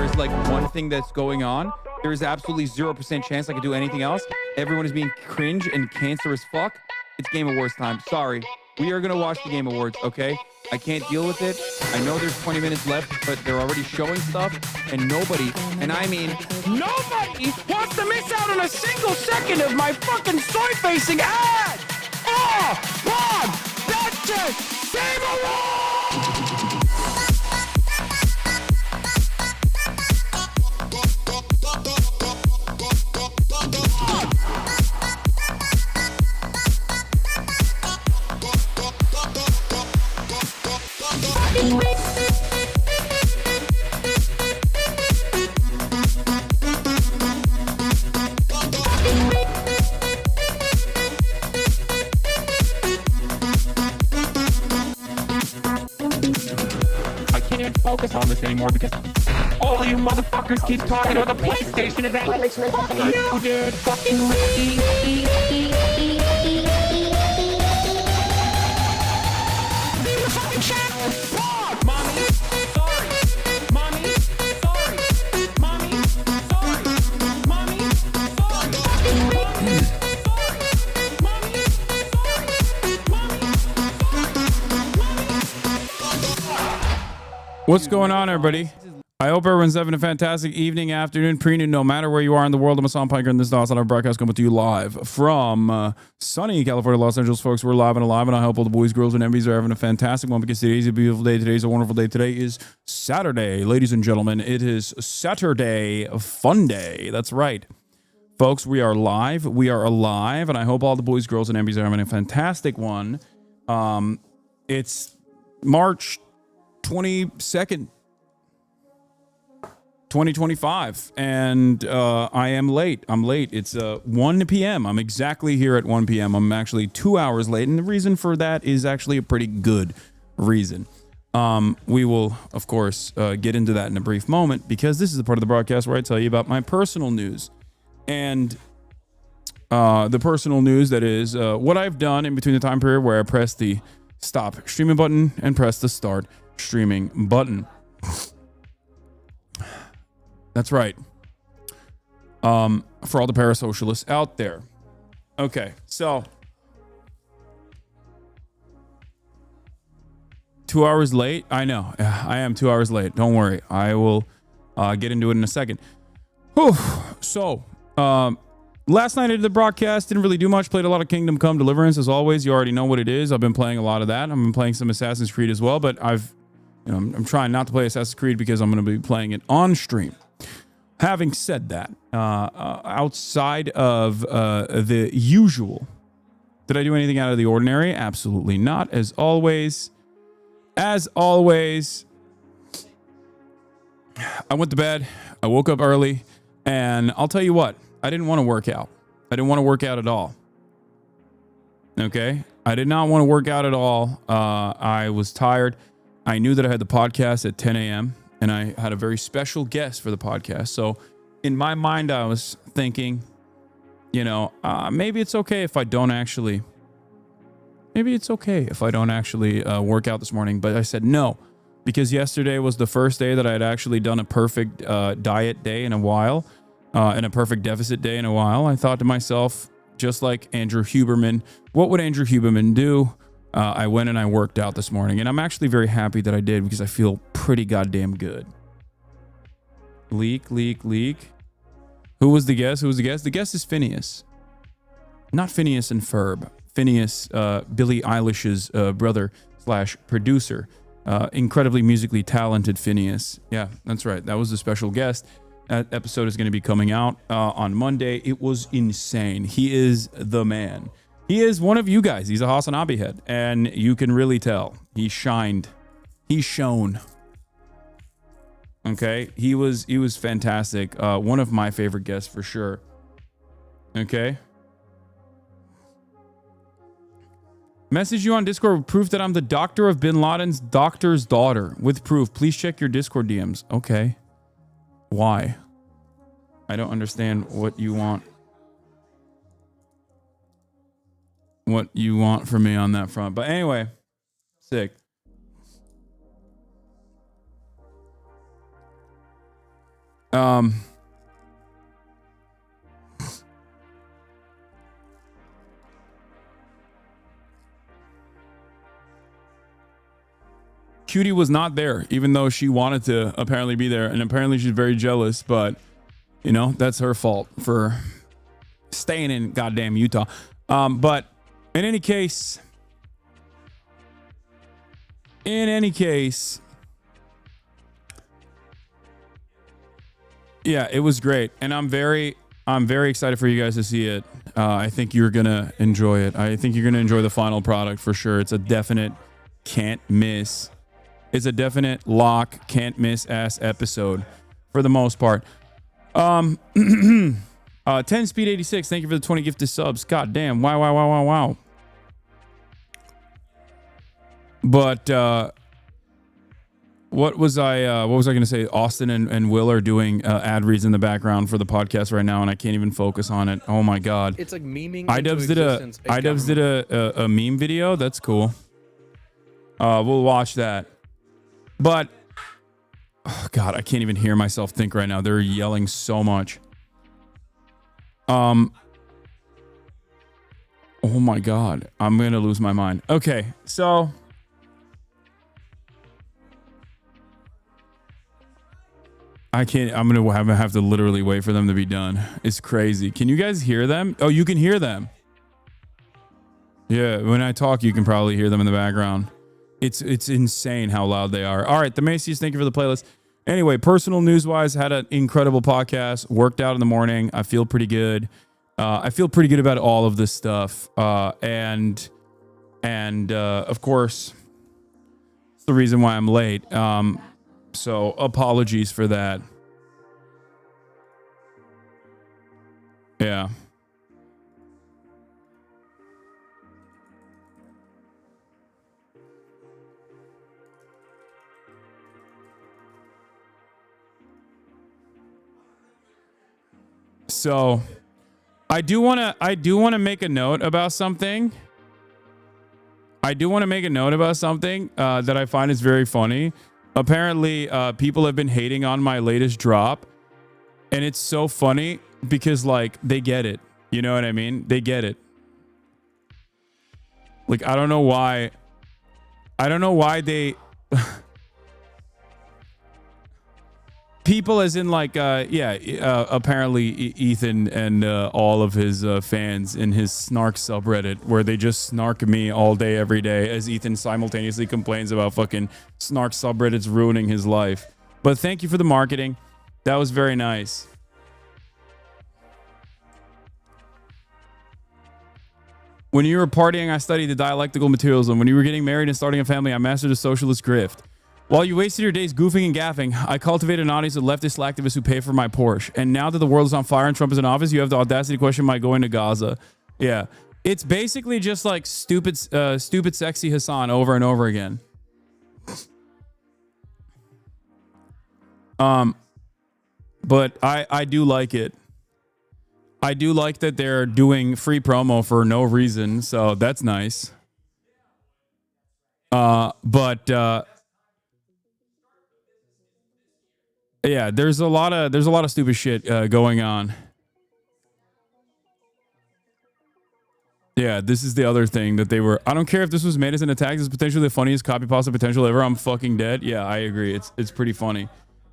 there's like one thing that's going on, there is absolutely 0% chance I could do anything else. Everyone is being cringe and cancerous fuck. It's Game Awards time. Sorry. We are going to watch the Game Awards, okay? I can't deal with it. I know there's 20 minutes left, but they're already showing stuff, and nobody, and I mean nobody, wants to miss out on a single second of my fucking soy-facing ad! Oh, Bob! That's it! Game Awards! I can't even focus on this anymore because all of you motherfuckers keep talking about the PlayStation event. Fuck you, dude. Fucking the fucking channel. Fuck, mommy. Sorry. Mommy. Sorry. Mommy. Sorry. Mommy. Sorry. Mommy. Sorry. Mommy. What's going on, everybody? I hope everyone's having a fantastic evening, afternoon, pre-noon, no matter where you are in the world. I'm Hassan Piker, and this is the HasanAbi broadcast coming to you live from sunny California, Los Angeles, folks. We're live and alive, and I hope all the boys, girls, and MVs are having a fantastic one because today's a beautiful day. Today's a wonderful day. Today is Saturday, ladies and gentlemen. It is Saturday Fun Day. That's right. Folks, we are live. We are alive, and I hope all the boys, girls, and MVs are having a fantastic one. It's March 22nd, 2025, and I am late. I'm late. It's 1 p.m. I'm exactly here at 1 p.m. I'm actually 2 hours late, and the reason for that is actually a pretty good reason. We will, of course, get into that in a brief moment because this is the part of the broadcast where I tell you about my personal news. And the personal news that is what I've done in between the time period where I press the stop streaming button and press the start streaming button. That's right. For all the parasocialists out there. Okay, so 2 hours late. I know I am 2 hours late. Don't worry. I will get into it in a second. Whew. So last night I did the broadcast, didn't really do much, played a lot of Kingdom Come Deliverance as always. You already know what it is. I've been playing a lot of that. I've been playing some Assassin's Creed as well, but I'm trying not to play Assassin's Creed because I'm going to be playing it on stream. Having said that, outside of the usual, did I do anything out of the ordinary? Absolutely not. As always, I went to bed, I woke up early, and I'll tell you what, I didn't want to work out. I didn't want to work out at all. Okay? I did not want to work out at all. I was tired. I knew that I had the podcast at 10 a.m. and I had a very special guest for the podcast. So in my mind, I was thinking, maybe it's okay if I don't actually work out this morning. But I said no, because yesterday was the first day that I had actually done a perfect diet day in a while, and a perfect deficit day in a while. I thought to myself, just like Andrew Huberman, what would Andrew Huberman do? I went and I worked out this morning, and I'm actually very happy that I did because I feel pretty goddamn good. Leak. Who was the guest? The guest is Phineas. Not Phineas and Ferb. Phineas, Billie Eilish's brother / producer. Incredibly musically talented Phineas. Yeah, that's right. That was the special guest. That episode is going to be coming out on Monday. It was insane. He is the man. He is one of you guys. He's a HasanAbi head, and you can really tell. He shined. He shone. Okay, he was fantastic. One of my favorite guests for sure. Okay. Message you on Discord with proof that I'm the doctor of Bin Laden's doctor's daughter. With proof, please check your Discord DMs. Okay. Why? I don't understand what you want. What you want from me on that front. But anyway, sick. Cutie was not there, even though she wanted to apparently be there, and apparently she's very jealous, but you know, that's her fault for staying in goddamn Utah. But in any case, yeah, it was great, and I'm very excited for you guys to see it. I think you're gonna enjoy it. I think you're gonna enjoy the final product for sure. It's a definite can't miss. It's a definite lock, can't miss ass episode for the most part. 10 Speed 86, thank you for the 20 gifted subs. God damn, wow. But what was I gonna say? Austin and Will are doing ad reads in the background for the podcast right now, and I can't even focus on it. Oh my god. It's like memeing. iDubbbz did a meme video. That's cool. We'll watch that. But oh god, I can't even hear myself think right now. They're yelling so much. Oh my god, I'm gonna lose my mind. Okay, so I can't. I'm gonna have to literally wait for them to be done. It's crazy. Can you guys hear them? Oh, you can hear them. Yeah, when I talk, you can probably hear them in the background. It's insane how loud they are. All right, the Macy's, thank you for the playlist. Anyway, personal news wise, had an incredible podcast. Worked out in the morning. I feel pretty good. I feel pretty good about all of this stuff. And of course, it's the reason why I'm late. So apologies for that. Yeah. So I do want to make a note about something. That I find is very funny. Apparently, people have been hating on my latest drop, and it's so funny because like they get it. You know what I mean? They get it. Like I don't know why they people as in like apparently Ethan and all of his fans in his snark subreddit where they just snark me all day every day as Ethan simultaneously complains about fucking snark subreddits ruining his life. But thank you for the marketing. That was very nice. When you were partying, I studied the dialectical materialism. When you were getting married and starting a family, I mastered the socialist grift. While you wasted your days goofing and gaffing, I cultivated an audience of leftist activists who pay for my Porsche. And now that the world is on fire and Trump is in office, you have the audacity to question my going to Gaza. Yeah. It's basically just like stupid sexy Hassan over and over again. But I do like it. I do like that they're doing free promo for no reason, so that's nice. Yeah, there's a lot of stupid shit going on. Yeah, this is the other thing that they were. I don't care if this was made as an attack. This is potentially the funniest copy pasta potential ever. I'm fucking dead. Yeah, I agree. It's pretty funny.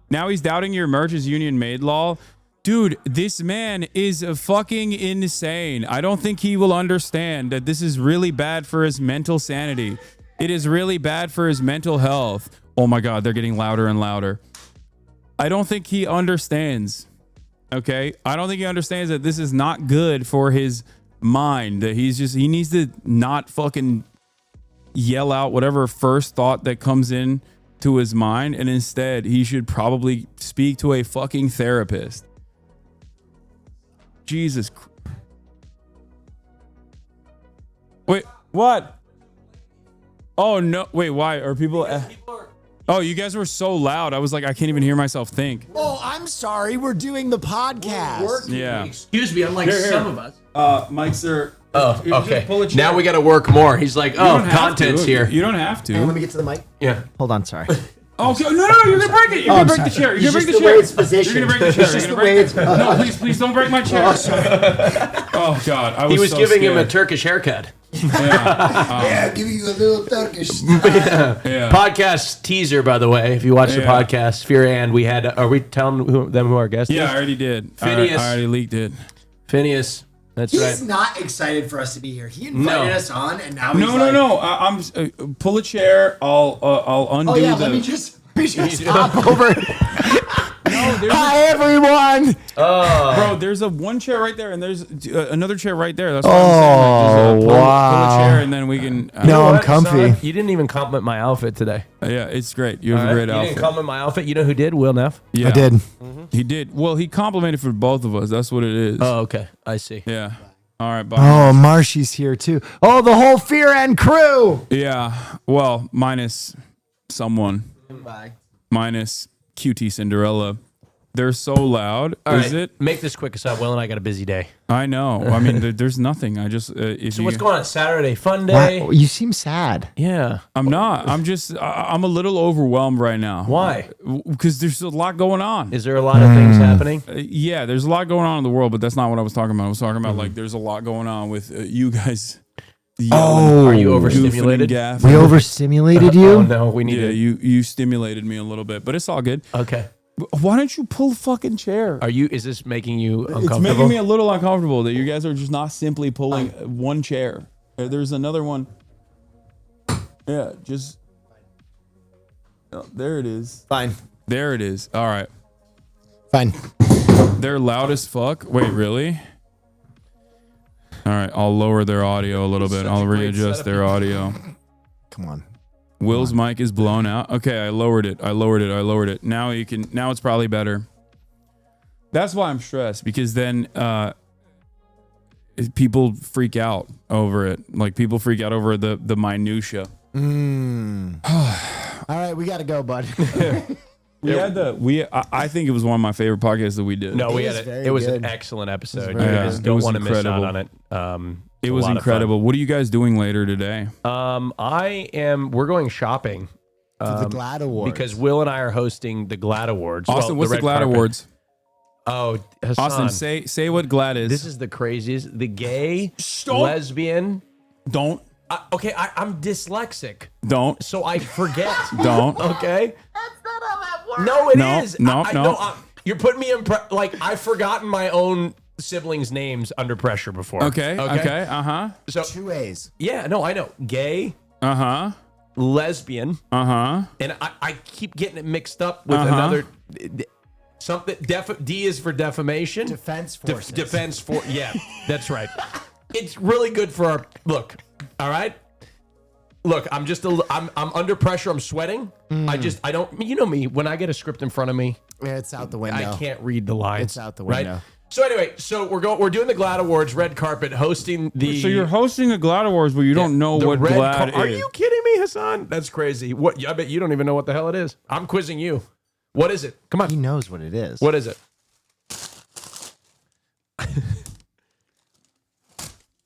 Now he's doubting your merch is union made lol. Dude, this man is fucking insane. I don't think he will understand that this is really bad for his mental sanity. It is really bad for his mental health. Oh my God, they're getting louder and louder. I don't think he understands. Okay? I don't think he understands that this is not good for his mind. That he needs to not fucking yell out whatever first thought that comes in to his mind, and instead he should probably speak to a fucking therapist. Jesus. Wait, what? Oh no, wait, why are people Oh, you guys were so loud. I was like, I can't even hear myself think. Oh, I'm sorry. We're doing the podcast. Yeah. Excuse me, unlike some of us. Mics are. Oh, okay. Now we got to work more. He's like, oh, content's here. You don't have to. Hey, let me get to the mic. Yeah. Hold on, sorry. Okay, no, you're gonna break it. You're gonna break the chair. You're gonna break the chair. It's positioned. You're gonna break the chair. It's You're just gonna the way break it's. it. No, please don't break my chair. Oh God, He was so giving him a scared. Turkish haircut. Yeah, giving you a little Turkish. Yeah. Podcast teaser, by the way. If you watch the Yeah. podcast, Fear and we had. Are we telling them who our guest is? Yeah, I already did. Phineas. I already leaked it. Phineas. That's He's right. not excited for us to be here. He invited us on, and now he's No. I'm pull a chair. I'll undo Oh yeah, the. let me just hop over. No, there's Hi everyone. bro, there's a one chair right there, and there's another chair right there. That's what I'm saying. Like, just, pull a chair, and then we can. No, I'm What, comfy. son? You didn't even compliment my outfit today. Yeah, it's great. You have a great You outfit. didn't compliment my outfit. You know who did? Will Neff. Yeah, I did. He did. Well, he complimented for both of us. That's what it is. Oh, okay. I see. Yeah. All right. Bye. Oh, Marshy's here too. Oh, the whole Fear and crew. Yeah. Well, minus someone. Bye. Minus QT Cinderella. They're so loud. All Is right, it? Make this quick, aside. Will and I got a busy day. I know. I mean, there's nothing. I just if So you. what's going on Saturday? Fun day. Wow, you seem sad. Yeah. I'm not. I'm just. I'm a little overwhelmed right now. Why? Because there's a lot going on. Is there a lot of things happening? Yeah, there's a lot going on in the world, but that's not what I was talking about. I was talking about like there's a lot going on with you guys. Oh, Are you goofing and overstimulated? gaffing. we overstimulated you. Oh no, we need Yeah, to. you stimulated me a little bit, but it's all good. Okay. Why don't you pull a fucking chair? Are you? Is this making you It's uncomfortable? making me a little uncomfortable that you guys are just not simply pulling one chair. There's another one. Yeah, just. Oh, there it is. Fine. There it is. All right. Fine. They're loud as fuck. Wait, really? All right, I'll lower their audio a little bit. I'll readjust their audio. Come on. Will's mic is blown out. Okay, I lowered it. Now you can. Now it's probably better. That's why I'm stressed, because then people freak out over it. Like people freak out over the minutia. All right, we got to go, bud. I think it was one of my favorite podcasts that we did. No, we It had was it. very It was good. an excellent episode. very You good. just It don't was want to miss out incredible. on it. It It's a was lot of fun. incredible. What are you guys doing later today? We're going shopping. the Glad Awards. Because Will and I are hosting the Glad Awards. Austin, what's the red Glad carpet. Awards? Oh, Hasan, Austin, say what Glad is. this is the craziest. The gay, Stop. lesbian. Don't. Okay, I'm dyslexic, Don't. so I forget. Don't. Okay. That's not how that works. No, it is. No. You're putting me in. Like I've forgotten my own siblings' names under pressure before. Okay. Uh-huh. So 2 A's. yeah, no, I know. Gay, Uh-huh. lesbian, Uh-huh. and I keep getting it mixed up with Uh-huh. another something. D is for defamation. Defense Forces. Defense for yeah, that's right. It's really good for our look. All right. Look, I'm under pressure. I'm sweating. I don't. You know me. When I get a script in front of me, It's out the window. I can't read the lines. It's out the window. Right? So anyway, we're doing the Glad Awards, red carpet, hosting the. So you're hosting the Glad Awards, but you don't know the what red Glad is. Are you kidding me, Hasan? That's crazy. What? I bet you don't even know what the hell it is. I'm quizzing you. What is it? Come on. He knows what it is. What is it?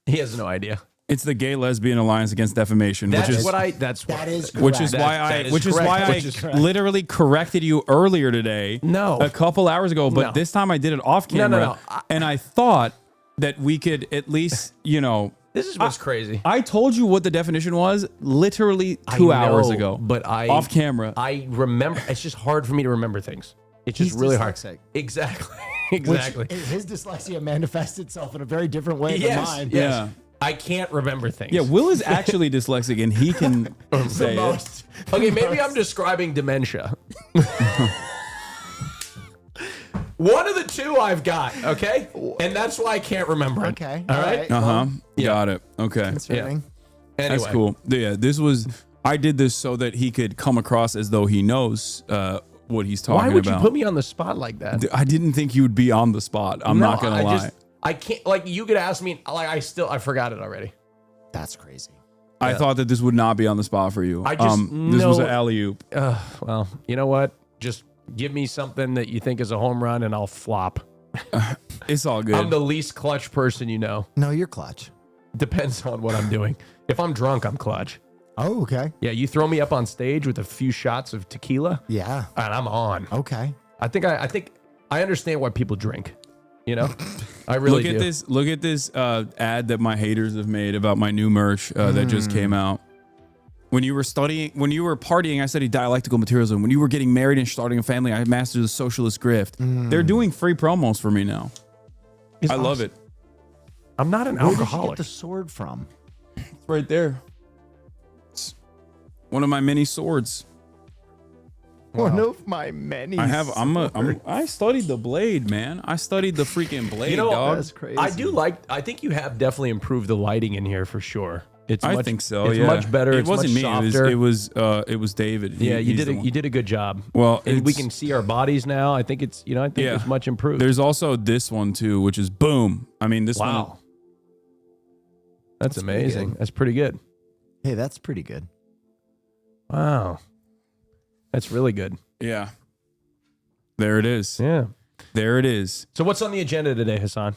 He has no idea. It's the Gay Lesbian Alliance Against Defamation, That which is is what I. That's what. That is which is correct. why That is which is correct. why Which is I literally corrected you earlier today. No. A couple hours ago, but No. this time I did it off No, camera. no. And I thought that we could at least, This is what's crazy. I told you what the definition was literally 2 hours know, ago. but off camera. I remember. It's just hard for me to remember things. It's just He's really hard. dyslexic. Exactly. Which, exactly. his dyslexia manifests itself in a very different way than Yes. mine. Yes. Yeah. I can't remember things. Yeah, Will is actually dyslexic and he can say it. Most. Okay, maybe I'm describing dementia. One of the two I've got, okay? And that's why I can't remember it. Okay. All right? Uh-huh. Got it. Okay. Concerning. Anyway. That's cool. Yeah, I did this so that he could come across as though he knows what he's talking Why would about. you put me on the spot like that? I didn't think you would be on the spot. I'm not gonna lie. I can't, like, you could ask me, like, I forgot it already. That's crazy. I thought that this would not be on the spot for you. I just this was know- an alley-oop. Well, you know what? Just give me something that you think is a home run and I'll flop. It's all good. I'm the least clutch person you know. No, you're clutch. Depends on what I'm doing. If I'm drunk, I'm clutch. Oh, okay. Yeah, you throw me up on stage with a few shots of tequila, Yeah. and I'm on. Okay. I think I understand why people drink. You know, I really Look do. at this. Look at this ad that my haters have made about my new merch that just came out. When you were partying, I studied dialectical materialism. When you were getting married and starting a family, I mastered the socialist grift. They're doing free promos for me now. I love it. I'm not an Where did you get alcoholic. the sword from? It's right there. It's one of my many swords. One of my many. I studied the blade, man. I studied the freaking blade, dog. That's crazy. I think you have definitely improved the lighting in here for sure. I think so. It's yeah. much better. It It's wasn't much me. softer. It was David. Yeah, you He's did the one. you did a good job. Well, and we it's- can see our bodies now. I think it's it's much improved. There's also this one too, which is boom. I mean, this one. wow. That's amazing. That's pretty good. Hey, that's pretty good. Wow. That's really good. Yeah. There it is. Yeah. There it is. So what's on the agenda today, Hasan?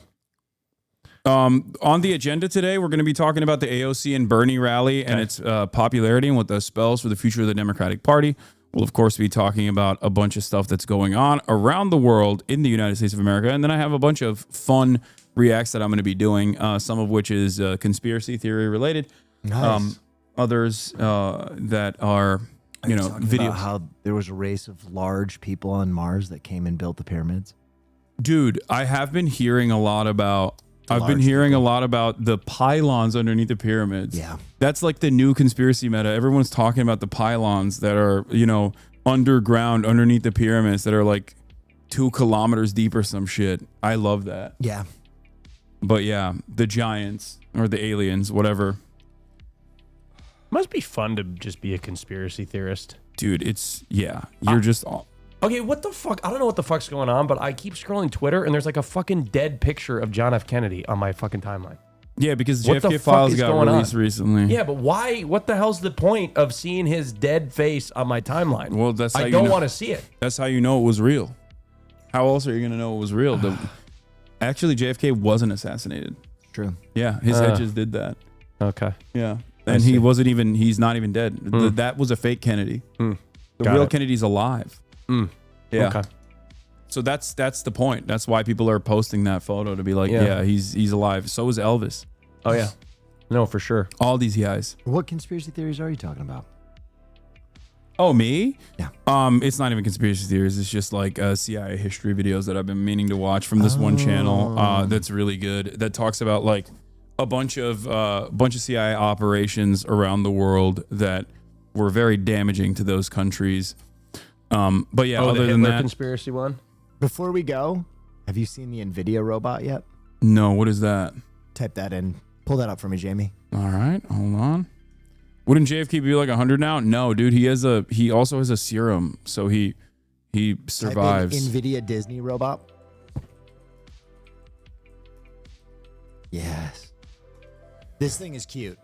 On the agenda today, we're going to be talking about the AOC and Bernie rally and its popularity and what that spells for the future of the Democratic Party. We'll, of course, be talking about a bunch of stuff that's going on around the world in the United States of America. And then I have a bunch of fun reacts that I'm going to be doing, some of which is conspiracy theory related. Nice. Others that are, videos. About how there was a race of large people on Mars that came and built the pyramids. Dude, I have been hearing a lot about... I've been large hearing a lot about the pylons underneath the pyramids. Yeah. That's like the new conspiracy meta. Everyone's talking about the pylons that are, underground underneath the pyramids that are like 2 kilometers deep or some shit. I love that. Yeah. But yeah, the giants or the aliens, whatever. Must be fun to just be a conspiracy theorist. Dude, you're just all... Okay, what the fuck? I don't know what the fuck's going on, but I keep scrolling Twitter and there's like a fucking dead picture of John F. Kennedy on my fucking timeline. Yeah, because What the JFK fuck files is got going released on? recently. Yeah, but why? What the hell's the point of seeing his dead face on my timeline? Well, that's how I you don't know. want to see it. That's how you know it was real. How else are you going to know it was real? Actually, JFK wasn't assassinated. True. Yeah, his edges did that. Okay. Yeah. I And see. he's not even dead. That was a fake Kennedy. The Got real it. Kennedy's alive. Yeah. Okay. So that's the point. That's why people are posting that photo to be like, Yeah. yeah, he's alive. So is Elvis. Oh yeah. No, for sure. All these guys. What conspiracy theories are you talking about? Oh, me? Yeah. It's not even conspiracy theories. It's just like CIA history videos that I've been meaning to watch from this one channel. That's really good. That talks about like a bunch of CIA operations around the world that were very damaging to those countries. But yeah, Oh, other the than Hitler that, conspiracy one. Before we go, have you seen the NVIDIA robot yet? no. What is that? Type that in. Pull that up for me, Jamie. All right, hold on. Wouldn't JFK be like 100 now? No, dude. He also has a serum, so he survives. Type in NVIDIA Disney robot. Yes. This thing is cute.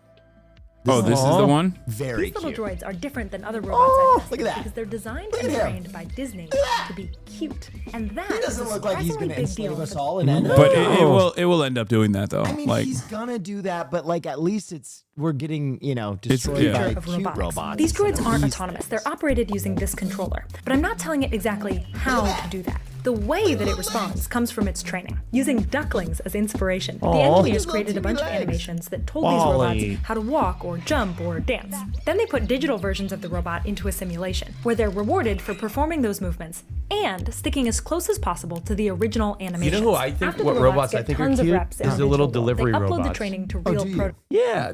This is the one. Very These little cute. droids are different than other robots Oh, I've look at tested that. because they're designed Look and at him. trained by Disney to be cute. And that He doesn't is a look like he's going to surprisingly big enslave deal us for- all and end up. But it will end up doing that though. I mean, like he's gonna do that, but like at least we're getting destroyed yeah. by of cute robotics. robots. These droids aren't These autonomous. things. They're operated using this controller. But I'm not telling it exactly how to do that. The way that it responds comes from its training. Using ducklings as inspiration, the engineers created a bunch of animations that told these robots how to walk or jump or dance. Then they put digital versions of the robot into a simulation, where they're rewarded for performing those movements and sticking as close as possible to the original animation. who I think After what the robots I get think are tons of cute reps in is the little digital world, delivery they upload the robots. training to real do you? prototypes. Yeah,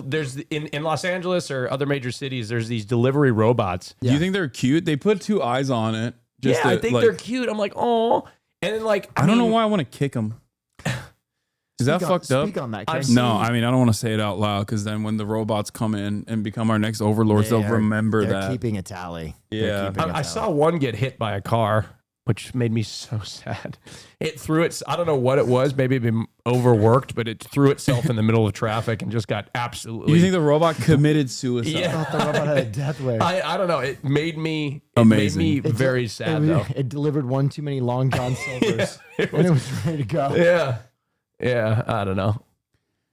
there's in Los Angeles or other major cities. There's these delivery robots. Do you think they're cute? They put 2 eyes on it. Just Yeah, I to, think like, they're cute. I'm like, oh, and then like I don't know mean, why I want to kick them. Is that fucked up? Speak on that, I've Ken. seen- No, I mean I don't want to say it out loud because then when the robots come in and become our next overlords, they'll remember they're that. keeping a tally. Yeah. I saw one get hit by a car, which made me so sad. It threw its, I don't know what it was, maybe it'd been overworked, but it threw itself in the middle of traffic and just got absolutely. You think the robot committed suicide? Yeah. The robot had a death wish. I don't know. It made me Amazing. Made me very sad though. It delivered one too many Long John Silvers Yeah, when it was ready to go. Yeah. Yeah. I don't know.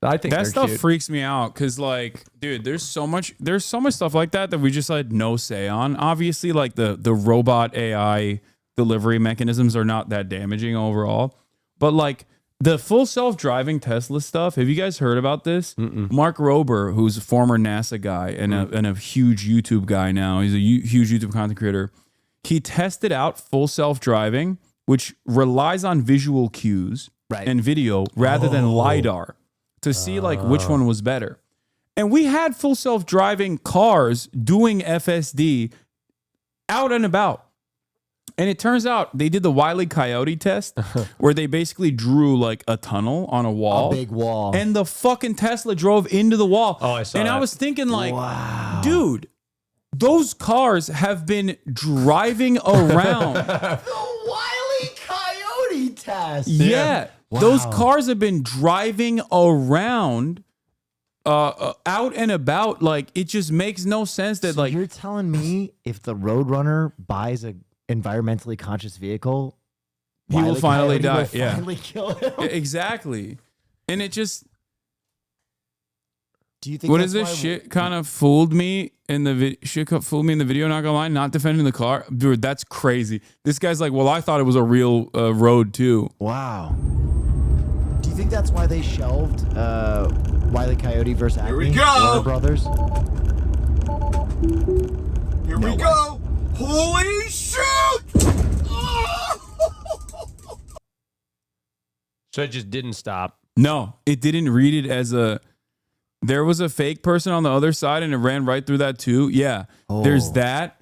I think that they're stuff cute. freaks me out because, like, dude, there's so much stuff like that we just had no say on. Obviously, like the robot AI delivery mechanisms are not that damaging overall, but like the full self-driving Tesla stuff. Have you guys heard about this? Mark Rober, who's a former NASA guy and a huge YouTube guy now. He's a huge YouTube content creator. He tested out full self-driving, which relies on visual cues and video rather than LiDAR to see like which one was better. And we had full self-driving cars doing FSD out and about. And it turns out they did the Wile E. Coyote test where they basically drew like a tunnel on a wall. A big wall. And the fucking Tesla drove into the wall. Oh, I saw And that. I was thinking like, dude, those cars have been driving around. The Wile E. Coyote test. Yeah. Those cars have been driving around out and about. Like, it just makes no sense that, So like, you're telling me if the Roadrunner buys a environmentally conscious vehicle, he will Wile E. finally Coyote die. will Yeah. finally kill him? Exactly. And it just, Do you think what that's is this why- shit kind of fooled me in the video, not gonna lie, not defending the car. Dude, that's crazy. This guy's like, well, I thought it was a real road too. Wow. Do you think that's why they shelved Wile E. Coyote versus Acme? Here we go. Warner Brothers? Here we go! Holy shit! So it just didn't stop. No, it didn't read it as a, there was a fake person on the other side and it ran right through that too. Yeah. There's that.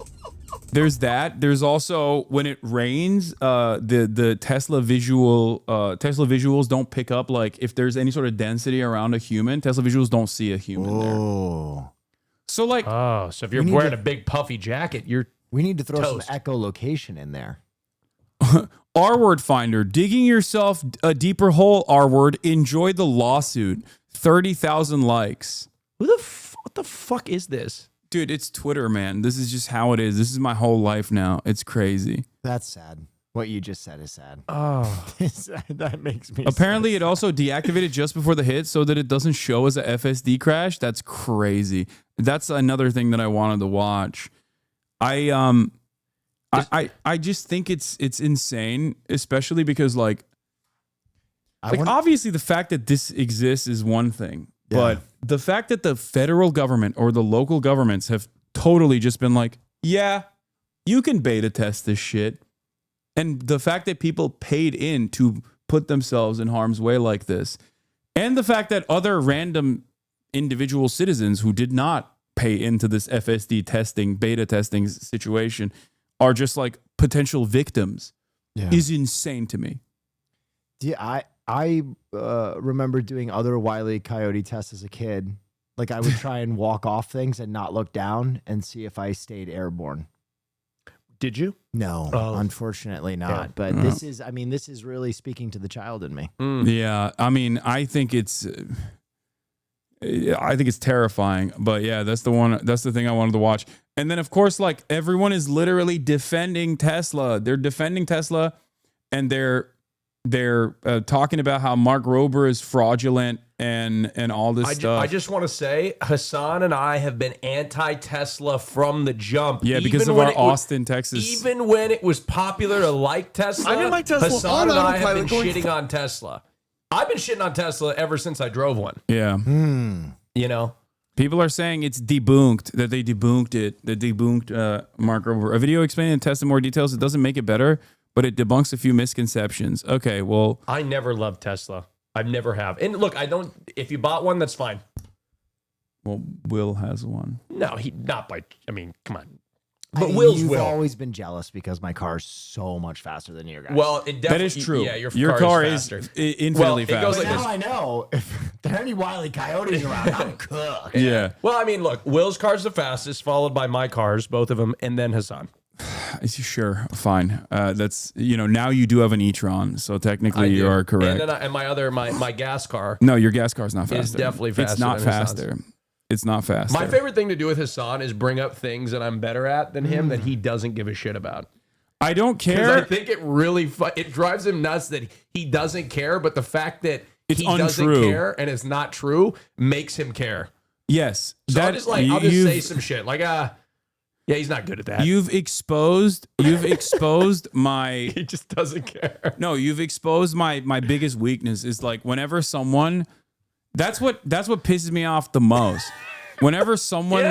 There's also when it rains, the Tesla visuals don't pick up like if there's any sort of density around a human. Tesla visuals don't see a human there. Oh. So like, Oh, so if you're We need wearing to- a big puffy jacket, you're We need to throw Toast. some echolocation in there. R-word finder, digging yourself a deeper hole. R-word, enjoy the lawsuit. 30,000 likes. what the fuck is this? Dude, it's Twitter, man. This is just how it is. This is my whole life now. It's crazy. That's sad. What you just said is sad. Oh, That makes me Apparently, it also deactivated just before the hit so that it doesn't show as a FSD crash. That's crazy. That's another thing that I wanted to watch. I just think it's insane, especially because like obviously the fact that this exists is one thing, but the fact that the federal government or the local governments have totally just been like, yeah, you can beta test this shit. And the fact that people paid in to put themselves in harm's way like this, and the fact that other random individual citizens who did not pay into this FSD testing, beta testing situation are just like potential victims is insane to me. Yeah, I remember doing other Wile E. Coyote tests as a kid. Like I would try and walk off things and not look down and see if I stayed airborne. did you? No, Oh. unfortunately not. Yeah. But this is really speaking to the child in me. Yeah, I mean, I think it's terrifying. But yeah, that's the thing I wanted to watch. And then of course, like everyone is literally defending Tesla. They're defending Tesla, and they're talking about how Mark Rober is fraudulent and all this stuff. I just want to say, Hasan and I have been anti-Tesla from the jump. Yeah, because Even of when our it was- Austin, Texas. Even when it was popular to like Tesla, I didn't like Tesla Hasan on and I have been autopilot going shitting on Tesla. I've been shitting on Tesla ever since I drove one. Yeah. You know? People are saying it's debunked, that they debunked it, that debunked Mark Rober. A video explaining the test in more details. It doesn't make it better, but it debunks a few misconceptions. Okay, well, I never loved Tesla. I never have. And look, I don't. If you bought one, that's fine. Will has one. No, he not by. I mean, come on. I But mean, Will's you've will. always been jealous because my car is so much faster than your guys. Well, it definitely That is true. Yeah, your car is is faster. infinitely Well, it goes faster. like now I know if there are any Wile E. Coyotes around, I'm cooked. Yeah. Well, I mean, look, Will's car's the fastest, followed by my cars, both of them, and then Hasan. Sure, fine. That's, now you do have an e-tron, so technically you are correct. And then my gas car. No, your gas car's not faster. It's definitely faster It's not than Hassan's. faster. It's not faster. My favorite thing to do with Hasan is bring up things that I'm better at than him that he doesn't give a shit about. I don't Because care. I think it really it drives him nuts that he doesn't care, but the fact that It's he doesn't untrue. care and it's not true makes him care. Yes. So I'll just say some shit like, yeah, he's not good at that. You've exposed my. He just doesn't care. No, you've exposed my biggest weakness is like whenever someone. That's what pisses me off the most. Whenever someone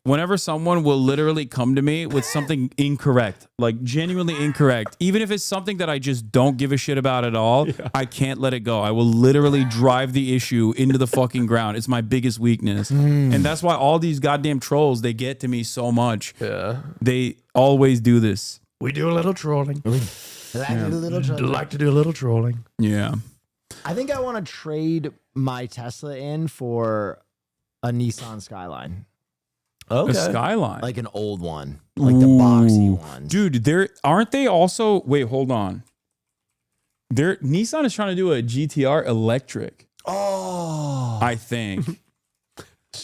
whenever someone will literally come to me with something incorrect, like genuinely incorrect, even if it's something that I just don't give a shit about at all, I can't let it go. I will literally drive the issue into the fucking ground. It's my biggest weakness. And that's why all these goddamn trolls, they get to me so much. Yeah. They always do this. We do a little trolling. Like to do a little trolling. Yeah. I think I want to trade my Tesla in for a Nissan Skyline, A Skyline. like an old one, like the boxy ones. Dude, aren't they also, wait, hold on. Nissan is trying to do a GTR electric. Oh, I think.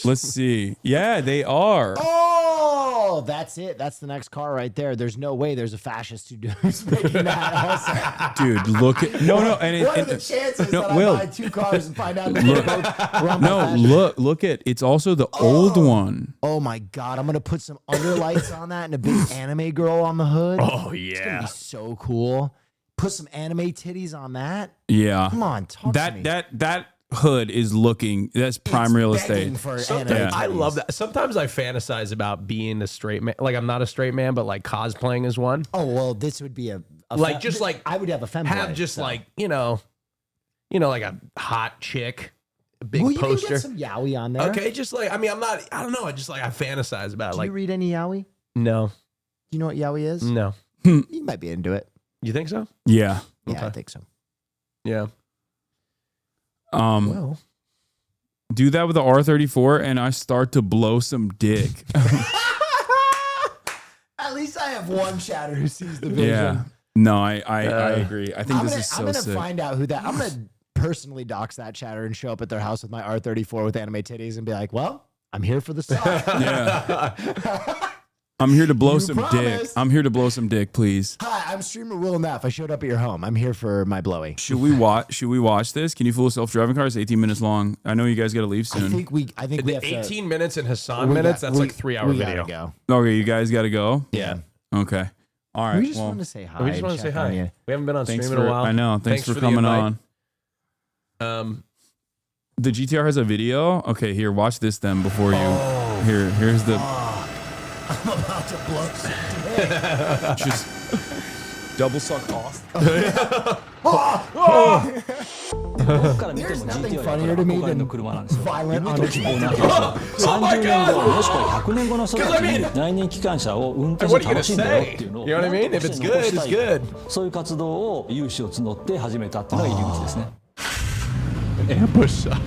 Let's see. Yeah, they are. Oh, that's it. That's the next car right there. There's no way there's a fascist who's making that also. Dude, look at What are the chances that I buy two cars and find out that they're both run by fascists? look at it's also the old one. Oh my God, I'm gonna put some underlights on that and a big anime girl on the hood. Oh It's gonna yeah. be so cool. Put some anime titties on that. Yeah. Come on, talk to me. That hood is looking, that's prime real Begging estate. for Sometimes anime I titties. love that. Sometimes I fantasize about being a straight man. Like I'm not a straight man, but like cosplaying as one. Oh well, this would be a Like just like I would have a femboy. have just so. like you know, like a hot chick, a big Well, you can poster. get some yaoi on there. Okay, just like I mean, I don't know. I just like I fantasize about it. Do Like you read any yaoi? Do no, you know what yaoi is? no. You might be into it. You think so? Yeah. Yeah, Okay. I think so. Yeah. Well, do that with the R34 and I start to blow some dick. At least I have one chatter who sees the vision. Yeah. No, I agree. I think this is I'm so gonna sick. find out who that. I'm gonna personally dox that chatter and show up at their house with my R34 with anime titties and be like, "Well, I'm here for the song." Yeah. I'm here to blow You some dick. promised. I'm here to blow some dick, please. Hi, I'm streamer Will Neff. I showed up at your home. I'm here for my blowy. Should we watch this? Can you fool a self-driving car? It's 18 minutes long. I know you guys got to leave I soon. think we have 18 minutes and Hassan to. minutes. That's like 3-hour we video. gotta go. Okay, you guys got to go. Yeah. Okay. All right. We just well, want to say hi. We just and want to say check on hi. you. We haven't been on thanks stream for. in a while. I know. Thanks for the coming invite. on. The GTR has a video. Okay, here, watch this then before you. Here's the. I'm about to blow some Just double suck off. There's nothing funnier to me than violent unexpected. Oh my God! And what are you gonna say? You know what I mean? If it's good, it's good. そういう活動を有志を募って始めたっていうのが入り口ですね。 Ambush shock.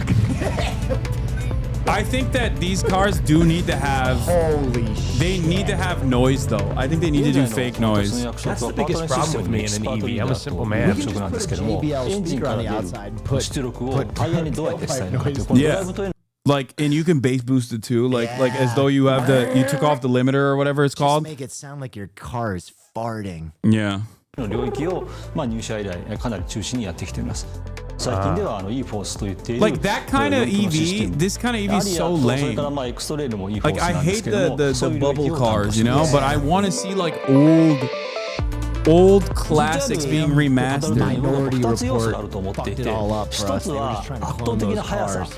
I think that these cars do need to have. Holy shit. They need to have noise though. I think they need to do fake noise. That's the biggest problem with me in an EV. I'm a simple man. We can just put a JBL speaker on the outside and put 出力をタイヤにどうやって伝えるのかっていうこのドライブという Like, and you can bass boost it too, like as though you have you took off the limiter or whatever it's just called. make it sound like your car is farting. Yeah. の領域を入社以来かなり中心にやってきています。最近ではe-force と言っている Like that kind of EV, this kind of EV is so それ lame. からエクストレイルも e-force Like I なんです hate けども the そういう領域 bubble を担当 cars, し you てい know, ます but I want to see like old classics being remastered. Minority 2つ要素があ Report ると思ってい fucked て it all up for 一 us. つ They were は just trying to 圧倒 clone 的 those な速さ cars.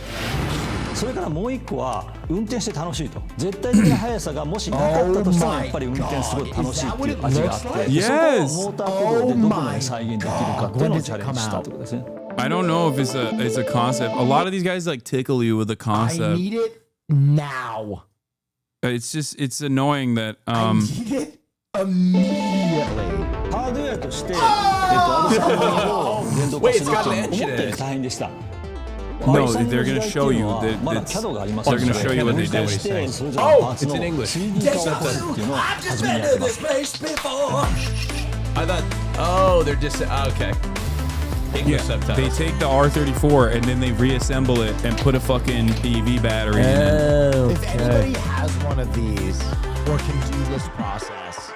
それからもう一個は運転して楽しいと絶対的な速さがもしなかったとしてもやっぱり運転すごい楽しいっていう味があってそこを Yes. モーター駆動でどこまで再現できるかっていうのをチャレンジしたってことですね I don't know if it's a concept. A lot of these guys like tickle you with the I concept. need it now. It's annoying that I need it immediately. ハードウェアとしてRS9を電動化するっていうのは思ったより大変でした No, they're gonna show you that まだ it's, キャドがあります they're gonna show you what they そ did. してそれぞれのパーツ Oh, it's の in English. 3D 化を起こすっていうのを初めにやってます I thought, oh, they're just okay. English Yeah, subtitles. they take the R34 and then they reassemble it and put a fucking EV battery in it. If anybody has one of these or can do this process,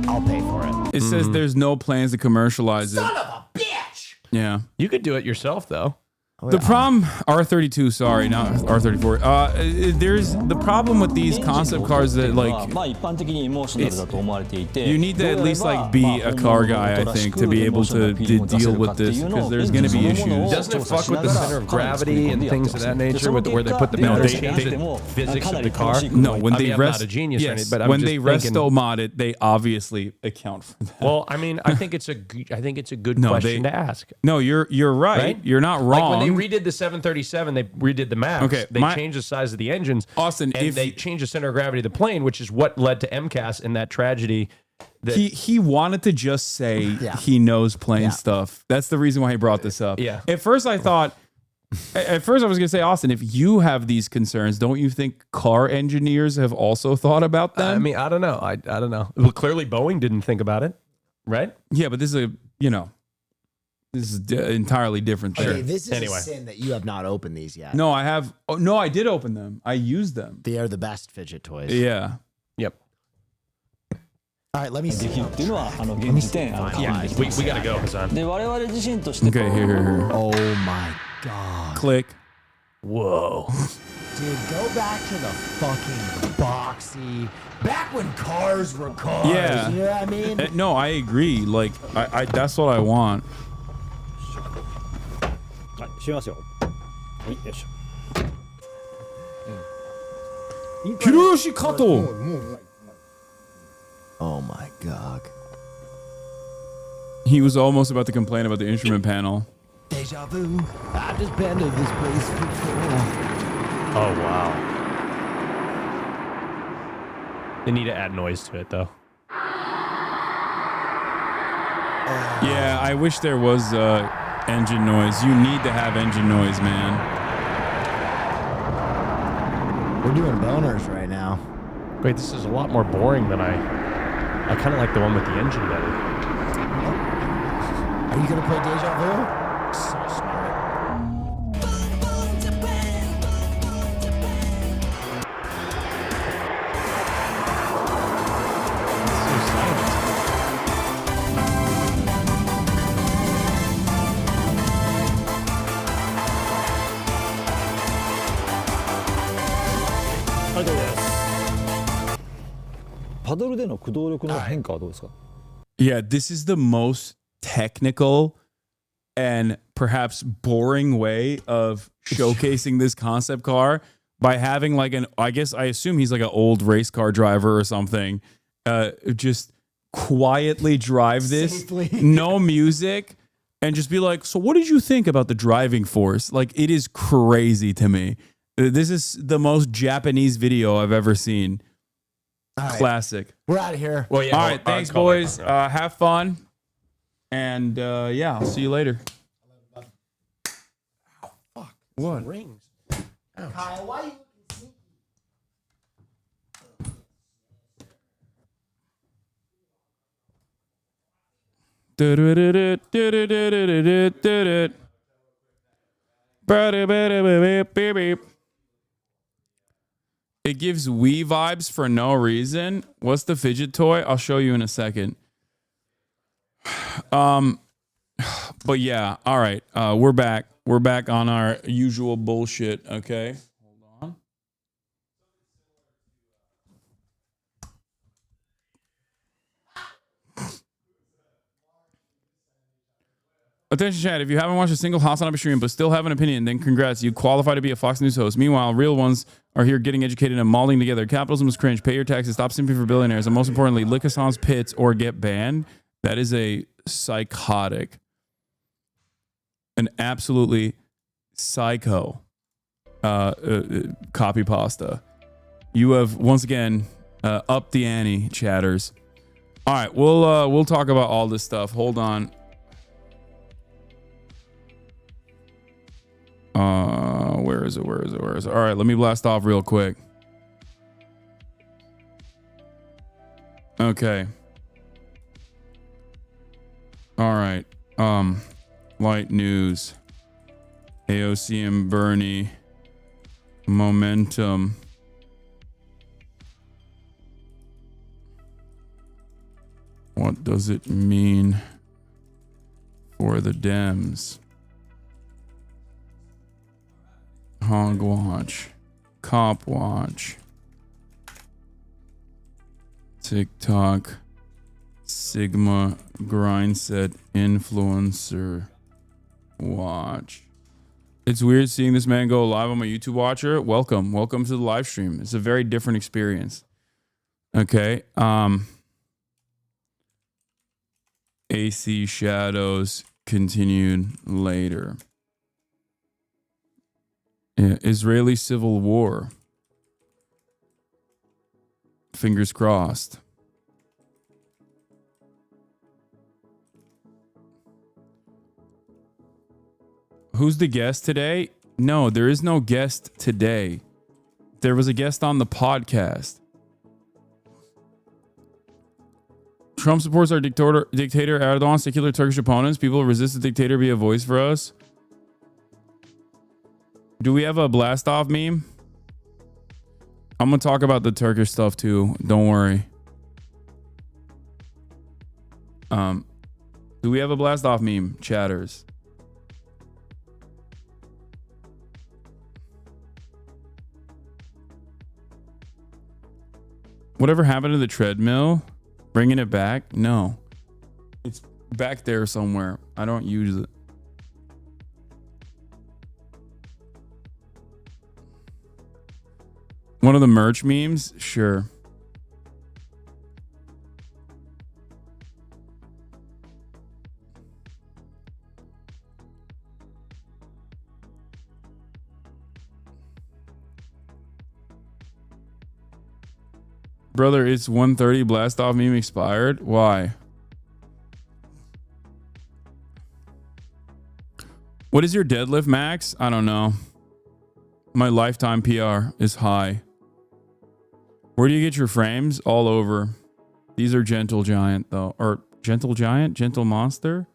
I'll pay for it. It says there's no plans to commercialize it. Son of a bitch! Yeah. You could do it yourself, though. The problem, R32, sorry, not R34. There's the problem with these concept cars that like you need to at least like be a car guy, I think, to be able to deal with this because there's going to be issues. Doesn't it fuck with the center of gravity and things of that nature with where they put the battery, change the physics of the car? No, when they I'm not a genius or anything, but I'm when just they thinking, resto mod it, they obviously account for that. well, I mean, I think it's a good question to ask. No, you're right. Right? You're not wrong. Like when they redid the 737, they redid the Max. Okay, they changed the size of the engines. Austin, and they changed the center of gravity of the plane, which is what led to MCAS and that tragedy. That, he wanted to just say he knows plane stuff. That's the reason why he brought this up. Yeah. At first, I thought. At first, I was going to say, Austin, if you have these concerns, don't you think car engineers have also thought about them? I mean, I don't know. I don't know. Well, clearly Boeing didn't think about it, right? Yeah, but this is this is entirely different thing. Okay, this is a sin that you have not opened these yet. No, I have. Oh, no, I did open them. I used them. They are the best fidget toys. Yeah. Yep. All right, let me see. Yeah, we got to go, Hasan. Okay, here. Oh my God. Click. Whoa. Dude, go back to the fucking boxy. Back when cars were cars. Yeah. You know what I mean? No, I agree. Like, I that's what I want. Hiroshi Kato. Oh my God. He was almost about to complain about the instrument panel. Deja vu. I've just been to this place before. Oh, wow. They need to add noise to it, though. Yeah, I wish there was engine noise. You need to have engine noise, man. We're doing boners right now. Wait, this is a lot more boring than I kind of like the one with the engine better. Are you going to play Deja Vu? So smart. Yeah, this is the most technical and perhaps boring way of showcasing this concept car by having like I assume he's like an old race car driver or something. Just quietly drive this, Safely. no music, and just be like, so what did you think about the driving force? Like, it is crazy to me. This is the most Japanese video I've ever seen. All right. Classic. We're out of here. Well, yeah. All right, thanks, boys. Have fun. And yeah, I'll see you later. Oh, fuck. What? Rings. Kyle, why are you looking sneaky? It gives Wii vibes for no reason. What's the fidget toy? I'll show you in a second. But yeah, all right. We're back. We're back on our usual bullshit. Okay. Hold on. Attention, chat. If you haven't watched a single HasanAbi stream but still have an opinion, then congrats. You qualify to be a Fox News host. Meanwhile, real ones are here getting educated and mauling together. Capitalism is cringe. Pay your taxes. Stop simping for billionaires. And most importantly, lick Hasan's pits or get banned. That is a psychotic, an absolutely psycho copy pasta. You have once again upped the ante, chatters. All right, we'll talk about all this stuff. Hold on. Where is it? All right, let me blast off real quick. Okay. All right. Light news. AOC and Bernie. Momentum. What does it mean for the Dems. HOGWATCH. COPWATCH. TikTok. Sigma Grindset Influencer Watch. It's weird seeing this man go live on my YouTube watcher. Welcome to the live stream. It's a very different experience. Okay. AC Shadows continued later. Yeah, Israeli civil war. Fingers crossed. Who's the guest today? No, there is no guest today. There was a guest on the podcast. Trump supports our dictator Erdogan, secular Turkish opponents. People resist the dictator, be a voice for us. Do we have a blast off meme? I'm going to talk about the Turkish stuff too. Don't worry. Do we have a blast off meme, chatters? Whatever happened to the treadmill? Bringing it back? No. It's back there somewhere. I don't use it. One of the merch memes? Sure. Brother, it's 1:30. Blast off meme expired. Why? What is your deadlift max? I don't know. My lifetime PR is high. Where do you get your frames? All over. These are Gentle Giant though. Or Gentle Giant? Gentle Monster?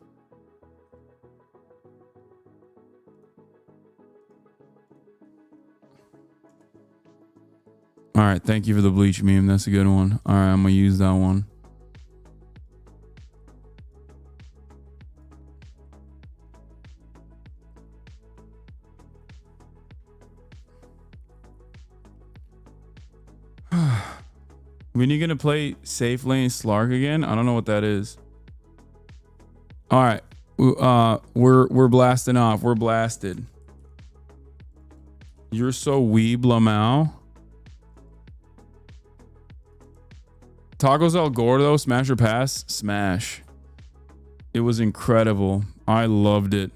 All right, thank you for the bleach meme. That's a good one. All right, I'm gonna use that one. When are you gonna play Safe Lane Slark again? I don't know what that is. All right, we're blasting off. We're blasted. You're so weeb, Lamau. Tacos El Gordo, smash or pass? Smash. It was incredible. I loved it.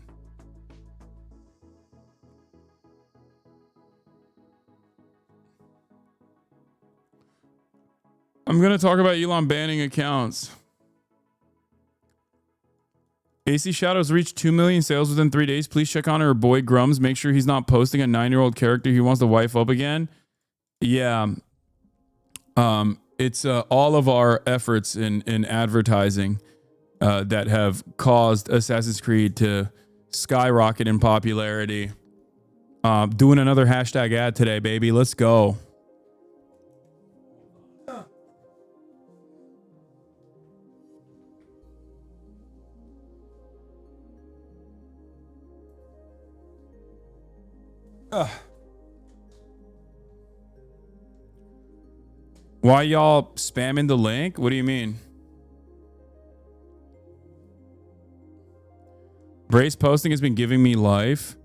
I'm going to talk about Elon banning accounts. AC Shadows reached 2 million sales within 3 days. Please check on her boy Grums. Make sure he's not posting a 9-year-old character he wants to wife up again. Yeah. It's all of our efforts in advertising that have caused Assassin's Creed to skyrocket in popularity. Doing another hashtag ad today, baby. Let's go. Why y'all spamming the link? What do you mean? Brace posting has been giving me life.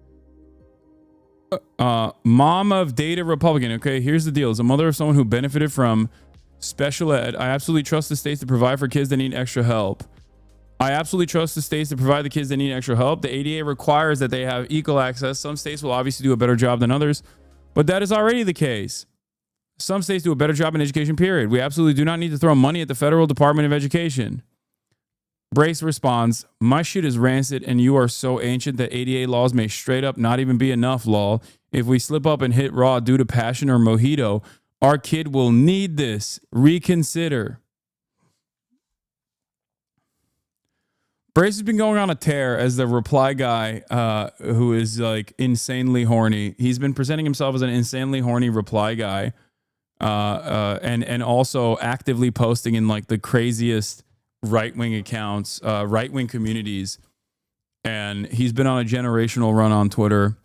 Mom of Data Republican. Okay, here's the deal. As a mother of someone who benefited from special ed, I absolutely trust the states to provide for kids that need extra help. I absolutely trust the states to provide the kids that need extra help. The ADA requires that they have equal access. Some states will obviously do a better job than others, but that is already the case. Some states do a better job in education, period. We absolutely do not need to throw money at the Federal Department of Education. Brace responds, my shit is rancid and you are so ancient that ADA laws may straight up not even be enough, lol. If we slip up and hit raw due to passion or mojito, our kid will need this. Reconsider. Brace has been going on a tear as the reply guy who is like insanely horny. He's been presenting himself as an insanely horny reply guy. And also actively posting in like the craziest right-wing accounts, right-wing communities. and he's been on a generational run on Twitter.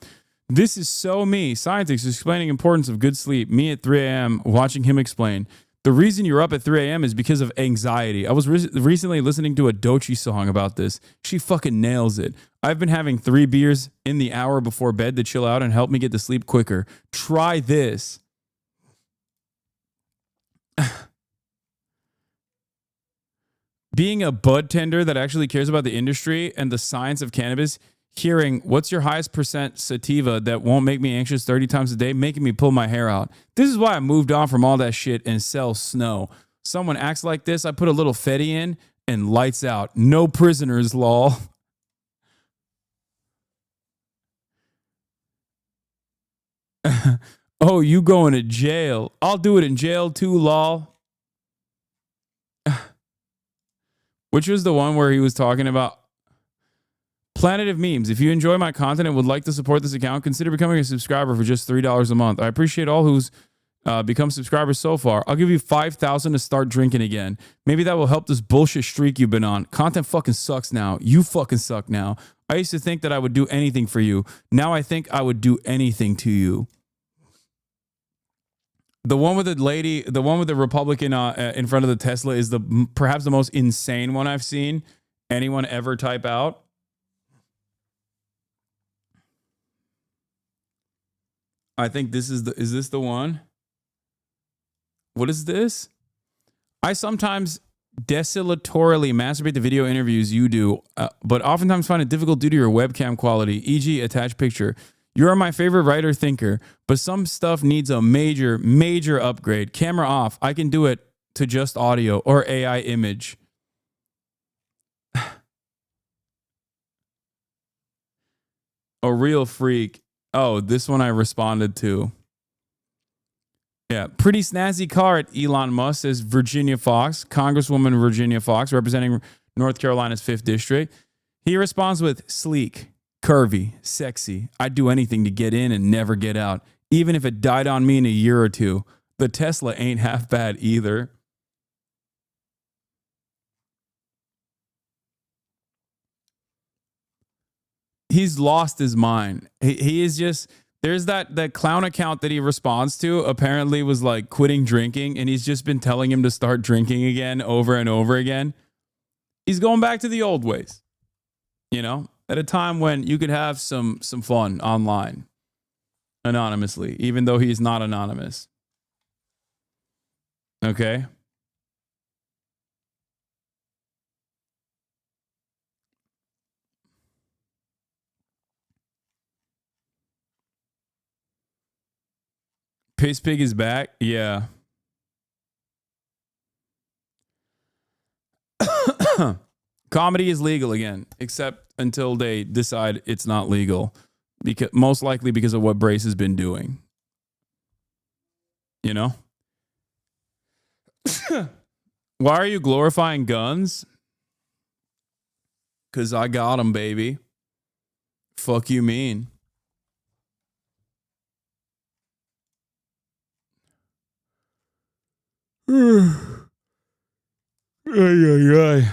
This is so me. Scientists explaining importance of good sleep. Me at 3 a.m. watching him explain. The reason you're up at 3 a.m. is because of anxiety. I was recently listening to a Doechii song about this. She fucking nails it. I've been having 3 beers in the hour before bed to chill out and help me get to sleep quicker. Try this. Being a bud tender that actually cares about the industry and the science of cannabis, hearing what's your highest percent sativa that won't make me anxious 30 times a day, making me pull my hair out. This is why I moved on from all that shit and sell snow. Someone acts like this, I put a little Fetty in and lights out. No prisoners, lol. Oh, you going to jail. I'll do it in jail too, lol. Which was the one where he was talking about Planet of Memes. If you enjoy my content and would like to support this account, consider becoming a subscriber for just $3 a month. I appreciate all who's become subscribers so far. I'll give you 5,000 to start drinking again. Maybe that will help this bullshit streak you've been on. Content fucking sucks now. You fucking suck now. I used to think that I would do anything for you. Now I think I would do anything to you. The one with the lady, the one with the Republican in front of the Tesla is perhaps the most insane one I've seen anyone ever type out. I think this is is this the one? What is this? I sometimes desultorily masturbate to video interviews you do, but oftentimes find it difficult due to your webcam quality, e.g. attached picture. You are my favorite writer thinker, but some stuff needs a major upgrade. Camera off. I can do it to just audio or AI image. A real freak. Oh, this one I responded to. Yeah, pretty snazzy car at Elon Musk, says Virginia Fox, Congresswoman Virginia Fox, representing North Carolina's 5th District. He responds with sleek, curvy, sexy. I'd do anything to get in and never get out, even if it died on me in a year or two. The Tesla ain't half bad either. He's lost his mind. He is just, there's that clown account that he responds to apparently was like quitting drinking, and he's just been telling him to start drinking again over and over again. He's going back to the old ways, you know, at a time when you could have some fun online anonymously, even though he's not anonymous. Okay. Piss Pig is back. Yeah. Comedy is legal again, except until they decide it's not legal, because most likely because of what Brace has been doing. You know? Why are you glorifying guns? Because I got them, baby. Fuck you mean? Ay, ay, ay.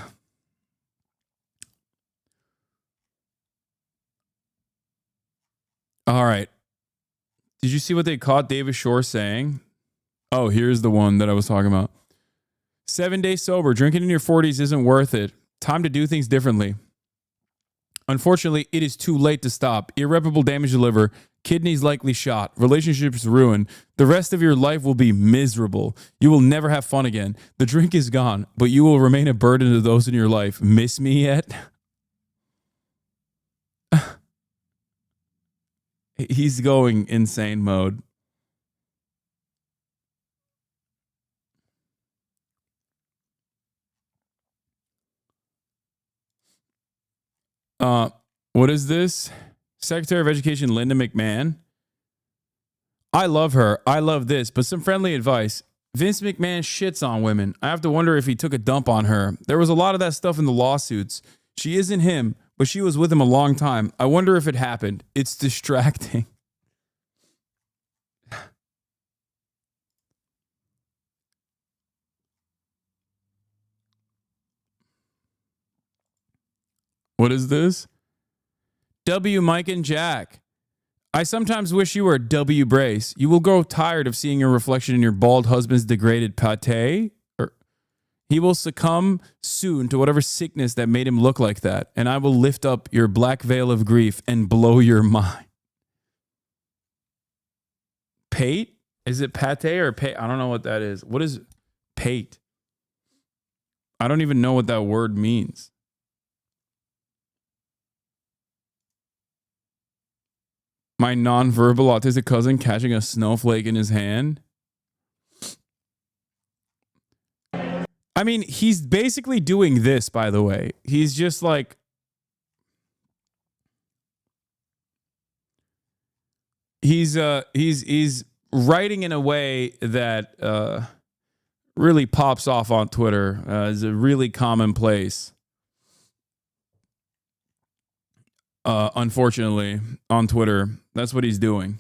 All right. Did you see what they caught David Shore saying? Oh, here's the one that I was talking about. 7 days sober. Drinking in your 40s isn't worth it. Time to do things differently. Unfortunately, it is too late to stop. Irreparable damage to liver. Kidneys likely shot. Relationships ruined. The rest of your life will be miserable. You will never have fun again. The drink is gone, but you will remain a burden to those in your life. Miss me yet? He's going insane mode. What is this? Secretary of Education Linda McMahon. I love her. I love this, but some friendly advice. Vince McMahon shits on women. I have to wonder if he took a dump on her. There was a lot of that stuff in the lawsuits. She isn't him, but she was with him a long time. I wonder if it happened. It's distracting. What is this? W. Mike and Jack. I sometimes wish you were W. Brace. You will grow tired of seeing your reflection in your bald husband's degraded pate. He will succumb soon to whatever sickness that made him look like that, and I will lift up your black veil of grief and blow your mind. Pate? Is it pate or pate? I don't know what that is. What is pate? I don't even know what that word means. My non-verbal autistic cousin catching a snowflake in his hand. I mean, he's basically doing this, by the way. He's just like, he's writing in a way that really pops off on Twitter. Is a really commonplace, unfortunately, on Twitter. That's what he's doing.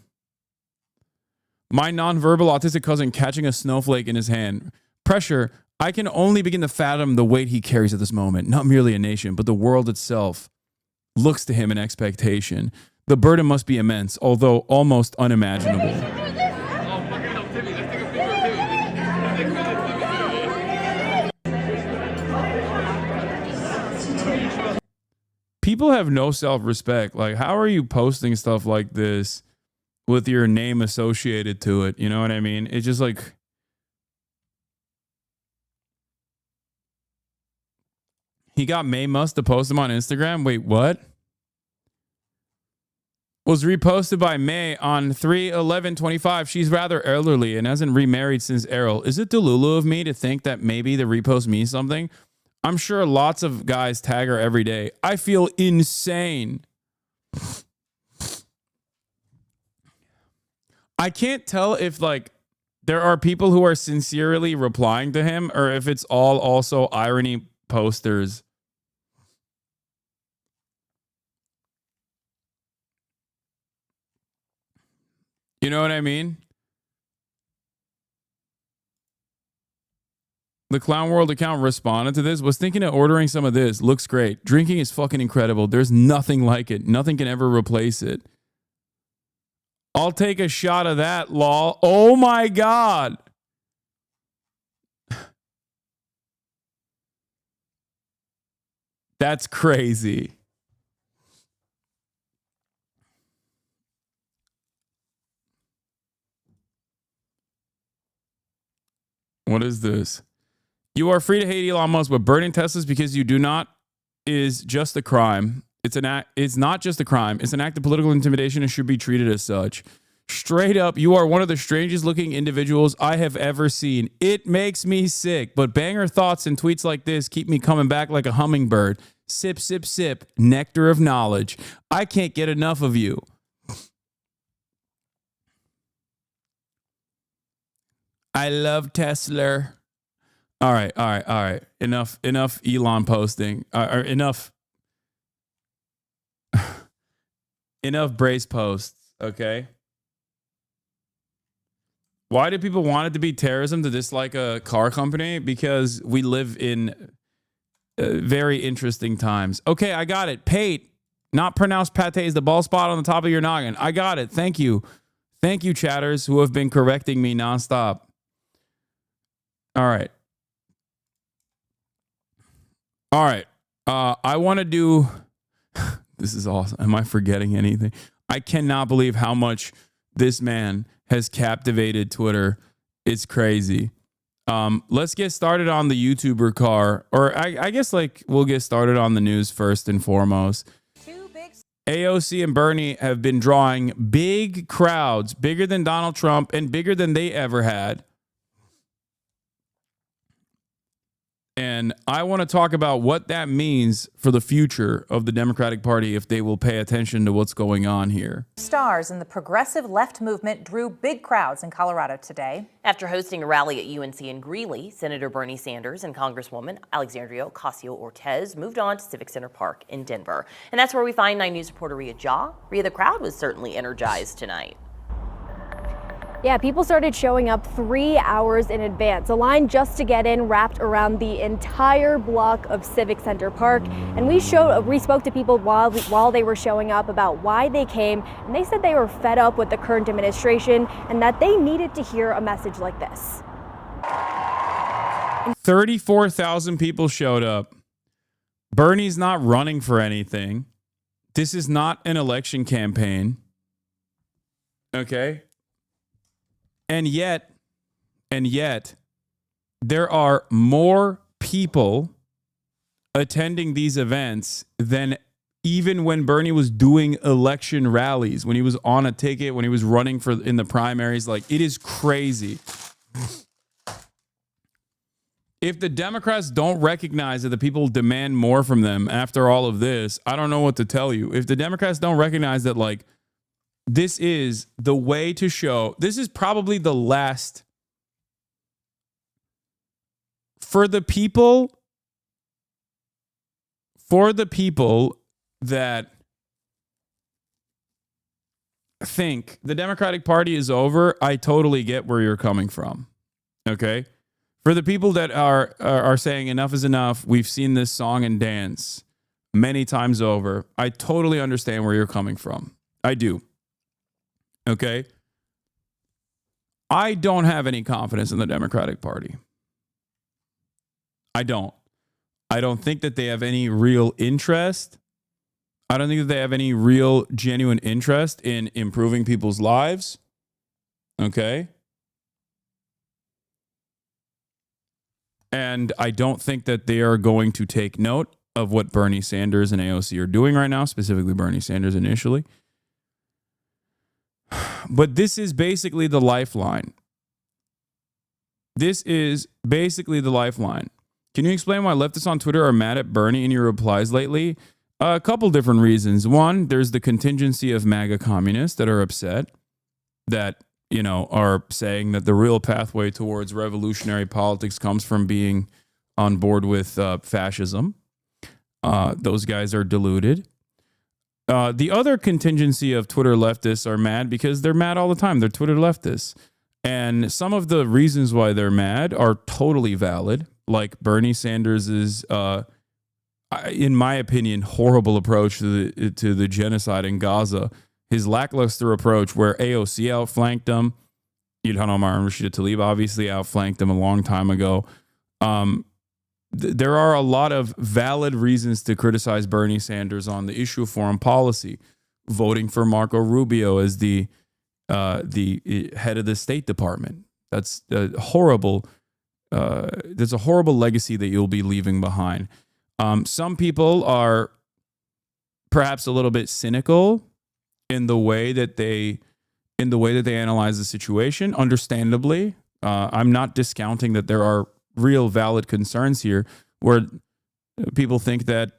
My nonverbal autistic cousin catching a snowflake in his hand. Pressure. I can only begin to fathom the weight he carries at this moment. Not merely a nation, but the world itself looks to him in expectation. The burden must be immense, although almost unimaginable. People have no self-respect. Like, how are you posting stuff like this with your name associated to it? You know what I mean? It's just like, he got May Must to post him on Instagram. Wait, what? Was reposted by May on 3/11/25. She's rather elderly and hasn't remarried since Errol. Is it Delulu of me to think that maybe the repost means something? I'm sure lots of guys tag her every day. I feel insane. I can't tell if like there are people who are sincerely replying to him or if it's all also irony posters. You know what I mean? The Clown World account responded to this. Was thinking of ordering some of this. Looks great. Drinking is fucking incredible. There's nothing like it. Nothing can ever replace it. I'll take a shot of that, lol. Oh my God. That's crazy. What is this? You are free to hate Elon Musk, but burning Teslas because you do not is just a crime. It's not just a crime. It's an act of political intimidation and should be treated as such. Straight up, you are one of the strangest looking individuals I have ever seen. It makes me sick, but banger thoughts and tweets like this keep me coming back like a hummingbird. Sip, sip, sip, nectar of knowledge. I can't get enough of you. I love Tesla. All right. Enough Elon posting. Enough Brace posts, okay? Why do people want it to be terrorism to dislike a car company? Because we live in very interesting times. Okay, I got it. Pate, not pronounced pate, is the bald spot on the top of your noggin. I got it. Thank you. Thank you, chatters, who have been correcting me nonstop. All right. I want to do... This is awesome. Am I forgetting anything? I cannot believe how much this man has captivated Twitter. It's crazy. Let's get started on the YouTuber car. Or I guess like we'll get started on the news first and foremost. AOC and Bernie have been drawing big crowds, bigger than Donald Trump and bigger than they ever had. And I want to talk about what that means for the future of the Democratic Party if they will pay attention to what's going on here. Stars in the progressive left movement drew big crowds in Colorado today. After hosting a rally at UNC in Greeley, Senator Bernie Sanders and Congresswoman Alexandria Ocasio-Cortez moved on to Civic Center Park in Denver. And that's where we find 9 News reporter Ria Jaw. Ria, the crowd was certainly energized tonight. Yeah, people started showing up 3 hours in advance. A line just to get in wrapped around the entire block of Civic Center Park. And we spoke to people while they were showing up about why they came, and they said they were fed up with the current administration and that they needed to hear a message like this. 34,000 people showed up. Bernie's not running for anything. This is not an election campaign. Okay? And yet, there are more people attending these events than even when Bernie was doing election rallies, when he was on a ticket, when he was running in the primaries. Like, it is crazy. If the Democrats don't recognize that the people demand more from them after all of this, I don't know what to tell you. If the Democrats don't recognize that, like, this is the way to show, this is probably the last for the people that think the Democratic Party is over. I totally get where you're coming from. Okay? For the people that are saying enough is enough, we've seen this song and dance many times over. I totally understand where you're coming from. I do. Okay? I don't have any confidence in the Democratic Party. I don't. I don't think that they have any real interest. I don't think that they have any real, genuine interest in improving people's lives. Okay? And I don't think that they are going to take note of what Bernie Sanders and AOC are doing right now, specifically Bernie Sanders initially. But this is basically the lifeline. This is basically the lifeline. Can you explain why leftists on Twitter are mad at Bernie in your replies lately? A couple different reasons. One, there's the contingency of MAGA communists that are upset that, you know, are saying that the real pathway towards revolutionary politics comes from being on board with fascism. Those guys are deluded. The other contingency of Twitter leftists are mad because they're mad all the time. They're Twitter leftists. And some of the reasons why they're mad are totally valid, like Bernie Sanders's, in my opinion, horrible approach to the genocide in Gaza. His lackluster approach where AOC outflanked him. Ilhan Omar and Rashida Tlaib obviously outflanked him a long time ago. There are a lot of valid reasons to criticize Bernie Sanders on the issue of foreign policy. Voting for Marco Rubio as the head of the State Department. That's a horrible. There's a horrible legacy that you'll be leaving behind. Some people are perhaps a little bit cynical in the way that they analyze the situation. Understandably, I'm not discounting that there are real valid concerns here where people think that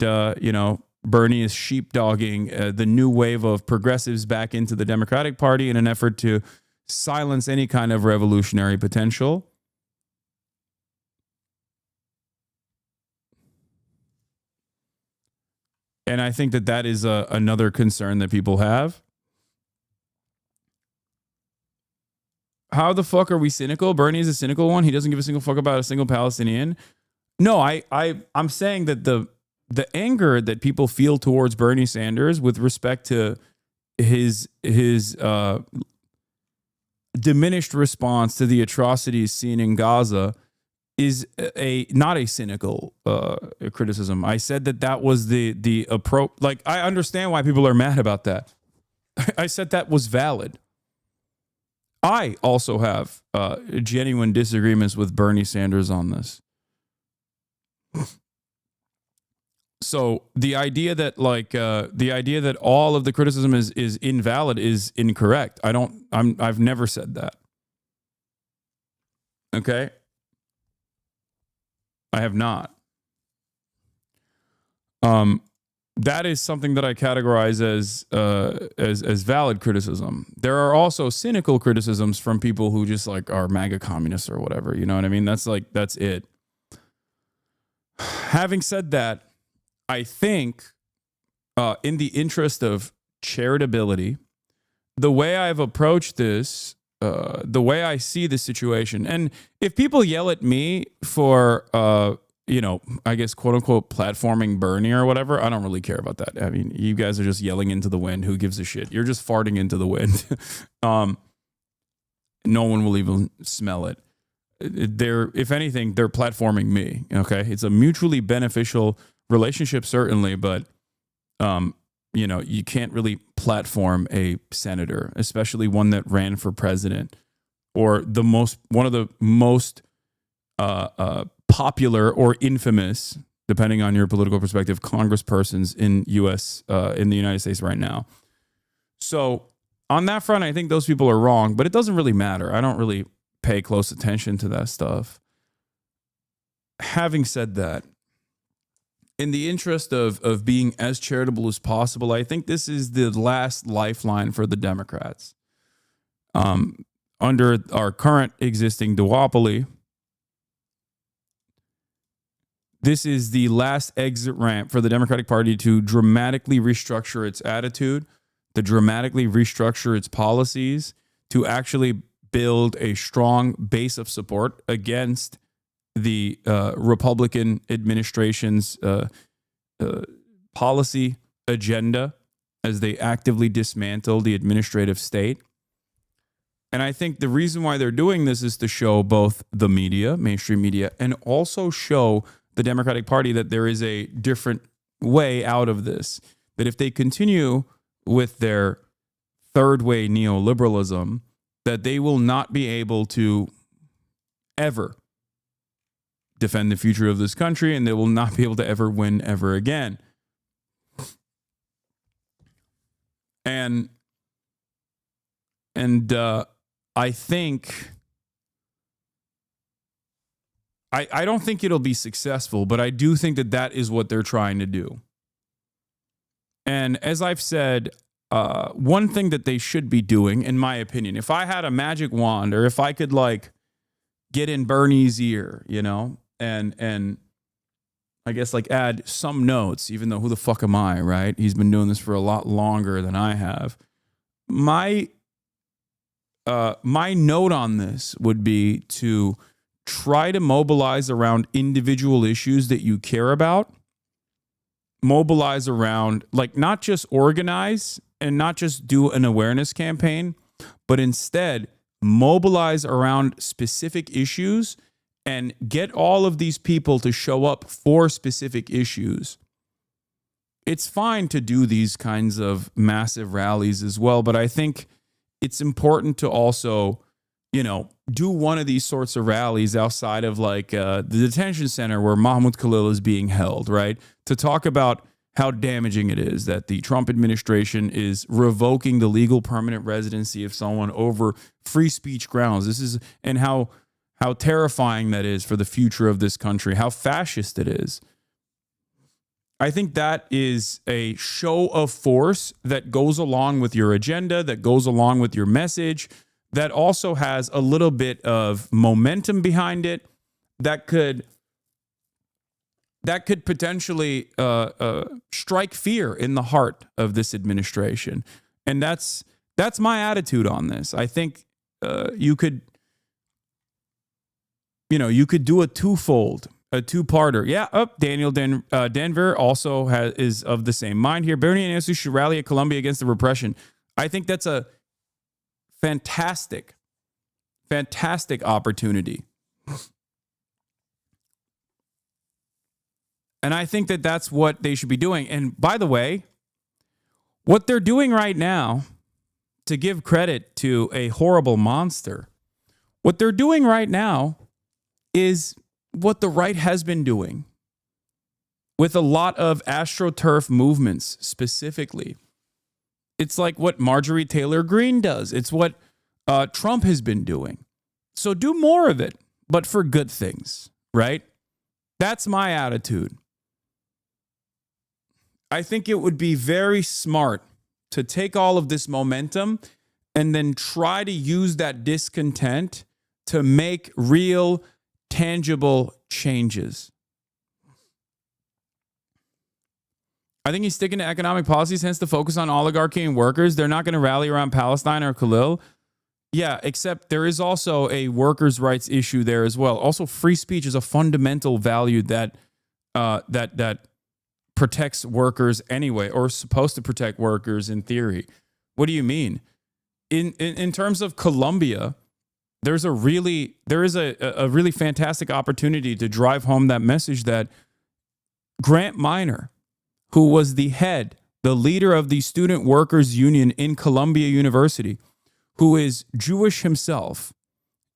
Bernie is sheepdogging the new wave of progressives back into the Democratic Party in an effort to silence any kind of revolutionary potential. And I think that is another concern that people have. How the fuck are we cynical? Bernie is a cynical one. He doesn't give a single fuck about a single Palestinian. No, I'm saying that the anger that people feel towards Bernie Sanders with respect to his diminished response to the atrocities seen in Gaza is not a cynical criticism. I said that was the approach. Like, I understand why people are mad about that. I said that was valid. I also have genuine disagreements with Bernie Sanders on this. So the idea that all of the criticism is invalid is incorrect. I've never said that. Okay? I have not. That is something that I categorize as valid criticism. There are also cynical criticisms from people who just like are MAGA communists or whatever. You know what I mean? That's it. Having said that, I think in the interest of charitability, the way I've approached this the way I see the situation. And if people yell at me for, I guess, quote unquote, platforming Bernie or whatever, I don't really care about that. I mean, you guys are just yelling into the wind. Who gives a shit? You're just farting into the wind. No one will even smell it. If anything, they're platforming me. Okay. It's a mutually beneficial relationship, certainly, but, you can't really platform a senator, especially one that ran for president, or one of the most popular or infamous, depending on your political perspective, congresspersons in the United States right now. So on that front, I think those people are wrong, but it doesn't really matter. I don't really pay close attention to that stuff. Having said that, in the interest of being as charitable as possible, I think this is the last lifeline for the Democrats. Under our current existing duopoly, this is the last exit ramp for the Democratic Party to dramatically restructure its attitude, to dramatically restructure its policies, to actually build a strong base of support against the Republican administration's policy agenda as they actively dismantle the administrative state. And I think the reason why they're doing this is to show both the media, mainstream media, and also show the Democratic Party that there is a different way out of this. That if they continue with their third way neoliberalism, that they will not be able to ever defend the future of this country, and they will not be able to ever win ever again. And I think I don't think it'll be successful, but I do think that is what they're trying to do. And as I've said, one thing that they should be doing, in my opinion, if I had a magic wand, or if I could get in Bernie's ear, and I guess add some notes, even though who the fuck am I, right? He's been doing this for a lot longer than I have. My note on this would be to try to mobilize around individual issues that you care about. Mobilize around, not just organize and not just do an awareness campaign, but instead mobilize around specific issues and get all of these people to show up for specific issues. It's fine to do these kinds of massive rallies as well, but I think it's important to also, do one of these sorts of rallies outside of the detention center where Mahmoud Khalil is being held, right? To talk about how damaging it is that the Trump administration is revoking the legal permanent residency of someone over free speech grounds. And how terrifying that is for the future of this country, how fascist it is. I think that is a show of force that goes along with your agenda, that goes along with your message, that also has a little bit of momentum behind it, that could potentially strike fear in the heart of this administration. And that's my attitude on this. I think you could do a two-parter. Yeah, Daniel Denver also is of the same mind here. Bernie and Andrews should rally at Columbia against the repression. I think that's a fantastic opportunity. And I think that's what they should be doing. And by the way, what they're doing right now, to give credit to a horrible monster, what they're doing right now is what the right has been doing with a lot of AstroTurf movements specifically. It's like what Marjorie Taylor Greene does. It's what Trump has been doing. So do more of it, but for good things, right? That's my attitude. I think it would be very smart to take all of this momentum and then try to use that discontent to make real, tangible changes. I think he's sticking to economic policies, hence the focus on oligarchy and workers. They're not going to rally around Palestine or Khalil. Yeah, except there is also a workers' rights issue there as well. Also, free speech is a fundamental value that that protects workers anyway, or is supposed to protect workers in theory. What do you mean? In terms of Colombia, there is a really fantastic opportunity to drive home that message that Grant Minor, who was the leader of the Student Workers Union in Columbia University, who is Jewish himself,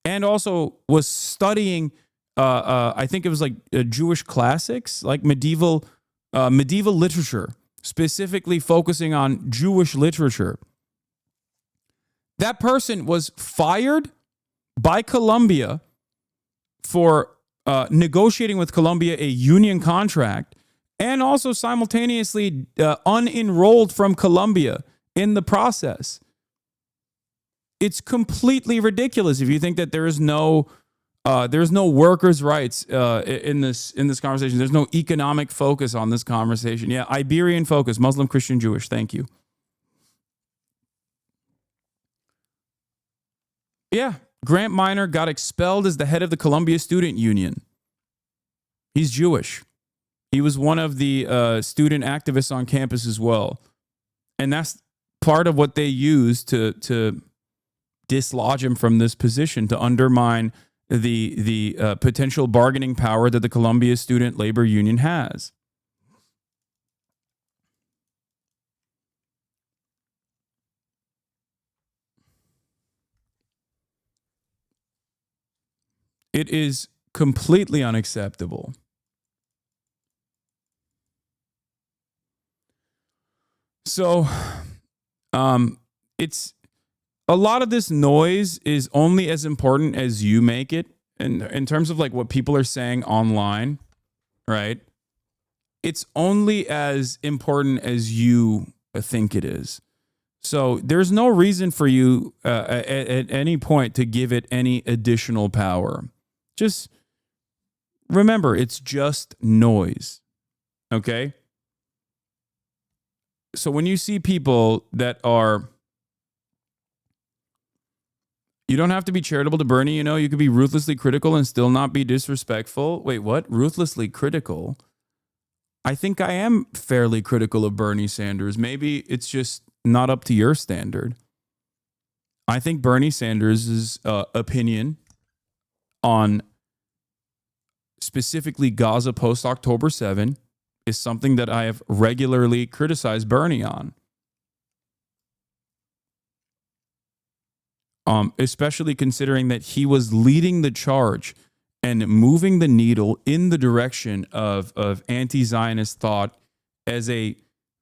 and also was studying, I think it was like Jewish classics, like medieval literature, specifically focusing on Jewish literature. That person was fired by Columbia for negotiating with Columbia a union contract, and also simultaneously unenrolled from Columbia in the process. It's completely ridiculous if you think that there's no workers' rights in this conversation. There's no economic focus on this conversation. Yeah, Iberian focus, Muslim, Christian, Jewish. Thank you. Yeah, Grant Minor got expelled as the head of the Columbia Student Union. He's Jewish. He was one of the student activists on campus as well. And that's part of what they used to dislodge him from this position, to undermine the potential bargaining power that the Columbia Student Labor Union has. It is completely unacceptable. So, it's a lot of this noise is only as important as you make it, and in terms of like what people are saying online, right? It's only as important as you think it is. So there's no reason for you at any point to give it any additional power. Just remember, it's just noise. Okay? So when you see people that are, you don't have to be charitable to Bernie, you know, you could be ruthlessly critical and still not be disrespectful. Wait, what? Ruthlessly critical? I think I am fairly critical of Bernie Sanders. Maybe it's just not up to your standard. I think Bernie Sanders' opinion on specifically Gaza post-October 7 is something that I have regularly criticized Bernie on. Especially considering that he was leading the charge and moving the needle in the direction of anti-Zionist thought as a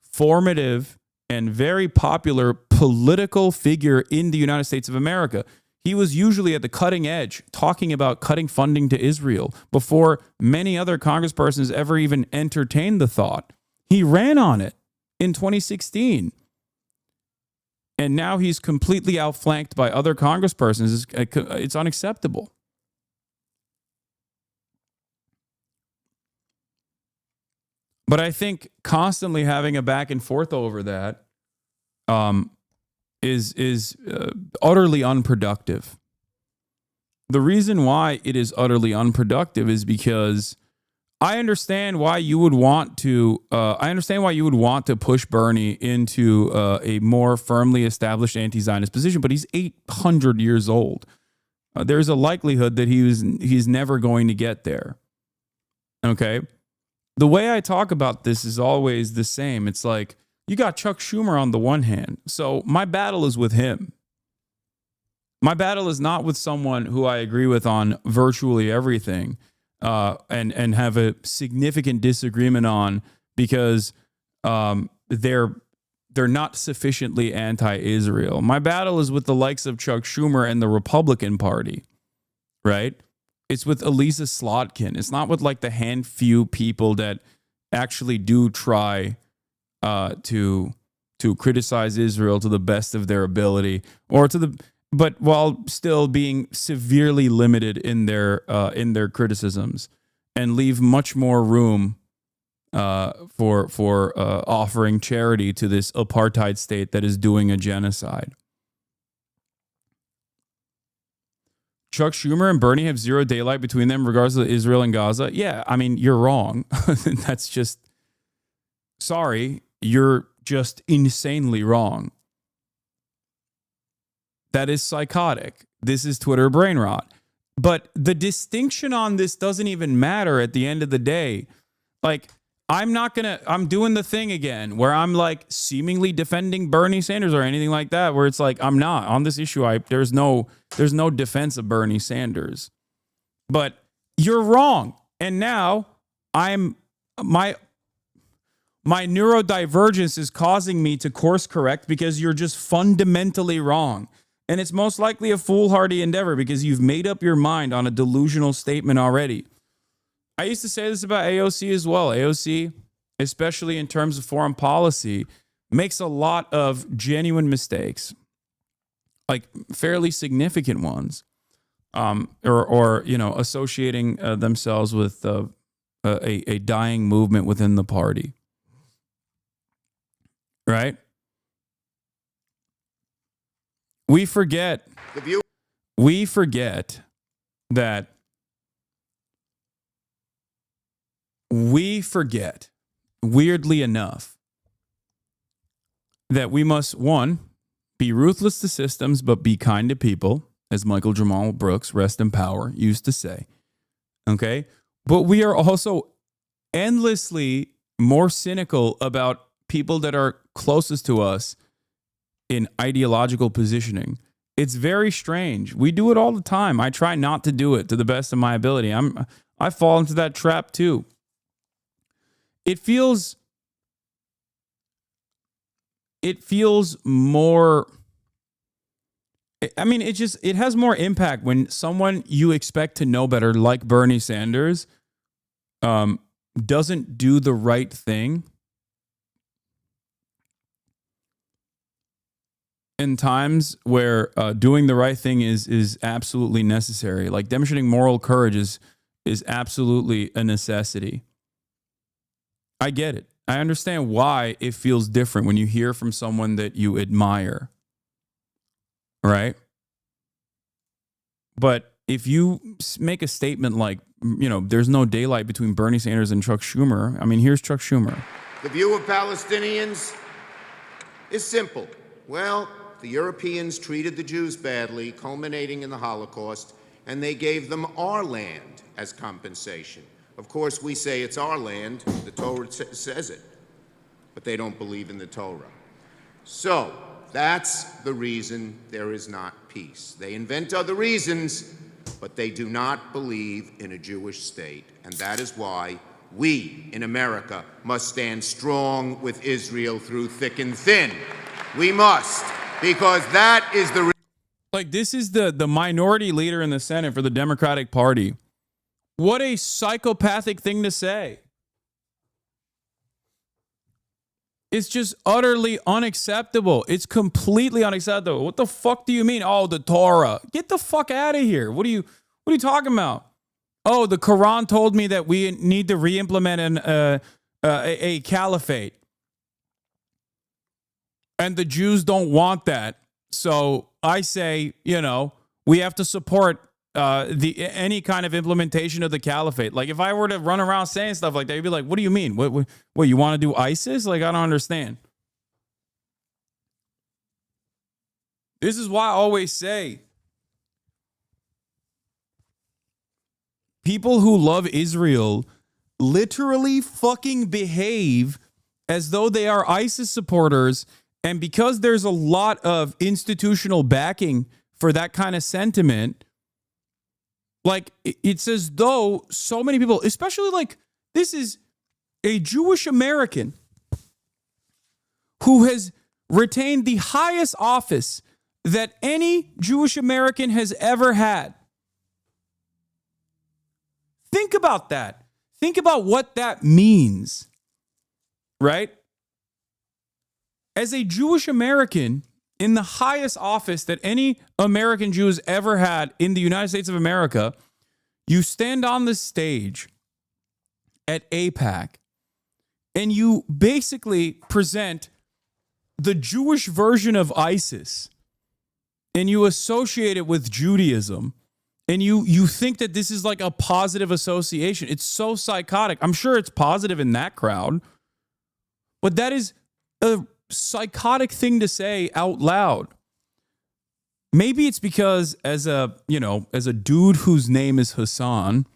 formative and very popular political figure in the United States of America. He was usually at the cutting edge, talking about cutting funding to Israel before many other congresspersons ever even entertained the thought. He ran on it in 2016. And now he's completely outflanked by other congresspersons. It's unacceptable. But I think constantly having a back and forth over that is utterly unproductive. The reason why it is utterly unproductive is because I understand why you would want to. I understand why you would want to push Bernie into a more firmly established anti-Zionist position, but he's 800 years old. There's a likelihood that he's never going to get there. Okay, the way I talk about this is always the same. It's like you got Chuck Schumer on the one hand, so my battle is with him. My battle is not with someone who I agree with on virtually everything. And have a significant disagreement on because they're not sufficiently anti-Israel. My battle is with the likes of Chuck Schumer and the Republican Party, right? It's with Elisa Slotkin. It's not with like the few people that actually do try to criticize Israel to the best of their ability, but while still being severely limited in their criticisms, and leave much more room for offering charity to this apartheid state that is doing a genocide. Chuck Schumer and Bernie have zero daylight between them, regardless of Israel and Gaza. Yeah, I mean, you're wrong. That's just, sorry, you're just insanely wrong. That is psychotic. This is Twitter brain rot. But the distinction on this doesn't even matter at the end of the day. Like, I'm doing the thing again where I'm like seemingly defending Bernie Sanders or anything like that, where it's like, I'm not on this issue. There's no defense of Bernie Sanders, but you're wrong. And now my neurodivergence is causing me to course correct because you're just fundamentally wrong. And it's most likely a foolhardy endeavor because you've made up your mind on a delusional statement already. I used to say this about AOC as well. AOC, especially in terms of foreign policy, makes a lot of genuine mistakes, like fairly significant ones, or associating themselves with a dying movement within the party, right? We forget that. We forget, weirdly enough, that we must, one, be ruthless to systems, but be kind to people, as Michael Jamal Brooks, rest in power, used to say. Okay? But we are also endlessly more cynical about people that are closest to us in ideological positioning. It's very strange. We do it all the time. I try not to do it to the best of my ability. I fall into that trap too. It feels more, I mean, it has more impact when someone you expect to know better, like Bernie Sanders, doesn't do the right thing in times where doing the right thing is absolutely necessary. Like demonstrating moral courage is absolutely a necessity. I get it. I understand why it feels different when you hear from someone that you admire. Right? But if you make a statement like, there's no daylight between Bernie Sanders and Chuck Schumer. I mean, here's Chuck Schumer. The view of Palestinians is simple. Well, the Europeans treated the Jews badly, culminating in the Holocaust, and they gave them our land as compensation. Of course, we say it's our land. The Torah says it. But they don't believe in the Torah. So that's the reason there is not peace. They invent other reasons, but they do not believe in a Jewish state. And that is why we in America must stand strong with Israel through thick and thin. We must, because that is the like, this is the minority leader in the Senate for the Democratic Party. What a psychopathic thing to say. It's just utterly unacceptable. It's completely unacceptable. What the fuck do you mean? Oh, the Torah. Get the fuck out of here. What are you talking about? Oh, the Quran told me that we need to re-implement a caliphate. And the Jews don't want that. So I say, we have to support any kind of implementation of the caliphate. Like, if I were to run around saying stuff like that, you'd be like, what do you mean? What you want to do ISIS? Like, I don't understand. This is why I always say, people who love Israel literally fucking behave as though they are ISIS supporters. And because there's a lot of institutional backing for that kind of sentiment, like, it's as though so many people, especially like, this is a Jewish American who has retained the highest office that any Jewish American has ever had. Think about that. Think about what that means, right? As a Jewish American in the highest office that any American Jew has ever had in the United States of America, you stand on the stage at AIPAC and you basically present the Jewish version of ISIS and you associate it with Judaism And you think that this is like a positive association. It's so psychotic. I'm sure it's positive in that crowd, but that is a psychotic thing to say out loud. Maybe it's because as a dude whose name is Hasan,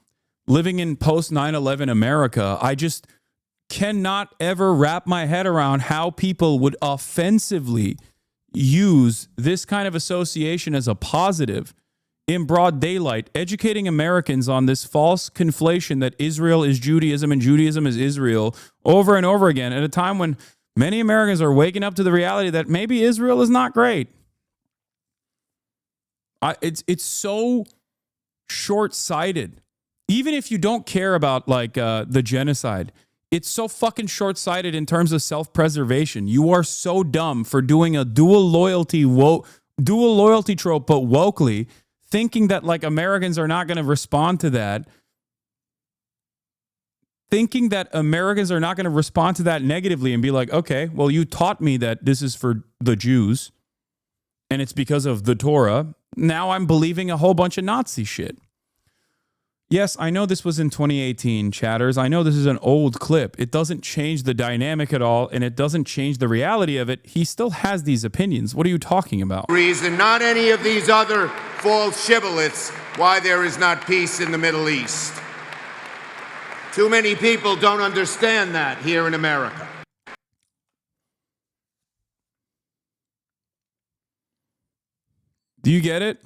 living in post 9/11 America, I just cannot ever wrap my head around how people would offensively use this kind of association as a positive in broad daylight, educating Americans on this false conflation that Israel is Judaism and Judaism is Israel over and over again at a time when many Americans are waking up to the reality that maybe Israel is not great. It's so short-sighted. Even if you don't care about like the genocide, it's so fucking short-sighted in terms of self-preservation. You are so dumb for doing a dual loyalty trope, but wokely, thinking that like Americans are not going to respond to that. Thinking that Americans are not going to respond to that negatively and be like, okay, well, you taught me that this is for the Jews and it's because of the Torah. Now I'm believing a whole bunch of Nazi shit. Yes, I know this was in 2018, chatters. I know this is an old clip. It doesn't change the dynamic at all, and it doesn't change the reality of it. He still has these opinions. What are you talking about? Reason, not any of these other false shibboleths, why there is not peace in the Middle East. Too many people don't understand that here in America. Do you get it?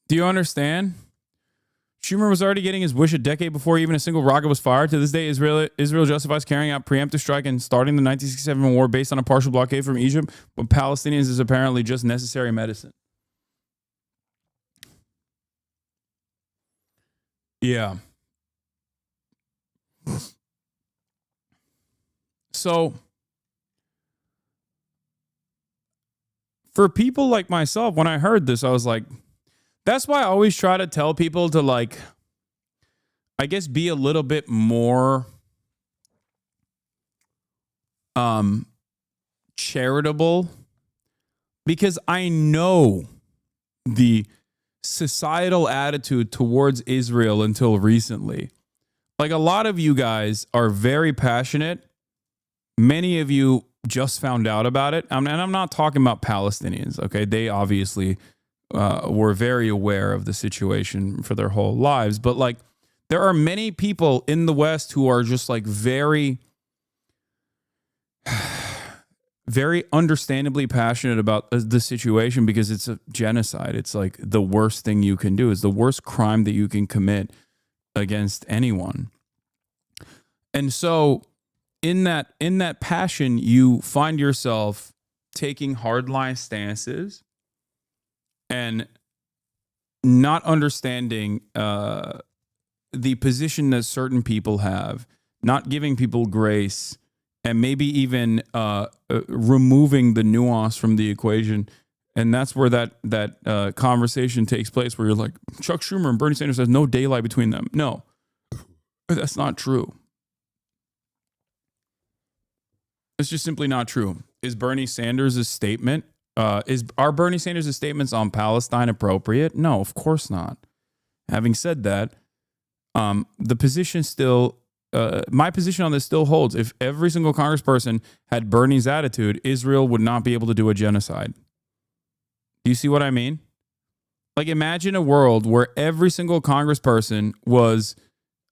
Do you understand? Schumer was already getting his wish a decade before even a single rocket was fired. To this day, Israel justifies carrying out preemptive strike and starting the 1967 war based on a partial blockade from Egypt, but Palestinians is apparently just necessary medicine. Yeah. So, for people like myself, when I heard this, I was like, that's why I always try to tell people to, like, I guess, be a little bit more charitable, because I know the societal attitude towards Israel until recently. Like, a lot of you guys are very passionate. Many of you just found out about it. And I'm not talking about Palestinians, okay? They obviously were very aware of the situation for their whole lives. But like, there are many people in the West who are just like very, very understandably passionate about the situation because it's a genocide. It's like the worst thing you can do. It's the worst crime that you can commit against anyone. And so in that passion, you find yourself taking hardline stances and not understanding the position that certain people have, not giving people grace, and maybe even removing the nuance from the equation. And that's where that conversation takes place, where you're like, Chuck Schumer and Bernie Sanders, there's no daylight between them. No, that's not true. It's just simply not true. Is Bernie Sanders' statement, are Bernie Sanders' statements on Palestine appropriate? No, of course not. Having said that, the position still, my position on this still holds. If every single congressperson had Bernie's attitude, Israel would not be able to do a genocide. Do you see what I mean? Like, imagine a world where every single congressperson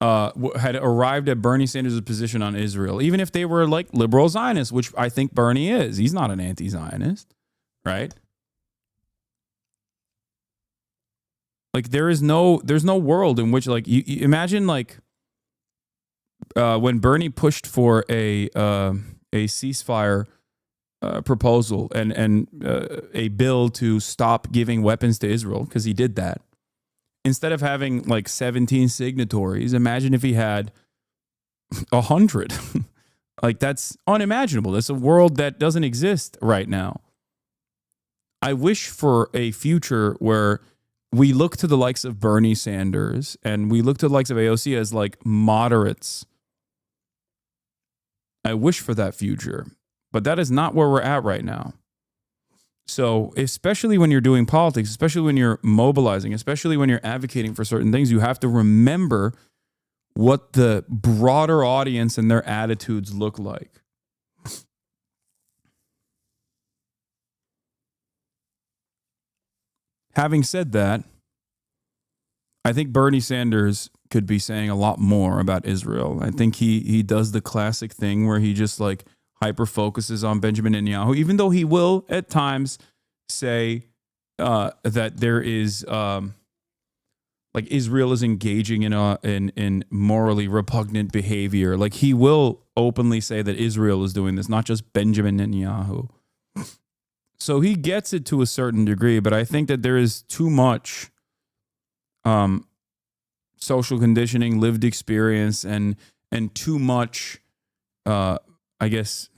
had arrived at Bernie Sanders' position on Israel, even if they were like liberal Zionists, which I think Bernie is. He's not an anti-Zionist, right? Like, there's no world in which, like, you imagine, like, when Bernie pushed for a ceasefire proposal and a bill to stop giving weapons to Israel, because he did that. Instead of having like 17 signatories, imagine if he had 100. Like, that's unimaginable. That's a world that doesn't exist right now. I wish for a future where we look to the likes of Bernie Sanders and we look to the likes of AOC as like moderates. I wish for that future, but that is not where we're at right now. So especially when you're doing politics, especially when you're mobilizing, especially when you're advocating for certain things, you have to remember what the broader audience and their attitudes look like. Having said that, I think Bernie Sanders could be saying a lot more about Israel. I think he does the classic thing where he just like hyper focuses on Benjamin Netanyahu, even though he will at times say that there is like Israel is engaging in morally repugnant behavior. Like he will openly say that Israel is doing this, not just Benjamin Netanyahu. So he gets it to a certain degree, but I think that there is too much social conditioning, lived experience, and too much, I guess,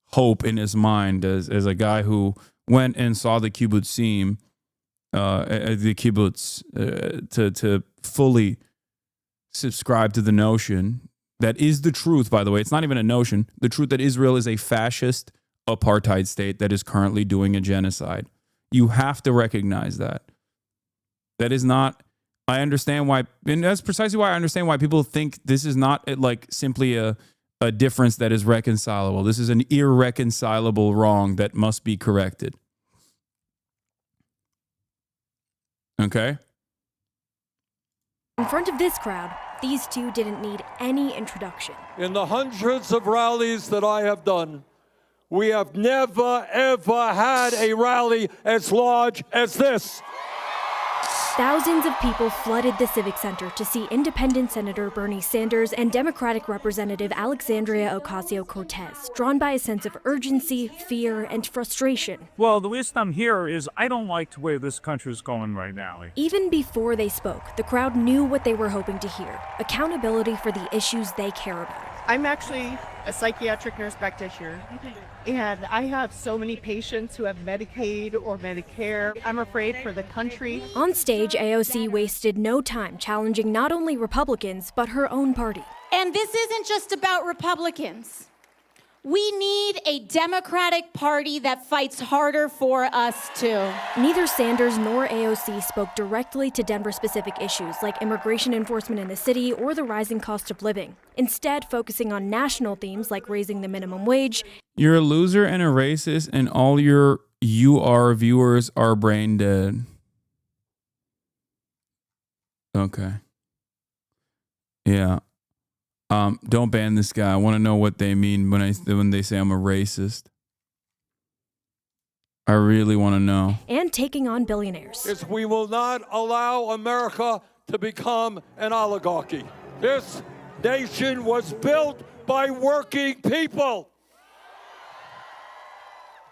hope in his mind as a guy who went and saw the kibbutzim, the kibbutz, to fully subscribe to the notion that is the truth, by the way. It's not even a notion. The truth that Israel is a fascist apartheid state that is currently doing a genocide. You have to recognize that. That is not, I understand why, and that's precisely why I understand why people think this is not like simply a difference that is reconcilable. This is an irreconcilable wrong that must be corrected. Okay? In front of this crowd, these two didn't need any introduction. In the hundreds of rallies that I have done, we have never, ever had a rally as large as this. Thousands of people flooded the Civic Center to see Independent Senator Bernie Sanders and Democratic Representative Alexandria Ocasio-Cortez, drawn by a sense of urgency, fear, and frustration. Well, the reason I'm here is I don't like the way this country is going right now. Even before they spoke, the crowd knew what they were hoping to hear: accountability for the issues they care about. I'm actually a psychiatric nurse practitioner, and I have so many patients who have Medicaid or Medicare. I'm afraid for the country. On stage, AOC wasted no time challenging not only Republicans, but her own party. And this isn't just about Republicans. We need a Democratic Party that fights harder for us, too. Neither Sanders nor AOC spoke directly to Denver-specific issues like immigration enforcement in the city or the rising cost of living, instead focusing on national themes like raising the minimum wage. You're a loser and a racist, and all your UR viewers are brain dead. Okay. Yeah. Don't ban this guy. I want to know what they mean when they say I'm a racist. I really want to know. And taking on billionaires. Is we will not allow America to become an oligarchy. This nation was built by working people.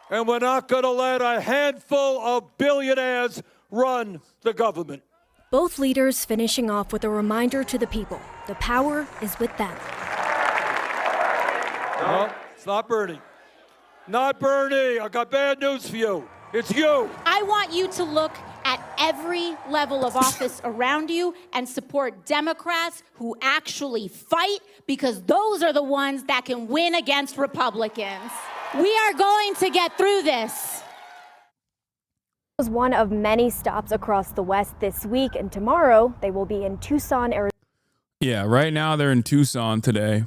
And we're not going to let a handful of billionaires run the government. Both leaders finishing off with a reminder to the people: the power is with them. No, it's not Bernie. Not Bernie. I got bad news for you. It's you. I want you to look at every level of office around you and support Democrats who actually fight, because those are the ones that can win against Republicans. We are going to get through this. Was one of many stops across the West this week, and tomorrow they will be in Tucson, Arizona. Yeah, right now they're in Tucson today.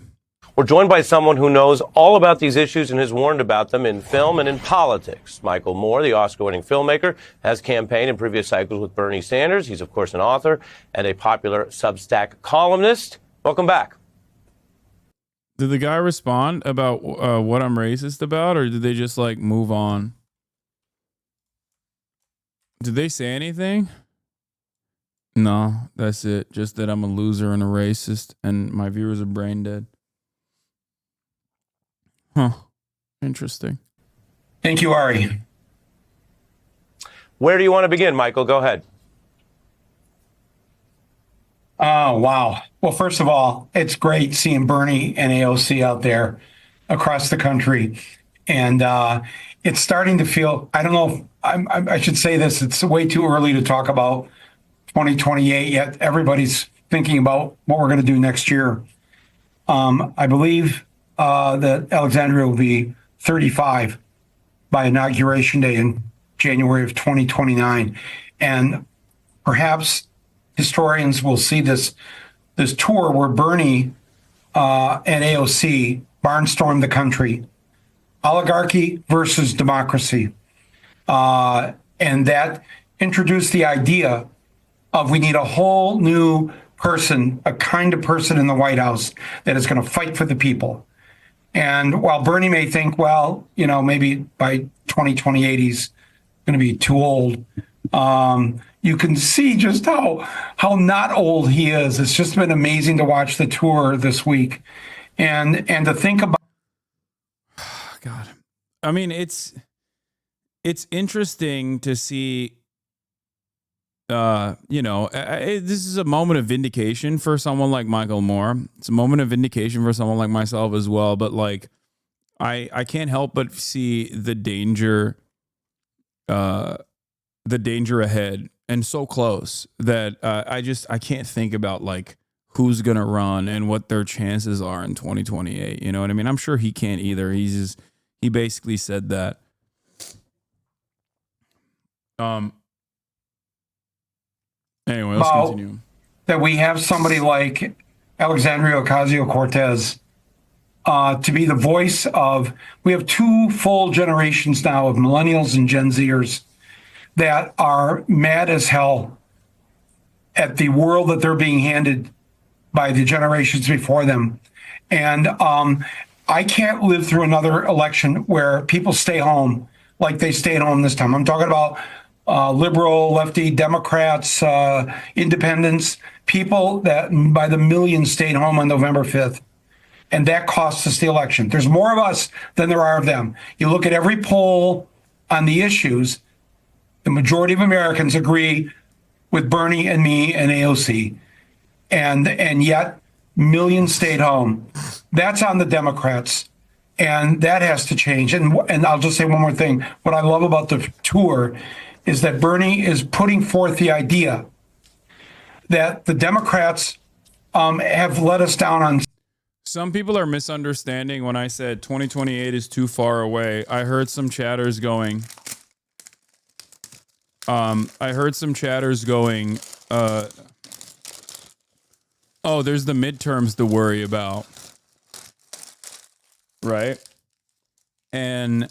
We're joined by someone who knows all about these issues and has warned about them in film and in politics. Michael Moore, the Oscar-winning filmmaker, has campaigned in previous cycles with Bernie Sanders. He's, of course, an author and a popular Substack columnist. Welcome back. Did the guy respond about what I'm racist about, or did they just like move on? Did they say anything? No, that's it. Just that I'm a loser and a racist and my viewers are brain dead. Huh. Interesting. Thank you, Ari. Where do you want to begin, Michael? Go ahead. Oh, wow. Well, first of all, it's great seeing Bernie and AOC out there across the country. And it's starting to feel, I don't know if I should say this, it's way too early to talk about 2028 yet. Everybody's thinking about what we're going to do next year. I believe that Alexandria will be 35 by Inauguration Day in January of 2029. And perhaps historians will see this tour where Bernie and AOC barnstormed the country, oligarchy versus democracy. And that introduced the idea of we need a whole new person, a kind of person in the White House that is going to fight for the people. And while Bernie may think, well, maybe by 2028 he's going to be too old, you can see just how not old he is. It's just been amazing to watch the tour this week, and to think about. God, I mean, it's interesting to see. This is a moment of vindication for someone like Michael Moore. It's a moment of vindication for someone like myself as well. But like, I can't help but see the danger ahead, and so close that I can't think about like who's gonna run and what their chances are in 2028. You know what I mean? I'm sure he can't either. He basically said that. Anyway, let's continue. That we have somebody like Alexandria Ocasio-Cortez to be the voice of. We have two full generations now of millennials and Gen Zers that are mad as hell at the world that they're being handed by the generations before them. And I can't live through another election where people stay home like they stayed home this time. I'm talking about liberal, lefty, Democrats, independents, people that by the millions stayed home on November 5th. And that costs us the election. There's more of us than there are of them. You look at every poll on the issues, the majority of Americans agree with Bernie and me and AOC. And yet millions stayed home. That's on the Democrats. And that has to change. And I'll just say one more thing. What I love about the tour is that Bernie is putting forth the idea that the Democrats have let us down on. Some people are misunderstanding when I said 2028 is too far away. I heard some chatters going. Oh, there's the midterms to worry about. Right? And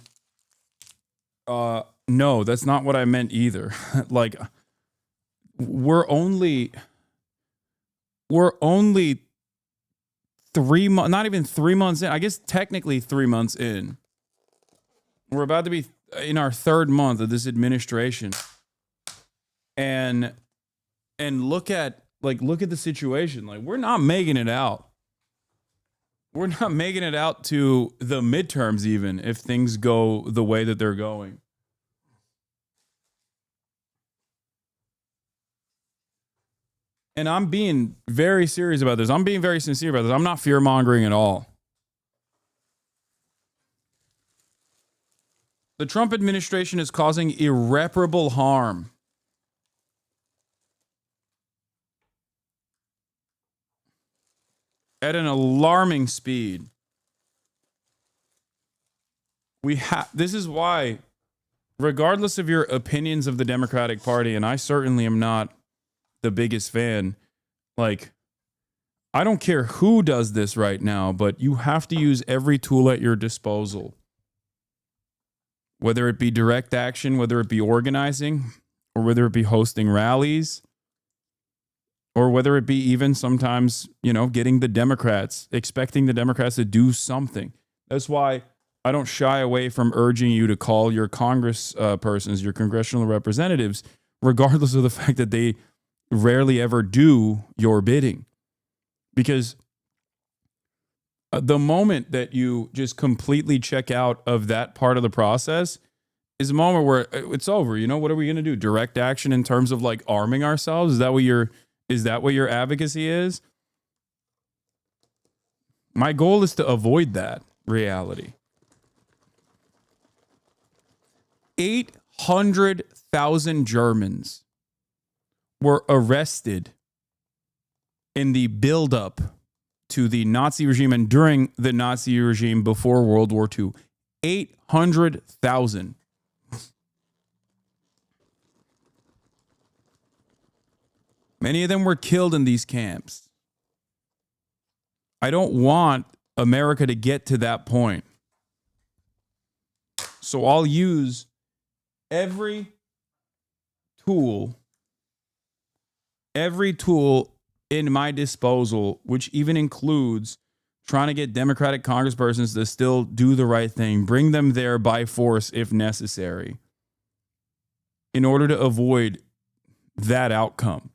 no, that's not what I meant either. Like, we're only 3 months, not even 3 months in. I guess technically 3 months in. We're about to be in our third month of this administration. And look at the situation. Like, we're not making it out. We're not making it out to the midterms, even if things go the way that they're going. And I'm being very serious about this. I'm being very sincere about this. I'm not fear-mongering at all. The Trump administration is causing irreparable harm. At an alarming speed. This is why, regardless of your opinions of the Democratic Party, and I certainly am not the biggest fan, like, I don't care who does this right now, but you have to use every tool at your disposal. Whether it be direct action, whether it be organizing, or whether it be hosting rallies, or whether it be even sometimes, getting the Democrats, expecting the Democrats to do something. That's why I don't shy away from urging you to call your Congress persons, your congressional representatives, regardless of the fact that they rarely ever do your bidding. Because the moment that you just completely check out of that part of the process is a moment where it's over. What are we going to do? Direct action in terms of like arming ourselves? Is that what your advocacy is? My goal is to avoid that reality. 800,000 Germans were arrested in the buildup to the Nazi regime and during the Nazi regime before World War II. 800,000. Many of them were killed in these camps. I don't want America to get to that point. So I'll use every tool in my disposal, which even includes trying to get Democratic congresspersons to still do the right thing, bring them there by force if necessary, in order to avoid that outcome.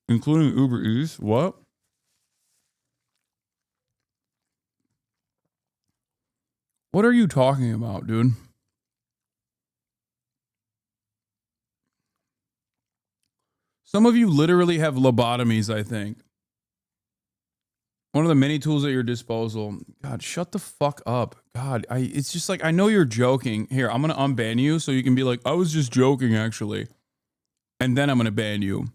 Including Uber Eats. What? What are you talking about, dude? Some of you literally have lobotomies, I think. One of the many tools at your disposal. God, shut the fuck up. God, it's just like, I know you're joking. Here, I'm going to unban you so you can be like, I was just joking, actually. And then I'm going to ban you.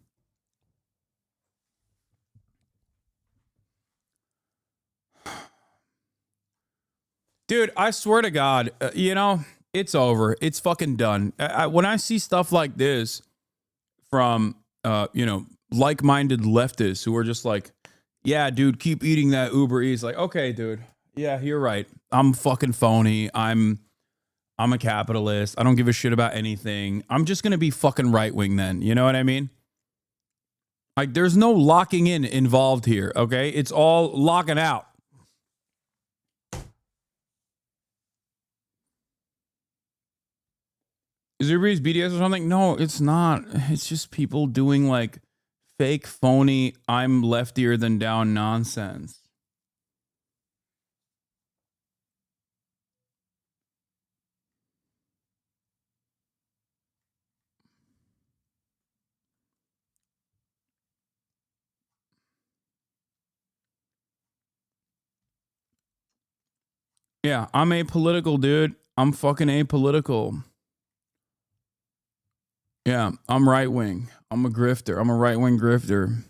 Dude, I swear to God, it's over. It's fucking done. When I see stuff like this from, like-minded leftists who are just like, yeah, dude, keep eating that Uber Eats. Like, okay, dude. Yeah, you're right. I'm fucking phony. I'm a capitalist. I don't give a shit about anything. I'm just going to be fucking right-wing then. You know what I mean? Like, there's no locking in involved here, okay? It's all locking out. Is everybody's BDS or something? No, it's not. It's just people doing like fake, phony, I'm leftier than down nonsense. Yeah, I'm apolitical, dude. I'm fucking apolitical. Yeah, I'm right wing. I'm a grifter. I'm a right wing grifter.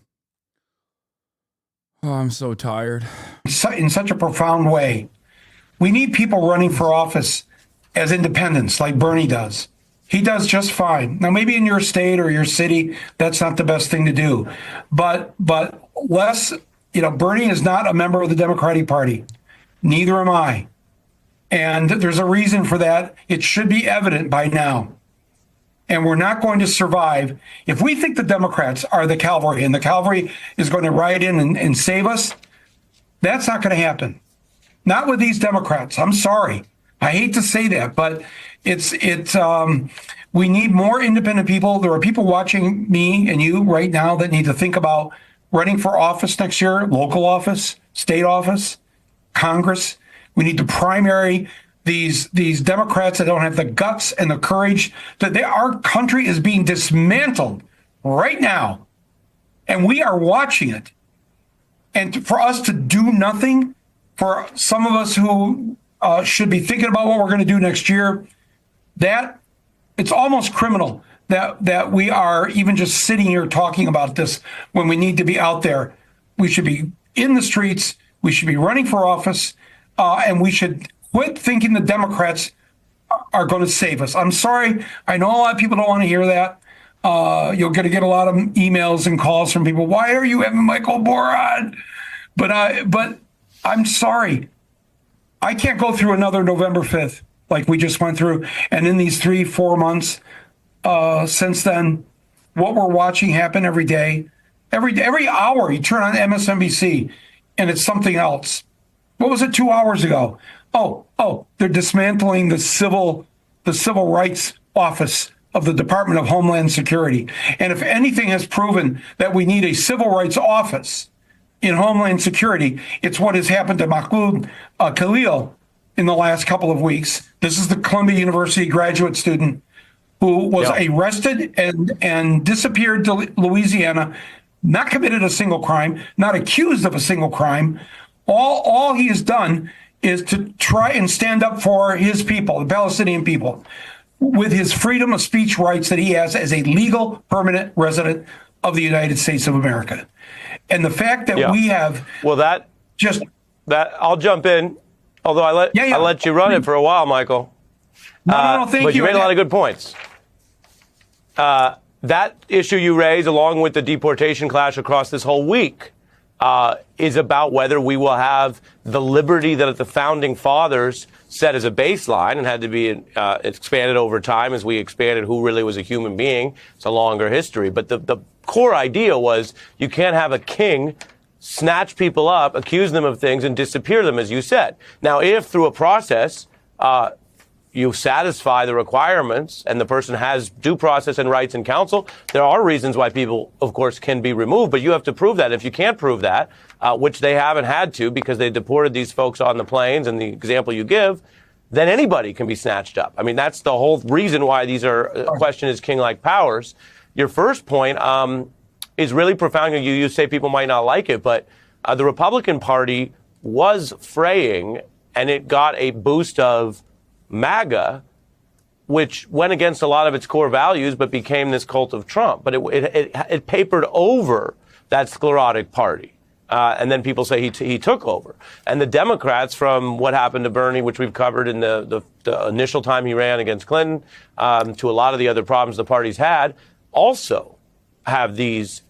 Oh, I'm so tired. In such a profound way. We need people running for office as independents like Bernie does. He does just fine. Now, maybe in your state or your city, that's not the best thing to do. But less, Bernie is not a member of the Democratic Party. Neither am I. And there's a reason for that. It should be evident by now. And we're not going to survive. If we think the Democrats are the cavalry and the cavalry is going to ride in and save us, that's not going to happen. Not with these Democrats. I'm sorry. I hate to say that, but we need more independent people. There are people watching me and you right now that need to think about running for office next year, local office, state office, Congress. We need to primary these Democrats that don't have the guts and the courage. Our country is being dismantled right now, and we are watching it. And for us to do nothing, for some of us who should be thinking about what we're going to do next year, that it's almost criminal that we are even just sitting here talking about this when we need to be out there. We should be in the streets. We should be running for office, and we should quit thinking the Democrats are going to save us. I'm sorry. I know a lot of people don't want to hear that. You're going to get a lot of emails and calls from people. Why are you having Michael Moore on? But I'm sorry. I can't go through another November 5th like we just went through. And in these 3-4 months since then, what we're watching happen every day, every hour, you turn on MSNBC and it's something else. What was it 2 hours ago? Oh, they're dismantling the civil rights office of the Department of Homeland Security. And if anything has proven that we need a civil rights office in Homeland Security, it's what has happened to Mahmoud Khalil in the last couple of weeks. This is the Columbia University graduate student who was arrested and disappeared to Louisiana, not committed a single crime, not accused of a single crime. All he has done is to try and stand up for his people, the Palestinian people, with his freedom of speech rights that he has as a legal permanent resident of the United States of America. And the fact that we have I'll jump in. Although I let you run it for a while, Michael. No, thank you. But you made a lot of good points. That issue you raised, along with the deportation clash across this whole week, is about whether we will have the liberty that the founding fathers set as a baseline and had to be expanded over time as we expanded who really was a human being. It's a longer history. But the core idea was you can't have a king snatch people up, accuse them of things, and disappear them, as you said. Now, if through a process you satisfy the requirements and the person has due process and rights and counsel, there are reasons why people, of course, can be removed, but you have to prove that. If you can't prove that, which they haven't had to because they deported these folks on the planes and the example you give, then anybody can be snatched up. I mean, that's the whole reason why these are question is king-like powers. Your first point is really profound. You say people might not like it, but the Republican Party was fraying, and it got a boost of MAGA, which went against a lot of its core values, but became this cult of Trump. But it papered over that sclerotic party. And then people say he took over. And the Democrats, from what happened to Bernie, which we've covered in the initial time he ran against Clinton, to a lot of the other problems the party's had, also have these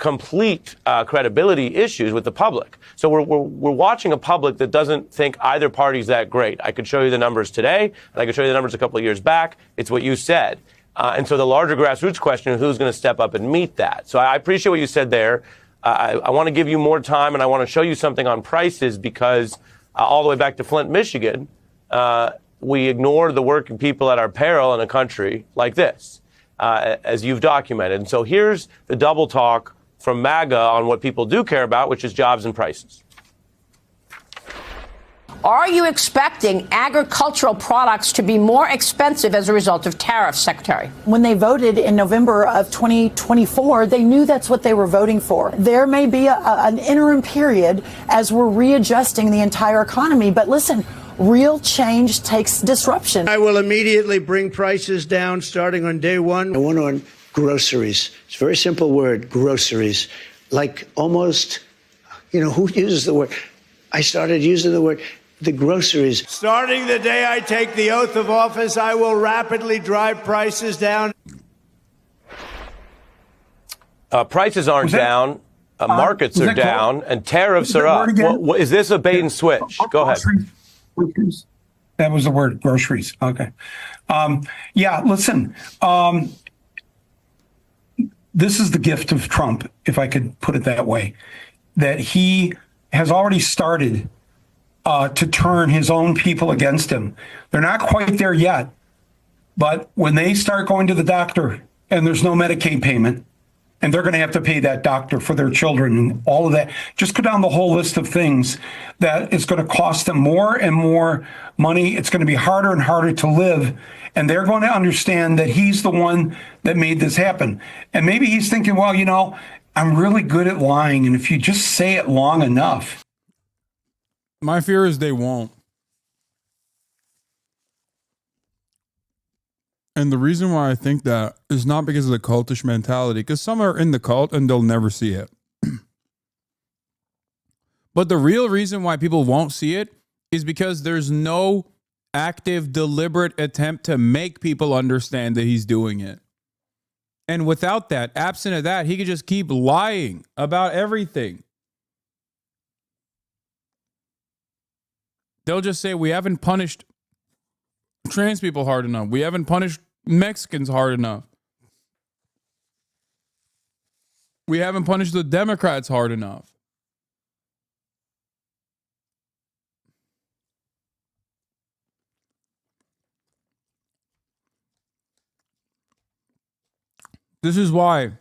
complete credibility issues with the public. So we're watching a public that doesn't think either party's that great. I could show you the numbers today, and I could show you the numbers a couple of years back. It's what you said. And so the larger grassroots question is who's going to step up and meet that. So I appreciate what you said there. I want to give you more time, and I want to show you something on prices because all the way back to Flint, Michigan, we ignore the working people at our peril in a country like this, as you've documented. And so here's the double talk from MAGA on what people do care about, which is jobs and prices. Are you expecting agricultural products to be more expensive as a result of tariffs, Secretary? When they voted in November of 2024, they knew that's what they were voting for. There may be an interim period as we're readjusting the entire economy. But listen, real change takes disruption. I will immediately bring prices down starting on day one. I want on groceries. It's a very simple word, groceries. Like almost, who uses the word? I started using the word. The groceries. Starting the day I take the oath of office, I will rapidly drive prices down. Prices aren't down. Markets are down, and tariffs are up. Is this a bait and switch? Go ahead. That was the word, groceries. Okay. Listen. This is the gift of Trump, if I could put it that way, that he has already started to turn his own people against him. They're not quite there yet, but when they start going to the doctor and there's no Medicaid payment, and they're going to have to pay that doctor for their children and all of that, just go down the whole list of things that is going to cost them more and more money. It's going to be harder and harder to live. And they're going to understand that he's the one that made this happen. And maybe he's thinking, well, I'm really good at lying. And if you just say it long enough. My fear is they won't. And the reason why I think that is not because of the cultish mentality, because some are in the cult and they'll never see it. But the real reason why people won't see it is because there's no active, deliberate attempt to make people understand that he's doing it. And without that, absent of that, he could just keep lying about everything. They'll just say, we haven't punished trans people hard enough. We haven't punished Mexicans hard enough. We haven't punished the Democrats hard enough. This is why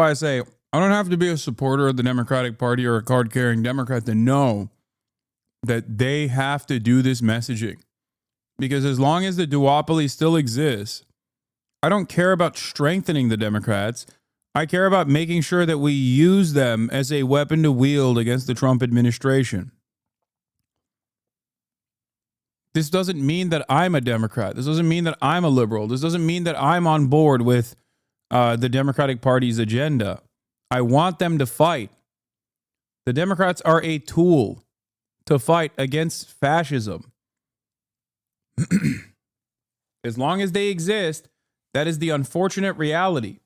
I say I don't have to be a supporter of the Democratic Party or a card-carrying Democrat to know that they have to do this messaging. Because as long as the duopoly still exists, I don't care about strengthening the Democrats. I care about making sure that we use them as a weapon to wield against the Trump administration. This doesn't mean that I'm a Democrat. This doesn't mean that I'm a liberal. This doesn't mean that I'm on board with the Democratic Party's agenda. I want them to fight. The Democrats are a tool to fight against fascism. As long as they exist, that is the unfortunate reality.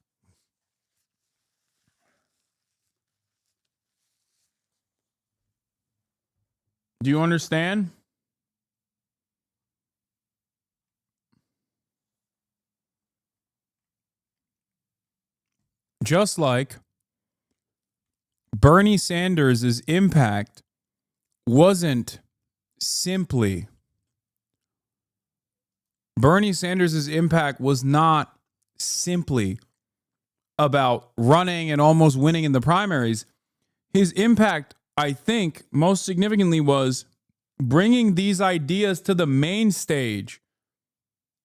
Do you understand? Just like Bernie Sanders' impact wasn't simply, Bernie Sanders' impact was not simply about running and almost winning in the primaries. His impact, I think, most significantly was bringing these ideas to the main stage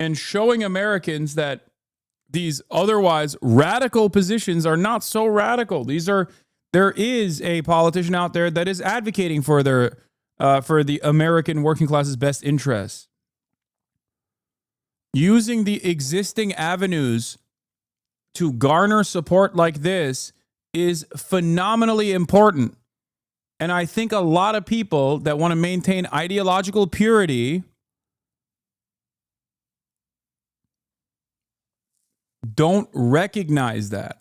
and showing Americans that these otherwise radical positions are not so radical. There is a politician out there that is advocating for the American working class's best interests. Using the existing avenues to garner support like this is phenomenally important. And I think a lot of people that want to maintain ideological purity don't recognize that.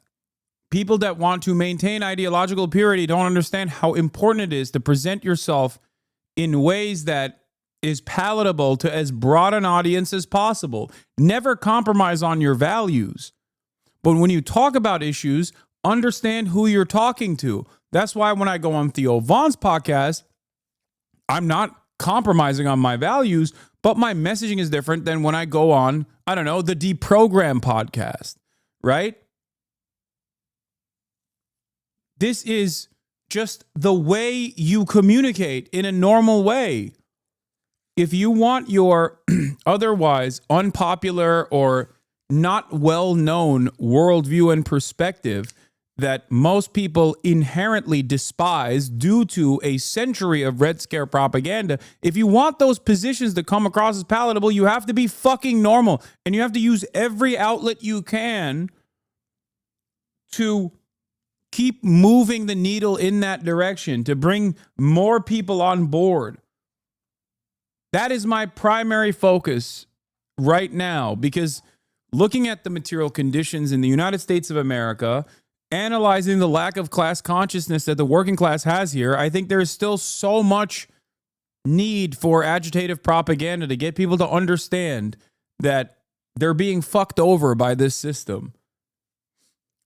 People that want to maintain ideological purity don't understand how important it is to present yourself in ways that is palatable to as broad an audience as possible. Never compromise on your values. But when you talk about issues, understand who you're talking to. That's why when I go on Theo Vaughn's podcast, I'm not compromising on my values, but my messaging is different than when I go on, I don't know, the Deprogram podcast, right? This is just the way you communicate in a normal way. If you want your otherwise unpopular or not well-known worldview and perspective that most people inherently despise due to a century of Red Scare propaganda, if you want those positions to come across as palatable, you have to be fucking normal. And you have to use every outlet you can to keep moving the needle in that direction, to bring more people on board. That is my primary focus right now, because looking at the material conditions in the United States of America, analyzing the lack of class consciousness that the working class has here, I think there is still so much need for agitative propaganda to get people to understand that they're being fucked over by this system.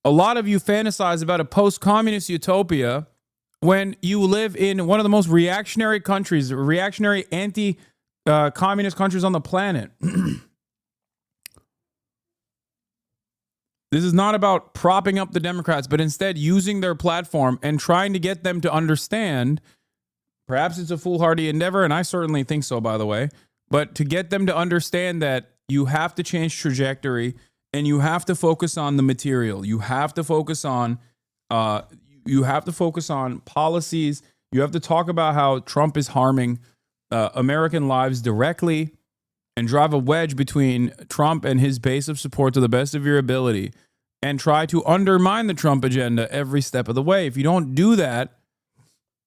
A lot of you fantasize about a post-communist utopia when you live in one of the most reactionary countries, reactionary anti-communist countries on the planet. This is not about propping up the Democrats, but instead using their platform and trying to get them to understand, perhaps it's a foolhardy endeavor, and I certainly think so, by the way, but to get them to understand that you have to change trajectory and you have to focus on the material. You have to focus on policies. You have to talk about how Trump is harming American lives directly, and drive a wedge between Trump and his base of support to the best of your ability, and try to undermine the Trump agenda every step of the way. If you don't do that,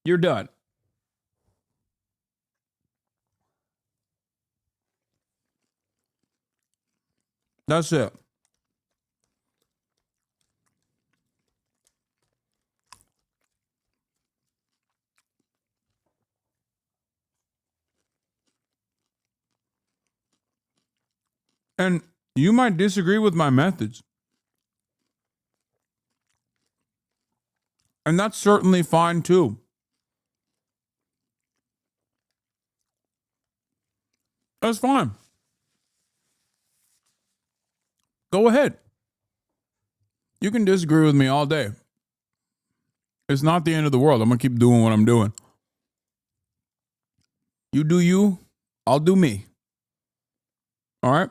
you're done. That's it. And you might disagree with my methods. And that's certainly fine too. That's fine. Go ahead. You can disagree with me all day. It's not the end of the world. I'm going to keep doing what I'm doing. You do you, I'll do me. All right?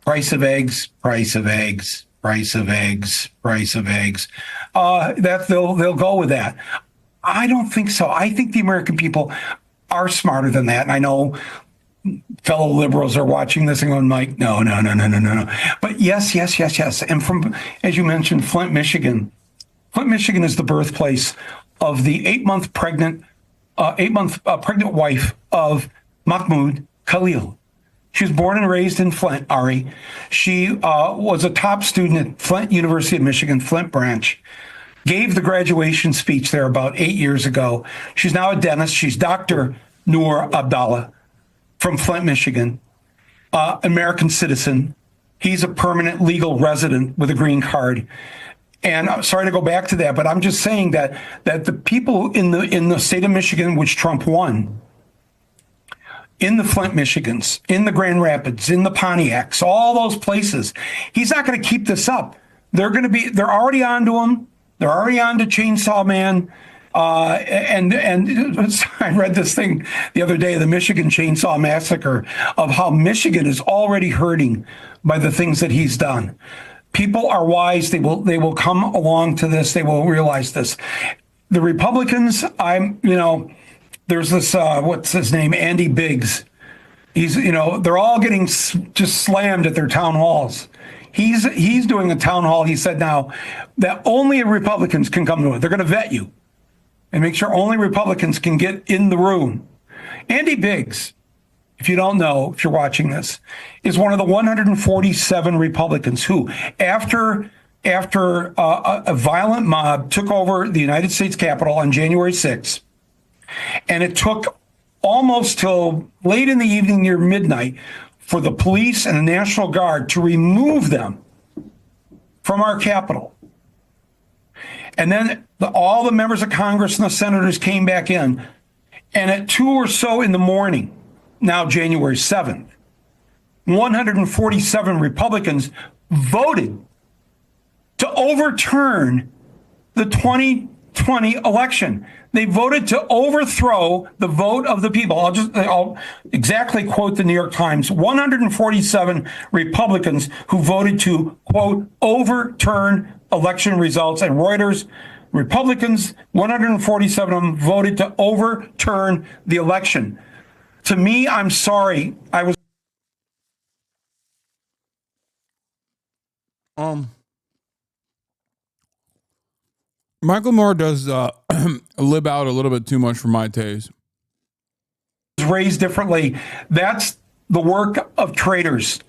Price of eggs, price of eggs, price of eggs, price of eggs. That they'll go with that. I don't think so. I think the American people are smarter than that. And I know fellow liberals are watching this and going, Mike, no. But yes. And from, as you mentioned, Flint, Michigan. Flint, Michigan is the birthplace of the 8-month pregnant wife of Mahmoud Khalil. She was born and raised in Flint, Ari. She was a top student at Flint University of Michigan, Flint branch. Gave the graduation speech there about 8 years ago. She's now a dentist. She's Dr. Noor Abdallah from Flint, Michigan, American citizen. He's a permanent legal resident with a green card. And I'm sorry to go back to that, but I'm just saying that the people in the state of Michigan, which Trump won, in the Flint, Michigans, in the Grand Rapids, in the Pontiacs, all those places, he's not going to keep this up. They're already on to him. They're already on to Chainsaw Man. And I read this thing the other day, the Michigan Chainsaw Massacre, of how Michigan is already hurting by the things that he's done. People are wise. They will come along to this. They will realize this. The Republicans, there's this, what's his name? Andy Biggs. They're all getting just slammed at their town halls. He's doing a town hall. He said now that only Republicans can come to it. They're going to vet you and make sure only Republicans can get in the room. Andy Biggs, if you don't know, if you're watching this, is one of the 147 Republicans who, after a violent mob took over the United States Capitol on January 6th, and it took almost till late in the evening, near midnight, for the police and the National Guard to remove them from our Capitol. And then all the members of Congress and the senators came back in. And at 2 or so in the morning, now January 7th, 147 Republicans voted to overturn the 2020 election. They voted to overthrow the vote of the people. I'll exactly quote the New York Times. 147 Republicans who voted to, quote, overturn election results. And Reuters, Republicans, 147 of them voted to overturn the election. To me, I'm sorry. Michael Moore does lib out a little bit too much for my taste. Raised differently. That's the work of traitors.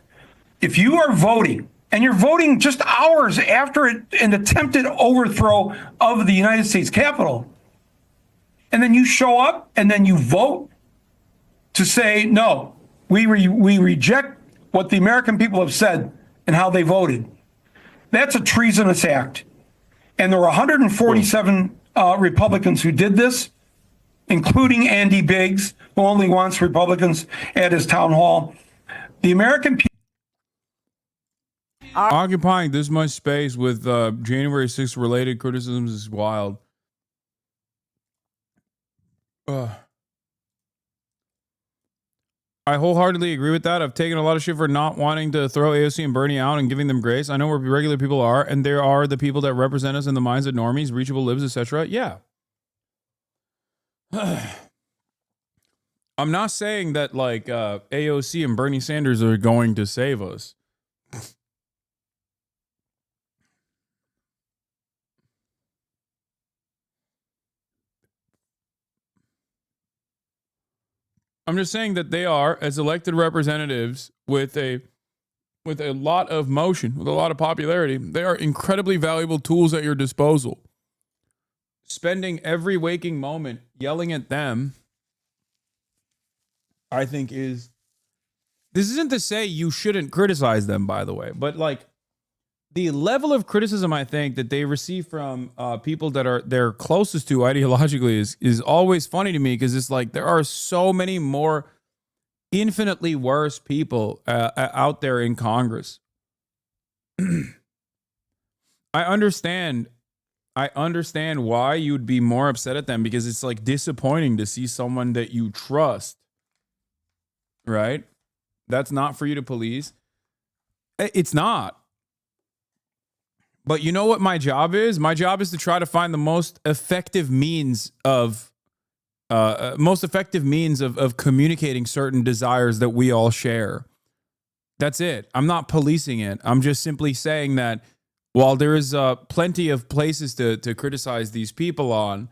If you are voting, and you're voting just hours after an attempted overthrow of the United States Capitol, and then you show up and then you vote to say, no, we reject what the American people have said and how they voted, that's a treasonous act. And there were 147 Republicans who did this, including Andy Biggs, who only wants Republicans at his town hall. The American people occupying this much space with January 6th related criticisms is wild. I wholeheartedly agree with that. I've taken a lot of shit for not wanting to throw AOC and Bernie out and giving them grace. I know where regular people are, and there are the people that represent us in the minds of normies, reachable libs, etc. Yeah. I'm not saying that like AOC and Bernie Sanders are going to save us. I'm just saying that they are, as elected representatives with a lot of motion, with a lot of popularity, they are incredibly valuable tools at your disposal. Spending every waking moment yelling at them, I think this isn't to say you shouldn't criticize them, by the way, but like the level of criticism I think that they receive from people that they're closest to ideologically is always funny to me, because it's like there are so many more infinitely worse people out there in Congress. I understand why you'd be more upset at them, because it's like disappointing to see someone that you trust, right? That's not for you to police. It's not. But you know what my job is? My job is to try to find the most effective means of most effective means of communicating certain desires that we all share. That's it. I'm not policing it. I'm just simply saying that while there is plenty of places to criticize these people on,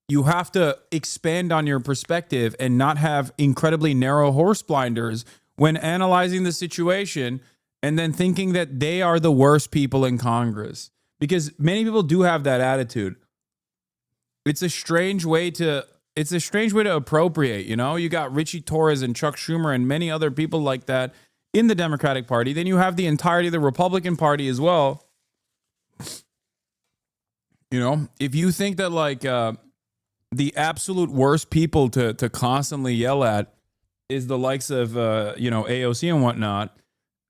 you have to expand on your perspective and not have incredibly narrow horse blinders when analyzing the situation and then thinking that they are the worst people in Congress. Because many people do have that attitude. It's a strange way to appropriate, you know? You got Richie Torres and Chuck Schumer and many other people like that in the Democratic Party. Then you have the entirety of the Republican Party as well. You know, if you think that like the absolute worst people to constantly yell at is the likes of, AOC and whatnot,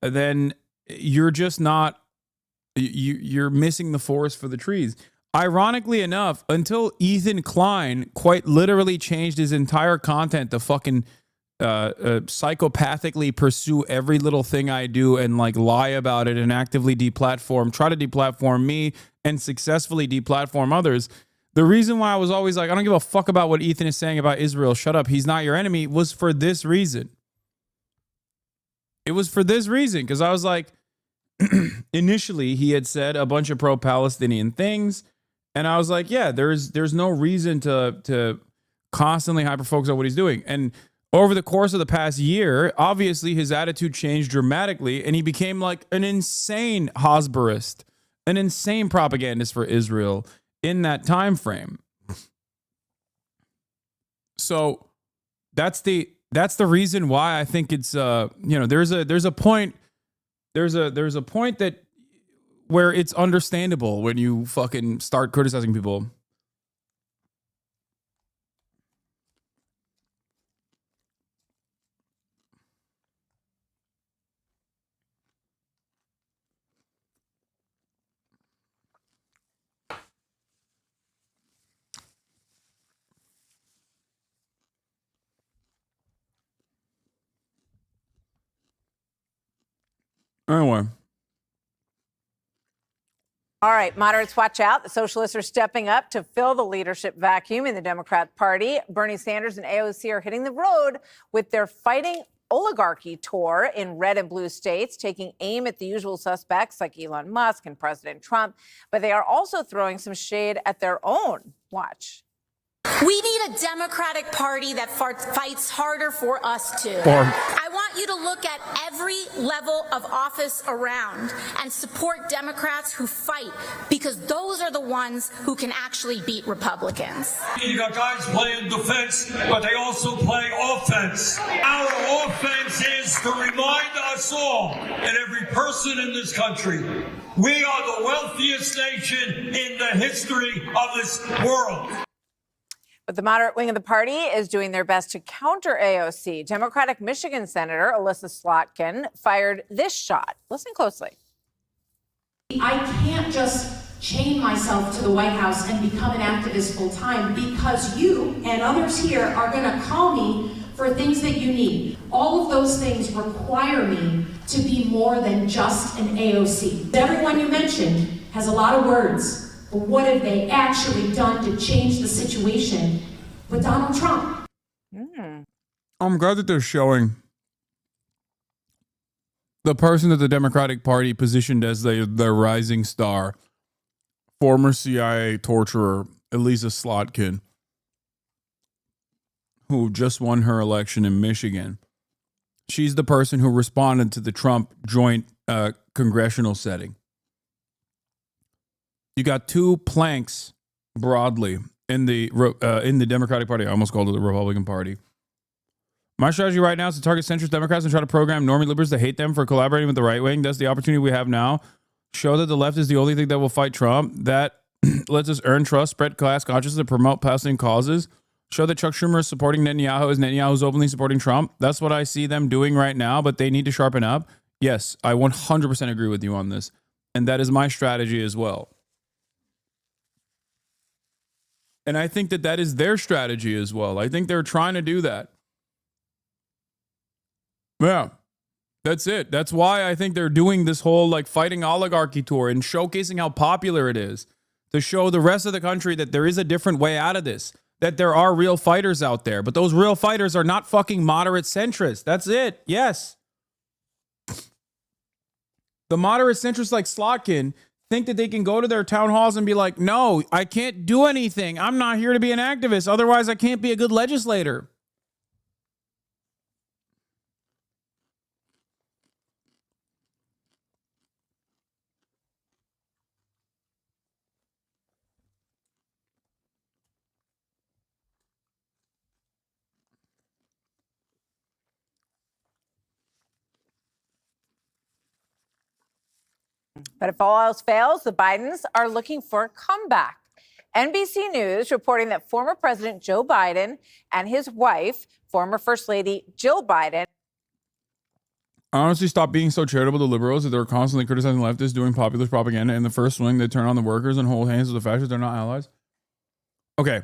then you're just not, you're missing the forest for the trees. Ironically enough, until Ethan Klein quite literally changed his entire content to fucking psychopathically pursue every little thing I do and like lie about it and actively try to deplatform me and successfully deplatform others. The reason why I was always like, I don't give a fuck about what Ethan is saying about Israel, shut up, he's not your enemy, was for this reason. It was for this reason, because I was like, initially he had said a bunch of pro-Palestinian things, and I was like, yeah, there's no reason to constantly hyper-focus on what he's doing. And over the course of the past year, obviously his attitude changed dramatically, and he became like an insane Hosberist, an insane propagandist for Israel in that time frame. So that's the reason why I think it's there's a point that where it's understandable when you fucking start criticizing people. Anyway. All right, moderates, watch out. The socialists are stepping up to fill the leadership vacuum in the Democrat Party. Bernie Sanders and AOC are hitting the road with their Fighting Oligarchy tour in red and blue states, taking aim at the usual suspects like Elon Musk and President Trump. But they are also throwing some shade at their own. Watch. We need a Democratic Party that fights harder for us too. I want you to look at every level of office around and support Democrats who fight, because those are the ones who can actually beat Republicans. You got guys playing defense, but they also play offense. Our offense is to remind us all and every person in this country, we are the wealthiest nation in the history of this world. But the moderate wing of the party is doing their best to counter AOC. Democratic Michigan Senator Alyssa Slotkin fired this shot. Listen closely. I can't just chain myself to the White House and become an activist full time, because you and others here are going to call me for things that you need. All of those things require me to be more than just an AOC. Everyone you mentioned has a lot of words. But what have they actually done to change the situation with Donald Trump? I'm glad that they're showing the person that the Democratic Party positioned as their rising star, former CIA torturer Alyssa Slotkin, who just won her election in Michigan. She's the person who responded to the Trump joint congressional setting. You got two planks broadly in the Democratic Party. I almost called it the Republican Party. My strategy right now is to target centrist Democrats and try to program normie liberals to hate them for collaborating with the right wing. That's the opportunity we have now. Show that the left is the only thing that will fight Trump. That lets us earn trust, spread class consciousness, and promote Palestinian causes. Show that Chuck Schumer is supporting Netanyahu as Netanyahu is openly supporting Trump. That's what I see them doing right now, but they need to sharpen up. Yes, I 100% agree with you on this. And that is my strategy as well. And I think that that is their strategy as well. I think they're trying to do that. Yeah, that's it. That's why I think they're doing this whole like fighting oligarchy tour and showcasing how popular it is, to show the rest of the country that there is a different way out of this. that there are real fighters out there, but those real fighters are not fucking moderate centrists. That's it. Yes. The moderate centrists like Slotkin think that they can go to their town halls and be like, no, I can't do anything. I'm not here to be an activist. Otherwise, I can't be a good legislator. But if all else fails, the Bidens are looking for a comeback. NBC News reporting that former President Joe Biden and his wife, former First Lady Jill Biden. I honestly stopped being so charitable to liberals that they're constantly criticizing leftists doing populist propaganda. In the first swing, they turn on the workers and hold hands with the fascists. They're not allies. Okay.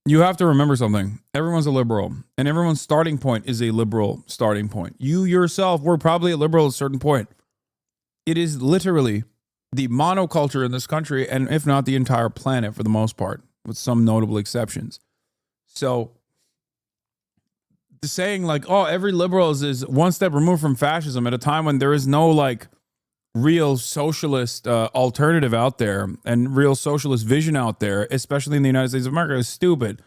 You have to remember something. Everyone's a liberal, and everyone's starting point is a liberal starting point. You yourself were probably a liberal at a certain point. It is literally the monoculture in this country, and if not the entire planet for the most part, with some notable exceptions. So the saying like, oh, every liberal is one step removed from fascism at a time when there is no like real socialist alternative out there and real socialist vision out there, especially in the United States of America, is stupid.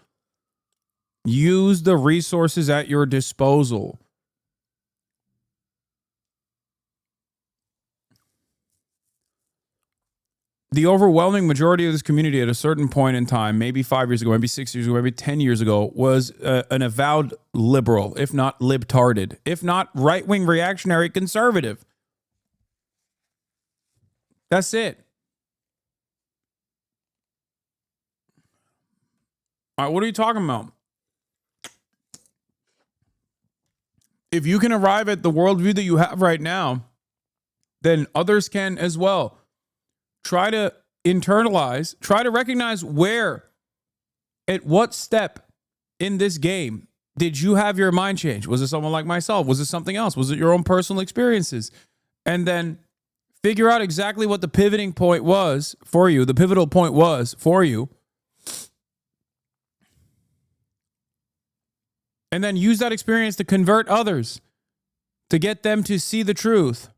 Use the resources at your disposal. The overwhelming majority of this community at a certain point in time, maybe 5 years ago, maybe 6 years ago, maybe 10 years ago, was an avowed liberal, if not libtarded, if not right-wing reactionary conservative. That's it. All right, what are you talking about? If you can arrive at the worldview that you have right now, then others can as well. Try to internalize, try to recognize where, at what step in this game did you have your mind change? Was it someone like myself? Was it something else? Was it your own personal experiences? And then figure out exactly what the pivoting point was for you, the pivotal point was for you. And then use that experience to convert others, to get them to see the truth.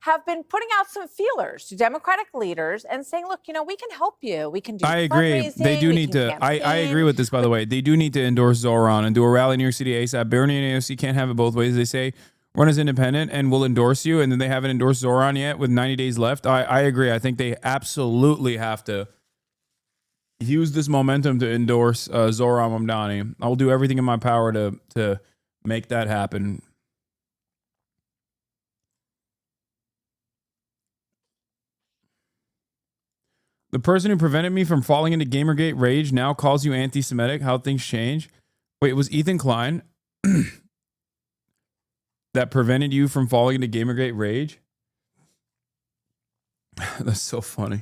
Have been putting out some feelers to Democratic leaders and saying, look, you know, we can help you. We can do I agree. They do need to. I agree with this, by the way. They do need to endorse Zoran and do a rally in New York City ASAP. Bernie and AOC can't have it both ways. They say, run as independent and we'll endorse you. And then they haven't endorsed Zoran yet with 90 days left. I agree. I think they absolutely have to use this momentum to endorse Zoran Mamdani. I'll do everything in my power to make that happen. The person who prevented me from falling into Gamergate rage now calls you anti-Semitic. How things change. Wait, it was Ethan Klein that prevented you from falling into Gamergate rage? That's so funny.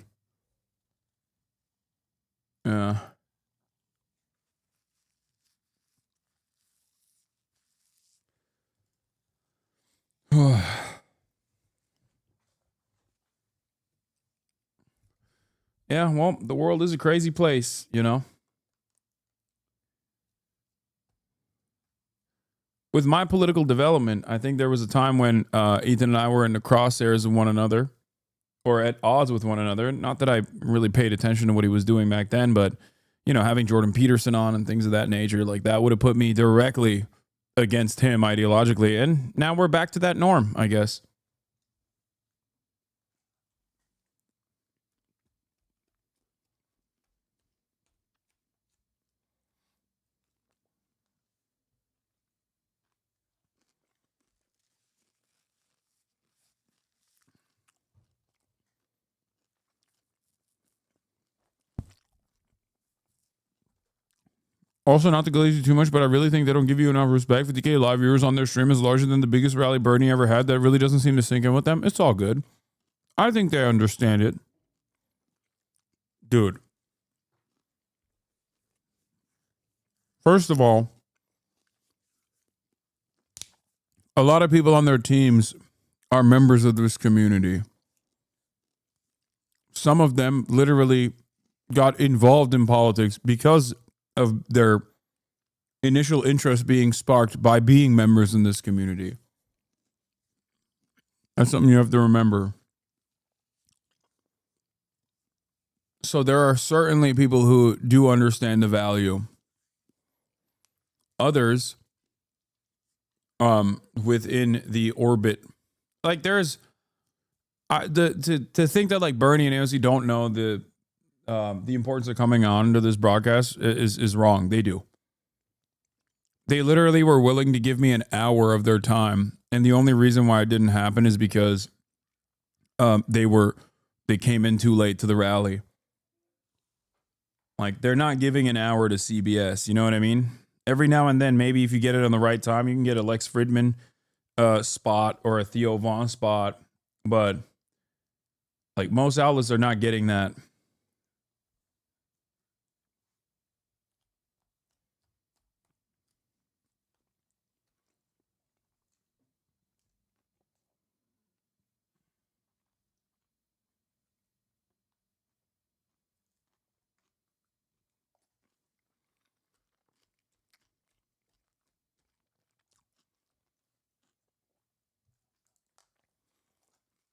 Yeah. Yeah, well, the world is a crazy place, you know. With my political development, I think there was a time when Ethan and I were in the crosshairs of one another or at odds with one another. Not that I really paid attention to what he was doing back then, but, you know, having Jordan Peterson on and things of that nature, like that would have put me directly against him ideologically. And now we're back to that norm, I guess. Also, not to glaze you too much, but I really think they don't give you enough respect. 50K live viewers on their stream is larger than the biggest rally Bernie ever had. That really doesn't seem to sink in with them. It's all good. I think they understand it. Dude. First of all, a lot of people on their teams are members of this community. some of them literally got involved in politics because of their initial interest being sparked by being members in this community. That's something you have to remember. So there are certainly people who do understand the value. Others, within the orbit, like there's, to think that like Bernie and AOC don't know the importance of coming on to this broadcast is wrong. They do. They literally were willing to give me an hour of their time, and the only reason why it didn't happen is because they came in too late to the rally. Like, they're not giving an hour to CBS, you know what I mean? Every now and then, maybe if you get it on the right time, you can get a Lex Fridman spot or a Theo Vaughn spot, but like most outlets are not getting that.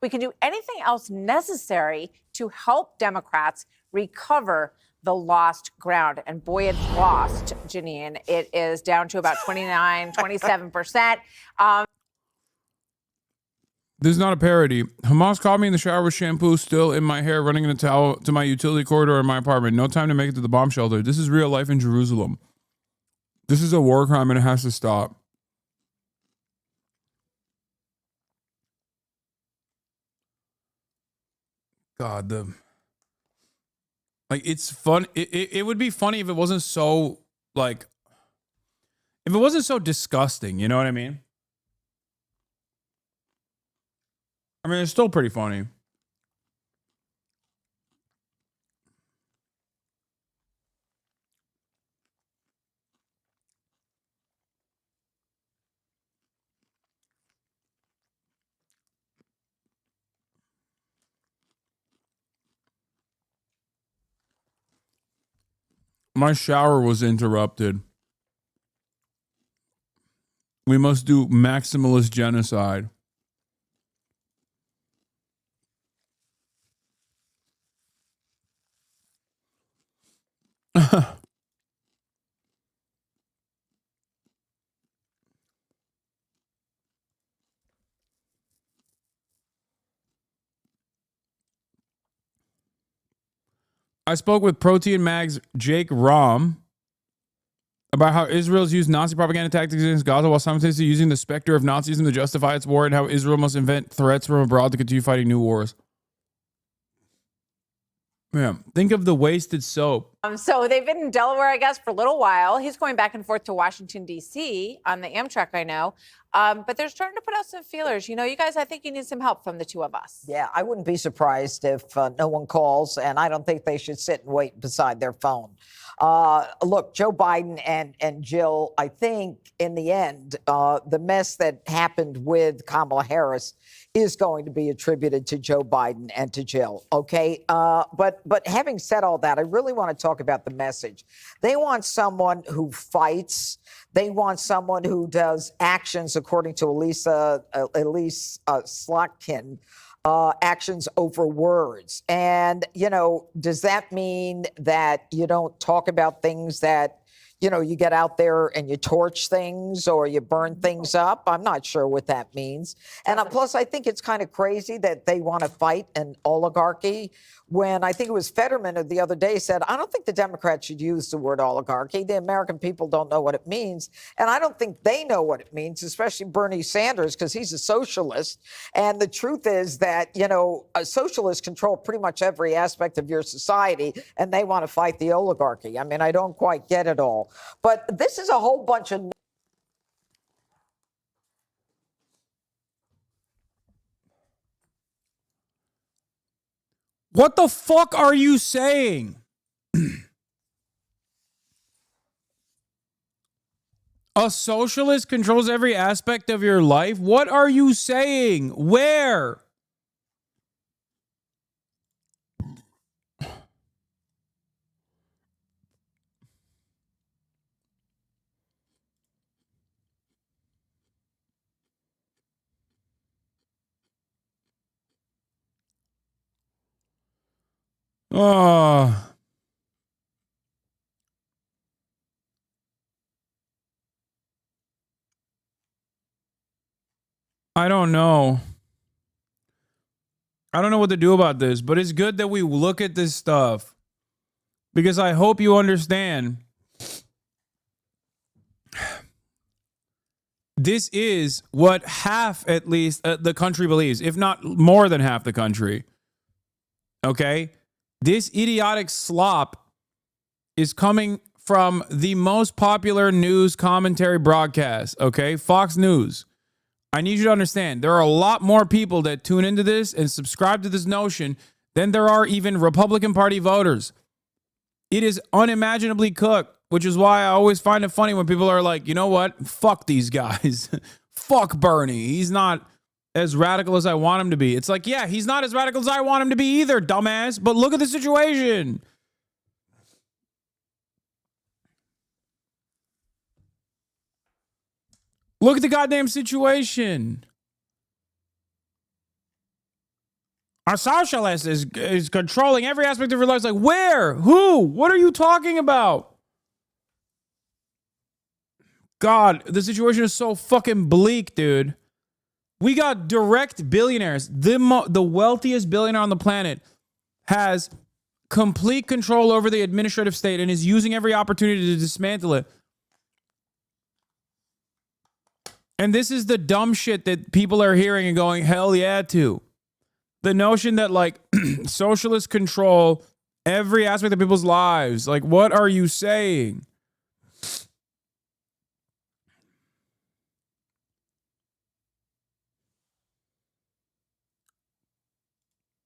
We can do anything else necessary to help Democrats recover the lost ground. And boy, it's lost, Janine. It is down to about 29, 27%. This is not a parody. Hamas caught me in the shower with shampoo still in my hair, running in a towel to my utility corridor in my apartment. No time to make it to the bomb shelter. This is real life in Jerusalem. This is a war crime and it has to stop. God, it's fun. It would be funny if it wasn't so, like, if it wasn't so disgusting, you know what I mean? I mean, it's still pretty funny. My shower was interrupted. We must do maximalist genocide. I spoke with Protein Mag's Jake Rom about how Israel's used Nazi propaganda tactics against Gaza while simultaneously using the specter of Nazism to justify its war, and how Israel must invent threats from abroad to continue fighting new wars. Yeah, think of the wasted soap. So they've been in Delaware, I guess, for a little while. He's going back and forth to Washington, D.C. on the Amtrak, I know. But they're starting to put out some feelers. You know, you guys, I think you need some help from the two of us. Yeah, I wouldn't be surprised if no one calls, and I don't think they should sit and wait beside their phone. Look, Joe Biden and Jill, I think in the end, the mess that happened with Kamala Harris is going to be attributed to Joe Biden and to Jill, okay? But having said all that, I really want to talk about the message. They want someone who fights. They want someone who does actions, according to Elise Slotkin, actions over words. And, you know, does that mean that you don't talk about things that, you know, you get out there and you torch things or you burn things up? I'm not sure what that means. And plus, I think it's kind of crazy that they want to fight an oligarchy when I think it was Fetterman the other day said, I don't think the Democrats should use the word oligarchy. The American people don't know what it means. And I don't think they know what it means, especially Bernie Sanders, because he's a socialist. And the truth is that, you know, socialists control pretty much every aspect of your society, and they want to fight the oligarchy. I mean, I don't quite get it all. But this is a whole bunch of... What the fuck are you saying? A socialist controls every aspect of your life? What are you saying? Where? Oh. I don't know. I don't know what to do about this, but it's good that we look at this stuff because I hope you understand. This is what half, at least, the country believes, if not more than half the country. Okay? This idiotic slop is coming from the most popular news commentary broadcast, okay? Fox News. I need you to understand, there are a lot more people that tune into this and subscribe to this notion than there are even Republican Party voters. It is unimaginably cooked, which is why I always find it funny when people are like, you know what? Fuck these guys. Fuck Bernie. He's not as radical as I want him to be. It's like, yeah, he's not as radical as I want him to be either, dumbass. But look at the situation. Look at the goddamn situation. Our socialist is controlling every aspect of your life. It's like, where? Who? What are you talking about? God, the situation is so fucking bleak, dude. We got direct billionaires. The wealthiest billionaire on the planet has complete control over the administrative state and is using every opportunity to dismantle it. And this is the dumb shit that people are hearing and going, hell yeah, to. The notion that, like, socialists control every aspect of people's lives. Like, what are you saying?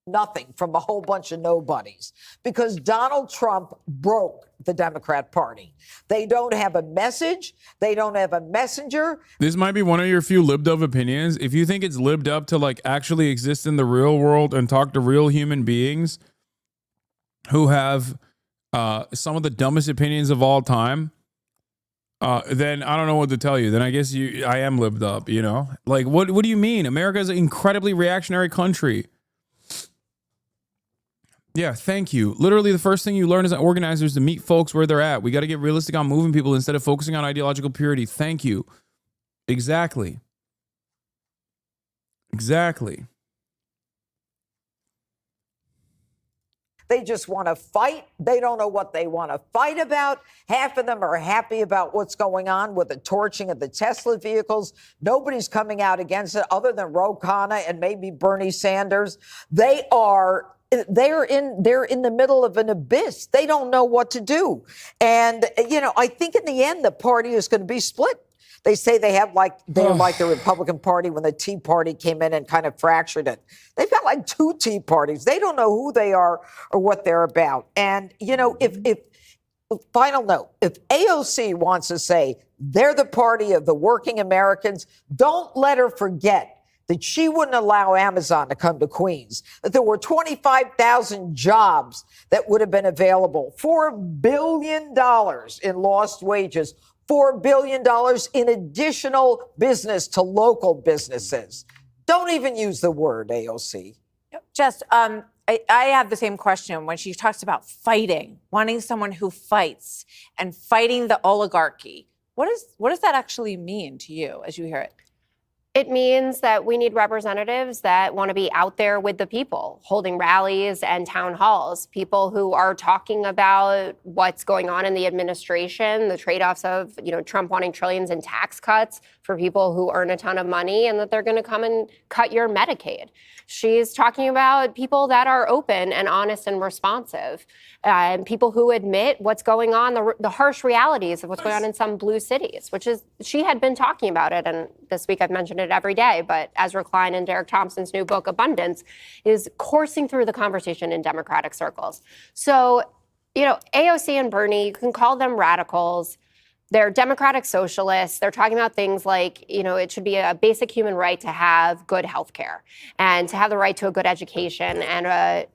Nothing from a whole bunch of nobodies because Donald Trump broke the Democrat Party. They don't have a message. They don't have a messenger. This might be one of your few libbed up opinions. If you think it's libbed up to like actually exist in the real world and talk to real human beings who have some of the dumbest opinions of all time, then I don't know what to tell you. Then I guess I am libbed up, you know? Like, what do you mean? America is an incredibly reactionary country. Yeah, thank you. Literally, the first thing you learn as an organizer is to meet folks where they're at. We got to get realistic on moving people instead of focusing on ideological purity. Thank you. Exactly. Exactly. They just want to fight. They don't know what they want to fight about. Half of them are happy about what's going on with the torching of the Tesla vehicles. Nobody's coming out against it other than Ro Khanna and maybe Bernie Sanders. They're in the middle of an abyss. They don't know what to do. And, you know, I think in the end, the party is going to be split. They say they're like the Republican Party when the Tea Party came in and kind of fractured it. They've got like two Tea Parties. They don't know who they are or what they're about. And, you know, if final note, if AOC wants to say they're the party of the working Americans, don't let her forget that she wouldn't allow Amazon to come to Queens, that there were 25,000 jobs that would have been available, $4 billion in lost wages, $4 billion in additional business to local businesses. Don't even use the word AOC. Just, I have the same question when she talks about fighting, wanting someone who fights and fighting the oligarchy. What does that actually mean to you as you hear it? It means that we need representatives that want to be out there with the people, holding rallies and town halls, people who are talking about what's going on in the administration, the trade-offs of, you know, Trump wanting trillions in tax cuts for people who earn a ton of money and that they're going to come and cut your Medicaid. She's talking about people that are open and honest and responsive, and people who admit what's going on, the harsh realities of what's going on in some blue cities, which is, she had been talking about it. And this week I've mentioned it every day, but Ezra Klein and Derek Thompson's new book, Abundance, is coursing through the conversation in Democratic circles. So, you know, AOC and Bernie, you can call them radicals. They're democratic socialists. They're talking about things like, you know, it should be a basic human right to have good health care and to have the right to a good education and a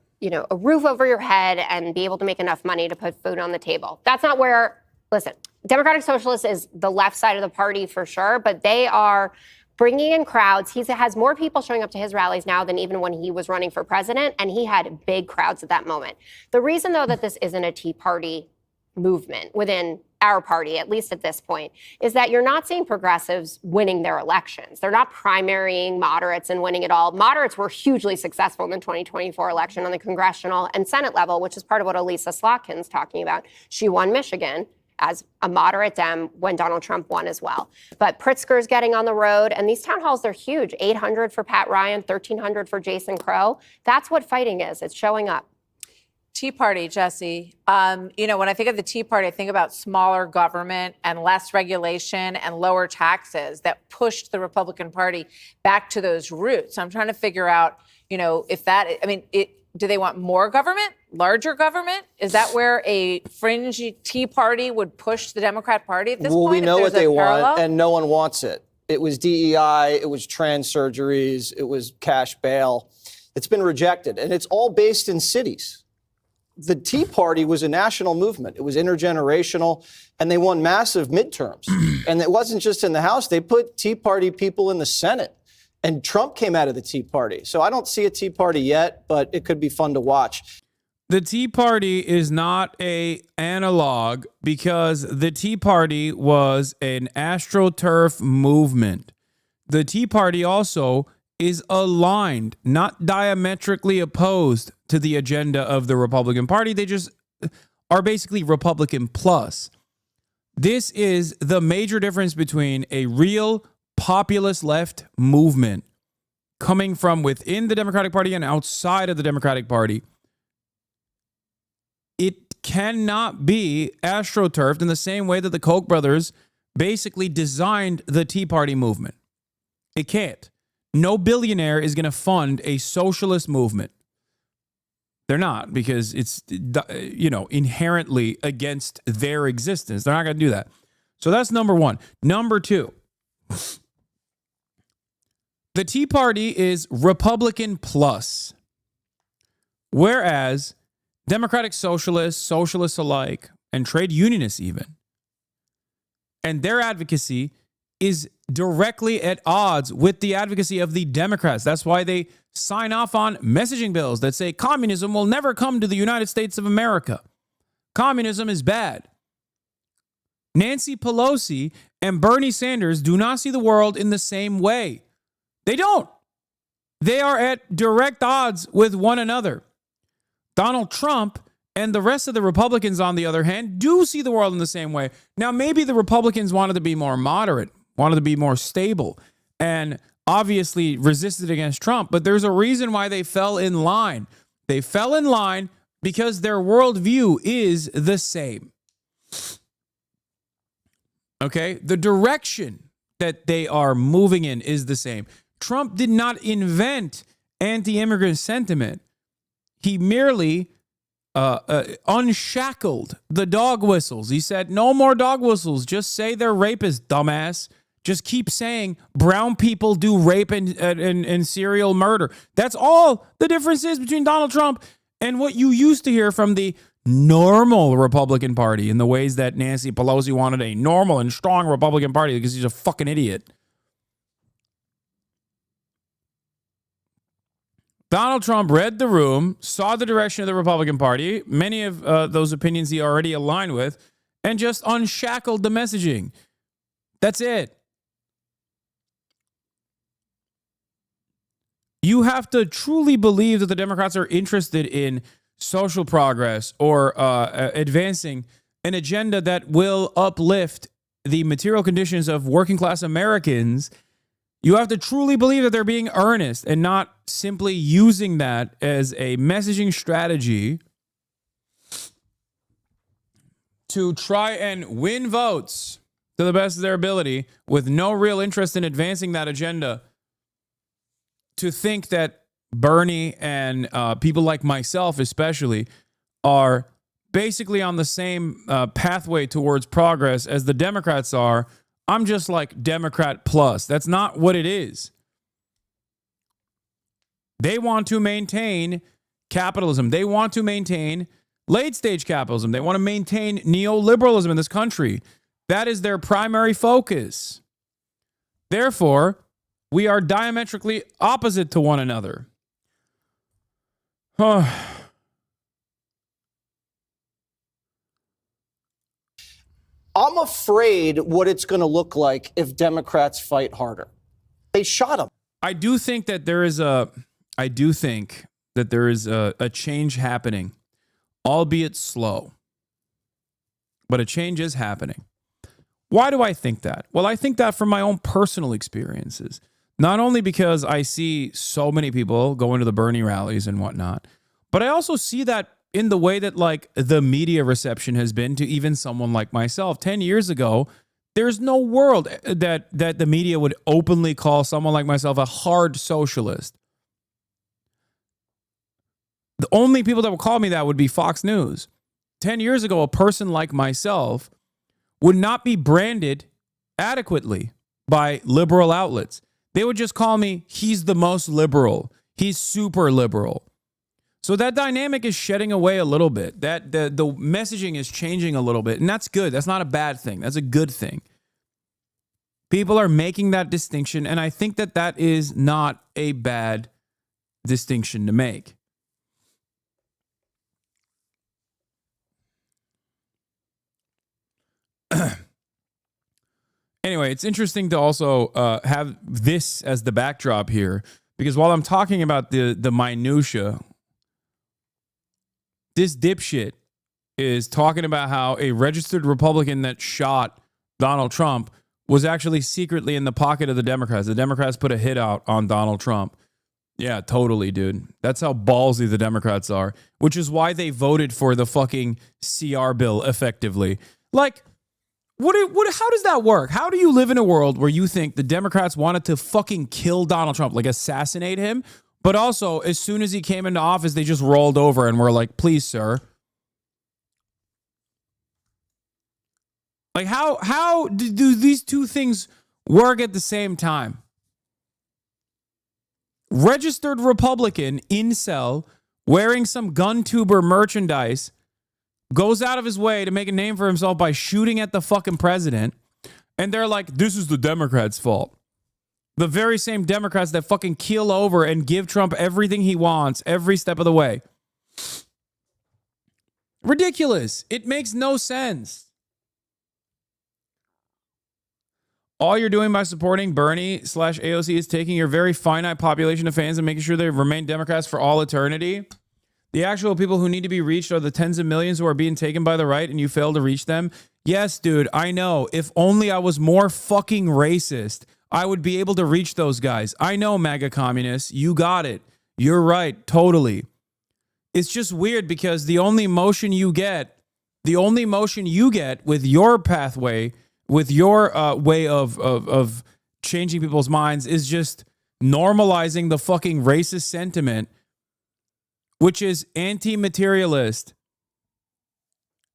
roof over your head and be able to make enough money to put food on the table. That's not where, listen, Democratic Socialists is the left side of the party for sure, but they are bringing in crowds. He has more people showing up to his rallies now than even when he was running for president, and he had big crowds at that moment. The reason, though, that this isn't a Tea Party movement within our party, at least at this point, is that you're not seeing progressives winning their elections. They're not primarying moderates and winning it all. Moderates were hugely successful in the 2024 election on the congressional and Senate level, which is part of what Elisa Slotkin's talking about. She won Michigan as a moderate Dem when Donald Trump won as well. But Pritzker's getting on the road, and these town halls, they're huge. 800 for Pat Ryan, 1,300 for Jason Crow. That's what fighting is. It's showing up. Tea Party, Jesse. You know, when I think of the Tea Party, I think about smaller government and less regulation and lower taxes that pushed the Republican Party back to those roots. I'm trying to figure out, you know, if that, I mean, do they want more government, larger government? Is that where a fringe Tea Party would push the Democrat Party at this point? Well, we know what they parallel? want, and no one wants it. It was DEI, it was trans surgeries, it was cash bail. It's been rejected, and it's all based in cities. The Tea Party was a national movement. It was intergenerational, and they won massive midterms. And it wasn't just in the House. They put Tea Party people in the Senate. And Trump came out of the Tea Party. So I don't see a Tea Party yet, but it could be fun to watch. The Tea Party is not an analog because the Tea Party was an AstroTurf movement. The Tea Party also is aligned, not diametrically opposed to the agenda of the Republican Party. They just are basically Republican plus. This is the major difference between a real populist left movement coming from within the Democratic Party and outside of the Democratic Party. It cannot be AstroTurfed in the same way that the Koch brothers basically designed the Tea Party movement. It can't. No billionaire is going to fund a socialist movement. They're not, because it's, you know, inherently against their existence. They're not going to do that. So that's number one. Number two, the Tea Party is Republican plus, whereas Democratic socialists, socialists alike, and trade unionists even, and their advocacy is directly at odds with the advocacy of the Democrats. That's why they sign off on messaging bills that say communism will never come to the United States of America. Communism is bad. Nancy Pelosi and Bernie Sanders do not see the world in the same way. They don't. They are at direct odds with one another. Donald Trump and the rest of the Republicans, on the other hand, do see the world in the same way. Now, maybe the Republicans wanted to be more moderate, wanted to be more stable, and obviously resisted against Trump, but there's a reason why they fell in line. They fell in line because their worldview is the same. Okay? The direction that they are moving in is the same. Trump did not invent anti-immigrant sentiment. He merely unshackled the dog whistles. He said, no more dog whistles. Just say they're rapists, dumbass. Just keep saying brown people do rape and serial murder. That's all the difference is between Donald Trump and what you used to hear from the normal Republican Party, in the ways that Nancy Pelosi wanted a normal and strong Republican Party because he's a fucking idiot. Donald Trump read the room, saw the direction of the Republican Party, many of those opinions he already aligned with, and just unshackled the messaging. That's it. You have to truly believe that the Democrats are interested in social progress or advancing an agenda that will uplift the material conditions of working class Americans. You have to truly believe that they're being earnest and not simply using that as a messaging strategy to try and win votes to the best of their ability with no real interest in advancing that agenda. To think that Bernie and people like myself especially are basically on the same pathway towards progress as the Democrats are. I'm just like Democrat plus. That's not what it is. They want to maintain capitalism. They want to maintain late stage capitalism. They want to maintain neoliberalism in this country. That is their primary focus. Therefore, We are diametrically opposite to one another. I'm afraid what it's going to look like if Democrats fight harder. They shot him. I do think that there is a change happening, albeit slow. But a change is happening. Why do I think that? Well, I think that from my own personal experiences. Not only because I see so many people going to the Bernie rallies and whatnot, but I also see that in the way that like the media reception has been to even someone like myself. 10 years ago, there's no world that the media would openly call someone like myself a hard socialist. The only people that would call me that would be Fox News. 10 years ago, a person like myself would not be branded adequately by liberal outlets. They would just call me, he's the most liberal. He's super liberal. So that dynamic is shedding away a little bit. That the messaging is changing a little bit, and that's good. That's not a bad thing. That's a good thing. People are making that distinction, and I think that that is not a bad distinction to make. Anyway, it's interesting to also have this as the backdrop here, because while I'm talking about the minutia, this dipshit is talking about how a registered Republican that shot Donald Trump was actually secretly in the pocket of the Democrats. The Democrats put a hit out on Donald Trump. Yeah, totally, dude. That's how ballsy the Democrats are, which is why they voted for the fucking CR bill effectively. Like, how does that work? How do you live in a world where you think the Democrats wanted to fucking kill Donald Trump, like assassinate him, but also as soon as he came into office, they just rolled over and were like, please, sir. Like, how do these two things work at the same time? Registered Republican, incel, wearing some gun tuber merchandise, goes out of his way to make a name for himself by shooting at the fucking president. And they're like, this is the Democrats' fault. The very same Democrats that fucking keel over and give Trump everything he wants every step of the way. Ridiculous. It makes no sense. All you're doing by supporting Bernie/AOC is taking your very finite population of fans and making sure they remain Democrats for all eternity. The actual people who need to be reached are the tens of millions who are being taken by the right, and you fail to reach them. Yes, dude, I know. If only I was more fucking racist, I would be able to reach those guys. I know, MAGA communists. You got it. You're right. Totally. It's just weird because the only motion you get with your pathway, with your way of changing people's minds is just normalizing the fucking racist sentiment, which is anti-materialist.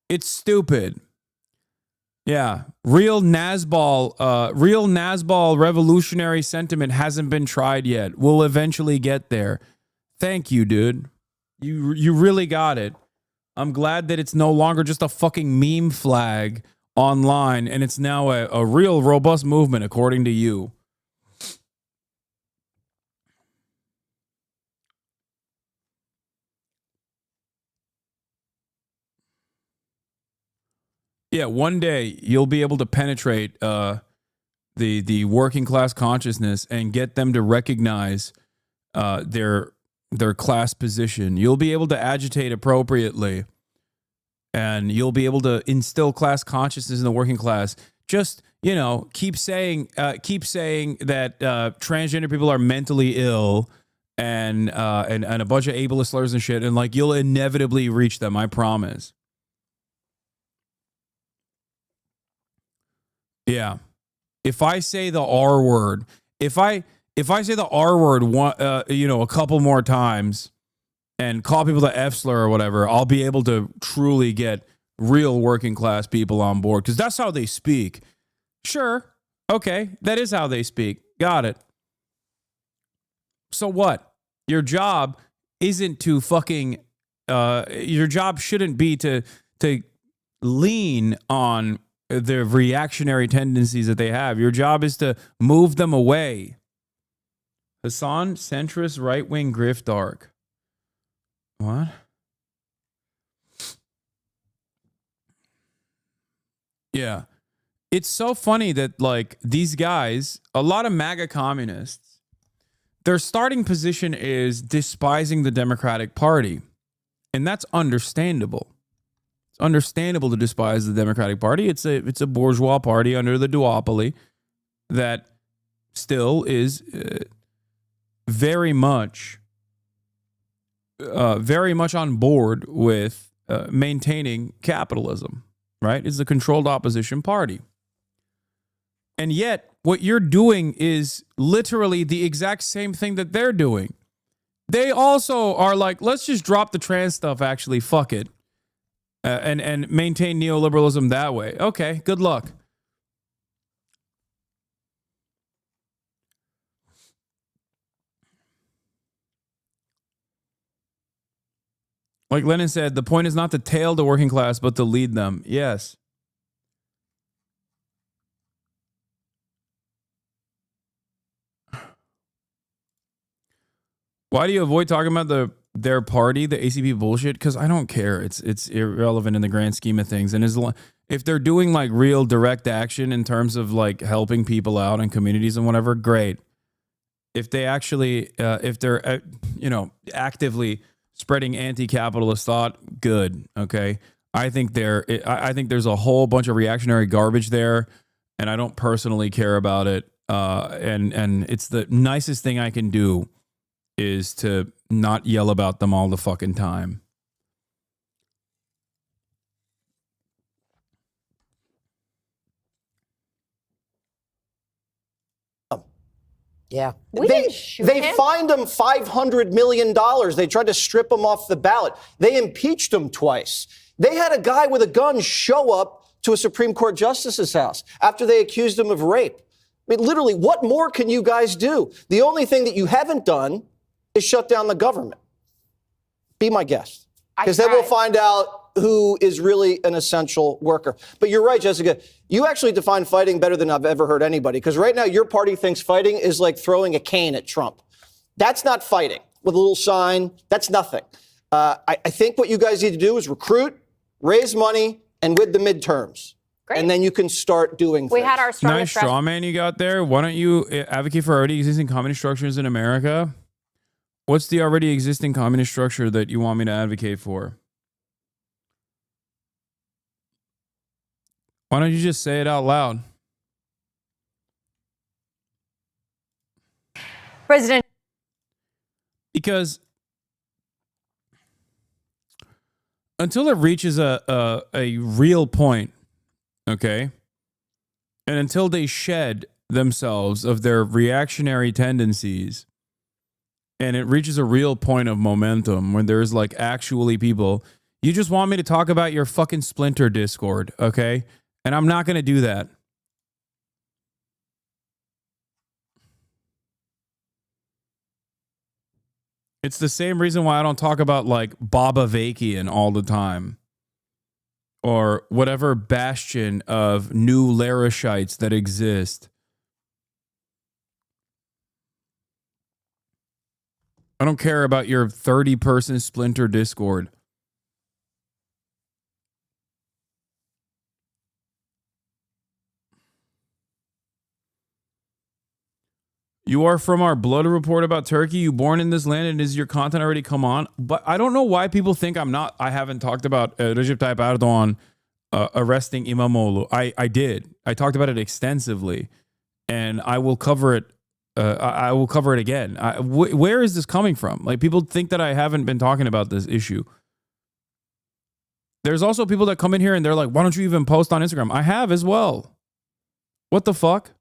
It's stupid. Yeah, real Nazball revolutionary sentiment hasn't been tried yet. We'll eventually get there. Thank you, dude. You really got it. I'm glad that it's no longer just a fucking meme flag online, and it's now a real robust movement, according to you. Yeah, one day you'll be able to penetrate the working class consciousness and get them to recognize their class position. You'll be able to agitate appropriately, and you'll be able to instill class consciousness in the working class. Just, keep saying that transgender people are mentally ill and a bunch of ableist slurs and shit, and like you'll inevitably reach them. I promise. Yeah. If I say the R word, if I say the R word a couple more times and call people the F slur or whatever, I'll be able to truly get real working class people on board, because that's how they speak. Sure. Okay. That is how they speak. Got it. So what? Your job isn't to fucking, your job shouldn't be to lean on the reactionary tendencies that they have. Your job is to move them away. Hassan, centrist, right-wing grift arc. What? Yeah. It's so funny that, like, these guys, a lot of MAGA communists, their starting position is despising the Democratic Party. And that's understandable. It's understandable to despise the Democratic Party. It's a bourgeois party under the duopoly that still is very much on board with maintaining capitalism, right? It's a controlled opposition party. And yet, what you're doing is literally the exact same thing that they're doing. They also are like, let's just drop the trans stuff, actually, fuck it. And maintain neoliberalism that way. Okay, good luck. Like Lenin said, the point is not to tail the working class, but to lead them. Yes. Why do you avoid talking about their party, the ACP bullshit? Because I don't care. It's irrelevant in the grand scheme of things. And if they're doing like real direct action in terms of like helping people out in communities and whatever, great. If they actually, if they're, actively spreading anti-capitalist thought, good. Okay. I think there's a whole bunch of reactionary garbage there, and I don't personally care about it. And it's the nicest thing I can do is to not yell about them all the fucking time. Yeah. They fined him $500 million. They tried to strip him off the ballot. They impeached him twice. They had a guy with a gun show up to a Supreme Court justice's house after they accused him of rape. I mean, literally, what more can you guys do? The only thing that you haven't done is shut down the government. Be my guest. Because then we'll find out who is really an essential worker. But you're right, Jessica. You actually define fighting better than I've ever heard anybody. Because right now, your party thinks fighting is like throwing a cane at Trump. That's not fighting with a little sign. That's nothing. I think what you guys need to do is recruit, raise money, and with the midterms. Great. And then you can start doing things. We had our nice straw man you got there. Why don't you advocate for already existing communist structures in America? What's the already existing communist structure that you want me to advocate for? Why don't you just say it out loud? President. Because until it reaches a real point, okay, and until they shed themselves of their reactionary tendencies, and it reaches a real point of momentum when there's like actually people, you just want me to talk about your fucking splinter Discord, okay? And I'm not going to do that. It's the same reason why I don't talk about like Baba Vakian all the time. Or whatever bastion of new Larishites that exist. I don't care about your 30-person splinter Discord. You are from our blood report about Turkey. You born in this land, and is your content already come on? But I don't know why people think I haven't talked about Recep Tayyip Erdogan arresting Imamoglu. I did. I talked about it extensively, and I will cover it. I will cover it again. Where is this coming from? Like, people think that I haven't been talking about this issue. There's also people that come in here and they're like, why don't you even post on Instagram? I have as well. What the fuck?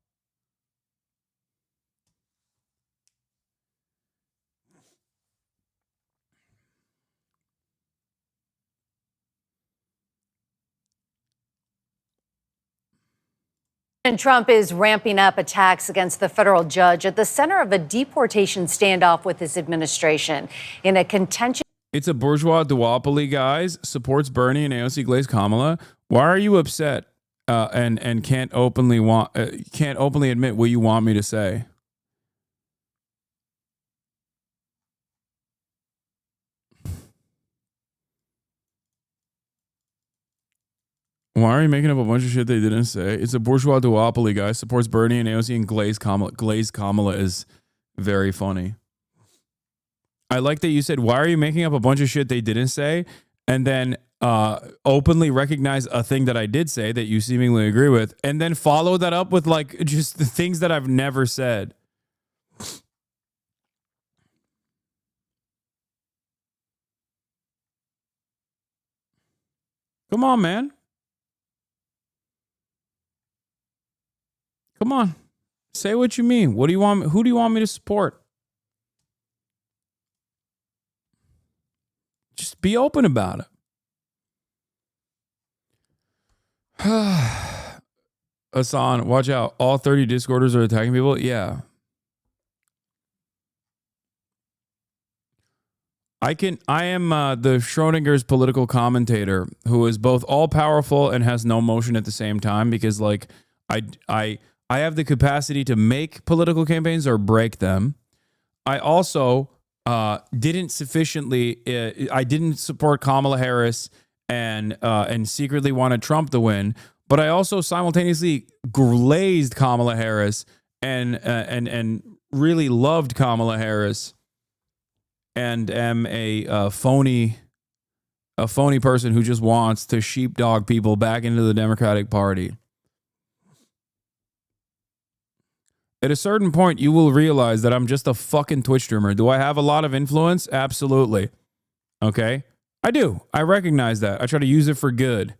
And Trump is ramping up attacks against the federal judge at the center of a deportation standoff with his administration in a contentious. It's a bourgeois duopoly, guys. Supports Bernie and AOC Glaze Kamala. Why are you upset and can't openly admit what you want me to say? Why are you making up a bunch of shit they didn't say? It's a bourgeois duopoly, guys. Supports Bernie and AOC and Glaze Kamala. Glaze Kamala is very funny. I like that you said, why are you making up a bunch of shit they didn't say? And then openly recognize a thing that I did say that you seemingly agree with. And then follow that up with like just the things that I've never said. Come on, man. Come on. Say what you mean. What do you want? Who do you want me to support? Just be open about it. Hasan, watch out. All 30 Discorders are attacking people? Yeah. I am the Schrodinger's political commentator who is both all powerful and has no motion at the same time, because like I have the capacity to make political campaigns or break them. I also didn't sufficiently. I didn't support Kamala Harris and secretly wanted Trump to win, but I also simultaneously glazed Kamala Harris and really loved Kamala Harris, and am a phony person who just wants to sheepdog people back into the Democratic Party. At a certain point, you will realize that I'm just a fucking Twitch streamer. Do I have a lot of influence? Absolutely. Okay? I do. I recognize that. I try to use it for good.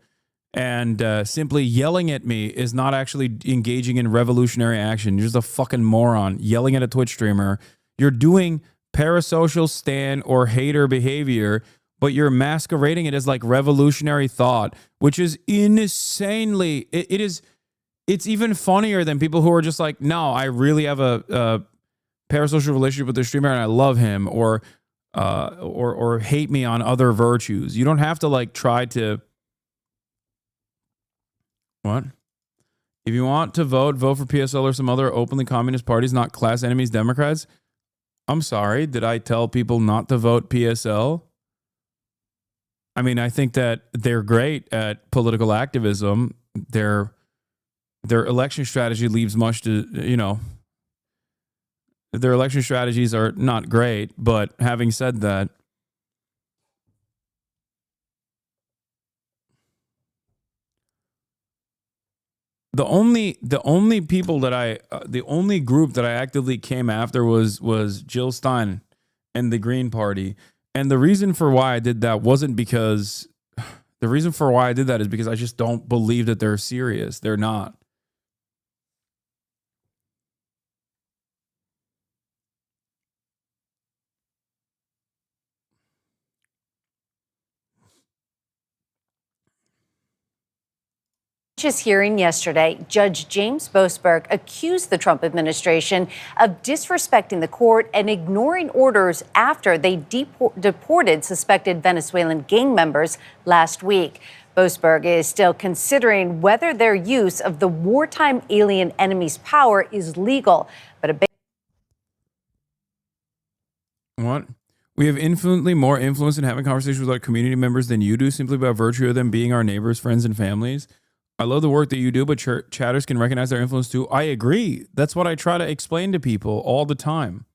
And simply yelling at me is not actually engaging in revolutionary action. You're just a fucking moron yelling at a Twitch streamer. You're doing parasocial stan or hater behavior, but you're masquerading it as like revolutionary thought, which is insanely... It's even funnier than people who are just like, no, I really have a parasocial relationship with the streamer and I love him, or hate me on other virtues. You don't have to like try to. What? If you want to vote for PSL or some other openly communist parties, not class enemies Democrats. I'm sorry, did I tell people not to vote PSL? I mean, I think that they're great at political activism. Their election strategy leaves much to, their election strategies are not great. But having said that, the only people that the only group that I actively came after was Jill Stein and the Green Party. And the reason for why I did that wasn't because, the reason for why I did that is because I just don't believe that they're serious. They're not. Hearing yesterday, Judge James Boasberg accused the Trump administration of disrespecting the court and ignoring orders after they deported suspected Venezuelan gang members last week. Boasberg is still considering whether their use of the wartime alien enemy's power is legal. But What? We have infinitely more influence in having conversations with our community members than you do, simply by virtue of them being our neighbors, friends, and families. I love the work that you do, but chatters can recognize their influence too. I agree. That's what I try to explain to people all the time.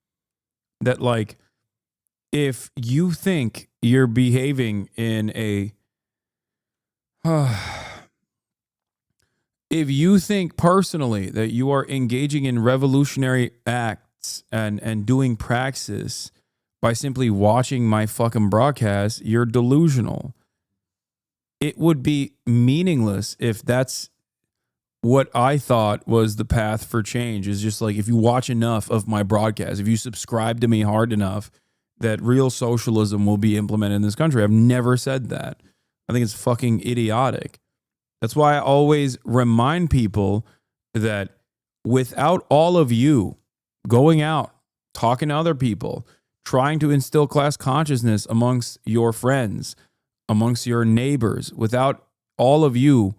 That like, if you think you're behaving in a... if you think personally that you are engaging in revolutionary acts and doing praxis by simply watching my fucking broadcast, you're delusional. It would be meaningless if that's what I thought was the path for change. Is just like, if you watch enough of my broadcast, if you subscribe to me hard enough, that real socialism will be implemented in this country. I've never said that. I think it's fucking idiotic. That's why I always remind people that without all of you going out, talking to other people, trying to instill class consciousness amongst your friends, amongst your neighbors, without all of you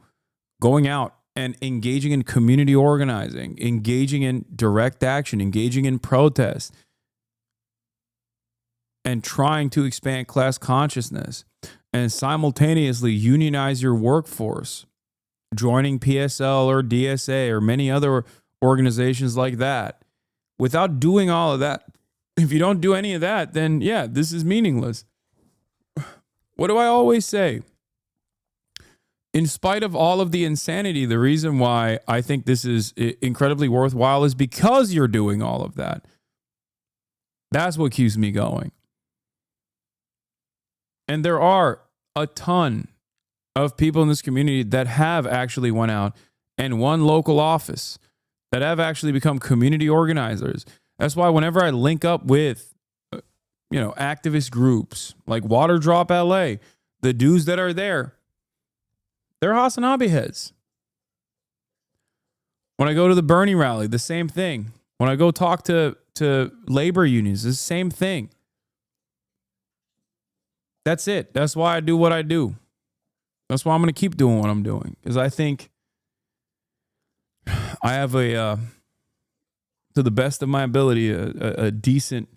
going out and engaging in community organizing, engaging in direct action, engaging in protest, and trying to expand class consciousness and simultaneously unionize your workforce joining PSL or DSA or many other organizations like that. Without doing all of that, if you don't do any of that, then yeah, this is meaningless. What do I always say? In spite of all of the insanity, the reason why I think this is incredibly worthwhile is because you're doing all of that. That's what keeps me going. And there are a ton of people in this community that have actually went out and won local office, that have actually become community organizers. That's why whenever I link up with, activist groups like Water Drop LA, the dudes that are there, they're HasanAbi heads. When I go to the Bernie rally, the same thing. When I go talk to labor unions, the same thing. That's it. That's why I do what I do. That's why I'm going to keep doing what I'm doing. Because I think I have to the best of my ability, a decent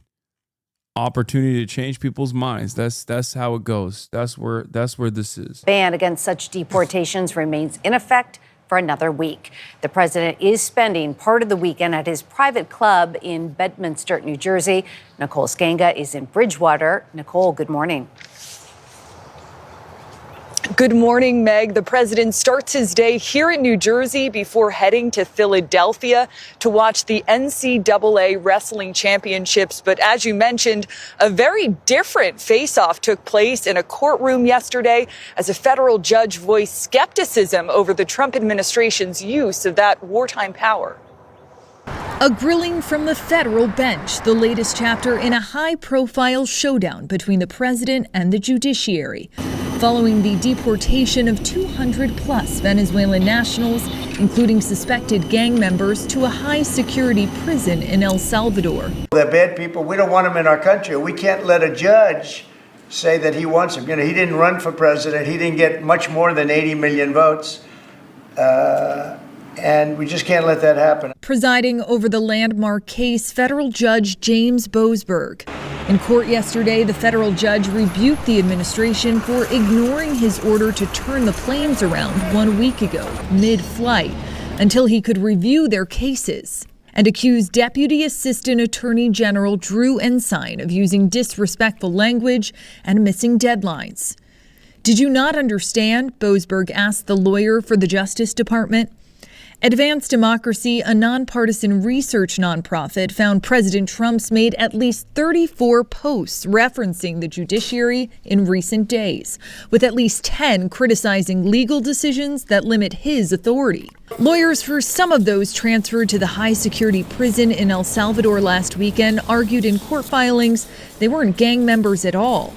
opportunity to change people's minds. That's how it goes. That's where this is. Ban against such deportations remains in effect for another week. The president is spending part of the weekend at his private club in Bedminster, New Jersey. Nicole Skanga is in Bridgewater. Nicole, good morning. Good morning, Meg. The president starts his day here in New Jersey before heading to Philadelphia to watch the NCAA Wrestling Championships. But as you mentioned, a very different face-off took place in a courtroom yesterday as a federal judge voiced skepticism over the Trump administration's use of that wartime power. A grilling from the federal bench, the latest chapter in a high-profile showdown between the president and the judiciary, following the deportation of 200-plus Venezuelan nationals, including suspected gang members, to a high-security prison in El Salvador. They're bad people. We don't want them in our country. We can't let a judge say that he wants them. He didn't run for president. He didn't get much more than 80 million votes. And we just can't let that happen. Presiding over the landmark case, federal judge James Boasberg. In court yesterday, the federal judge rebuked the administration for ignoring his order to turn the planes around 1 week ago, mid-flight, until he could review their cases, and accused Deputy Assistant Attorney General Drew Ensign of using disrespectful language and missing deadlines. Did you not understand? Boasberg asked the lawyer for the Justice Department. Advanced Democracy, a nonpartisan research nonprofit, found President Trump's made at least 34 posts referencing the judiciary in recent days, with at least 10 criticizing legal decisions that limit his authority. Lawyers for some of those transferred to the high-security prison in El Salvador last weekend argued in court filings they weren't gang members at all,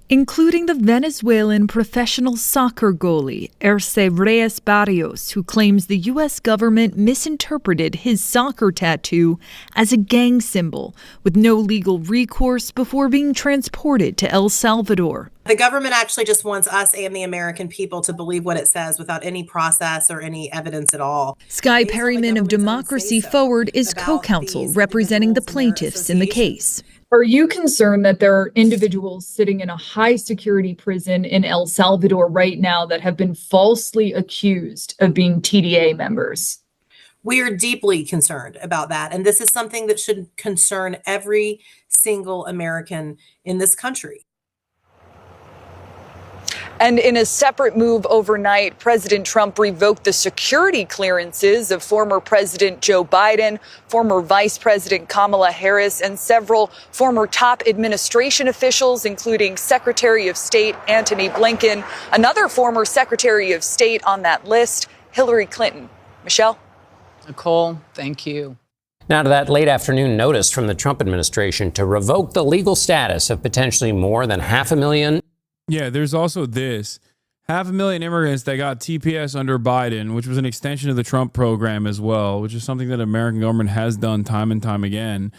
including the Venezuelan professional soccer goalie, Erce Reyes Barrios, who claims the U.S. government misinterpreted his soccer tattoo as a gang symbol, with no legal recourse before being transported to El Salvador. The government actually just wants us and the American people to believe what it says without any process or any evidence at all. Sky Perryman of Democracy Forward is co-counsel representing the plaintiffs in the case. Are you concerned that there are individuals sitting in a high security prison in El Salvador right now that have been falsely accused of being TDA members? We are deeply concerned about that. And this is something that should concern every single American in this country. And in a separate move overnight, President Trump revoked the security clearances of former President Joe Biden, former Vice President Kamala Harris, and several former top administration officials, including Secretary of State Antony Blinken. Another former Secretary of State on that list, Hillary Clinton. Michelle? Nicole, thank you. Now to that late afternoon notice from the Trump administration to revoke the legal status of potentially more than 500,000. Yeah, there's also this. 500,000 immigrants that got TPS under Biden, which was an extension of the Trump program as well, which is something that the American government has done time and time again,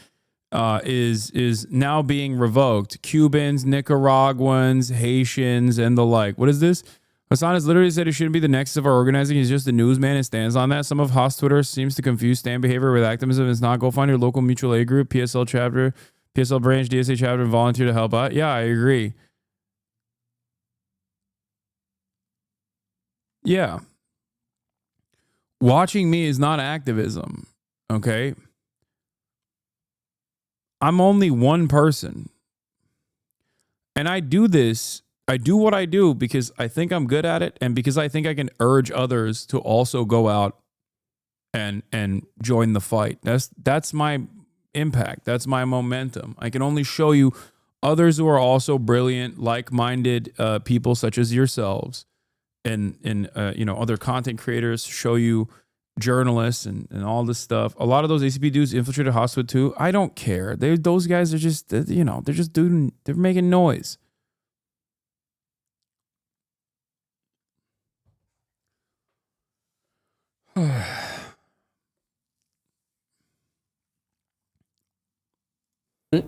is now being revoked. Cubans, Nicaraguans, Haitians, and the like. What is this? Hasan has literally said he shouldn't be the nexus of our organizing. He's just a newsman and stands on that. Some of Haas Twitter seems to confuse stand behavior with activism. It's not. Go find your local mutual aid group, PSL chapter, PSL branch, DSA chapter, and volunteer to help out. Yeah, I agree. Yeah. watching me is not activism, okay? I'm only one person. And I do what I do because I think I'm good at it and because I think I can urge others to also go out and join the fight. That's my impact. That's my momentum. I can only show you others who are also brilliant, like-minded people such as yourselves and other content creators, show you journalists and all this stuff. A lot of those ACP dudes infiltrated Hollywood too. I don't care. Those guys are just, they're making noise.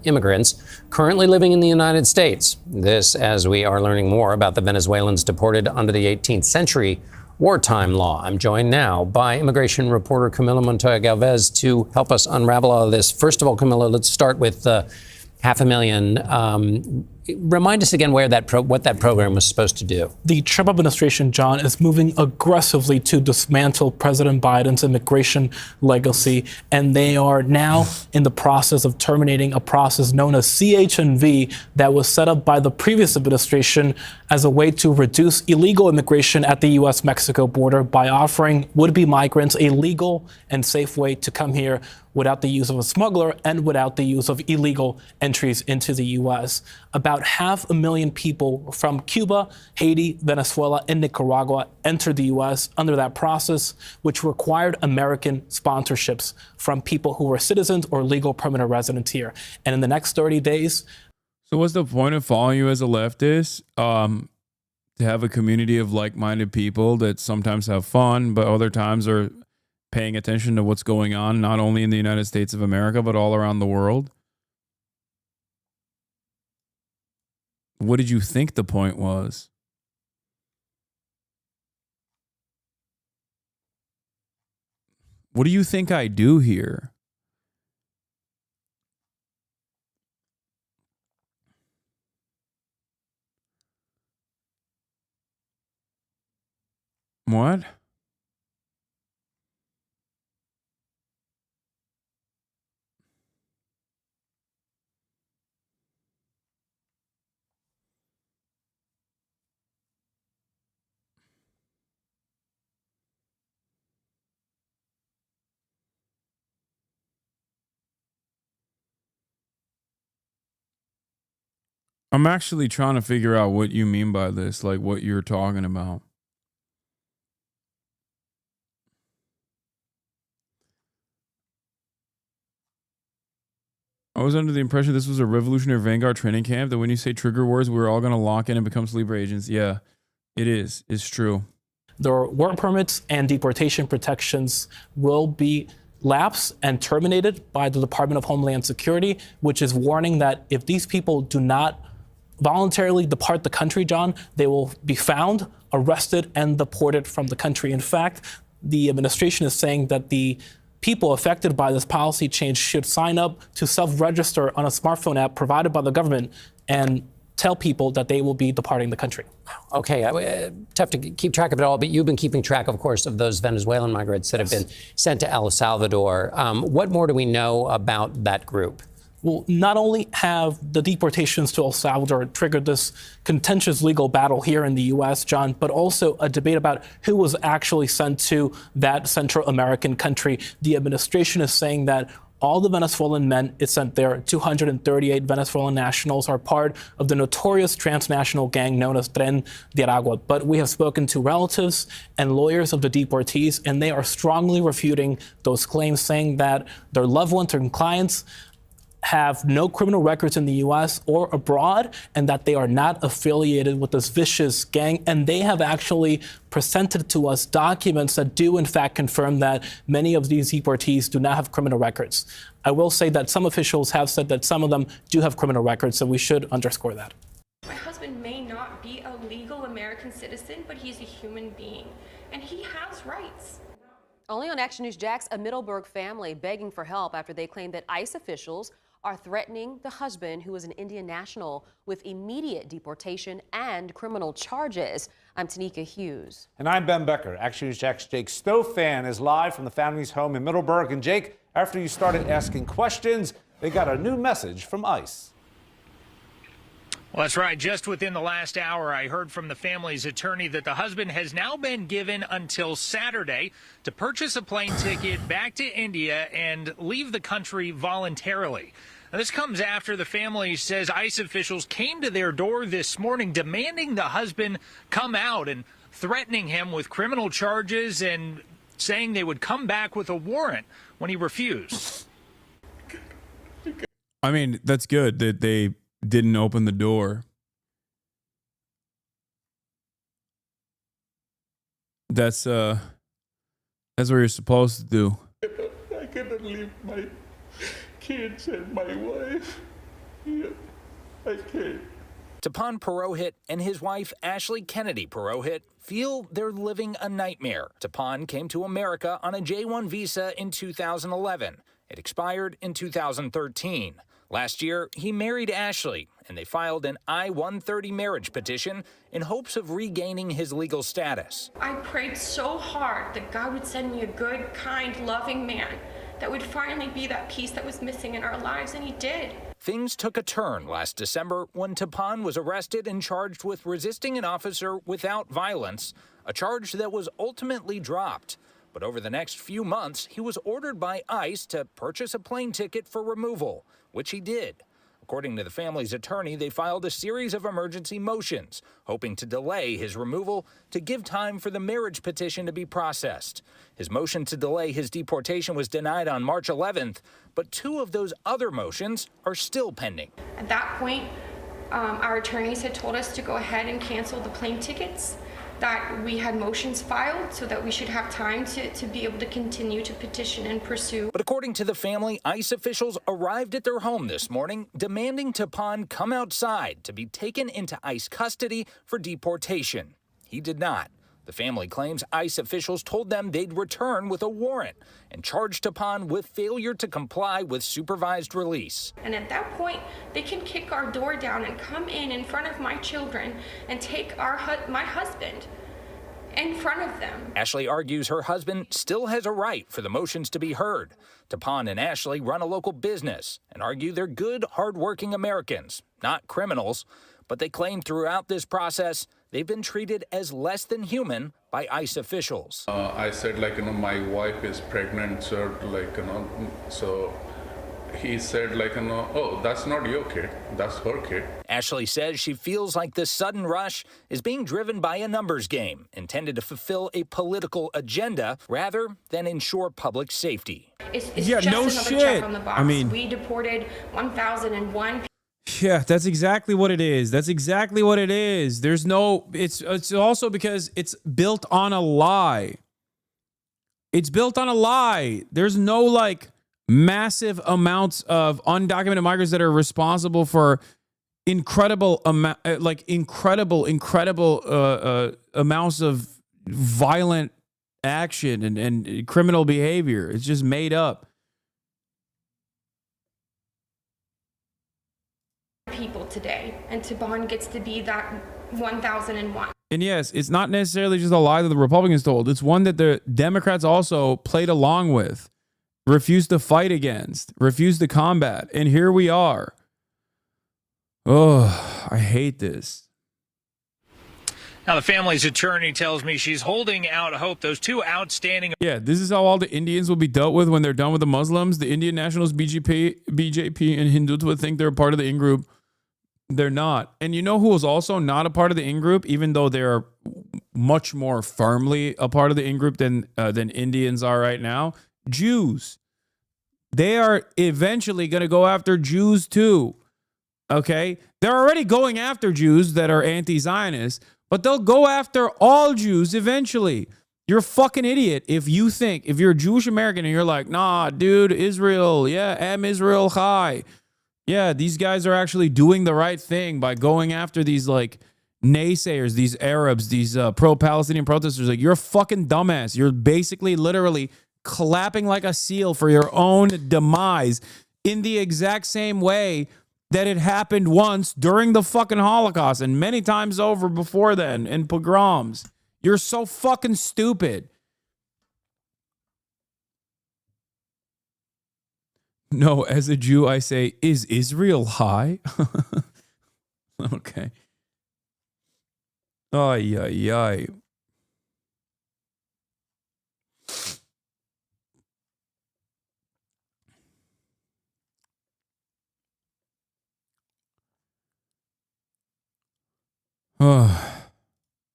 Immigrants currently living in the United States. This as we are learning more about the Venezuelans deported under the 18th century wartime law. I'm joined now by immigration reporter Camila Montoya Galvez to help us unravel all of this. First of all, Camila, let's start with 500,000. Remind us again what that program was supposed to do. The Trump administration, John, is moving aggressively to dismantle President Biden's immigration legacy, and they are now in the process of terminating a process known as CH&V that was set up by the previous administration as a way to reduce illegal immigration at the U.S.-Mexico border by offering would-be migrants a legal and safe way to come here without the use of a smuggler and without the use of illegal entries into the U.S. About 500,000 people from Cuba, Haiti, Venezuela, and Nicaragua entered the U.S. under that process, which required American sponsorships from people who were citizens or legal permanent residents here. And in the next 30 days... So what's the point of following you as a leftist? To have a community of like-minded people that sometimes have fun, but other times are paying attention to what's going on, not only in the United States of America, but all around the world? What did you think the point was? What do you think I do here? What? I'm actually trying to figure out what you mean by this, like what you're talking about. I was under the impression this was a Revolutionary Vanguard training camp, that when you say trigger words, we're all going to lock in and become sleeper agents. Yeah, it is. It's true. Their work permits and deportation protections will be lapsed and terminated by the Department of Homeland Security, which is warning that if these people do not voluntarily depart the country, John, they will be found, arrested, and deported from the country. In fact, the administration is saying that the people affected by this policy change should sign up to self-register on a smartphone app provided by the government and tell people that they will be departing the country. Okay, tough to keep track of it all, but you've been keeping track, of course, of those Venezuelan migrants that have been sent to El Salvador. What more do we know about that group? Well, not only have the deportations to El Salvador triggered this contentious legal battle here in the U.S., John, but also a debate about who was actually sent to that Central American country. The administration is saying that all the Venezuelan men it sent there, 238 Venezuelan nationals, are part of the notorious transnational gang known as Tren de Aragua. But we have spoken to relatives and lawyers of the deportees, and they are strongly refuting those claims, saying that their loved ones and clients have no criminal records in the U.S. or abroad, and that they are not affiliated with this vicious gang. And they have actually presented to us documents that do, in fact, confirm that many of these deportees do not have criminal records. I will say that some officials have said that some of them do have criminal records, so we should underscore that. My husband may not be a legal American citizen, but he's a human being, and he has rights. Only on Action News Jax, a Middleburg family begging for help after they claim that ICE officials are threatening the husband, who is an Indian national, with immediate deportation and criminal charges. I'm Tanika Hughes. And I'm Ben Becker. Action News Jack's Jake Stofan is live from the family's home in Middleburg. And Jake, after you started asking questions, they got a new message from ICE. Well, that's right. Just within the last hour, I heard from the family's attorney that the husband has now been given until Saturday to purchase a plane ticket back to India and leave the country voluntarily. Now, this comes after the family says ICE officials came to their door this morning demanding the husband come out and threatening him with criminal charges and saying they would come back with a warrant when he refused. I mean, that's good that they didn't open the door. That's what you're supposed to do. I cannot leave my kids and my wife. Yeah, I can't. Tapan Purohit and his wife, Ashley Kennedy Purohit, feel they're living a nightmare. Tapan came to America on a J-1 visa in 2011. It expired in 2013. Last year, he married Ashley, and they filed an I-130 marriage petition in hopes of regaining his legal status. I prayed so hard that God would send me a good, kind, loving man that would finally be that piece that was missing in our lives, and he did. Things took a turn last December when Tapan was arrested and charged with resisting an officer without violence, a charge that was ultimately dropped. But over the next few months, he was ordered by ICE to purchase a plane ticket for removal, which he did. According to the family's attorney, they filed a series of emergency motions, hoping to delay his removal to give time for the marriage petition to be processed. His motion to delay his deportation was denied on March 11th, but two of those other motions are still pending. At that point, our attorneys had told us to go ahead and cancel the plane tickets, that we had motions filed so that we should have time to be able to continue to petition and pursue. But according to the family, ICE officials arrived at their home this morning demanding Tapan come outside to be taken into ICE custody for deportation. He did not. The family claims ICE officials told them they'd return with a warrant and charged Tapan with failure to comply with supervised release. And at that point, they can kick our door down and come in front of my children and take my husband in front of them. Ashley argues her husband still has a right for the motions to be heard. Tapan and Ashley run a local business and argue they're good, hardworking Americans, not criminals. But they claim throughout this process, they've been treated as less than human by ICE officials. I said, my wife is pregnant, sir, so he said, oh, that's not your kid, that's her kid. Ashley says she feels like this sudden rush is being driven by a numbers game intended to fulfill a political agenda rather than ensure public safety. It's Yeah, just no another shit. check on the box. I mean- we deported 1,001 Yeah, that's exactly what it is. That's exactly what it is. There's no, it's also because it's built on a lie. It's built on a lie. There's no massive amounts of undocumented migrants that are responsible for incredible amounts of violent action and criminal behavior. It's just made up. people today, and Tapan gets to be that 1,001. And yes, it's not necessarily just a lie that the Republicans told. It's one that the Democrats also played along with, refused to fight against, refused to combat. And here we are. Oh, I hate this. Now, the family's attorney tells me she's holding out hope those two outstanding... Yeah, this is how all the Indians will be dealt with when they're done with the Muslims. The Indian nationals, BJP, and Hindutva think they're a part of the in-group. They're not. And you know who is also not a part of the in-group, even though they're much more firmly a part of the in-group than Indians are right now? Jews. They are eventually going to go after Jews too. Okay? They're already going after Jews that are anti-Zionist, but they'll go after all Jews eventually. You're a fucking idiot if you think, if you're a Jewish American and you're like, nah, dude, Israel, yeah, Am Israel Chai. Yeah, these guys are actually doing the right thing by going after these naysayers, these Arabs, these pro-Palestinian protesters. You're a fucking dumbass. You're basically literally clapping like a seal for your own demise. in the exact same way that it happened once during the fucking Holocaust and many times over before then in pogroms. You're so fucking stupid. No, as a Jew, I say, is Israel high? Okay. Ay, ay, ay.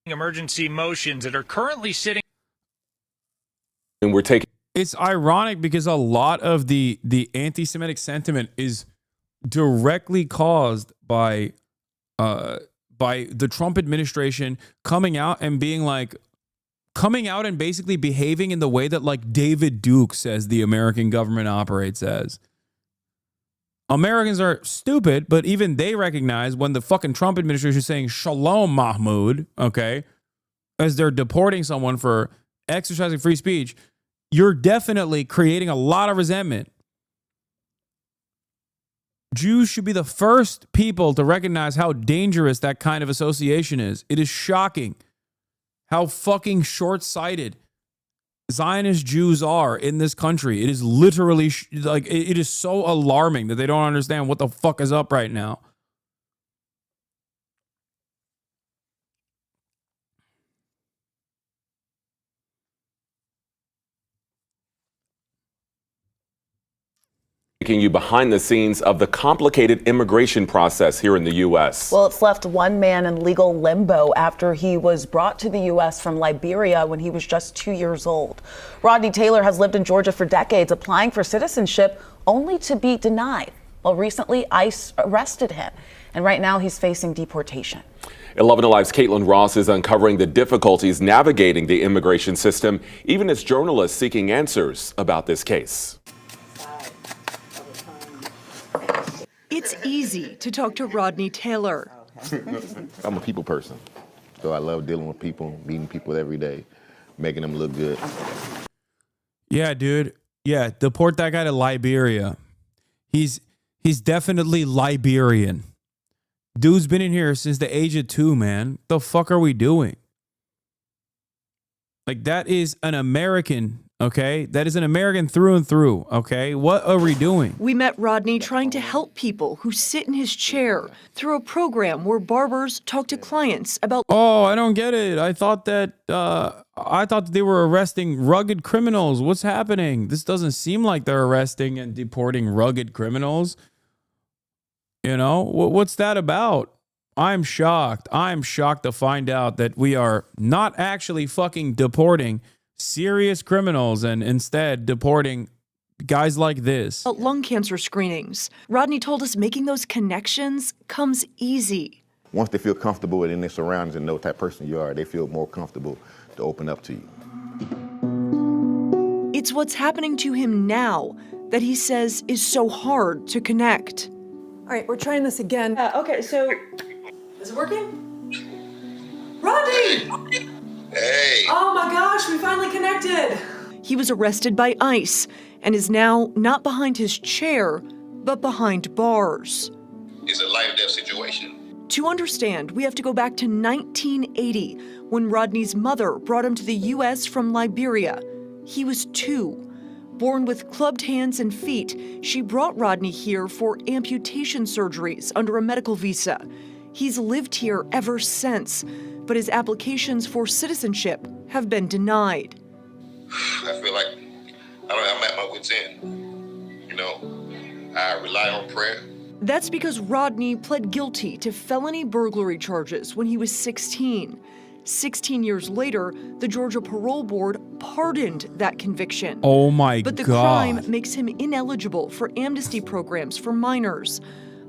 Emergency motions that are currently sitting. And we're taking. It's ironic because a lot of the anti-Semitic sentiment is directly caused by the Trump administration coming out and basically behaving in the way that like David Duke says the American government operates as. Americans are stupid, but even they recognize when the fucking Trump administration is saying Shalom Mahmoud, okay, as they're deporting someone for exercising free speech, you're definitely creating a lot of resentment. Jews should be the first people to recognize how dangerous that kind of association is. It is shocking how fucking short-sighted Zionist Jews are in this country. It is literally it is so alarming that they don't understand what the fuck is up right now. Taking you behind the scenes of the complicated immigration process here in the U.S. Well, it's left one man in legal limbo after he was brought to the U.S. from Liberia when he was just 2 years old. Rodney Taylor has lived in Georgia for decades, applying for citizenship only to be denied. Well, recently, ICE arrested him, and right now he's facing deportation. 11 Alive's Caitlin Ross is uncovering the difficulties navigating the immigration system, even as journalists seeking answers about this case. It's easy to talk to Rodney Taylor. I'm a people person, so I love dealing with people, meeting people every day, making them look good. Yeah, dude. Yeah, deport that guy to Liberia. He's definitely Liberian. Dude's been in here since the age of 2, man. The fuck are we doing? Like, that is an American, okay? That is an American through and through, okay? What are we doing? We met Rodney trying to help people who sit in his chair through a program where barbers talk to clients about... Oh, I don't get it. I thought that they were arresting rugged criminals. What's happening? This doesn't seem like they're arresting and deporting rugged criminals. You know, what's that about? I'm shocked. I'm shocked to find out that we are not actually fucking deporting serious criminals and instead deporting guys like this. lung cancer screenings. Rodney told us making those connections comes easy. Once they feel comfortable in their surroundings and know what type of person you are, they feel more comfortable to open up to you. It's what's happening to him now that he says is so hard to connect. All right, we're trying this again. Okay, so is it working? Rodney! Hey! Oh my gosh, we finally connected. He was arrested by ICE and is now not behind his chair, but behind bars. It's a life or death situation. To understand, we have to go back to 1980 when Rodney's mother brought him to the U.S. from Liberia. He was 2. Born with clubbed hands and feet, she brought Rodney here for amputation surgeries under a medical visa. He's lived here ever since, but his applications for citizenship have been denied. I feel like I'm at my wit's end. You know, I rely on prayer. That's because Rodney pled guilty to felony burglary charges when he was 16. 16 years later, the Georgia Parole Board pardoned that conviction. Oh my God. But the crime makes him ineligible for amnesty programs for minors.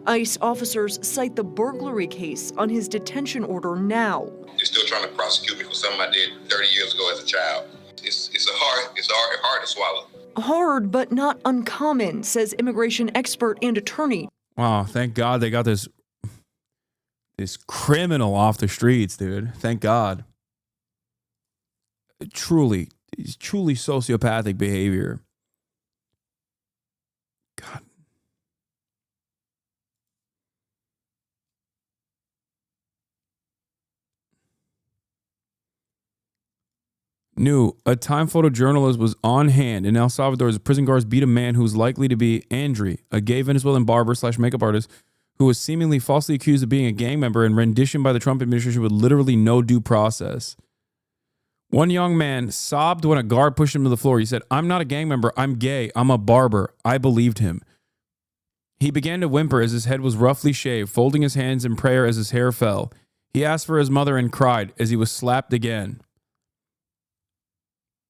ICE officers cite the burglary case on his detention order now. They're still trying to prosecute me for something I did 30 years ago as a child. It's hard to swallow. Hard, but not uncommon, says immigration expert and attorney. Wow, thank God they got this criminal off the streets, dude. Thank God. Truly sociopathic behavior. God. New, a Time photojournalist was on hand in El Salvador as prison guards beat a man who's likely to be Andre, a gay Venezuelan barber / makeup artist who was seemingly falsely accused of being a gang member and rendition by the Trump administration with literally no due process. One young man sobbed when a guard pushed him to the floor. He said, "I'm not a gang member. I'm gay. I'm a barber." I believed him. He began to whimper as his head was roughly shaved, folding his hands in prayer as his hair fell. He asked for his mother and cried as he was slapped again.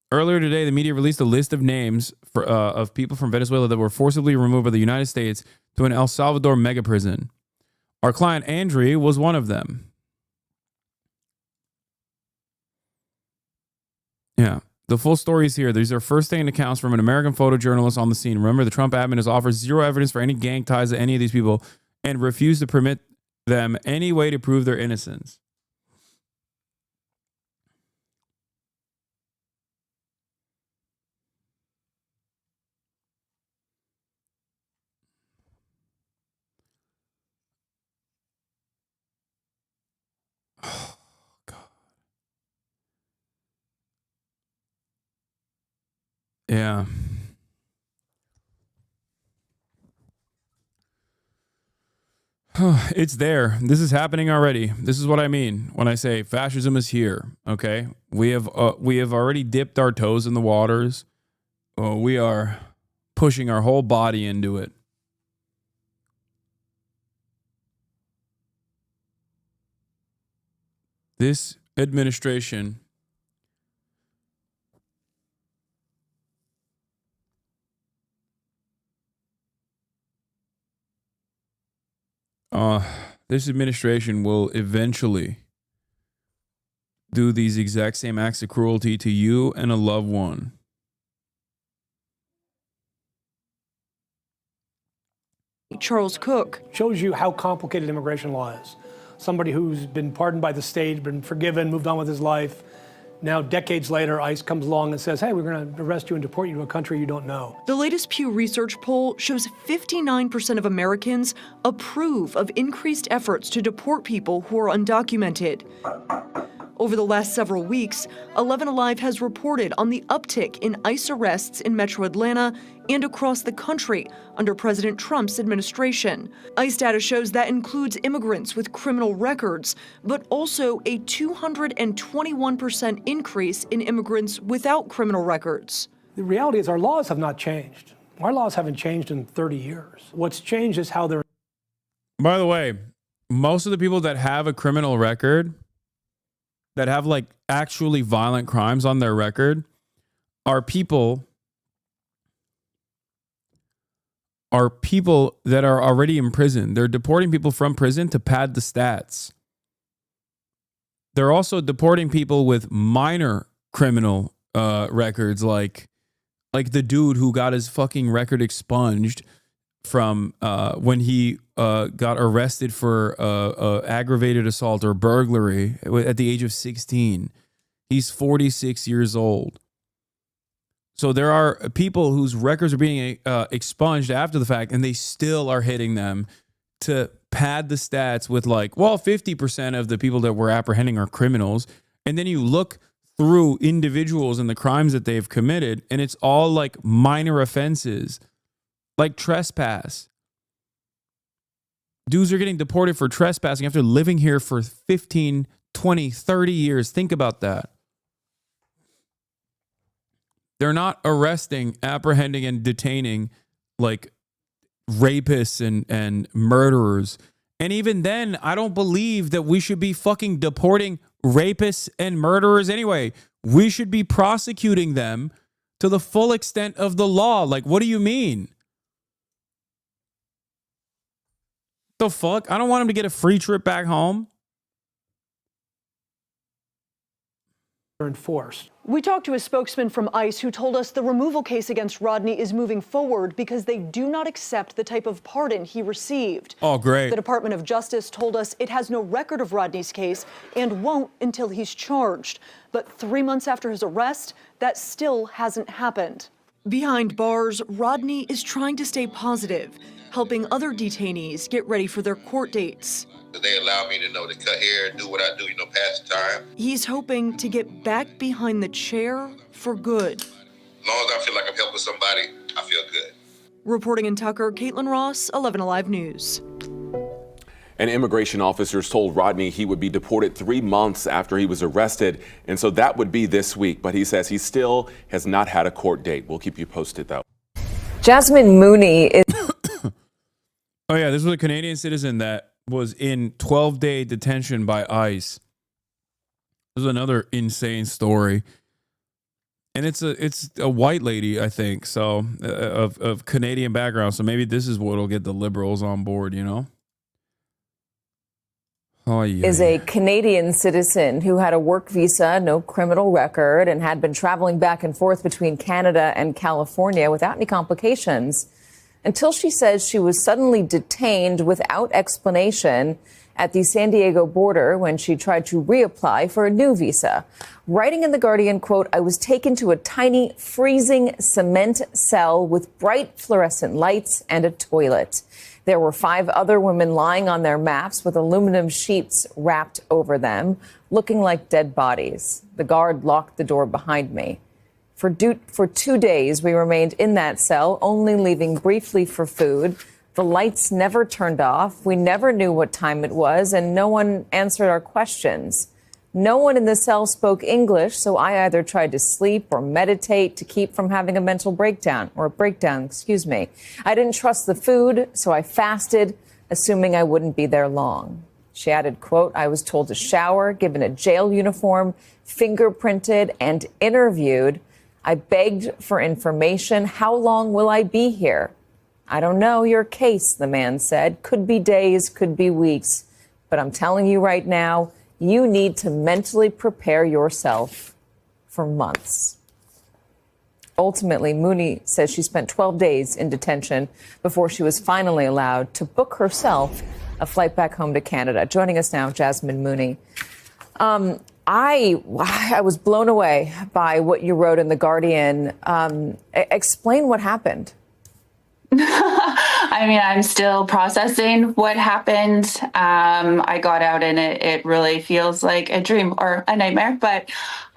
Earlier today, the media released a list of names of people from Venezuela that were forcibly removed by the United States to an El Salvador mega prison. Our client, Andre, was one of them. Yeah, the full story is here. These are first-hand accounts from an American photojournalist on the scene. Remember, the Trump admin has offered zero evidence for any gang ties to any of these people and refused to permit them any way to prove their innocence. Yeah. It's there. This is happening already. This is what I mean when I say fascism is here. Okay, we have already dipped our toes in the waters. We are pushing our whole body into it. This administration will eventually do these exact same acts of cruelty to you and a loved one. Charles Cook shows you how complicated immigration law is. Somebody who's been pardoned by the state, been forgiven, moved on with his life. Now, decades later, ICE comes along and says, hey, we're going to arrest you and deport you to a country you don't know. The latest Pew Research poll shows 59% of Americans approve of increased efforts to deport people who are undocumented. Over the last several weeks, 11 Alive has reported on the uptick in ICE arrests in metro Atlanta and across the country under President Trump's administration. ICE data shows that includes immigrants with criminal records, but also a 221% increase in immigrants without criminal records. The reality is our laws have not changed. Our laws haven't changed in 30 years. What's changed is how they're... By the way, most of the people that have a criminal record, that have like actually violent crimes on their record, are people that are already in prison. They're deporting people from prison to pad the stats. They're also deporting people with minor criminal records, like the dude who got his fucking record expunged from when he got arrested for aggravated assault or burglary at the age of 16. He's 46 years old. So there are people whose records are being expunged after the fact, and they still are hitting them to pad the stats with 50% of the people that we're apprehending are criminals. And then you look through individuals and the crimes that they've committed, and it's all like minor offenses, like trespass. Dudes are getting deported for trespassing after living here for 15, 20, 30 years. Think about that. They're not arresting, apprehending, and detaining like rapists and murderers. And even then, I don't believe that we should be fucking deporting rapists and murderers anyway. We should be prosecuting them to the full extent of the law. Like, what do you mean? The fuck? I don't want them to get a free trip back home. Enforced. We talked to a spokesman from ICE who told us the removal case against Rodney is moving forward because they do not accept the type of pardon he received. Oh, great. The Department of Justice told us it has no record of Rodney's case and won't until he's charged. But 3 months after his arrest, that still hasn't happened. Behind bars, Rodney is trying to stay positive, helping other detainees get ready for their court dates. But they allow me to know to cut hair, do what I do, pass the time. He's hoping to get back behind the chair for good. As long as I feel like I'm helping somebody, I feel good. Reporting in Tucker, Caitlin Ross, 11 Alive News. And immigration officers told Rodney he would be deported 3 months after he was arrested. And so that would be this week. But he says he still has not had a court date. We'll keep you posted, though. Jasmine Mooney is. Oh, yeah. This was a Canadian citizen that was in 12-day detention by ICE. This is another insane story. And it's a white lady, I think, so of Canadian background. So maybe this is what'll get the liberals on board, Oh, yeah. Is a Canadian citizen who had a work visa, no criminal record, and had been traveling back and forth between Canada and California without any complications until she says she was suddenly detained without explanation at the San Diego border when she tried to reapply for a new visa. Writing in The Guardian, quote, "I was taken to a tiny freezing cement cell with bright fluorescent lights and a toilet. There were 5 other women lying on their mats with aluminum sheets wrapped over them, looking like dead bodies. The guard locked the door behind me. For 2 days, we remained in that cell, only leaving briefly for food. The lights never turned off. We never knew what time it was, and no one answered our questions. No one in the cell spoke English, so I either tried to sleep or meditate to keep from having a mental breakdown, excuse me. I didn't trust the food, so I fasted, assuming I wouldn't be there long." She added, quote, "I was told to shower, given a jail uniform, fingerprinted, and interviewed. I begged for information. How long will I be here? I don't know your case," the man said. "Could be days, could be weeks. But I'm telling you right now, you need to mentally prepare yourself for months." Ultimately, Mooney says she spent 12 days in detention before she was finally allowed to book herself a flight back home to Canada. Joining us now, Jasmine Mooney. I was blown away by what you wrote in The Guardian. Explain what happened. I mean, I'm still processing what happened. I got out and it really feels like a dream or a nightmare, but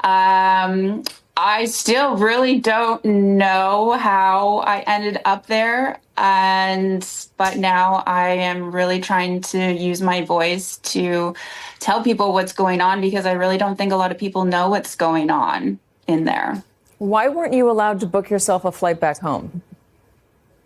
I still really don't know how I ended up there. But now I am really trying to use my voice to tell people what's going on, because I really don't think a lot of people know what's going on in there. Why weren't you allowed to book yourself a flight back home?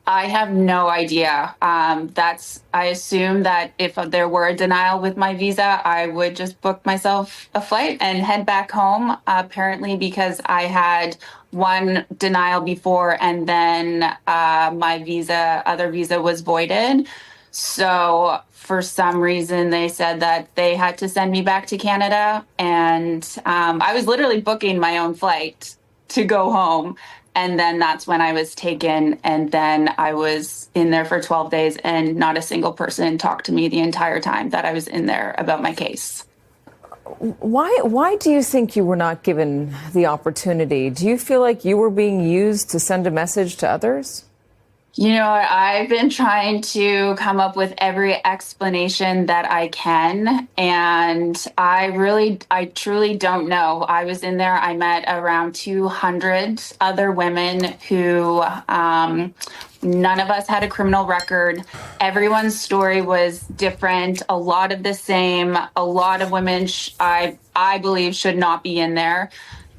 I have no idea. I assume that if there were a denial with my visa, I would just book myself a flight and head back home. Apparently, because I had one denial before and then my other visa was voided. So for some reason, they said that they had to send me back to Canada. And I was literally booking my own flight to go home. And then that's when I was taken, and then I was in there for 12 days, and not a single person talked to me the entire time that I was in there about my case. Why do you think you were not given the opportunity? Do you feel like you were being used to send a message to others? You know, I've been trying to come up with every explanation that I can, and I truly don't know. I was in there, I met around 200 other women who, none of us had a criminal record. Everyone's story was different, a lot of the same. A lot of women, I believe, should not be in there.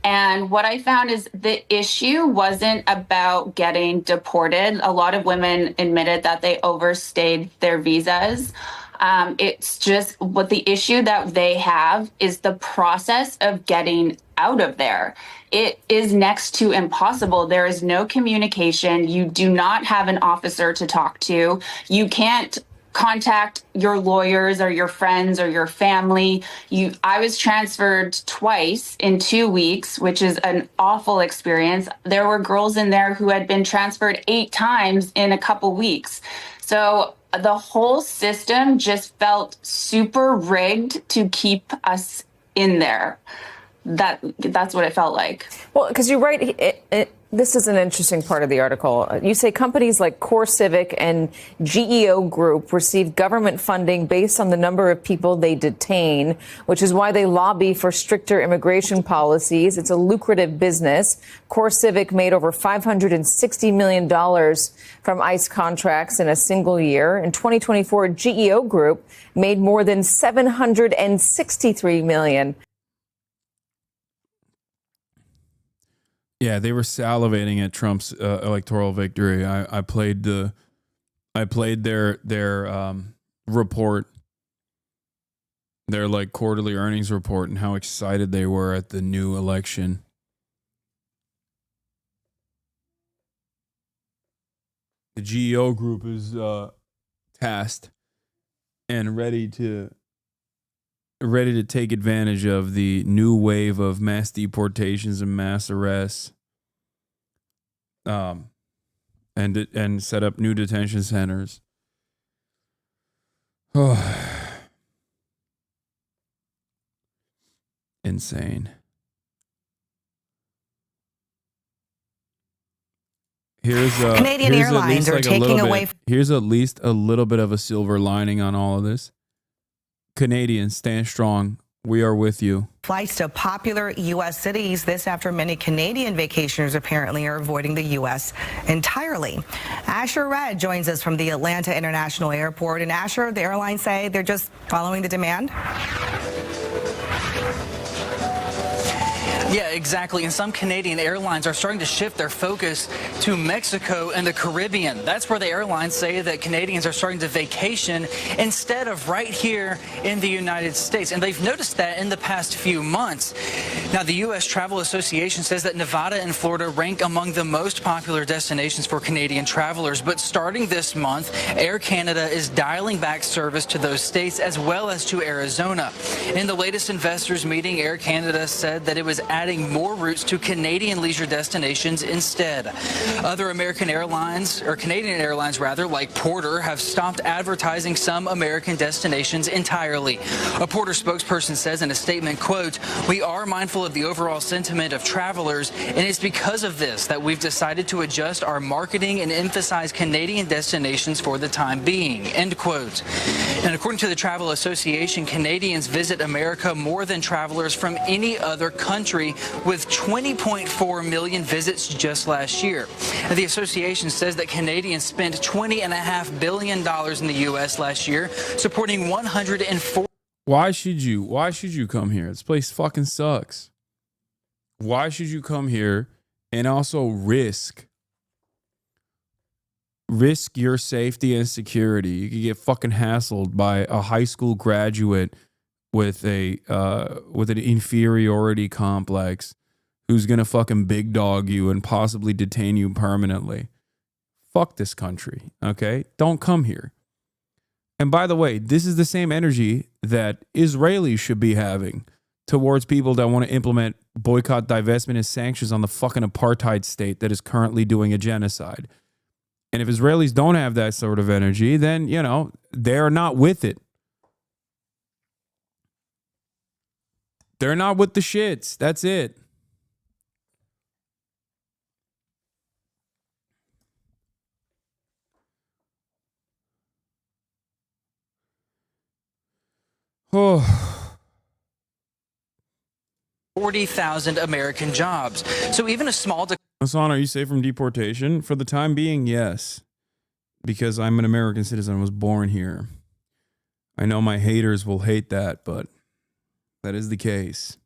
And what I found is the issue wasn't about getting deported. A lot of women admitted that they overstayed their visas. It's just what the issue that they have is the process of getting out of there. It is next to impossible. There is no communication. You do not have an officer to talk to. You can't contact your lawyers or your friends or your family. I was transferred twice in 2 weeks, which is an awful experience. There were girls in there who had been transferred 8 times in a couple weeks. So the whole system just felt super rigged to keep us in there. That's what it felt like. Well, because you write This is an interesting part of the article. You say companies like CoreCivic and GEO Group receive government funding based on the number of people they detain, which is why they lobby for stricter immigration policies. It's a lucrative business. CoreCivic made over $560 million from ICE contracts in a single year. In 2024, GEO Group made more than $763 million. Yeah, they were salivating at Trump's electoral victory. I played their report, their like quarterly earnings report, and how excited they were at the new election. The GEO Group is tasked and ready to take advantage of the new wave of mass deportations and mass arrests, and set up new detention centers. Oh, insane. Canadian Airlines are taking away. Here's at least a little bit of a silver lining on all of this. Canadians, stand strong. We are with you. Flights to popular U.S. cities. This after many Canadian vacationers apparently are avoiding the U.S. entirely. Asher Red joins us from the Atlanta International Airport. And Asher, the airlines say they're just following the demand. Yeah, exactly. And some Canadian airlines are starting to shift their focus to Mexico and the Caribbean. That's where the airlines say that Canadians are starting to vacation instead of right here in the United States. And they've noticed that in the past few months. Now, the U.S. Travel Association says that Nevada and Florida rank among the most popular destinations for Canadian travelers. But starting this month, Air Canada is dialing back service to those states as well as to Arizona. In the latest investors meeting, Air Canada said that it was adding more routes to Canadian leisure destinations instead. Other American airlines, or Canadian airlines rather, like Porter, have stopped advertising some American destinations entirely. A Porter spokesperson says in a statement, quote, "We are mindful of the overall sentiment of travelers, and it's because of this that we've decided to adjust our marketing and emphasize Canadian destinations for the time being," end quote. And according to the Travel Association, Canadians visit America more than travelers from any other country, with 20.4 million visits just last year. And the association says that Canadians spent $20.5 billion in the U.S. last year, supporting 104. Why should you come here? This place fucking sucks. Why should you come here and also risk your safety and security? You could get fucking hassled by a high school graduate with an inferiority complex who's gonna fucking big dog you and possibly detain you permanently. Fuck this country, okay? Don't come here. And by the way, this is the same energy that Israelis should be having towards people that want to implement boycott, divestment, and sanctions on the fucking apartheid state that is currently doing a genocide. And if Israelis don't have that sort of energy, then, you know, they're not with it. They're not with the shits. That's it. Oh. 40,000 American jobs. So even a small... Hasan, are you safe from deportation? For the time being, yes. Because I'm an American citizen. I was born here. I know my haters will hate that, but that is the case.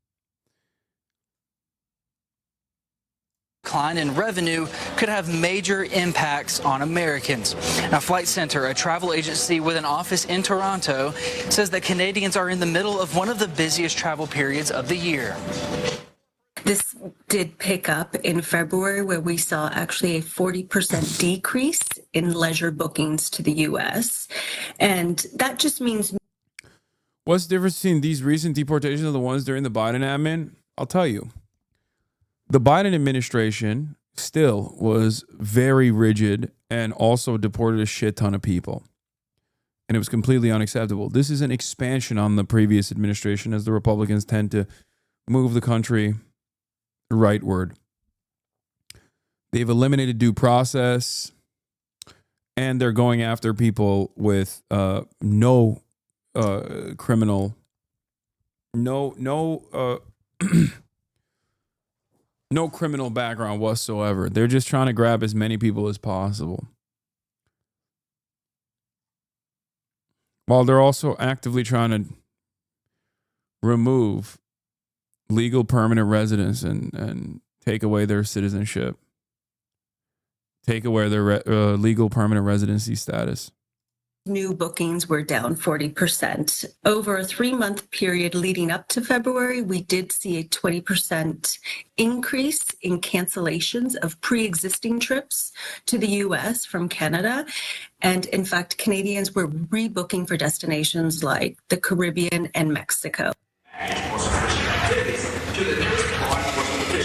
Decline in revenue could have major impacts on Americans. Now, Flight Center, a travel agency with an office in Toronto, says that Canadians are in the middle of one of the busiest travel periods of the year. This did pick up in February, where we saw actually a 40% decrease in leisure bookings to the U.S. And that just means... What's the difference between these recent deportations and the ones during the Biden admin? I'll tell you. The Biden administration still was very rigid and also deported a shit ton of people. And it was completely unacceptable. This is an expansion on the previous administration, as the Republicans tend to move the country rightward. They've eliminated due criminology, and they're going after people with no criminal background whatsoever. They're just trying to grab as many people as possible. While they're also actively trying to remove legal permanent residence and take away their citizenship, take away their legal permanent residency status. New bookings were down 40%. Over a 3-month period leading up to February, we did see a 20% increase in cancellations of pre-existing trips to the US from Canada. And in fact, Canadians were rebooking for destinations like the Caribbean and Mexico.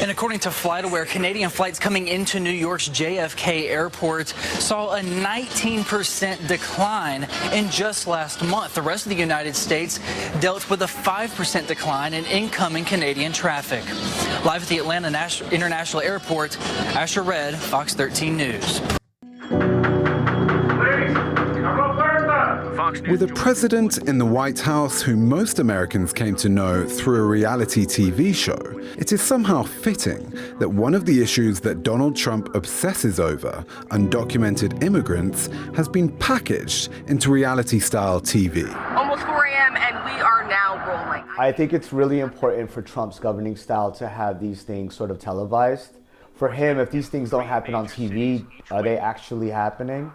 And according to FlightAware, Canadian flights coming into New York's JFK airport saw a 19% decline in just last month. The rest of the United States dealt with a 5% decline in incoming Canadian traffic. Live at the Atlanta International Airport, Asher Red, Fox 13 News. With a president in the White House who most Americans came to know through a reality TV show, it is somehow fitting that one of the issues that Donald Trump obsesses over, undocumented immigrants, has been packaged into reality-style TV. Almost 4 a.m. and we are now rolling. I think it's really important for Trump's governing style to have these things sort of televised. For him, if these things don't happen on TV, are they actually happening?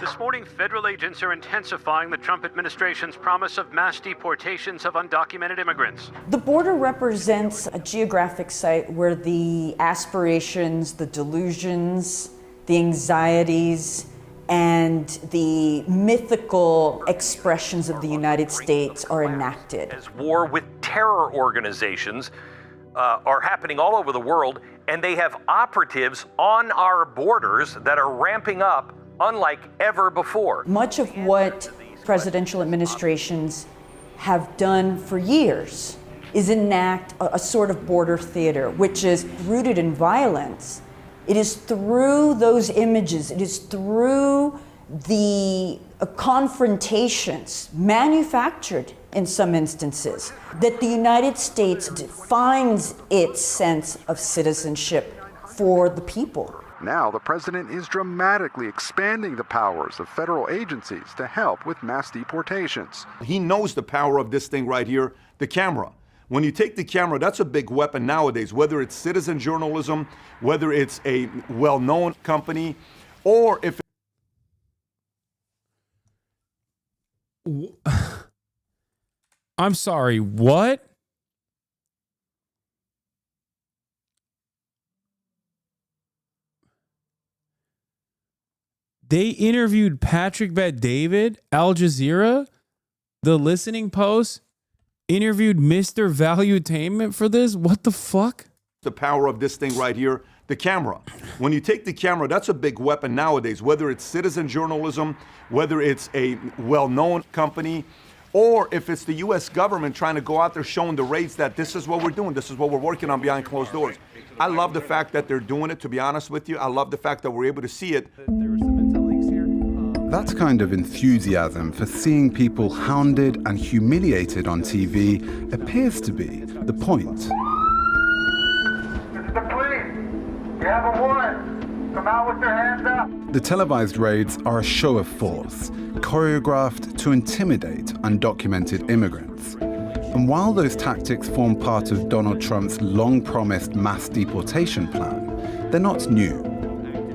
This morning, federal agents are intensifying the Trump administration's promise of mass deportations of undocumented immigrants. The border represents a geographic site where the aspirations, the delusions, the anxieties, and the mythical expressions of the United States are enacted. As war with terror organizations are happening all over the world, and they have operatives on our borders that are ramping up unlike ever before. Much of what presidential administrations have done for years is enact a sort of border theater, which is rooted in violence. It is through those images, it is through the confrontations, manufactured in some instances, that the United States defines its sense of citizenship for the people. Now, the president is dramatically expanding the powers of federal agencies to help with mass deportations. He knows the power of this thing right here, the camera. When you take the camera, that's a big weapon nowadays, whether it's citizen journalism, whether it's a well-known company, or if I'm sorry, what? They interviewed Patrick Bet-David, Al Jazeera, The Listening Post, interviewed Mr. Valuetainment for this? What the fuck? the power of this thing right here, the camera. When you take the camera, that's a big weapon nowadays, whether it's citizen journalism, whether it's a well-known company, or if it's the U.S. government trying to go out there showing the raids that this is what we're doing, this is what we're working on behind closed doors. I love the fact that they're doing it, to be honest with you. I love the fact that we're able to see it. That kind of enthusiasm for seeing people hounded and humiliated on TV appears to be the point. This is the police. You have a warrant. Come out with your hands up. The televised raids are a show of force, choreographed to intimidate undocumented immigrants. And while those tactics form part of Donald Trump's long-promised mass deportation plan, they're not new.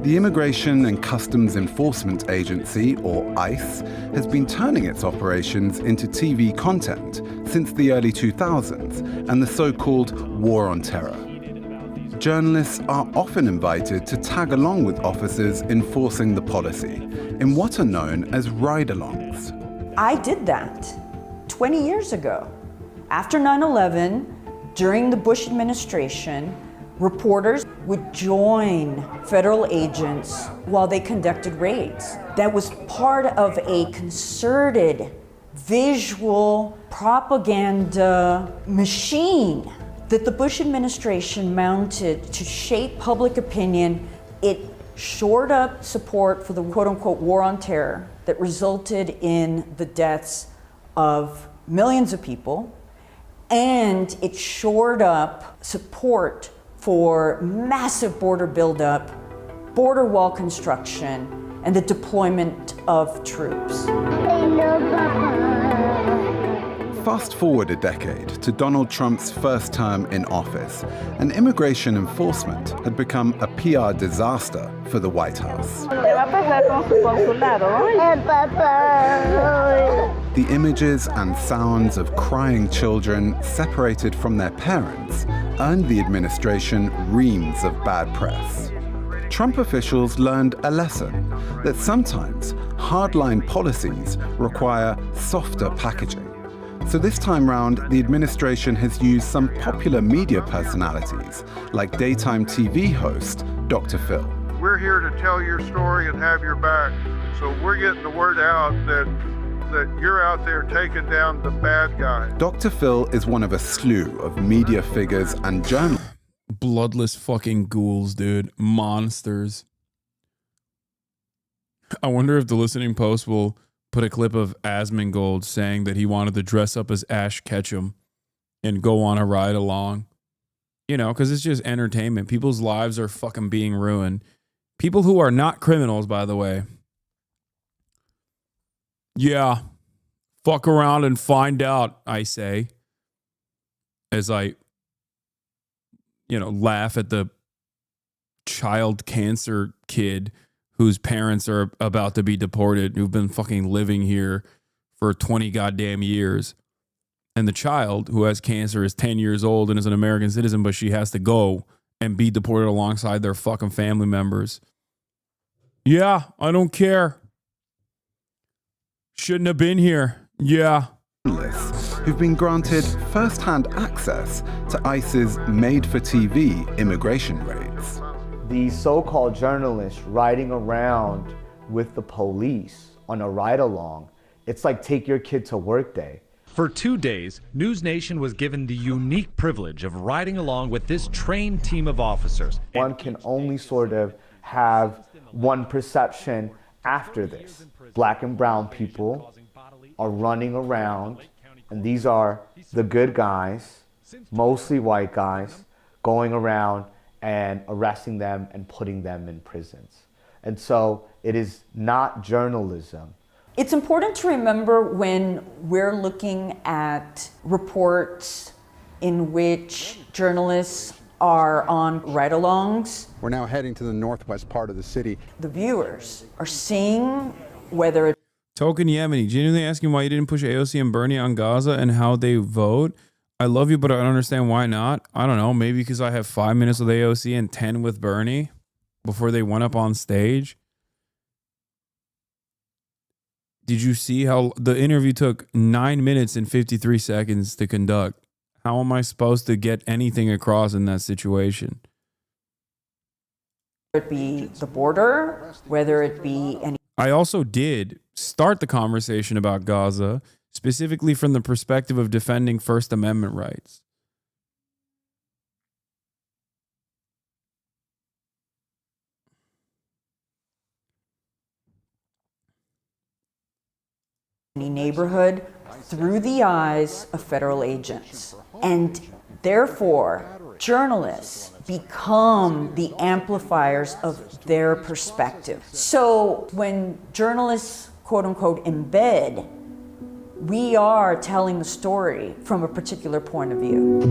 The Immigration and Customs Enforcement Agency, or ICE, has been turning its operations into TV content since the early 2000s and the so-called War on Terror. Journalists are often invited to tag along with officers enforcing the policy in what are known as ride-alongs. I did that 20 years ago. After 9/11, during the Bush administration, reporters would join federal agents while they conducted raids. That was part of a concerted visual propaganda machine that the Bush administration mounted to shape public opinion. It shored up support for the quote-unquote war on terror that resulted in the deaths of millions of people, and it shored up support for massive border buildup, border wall construction, and the deployment of troops. Fast forward a decade to Donald Trump's first term in office, and immigration enforcement had become a PR disaster for the White House. The images and sounds of crying children separated from their parents earned the administration reams of bad press. Trump officials learned a lesson that sometimes hardline policies require softer packaging. So this time round, the administration has used some popular media personalities, like daytime TV host Dr. Phil. We're here to tell your story and have your back. So we're getting the word out that you're out there taking down the bad guys. Dr. Phil is one of a slew of media figures and journalists. Bloodless fucking ghouls, dude. Monsters. I wonder if the listening post will put a clip of Asmongold saying that he wanted to dress up as Ash Ketchum and go on a ride along. You know, because it's just entertainment. People's lives are fucking being ruined. People who are not criminals, by the way. Yeah. Fuck around and find out, I say. As I, laugh at the child cancer kid whose parents are about to be deported, who've been fucking living here for 20 goddamn years. And the child who has cancer is 10 years old and is an American citizen, but she has to go and be deported alongside their fucking family members. Yeah, I don't care. Shouldn't have been here. Yeah. Who've been granted first-hand access to ICE's made-for-TV immigration raids. These so-called journalists riding around with the police on a ride-along, it's like take your kid to work day. For 2 days, News Nation was given the unique privilege of riding along with this trained team of officers. One can only sort of have one perception after this. Black and brown people are running around, and these are the good guys, mostly white guys, going around and arresting them and putting them in prisons. And so it is not journalism. It's important to remember when we're looking at reports in which journalists are on ride-alongs. We're now heading to the northwest part of the city. The viewers are seeing whether it's Token Yemeni, genuinely asking why you didn't push AOC and Bernie on Gaza and how they vote. I love you, but I don't understand why not. I don't know. Maybe because I have 5 minutes with AOC and 10 with Bernie before they went up on stage. Did you see how the interview took 9 minutes and 53 seconds to conduct? How am I supposed to get anything across in that situation? Whether it be the border, whether it be any. I also did start the conversation about Gaza, specifically from the perspective of defending First Amendment rights. Any neighborhood through the eyes of federal agents. And therefore, journalists become the amplifiers of their perspective. So when journalists, quote unquote, embed, we are telling the story from a particular point of view.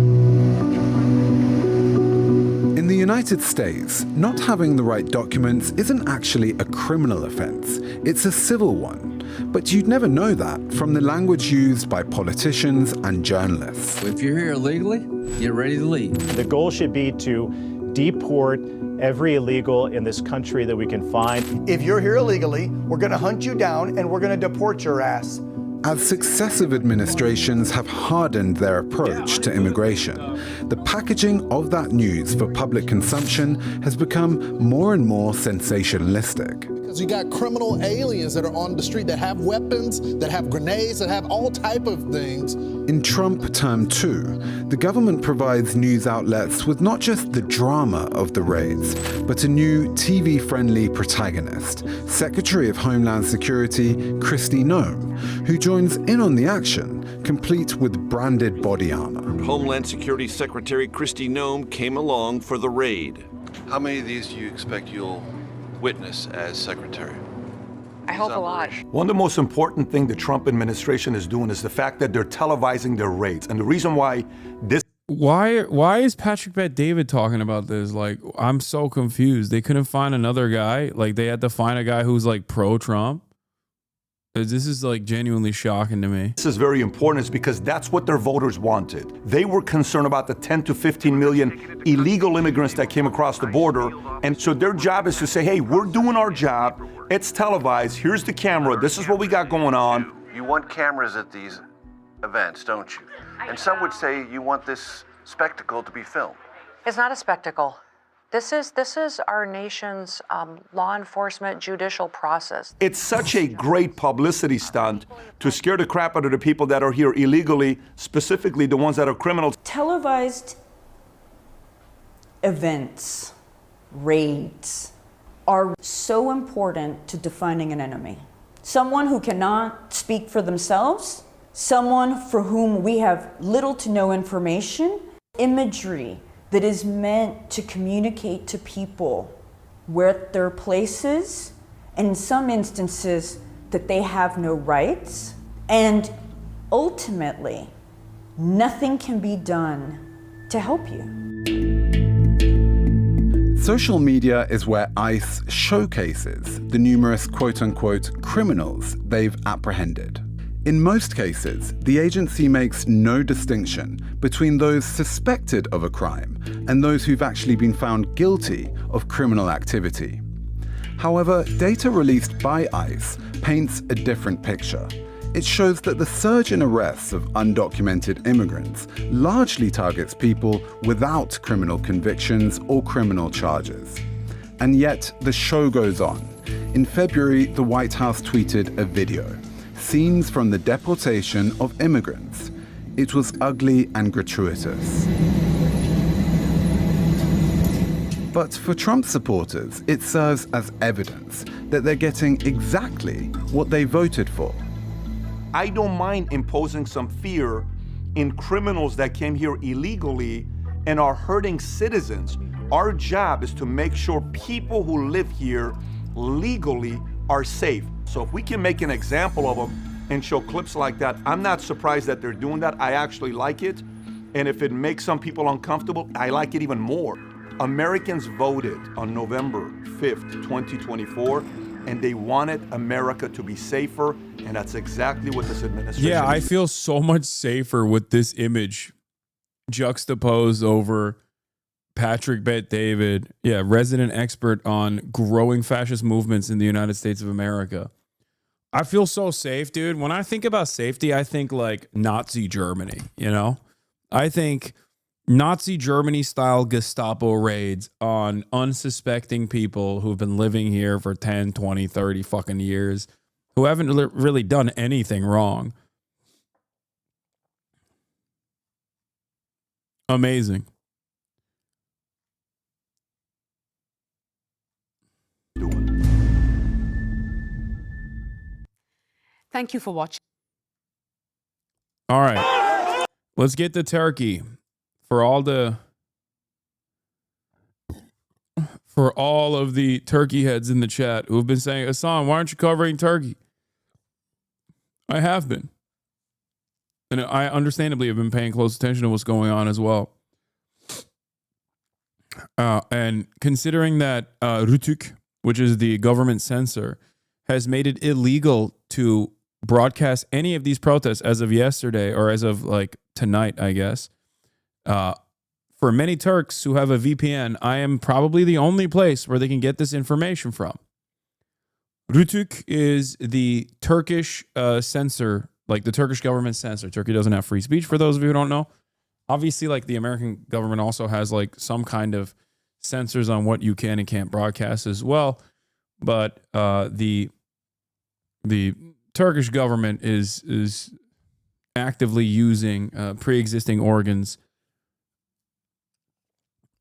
In the United States, not having the right documents isn't actually a criminal offense. It's a civil one. But you'd never know that from the language used by politicians and journalists. If you're here illegally, get ready to leave. The goal should be to deport every illegal in this country that we can find. If you're here illegally, we're going to hunt you down and we're going to deport your ass. As successive administrations have hardened their approach to immigration, the packaging of that news for public consumption has become more and more sensationalistic. Because you got criminal aliens that are on the street that have weapons, that have grenades, that have all type of things. In Trump Term 2, the government provides news outlets with not just the drama of the raids, but a new TV-friendly protagonist, Secretary of Homeland Security Kristi Noem, who joins in on the action, complete with branded body armor. Homeland Security Secretary Kristi Noem came along for the raid. How many of these do you expect you'll witness as secretary? I hope a lot. One of the most important things the Trump administration is doing is the fact that they're televising their raids. And the reason why this... Why is Patrick Bet-David talking about this? Like, I'm so confused. They couldn't find another guy. Like, they had to find a guy who's like pro-Trump. This is like genuinely shocking to me. This is very important is because that's what their voters wanted. They were concerned about the 10 to 15 million illegal immigrants that came across the border. And so their job is to say, hey, we're doing our job. It's televised. Here's the camera. This is what we got going on. You want cameras at these events, don't you? And some would say you want this spectacle to be filmed. It's not a spectacle. This is our nation's law enforcement judicial process. It's such a great publicity stunt to scare the crap out of the people that are here illegally, specifically the ones that are criminals. Televised events, raids, are so important to defining an enemy. Someone who cannot speak for themselves, someone for whom we have little to no information, imagery that is meant to communicate to people where their places, and in some instances that they have no rights, and ultimately nothing can be done to help you. Social media is where ICE showcases the numerous quote-unquote criminals they've apprehended. In most cases, the agency makes no distinction between those suspected of a crime and those who've actually been found guilty of criminal activity. However, data released by ICE paints a different picture. It shows that the surge in arrests of undocumented immigrants largely targets people without criminal convictions or criminal charges. And yet, the show goes on. In February, the White House tweeted a video. Scenes from the deportation of immigrants. It was ugly and gratuitous. But for Trump supporters, it serves as evidence that they're getting exactly what they voted for. I don't mind imposing some fear in criminals that came here illegally and are hurting citizens. Our job is to make sure people who live here legally are safe. So if we can make an example of them and show clips like that, I'm not surprised that they're doing that. I actually like it. And if it makes some people uncomfortable, I like it even more. Americans voted on November 5th, 2024, and they wanted America to be safer, and that's exactly what this administration Yeah, I is. feel so much safer with this image juxtaposed over Patrick Bet-David, resident expert on growing fascist movements in the United States of America. I feel so safe, dude. When I think about safety, I think like Nazi Germany, you know? I think Nazi Germany style Gestapo raids on unsuspecting people who've been living here for 10, 20, 30 fucking years, who haven't really done anything wrong. Amazing. Thank you for watching. All right, let's get to Turkey. For all of the turkey heads in the chat who have been saying, Hasan, why aren't you covering Turkey? I have been. And I understandably have been paying close attention to what's going on as well. And considering that Rütük, which is the government censor, has made it illegal to broadcast any of these protests as of yesterday, or as of like tonight, I guess. For many Turks who have a VPN, I am probably the only place where they can get this information from. Rütük is the Turkish censor, like the Turkish government censor. Turkey doesn't have free speech, for those of you who don't know. Obviously, like the American government also has like some kind of censors on what you can and can't broadcast as well. but the Turkish government is actively using pre-existing organs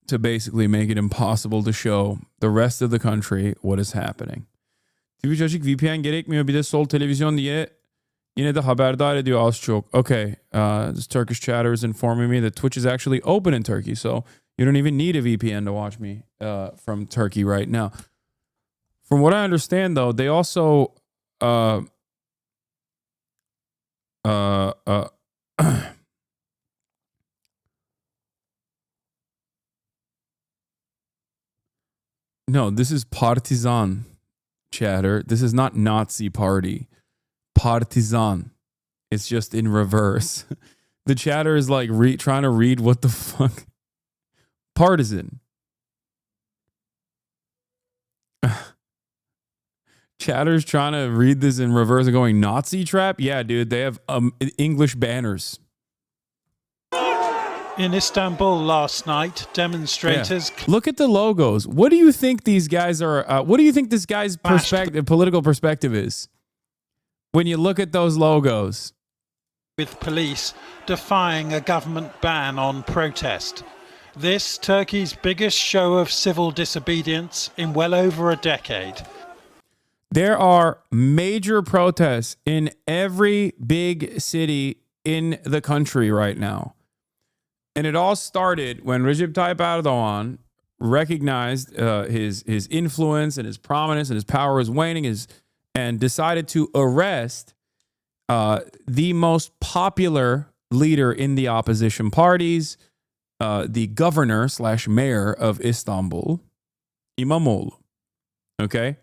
to basically make it impossible to show the rest of the country what is happening. Twitch açık, VPN gerekmiyor. Bir de sol televizyon diye yine de haberdar ediyor az çok. Okay, this Turkish chatter is informing me that Twitch is actually open in Turkey, so you don't even need a VPN to watch me from Turkey right now. From what I understand, though, they also no, this is partisan chatter. This is not Nazi party. Partisan. It's just in reverse. The chatter is like trying to read what the fuck. Partisan. Chatter's trying to read this in reverse and going Nazi trap. Yeah, dude, they have English banners. In Istanbul last night, demonstrators... Yeah. Look at the logos. What do you think these guys are... what do you think this guy's political perspective is? When you look at those logos. With police defying a government ban on protest. This, Turkey's biggest show of civil disobedience in well over a decade. There are major protests in every big city in the country right now. And it all started when Recep Tayyip Erdogan recognized his influence and his prominence and his power was waning and decided to arrest the most popular leader in the opposition parties, the governor / mayor of Istanbul, İmamoğlu. Okay?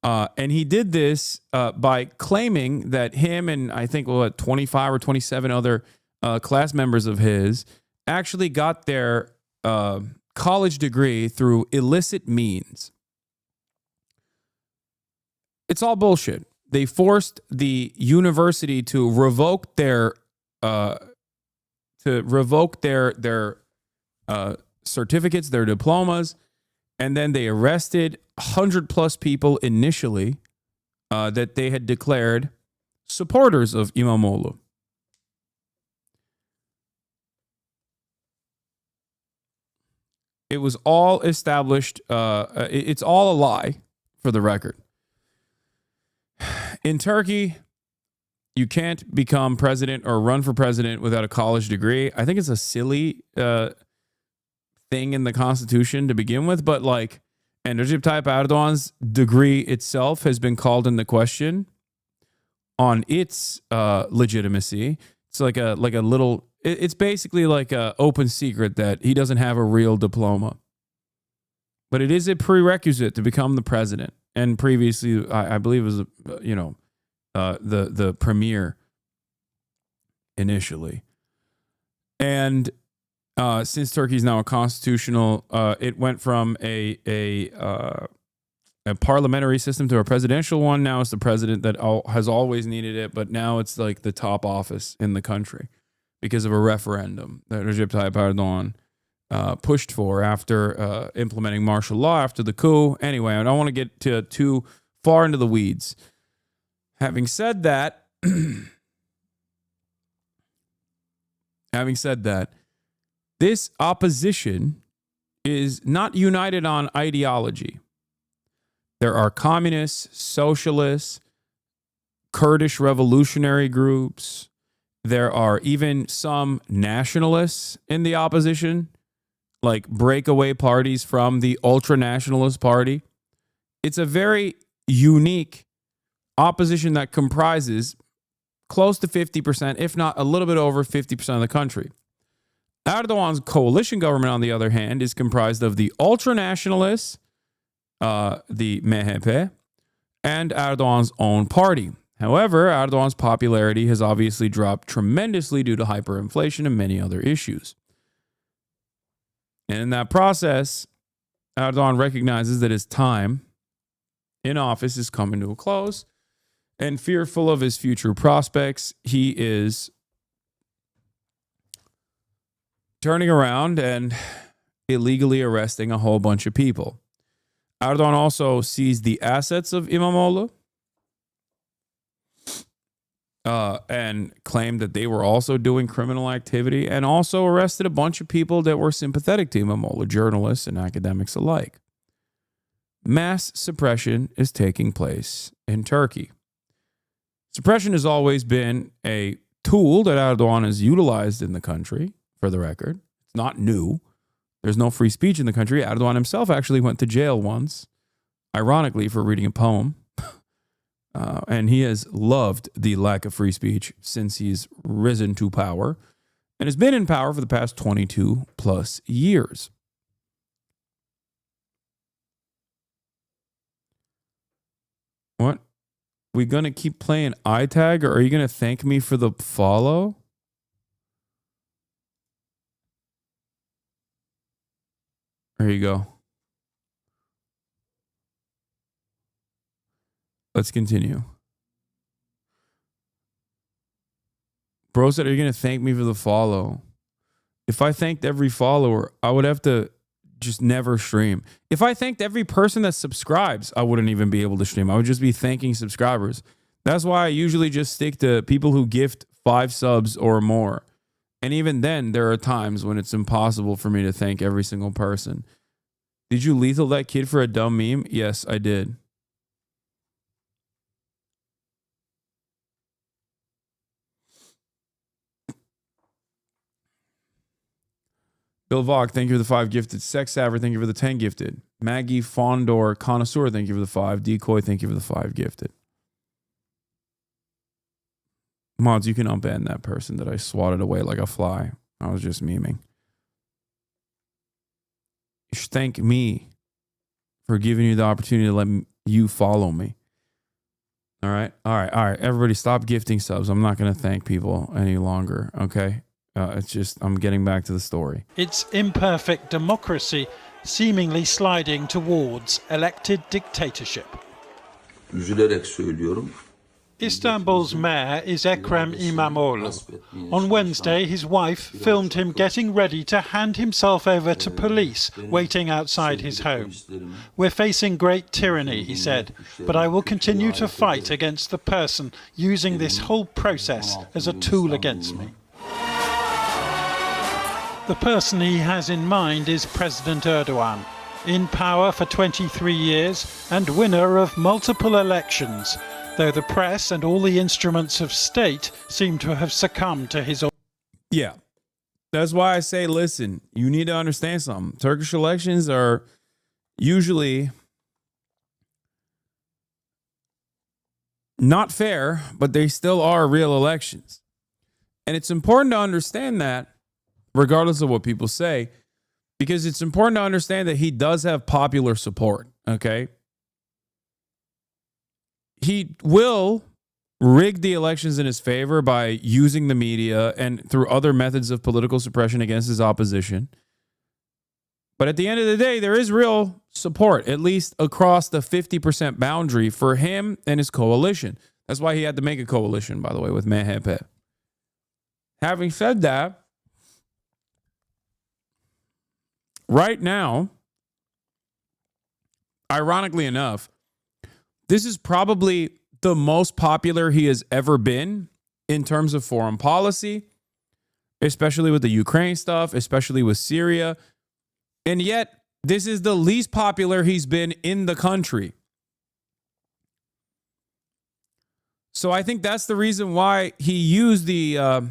And he did this by claiming that him and I think 25 or 27 other class members of his actually got their college degree through illicit means. It's all bullshit. They forced the university to revoke their certificates, their diplomas, and then they arrested 100+ people initially that they had declared supporters of İmamoğlu. It was all established. It's all a lie, for the record. In Turkey, you can't become president or run for president without a college degree. I think it's a silly thing in the Constitution to begin with, but and Recep Tayyip Erdogan's degree itself has been called into question on its legitimacy. It's like a little. It's basically like an open secret that he doesn't have a real diploma. But it is a prerequisite to become the president. And previously, I believe it was, the premier initially. And since Turkey is now a constitutional, it went from a parliamentary system to a presidential one. Now it's the president that has always needed it, but now it's like the top office in the country because of a referendum that Recep Tayyip Erdogan pushed for after implementing martial law after the coup. Anyway, I don't want to get too far into the weeds. Having said that, this opposition is not united on ideology. There are communists, socialists, Kurdish revolutionary groups. There are even some nationalists in the opposition, like breakaway parties from the ultra-nationalist party. It's a very unique opposition that comprises close to 50%, if not a little bit over 50% of the country. Erdogan's coalition government, on the other hand, is comprised of the ultra-nationalists, the MHP, and Erdogan's own party. However, Erdogan's popularity has obviously dropped tremendously due to hyperinflation and many other issues. And in that process, Erdogan recognizes that his time in office is coming to a close, and fearful of his future prospects, he is turning around and illegally arresting a whole bunch of people. Erdogan also seized the assets of İmamoğlu and claimed that they were also doing criminal activity, and also arrested a bunch of people that were sympathetic to İmamoğlu, journalists and academics alike. Mass suppression is taking place in Turkey. Suppression has always been a tool that Erdogan has utilized in the country, for the record. It's not new. There's no free speech in the country. Erdogan himself actually went to jail once, ironically, for reading a poem. And he has loved the lack of free speech since he's risen to power and has been in power for the past 22 plus years. What? We gonna keep playing iTag, or are you gonna thank me for the follow? There you go. Let's continue. Bro said, are you going to thank me for the follow? If I thanked every follower, I would have to just never stream. If I thanked every person that subscribes, I wouldn't even be able to stream. I would just be thanking subscribers. That's why I usually just stick to people who gift 5 subs or more. And even then, there are times when it's impossible for me to thank every single person. Did you lethal that kid for a dumb meme? Yes, I did. Bill Vog, thank you for the 5 gifted. Sex Saver, thank you for the 10 gifted. Maggie Fondor Connoisseur, thank you for the 5. Decoy, thank you for the 5 gifted. Mods, you can unban that person that I swatted away like a fly. I was just memeing. You should thank me for giving you the opportunity to let you follow me. All right? All right. Everybody stop gifting subs. I'm not going to thank people any longer, okay? It's just, I'm getting back to the story. It's imperfect democracy seemingly sliding towards elected dictatorship. Üzülerek söylüyorum. Istanbul's mayor is Ekrem İmamoğlu. On Wednesday, his wife filmed him getting ready to hand himself over to police waiting outside his home. We're facing great tyranny, he said, but I will continue to fight against the person using this whole process as a tool against me. The person he has in mind is President Erdogan, in power for 23 years and winner of multiple elections, though the press and all the instruments of state seem to have succumbed to his... Yeah, that's why I say, listen, you need to understand something. Turkish elections are usually not fair, but they still are real elections. And it's important to understand that, regardless of what people say, because it's important to understand that he does have popular support, okay? He will rig the elections in his favor by using the media and through other methods of political suppression against his opposition. But at the end of the day, there is real support, at least across the 50% boundary for him and his coalition. That's why he had to make a coalition, by the way, with MHP. Having said that, right now, ironically enough, this is probably the most popular he has ever been in terms of foreign policy, especially with the Ukraine stuff, especially with Syria. And yet, this is the least popular he's been in the country. So I think that's the reason why he used the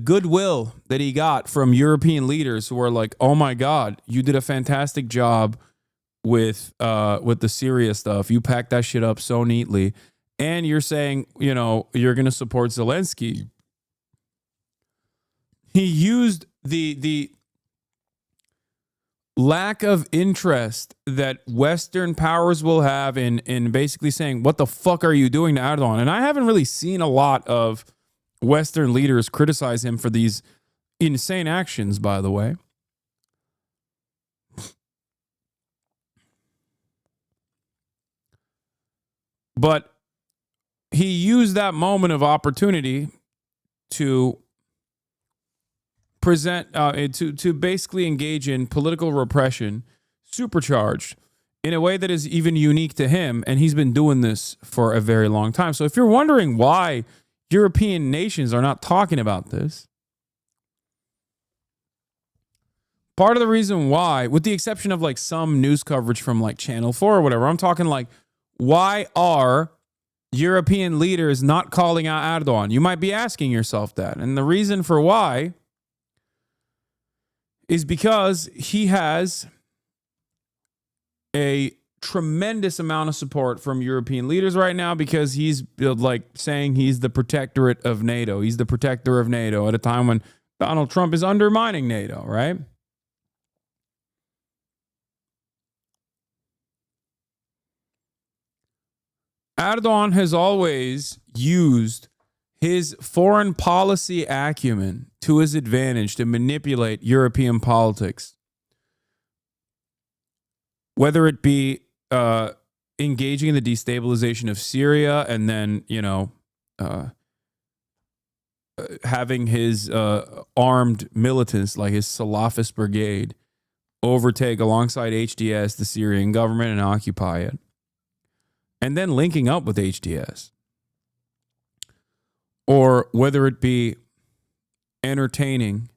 goodwill that he got from European leaders who were like, "Oh my God, you did a fantastic job with the Syria stuff. You packed that shit up so neatly, and you're saying, you know, you're going to support Zelensky." He used the lack of interest that Western powers will have in basically saying, "What the fuck are you doing to Erdogan?" And I haven't really seen a lot of Western leaders criticize him for these insane actions, by the way. But he used that moment of opportunity to present to basically engage in political repression, supercharged in a way that is even unique to him, and he's been doing this for a very long time. So if you're wondering why European nations are not talking about this, part of the reason why, with the exception of like some news coverage from like Channel 4 or whatever, I'm talking like, why are European leaders not calling out Erdogan? You might be asking yourself that. And the reason for why is because he has a tremendous amount of support from European leaders right now, because he's like saying he's the protectorate of NATO. He's the protector of NATO at a time when Donald Trump is undermining NATO, right? Erdogan has always used his foreign policy acumen to his advantage to manipulate European politics. Whether it be engaging in the destabilization of Syria and then, having his armed militants like his Salafist brigade overtake alongside HDS the Syrian government and occupy it, and then linking up with HDS. Or whether it be entertaining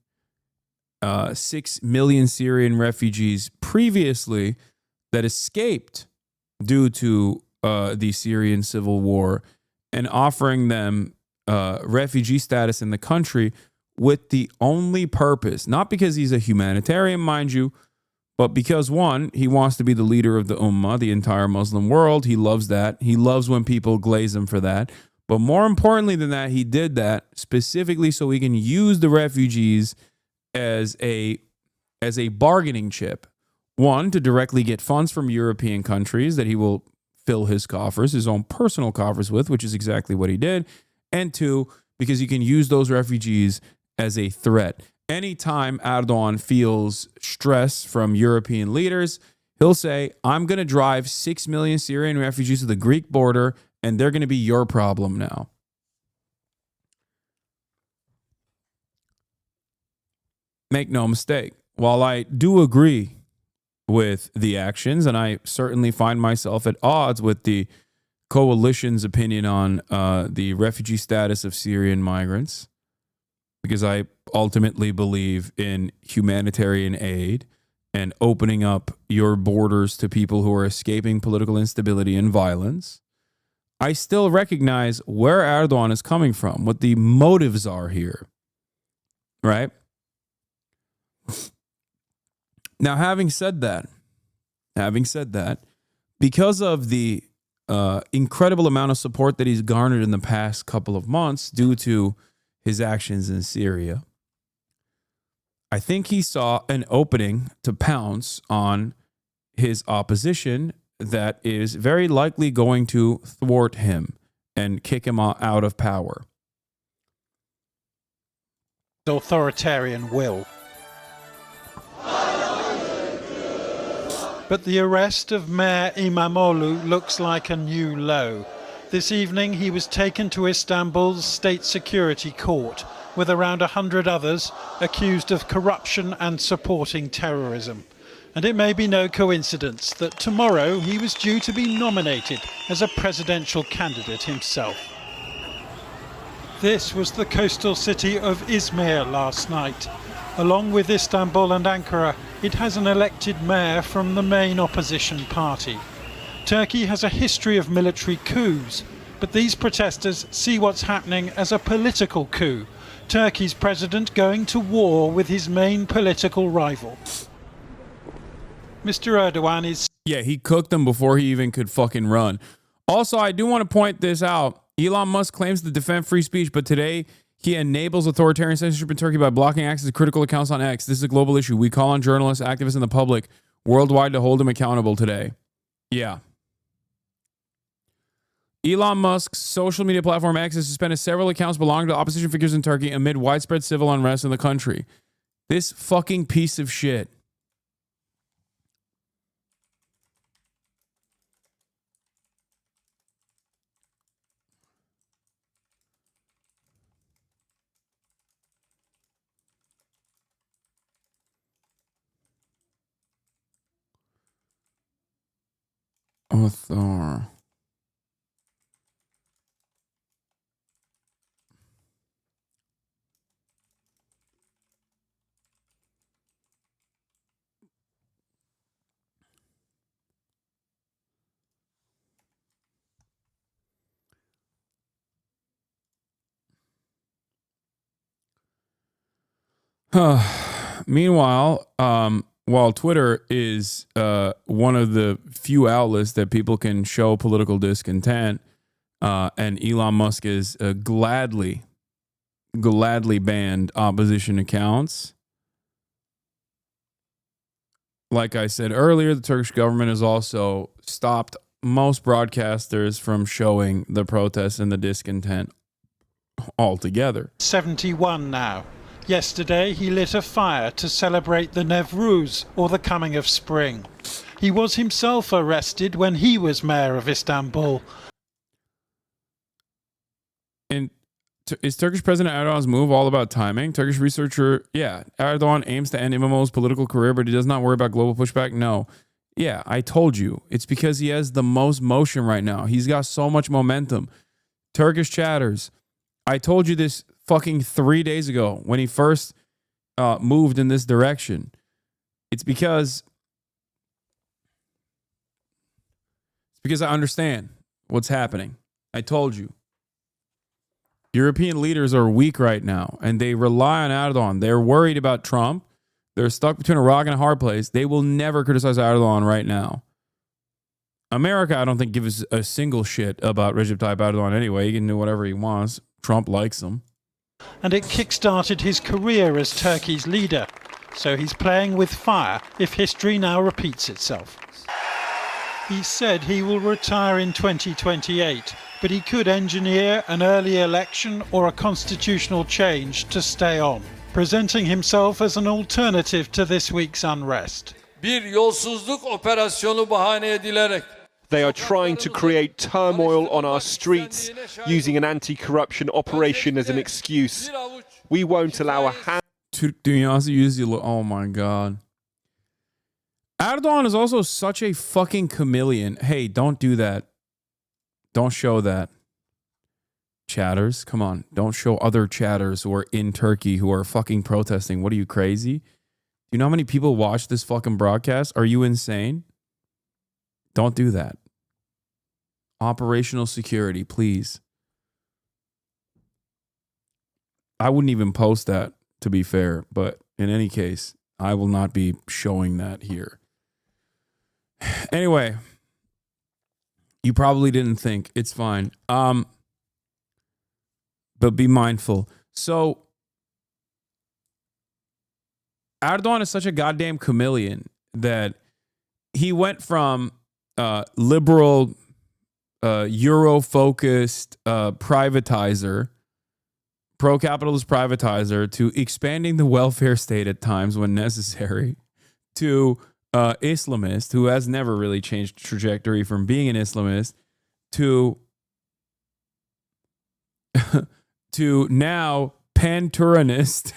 6 million Syrian refugees previously that escaped due to the Syrian civil war, and offering them refugee status in the country with the only purpose, not because he's a humanitarian, mind you, but because, one, he wants to be the leader of the Ummah, the entire Muslim world. He loves that. He loves when people glaze him for that. But more importantly than that, he did that specifically so he can use the refugees as a bargaining chip. One, to directly get funds from European countries that he will fill his coffers, his own personal coffers with, which is exactly what he did. And two, because he can use those refugees as a threat. Anytime Erdogan feels stress from European leaders, he'll say, I'm going to drive 6 million Syrian refugees to the Greek border, and they're going to be your problem now. Make no mistake. While I do agree with the actions, and I certainly find myself at odds with the coalition's opinion on the refugee status of Syrian migrants, because I ultimately believe in humanitarian aid and opening up your borders to people who are escaping political instability and violence, I still recognize where Erdogan is coming from, what the motives are here, right? Now, having said that, because of the incredible amount of support that he's garnered in the past couple of months due to his actions in Syria, I think he saw an opening to pounce on his opposition that is very likely going to thwart him and kick him out of power. Authoritarian will. But the arrest of Mayor İmamoğlu looks like a new low. This evening he was taken to Istanbul's State Security Court with around 100 others accused of corruption and supporting terrorism. And it may be no coincidence that tomorrow he was due to be nominated as a presidential candidate himself. This was the coastal city of Izmir last night. Along with Istanbul and Ankara, it has an elected mayor from the main opposition party. Turkey has a history of military coups, but these protesters see what's happening as a political coup. Turkey's president going to war with his main political rival. Mr. Erdogan is... Yeah, he cooked them before he even could fucking run. Also, I do want to point this out. Elon Musk claims to defend free speech, but today he enables authoritarian censorship in Turkey by blocking access to critical accounts on X. This is a global issue. We call on journalists, activists, and the public worldwide to hold him accountable today. Yeah. Elon Musk's social media platform X has suspended several accounts belonging to opposition figures in Turkey amid widespread civil unrest in the country. This fucking piece of shit. Author. Meanwhile, while Twitter is one of the few outlets that people can show political discontent, and Elon Musk is gladly banned opposition accounts. Like I said earlier, the Turkish government has also stopped most broadcasters from showing the protests and the discontent altogether. 71 now. Yesterday, he lit a fire to celebrate the Nevruz, or the coming of spring. He was himself arrested when he was mayor of Istanbul. And is Turkish President Erdogan's move all about timing? Turkish researcher, yeah. Erdogan aims to end Imamoglu's political career, but he does not worry about global pushback? No. Yeah, I told you. It's because he has the most motion right now. He's got so much momentum. Turkish chatters, I told you this fucking 3 days ago when he first moved in this direction. It's because I understand what's happening. I told you. European leaders are weak right now, and they rely on Erdogan. They're worried about Trump. They're stuck between a rock and a hard place. They will never criticize Erdogan right now. America, I don't think, gives a single shit about Recep Tayyip Erdogan anyway. He can do whatever he wants. Trump likes him. And it kick-started his career as Turkey's leader. So he's playing with fire if history now repeats itself. He said he will retire in 2028, but he could engineer an early election or a constitutional change to stay on, presenting himself as an alternative to this week's unrest. Bir yolsuzluk operasyonu bahane edilerek. They are trying to create turmoil on our streets, using an anti-corruption operation as an excuse. We won't allow a hand. Oh my God. Erdogan is also such a fucking chameleon. Hey, don't do that. Don't show that. Chatters, come on. Don't show other chatters who are in Turkey who are fucking protesting. What are you, crazy? Do you know how many people watch this fucking broadcast? Are you insane? Don't do that. Operational security, please. I wouldn't even post that, to be fair. But in any case, I will not be showing that here. Anyway, you probably didn't think. It's fine. But be mindful. So, Erdogan is such a goddamn chameleon that he went from liberal, Euro-focused privatizer, pro-capitalist privatizer, to expanding the welfare state at times when necessary, to Islamist, who has never really changed trajectory from being an Islamist, to now pan-Turanist,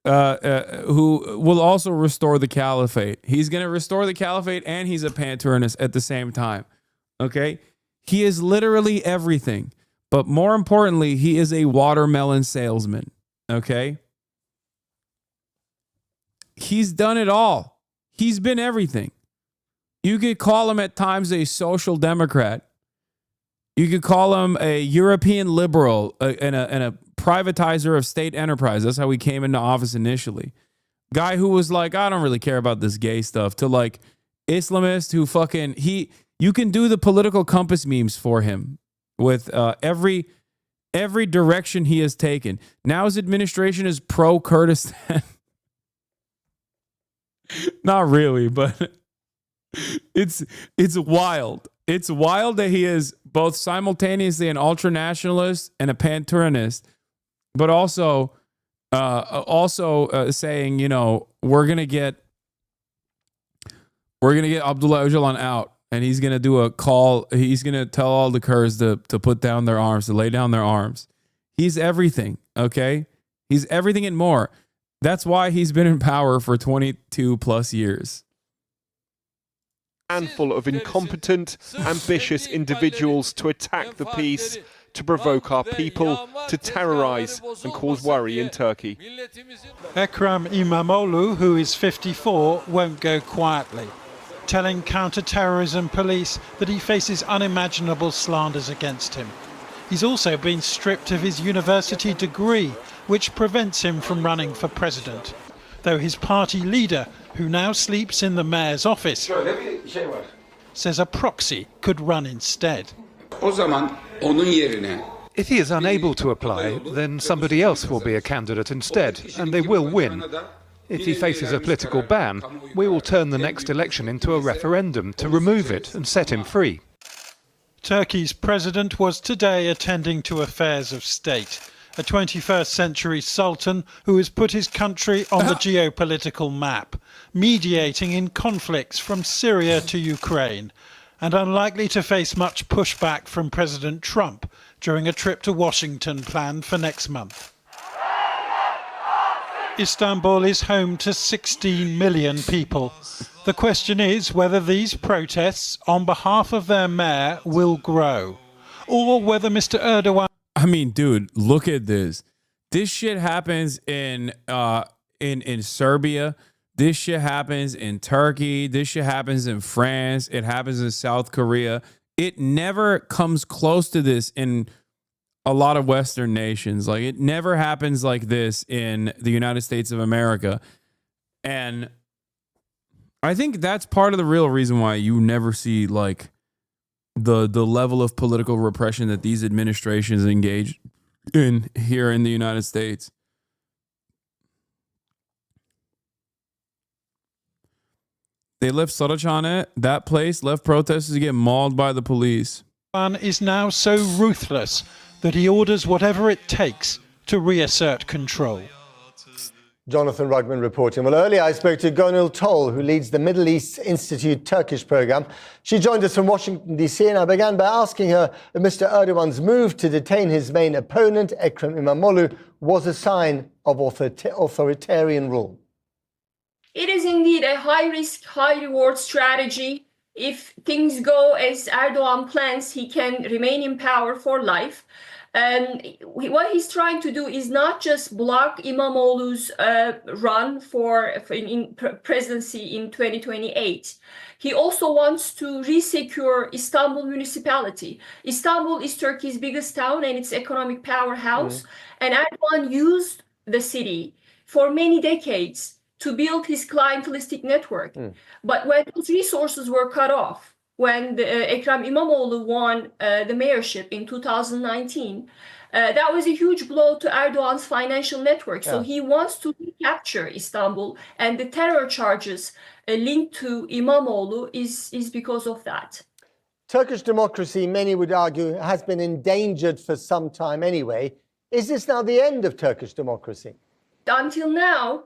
who will also restore the caliphate. He's going to restore the caliphate, and he's a pan-Turanist at the same time. Okay? He is literally everything. But more importantly, he is a watermelon salesman. Okay? He's done it all. He's been everything. You could call him at times a social democrat. You could call him a European liberal and a privatizer of state enterprise. That's how he came into office initially. Guy who was like, I don't really care about this gay stuff, to like Islamist who fucking, you can do the political compass memes for him with every direction he has taken. Now his administration is pro-Kurdistan. Not really, but it's wild. It's wild that he is both simultaneously an ultranationalist and a pan-Turanist, but also saying, you know, we're gonna get Abdullah Öcalan out, and he's gonna do a call. He's gonna tell all the Kurds to put down their arms, to lay down their arms. He's everything. Okay, he's everything and more. That's why he's been in power for 22 plus years. handful of incompetent, ambitious individuals to attack the peace, to provoke our people, to terrorize and cause worry in Turkey. Ekrem İmamoğlu, who is 54, won't go quietly, telling counter-terrorism police that he faces unimaginable slanders against him. He's also been stripped of his university degree, which prevents him from running for president, though his party leader, who now sleeps in the mayor's office, says a proxy could run instead. If he is unable to apply, then somebody else will be a candidate instead, and they will win. If he faces a political ban, we will turn the next election into a referendum to remove it and set him free. Turkey's president was today attending to affairs of state, a 21st century sultan who has put his country on the geopolitical map, mediating in conflicts from Syria to Ukraine, and unlikely to face much pushback from President Trump during a trip to Washington planned for next month. Istanbul is home to 16 million people. The question is whether these protests on behalf of their mayor will grow, or whether Mr. Erdogan... I mean, dude, look at this. This shit happens in Serbia. This shit happens in Turkey. This shit happens in France. It happens in South Korea. It never comes close to this in a lot of Western nations. Like, it never happens like this in the United States of America. And I think that's part of the real reason why you never see, like, the level of political repression that these administrations engage in here in the United States. They left Saraçhane, that place, left protesters to get mauled by the police. Is now so ruthless that he orders whatever it takes to reassert control. Jonathan Rugman reporting. Well, earlier I spoke to Gönül Tol, who leads the Middle East Institute Turkish program. She joined us from Washington, D.C., and I began by asking her if Mr. Erdogan's move to detain his main opponent, Ekrem İmamoğlu, was a sign of authoritarian rule. It is indeed a high-risk, high-reward strategy. If things go as Erdogan plans, he can remain in power for life. What he's trying to do is not just block İmamoğlu's run for presidency in 2028. He also wants to resecure Istanbul municipality. Istanbul is Turkey's biggest town and its economic powerhouse. And Erdogan used the city for many decades to build his clientelistic network. But when those resources were cut off, when Ekrem İmamoğlu won the mayorship in 2019, that was a huge blow to Erdogan's financial network. So he wants to recapture Istanbul, and the terror charges linked to İmamoğlu is because of that. Turkish democracy, many would argue, has been endangered for some time anyway. Is this now the end of Turkish democracy? Until now,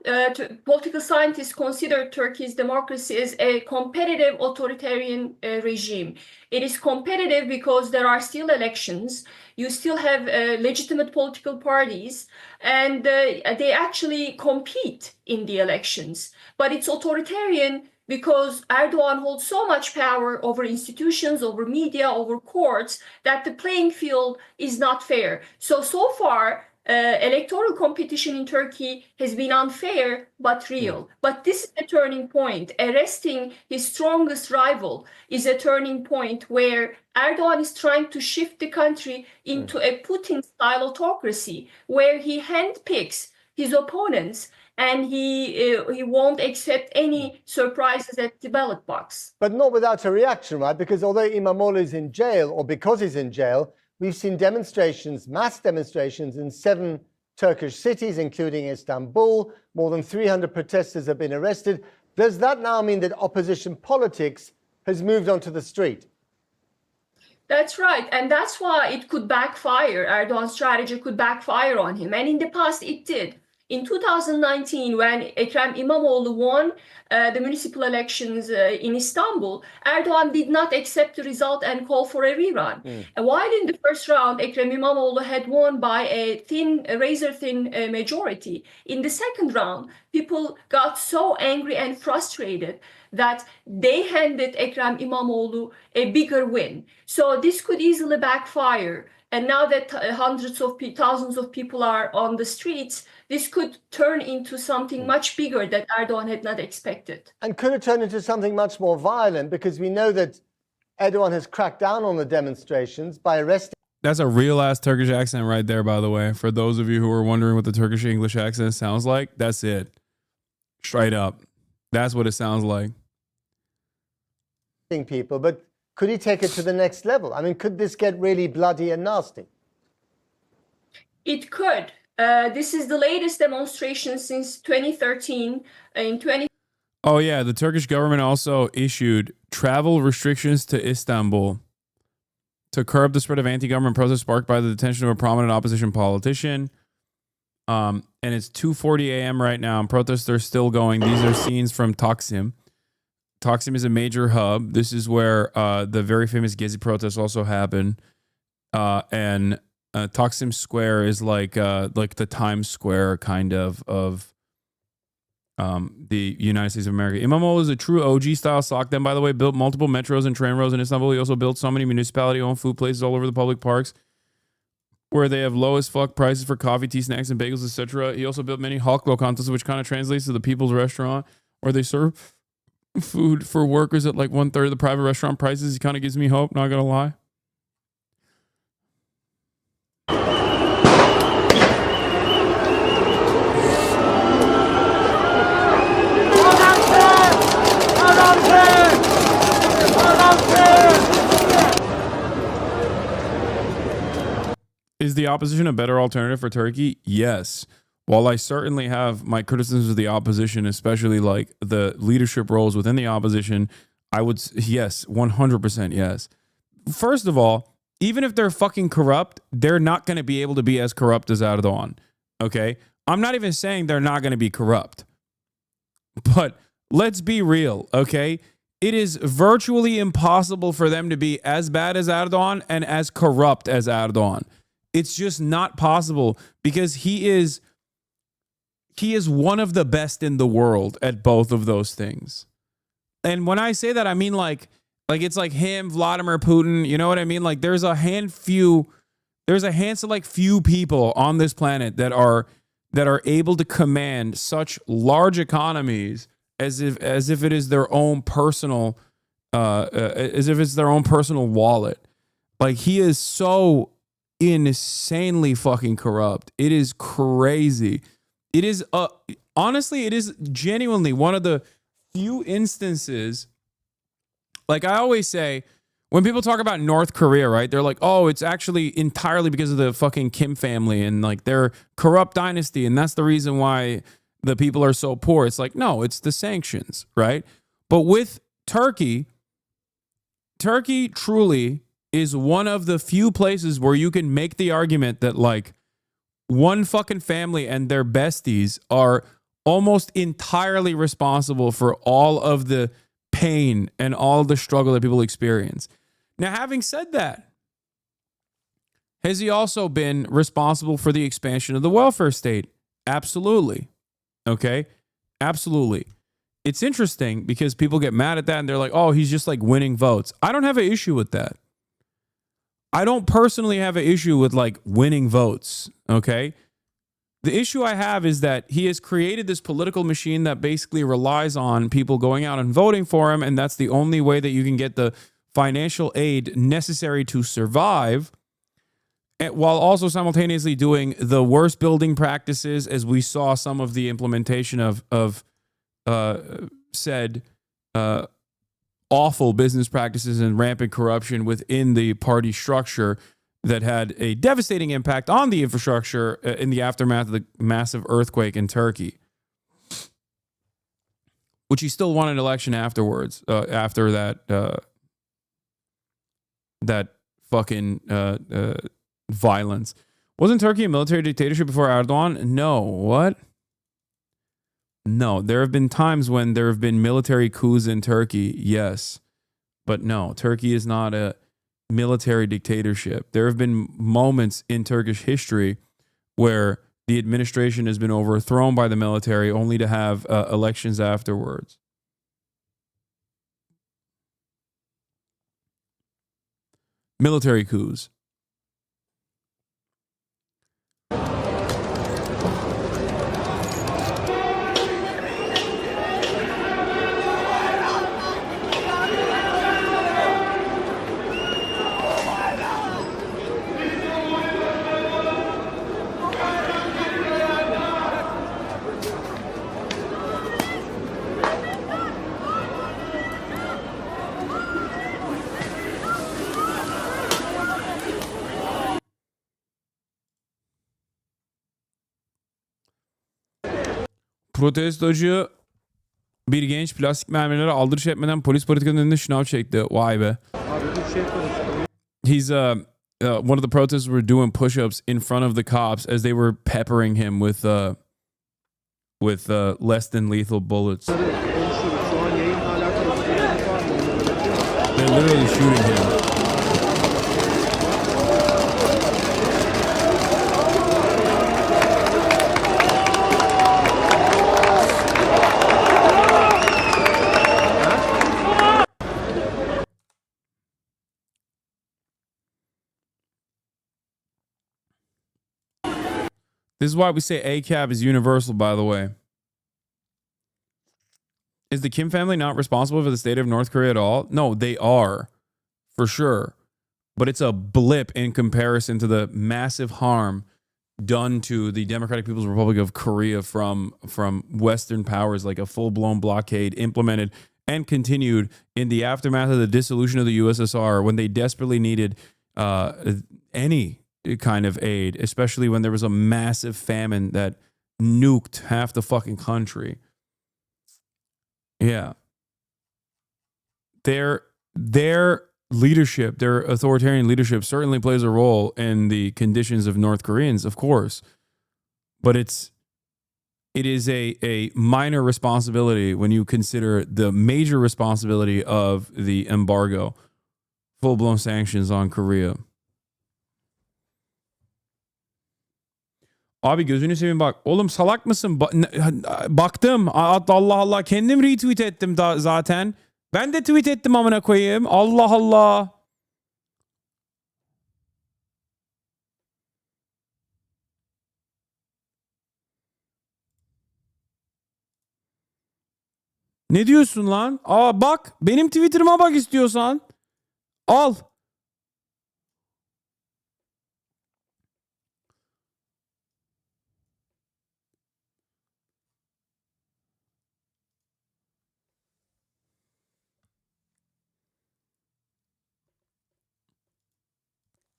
political scientists consider Turkey's democracy as a competitive authoritarian regime. It is competitive because there are still elections. You still have legitimate political parties, and they actually compete in the elections. But it's authoritarian because Erdogan holds so much power over institutions, over media, over courts, that the playing field is not fair. So far, electoral competition in Turkey has been unfair but real. But this is a turning point. Arresting his strongest rival is a turning point where Erdogan is trying to shift the country into a Putin-style autocracy, where he handpicks his opponents and he won't accept any surprises at the ballot box. But not without a reaction, right? Because although İmamoğlu is in jail, or because he's in jail, we've seen demonstrations, mass demonstrations in 7 Turkish cities, including Istanbul. More than 300 protesters have been arrested. Does that now mean that opposition politics has moved onto the street? That's right. And that's why it could backfire. Erdogan's strategy could backfire on him. And in the past, it did. In 2019, when Ekrem İmamoğlu won the municipal elections in Istanbul, Erdogan did not accept the result and call for a rerun. While in the first round, Ekrem İmamoğlu had won by a razor-thin majority, in the second round, people got so angry and frustrated that they handed Ekrem İmamoğlu a bigger win. So this could easily backfire. And now that hundreds of thousands of people are on the streets, this could turn into something much bigger that Erdogan had not expected. And could it turn into something much more violent? Because we know that Erdogan has cracked down on the demonstrations by arresting. That's a real ass Turkish accent right there, by the way. For those of you who are wondering what the Turkish English accent sounds like, that's it. Straight up. That's what it sounds like. People, but could he take it to the next level? I mean, could this get really bloody and nasty? It could. This is the latest demonstration since 2013. Oh yeah, the Turkish government also issued travel restrictions to Istanbul to curb the spread of anti-government protests sparked by the detention of a prominent opposition politician. And it's 2:40 a.m. right now, and protests are still going. These are scenes from Taksim. Taksim is a major hub. This is where the very famous Gezi protests also happen. And Taksim Square is like the Times Square kind of the United States of America. İmamoğlu is a true OG style Sakdem, by the way, built multiple metros and train roads in Istanbul. He also built so many municipality-owned food places all over the public parks where they have low as fuck prices for coffee, tea, snacks, and bagels, etc. He also built many halk lokantas, which kind of translates to the people's restaurant, where they serve food for workers at like 1/3 of the private restaurant prices. He kind of gives me hope, not gonna lie. Is the opposition a better alternative for Turkey? Yes. While I certainly have my criticisms of the opposition, especially like the leadership roles within the opposition, I would, yes, 100% yes. First of all, even if they're fucking corrupt, they're not going to be able to be as corrupt as Erdogan. Okay? I'm not even saying they're not going to be corrupt. But let's be real, okay? It is virtually impossible for them to be as bad as Erdogan and as corrupt as Erdogan. It's just not possible because he is one of the best in the world at both of those things. And when I say that, I mean like it's like him, Vladimir Putin, you know what I mean? Like there's a handful like few people on this planet that are able to command such large economies as if it is their own personal as if it's their own personal wallet. Like he is so insanely fucking corrupt. It is crazy. It is honestly, it is genuinely one of the few instances. Like I always say, when people talk about North Korea, right? They're like, oh, it's actually entirely because of the fucking Kim family and like their corrupt dynasty, and that's the reason why the people are so poor. It's like, no, it's the sanctions, right? But with Turkey truly is one of the few places where you can make the argument that like one fucking family and their besties are almost entirely responsible for all of the pain and all the struggle that people experience. Now, having said that, has he also been responsible for the expansion of the welfare state? Absolutely. Okay? Absolutely. It's interesting because people get mad at that and they're like, oh, he's just like winning votes. I don't have an issue with that. I don't personally have an issue with like winning votes, okay? The issue I have is that he has created this political machine that basically relies on people going out and voting for him, and that's the only way that you can get the financial aid necessary to survive, while also simultaneously doing the worst building practices, as we saw some of the implementation of said awful business practices and rampant corruption within the party structure that had a devastating impact on the infrastructure in the aftermath of the massive earthquake in Turkey, which he still won an election afterwards, after that fucking violence. Wasn't Turkey a military dictatorship before Erdogan? No. What? No, there have been times when there have been military coups in Turkey, yes. But no, Turkey is not a military dictatorship. There have been moments in Turkish history where the administration has been overthrown by the military only to have elections afterwards. Military coups. Protestocu bir genç plastik mermileri aldırış etmeden polis politikanın önünde şınav çekti. Vay be. He's one of the protesters were doing push-ups in front of the cops as they were peppering him with less than lethal bullets. They're literally shooting him. This is why we say ACAB is universal, by the way. Is the Kim family not responsible for the state of North Korea at all? No, they are, for sure. But it's a blip in comparison to the massive harm done to the Democratic People's Republic of Korea from Western powers, like a full-blown blockade implemented and continued in the aftermath of the dissolution of the USSR when they desperately needed any kind of aid, especially when there was a massive famine that nuked half the fucking country. Yeah. Their leadership, their authoritarian leadership certainly plays a role in the conditions of North Koreans, of course. But it is a minor responsibility when you consider the major responsibility of the embargo, full-blown sanctions on Korea. Abi gözünü seveyim bak. Oğlum salak mısın? Baktım. Allah Allah. Kendim retweet ettim zaten. Ben de tweet ettim amına koyayım. Allah Allah. Ne diyorsun lan? Aa bak. Benim Twitter'ıma bak istiyorsan. Al.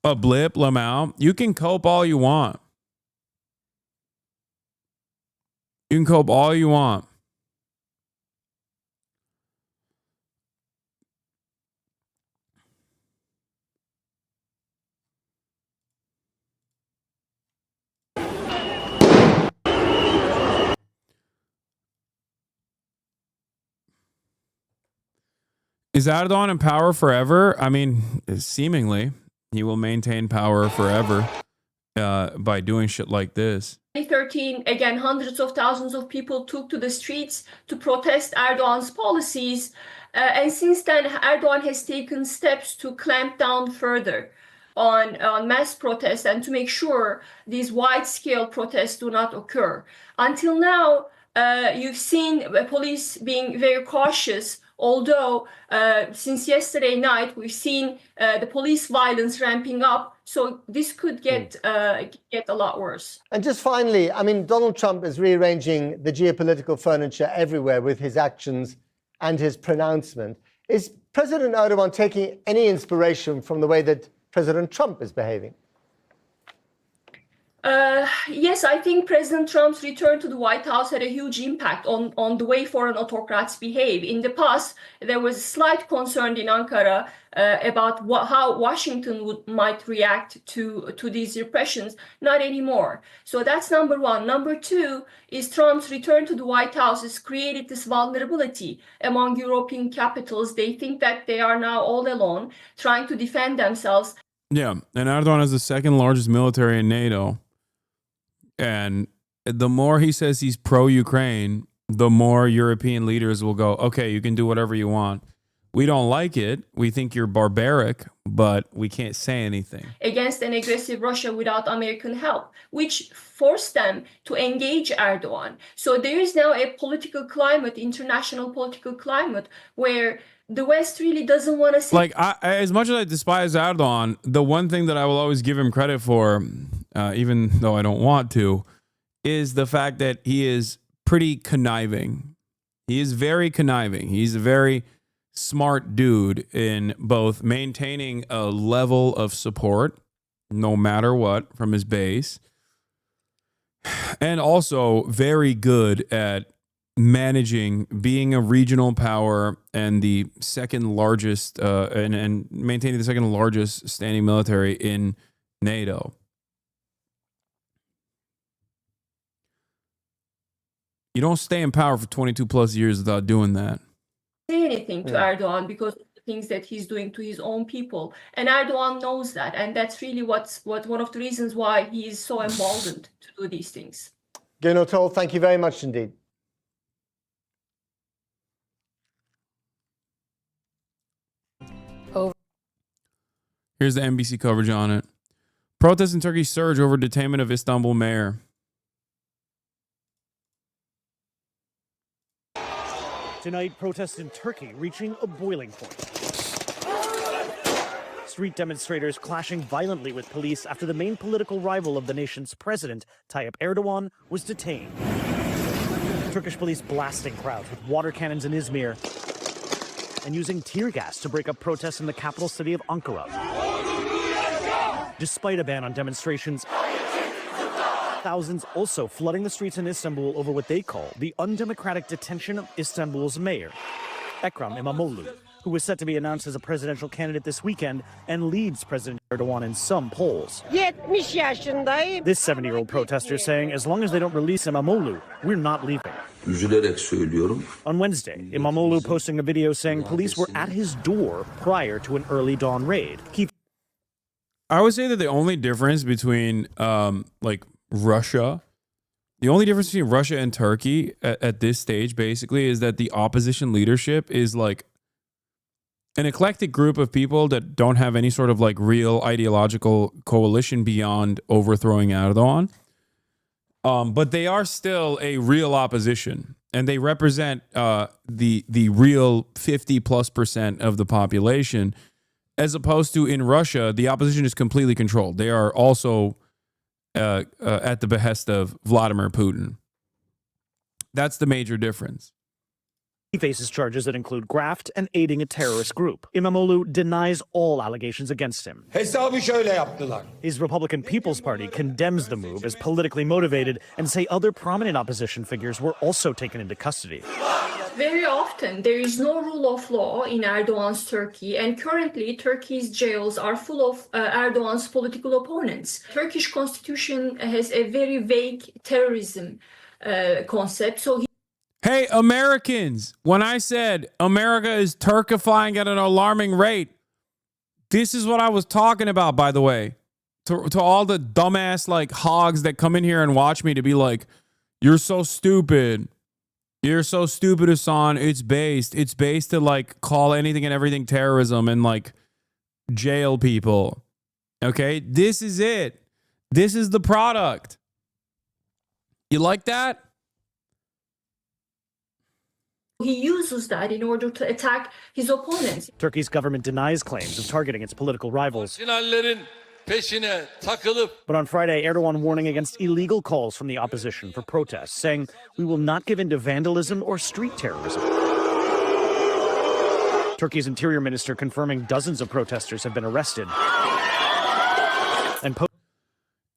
A blip, Lamau. You can cope all you want. You can cope all you want. Is Erdogan in power forever? I mean, seemingly. He will maintain power forever by doing shit like this. 2013, again, hundreds of thousands of people took to the streets to protest Erdogan's policies. And since then, Erdogan has taken steps to clamp down further on mass protests and to make sure these wide-scale protests do not occur. Until now, you've seen police being very cautious. Although since yesterday night, we've seen the police violence ramping up, so this could get a lot worse. And just finally, I mean, Donald Trump is rearranging the geopolitical furniture everywhere with his actions and his pronouncement. Is President Erdogan taking any inspiration from the way that President Trump is behaving? Yes, I think President Trump's return to the White House had a huge impact on the way foreign autocrats behave. In the past, there was a slight concern in Ankara about how Washington might react to these repressions. Not anymore. So that's number one. Number two is Trump's return to the White House has created this vulnerability among European capitals. They think that they are now all alone, trying to defend themselves. Yeah, and Erdogan is the second largest military in NATO. And the more he says he's pro-Ukraine, the more European leaders will go, okay, you can do whatever you want. We don't like it. We think you're barbaric, but we can't say anything. Against an aggressive Russia without American help, which forced them to engage Erdogan. So there is now a political climate, international political climate, where the West really doesn't want to see. Like, as much as I despise Erdogan, the one thing that I will always give him credit for, even though I don't want to, is the fact that he is pretty conniving. He is very conniving. He's a very smart dude in both maintaining a level of support, no matter what, from his base, and also very good at managing being a regional power and the second largest and maintaining the second largest standing military in NATO. You don't stay in power for 22 plus years without doing that. Say anything to Erdogan because of the things that he's doing to his own people, and Erdogan knows that, and that's really what one of the reasons why he is so emboldened to do these things. Gernot Toll, thank you very much indeed. Here's the NBC coverage on it. Protests in Turkey surge over detainment of Istanbul mayor. Tonight, protests in Turkey reaching a boiling point. Street demonstrators clashing violently with police after the main political rival of the nation's president, Tayyip Erdogan, was detained. Turkish police blasting crowds with water cannons in Izmir and using tear gas to break up protests in the capital city of Ankara. Despite a ban on demonstrations, thousands also flooding the streets in Istanbul over what they call the undemocratic detention of Istanbul's mayor, Ekrem İmamoğlu, who was set to be announced as a presidential candidate this weekend and leads President Erdogan in some polls. 70 yaşındayım. This 70-year-old protester saying as long as they don't release İmamoğlu, we're not leaving. Üzülerek söylüyorum. On Wednesday, İmamoğlu posting a video saying police were at his door prior to an early dawn raid. I would say that the only difference between like Russia, the only difference between Russia and Turkey at this stage basically is that the opposition leadership is like an eclectic group of people that don't have any sort of like real ideological coalition beyond overthrowing Erdogan. But they are still a real opposition, and they represent the real 50+% of the population, as opposed to in Russia, the opposition is completely controlled. They are also at the behest of Vladimir Putin. That's the major difference. He faces charges that include graft and aiding a terrorist group. İmamoğlu denies all allegations against him. His Republican People's Party condemns the move as politically motivated and say other prominent opposition figures were also taken into custody. Very often, there is no rule of law in Erdogan's Turkey, and currently Turkey's jails are full of Erdogan's political opponents. Turkish constitution has a very vague terrorism concept, so Hey, Americans, when I said America is Turkifying at an alarming rate, this is what I was talking about, by the way. To all the dumbass like hogs that come in here and watch me to be like, you're so stupid. You're so stupid, Hasan. It's based to like call anything and everything terrorism and like jail people. Okay, this is it. This is the product. You like that? he uses that in order to attack his opponents. Turkey's government denies claims of targeting its political rivals. But on Friday, Erdogan warning against illegal calls from the opposition for protests, saying, "We will not give in to vandalism or street terrorism." Turkey's interior minister confirming dozens of protesters have been arrested.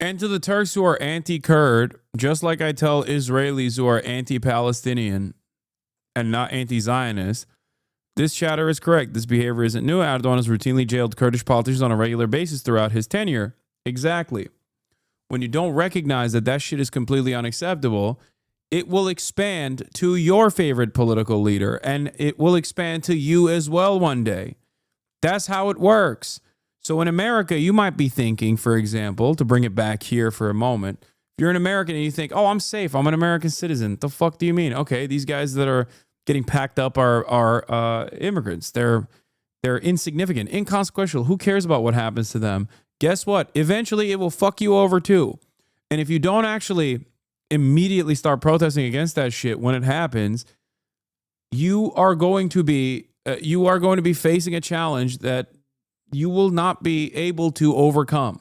And to the Turks who are anti-Kurd, just like I tell Israelis who are anti-Palestinian and not anti-Zionist, this chatter is correct. This behavior isn't new. Erdogan has routinely jailed Kurdish politicians on a regular basis throughout his tenure. Exactly. When you don't recognize that that shit is completely unacceptable, it will expand to your favorite political leader, and it will expand to you as well one day. That's how it works. So in America, you might be thinking, for example, to bring it back here for a moment, if you're an American and you think, oh, I'm safe, I'm an American citizen. The fuck do you mean? Okay, these guys that are getting packed up are immigrants. They're insignificant, inconsequential. Who cares about what happens to them? Guess what? Eventually, it will fuck you over too. And if you don't actually immediately start protesting against that shit when it happens, you are going to be facing a challenge that you will not be able to overcome.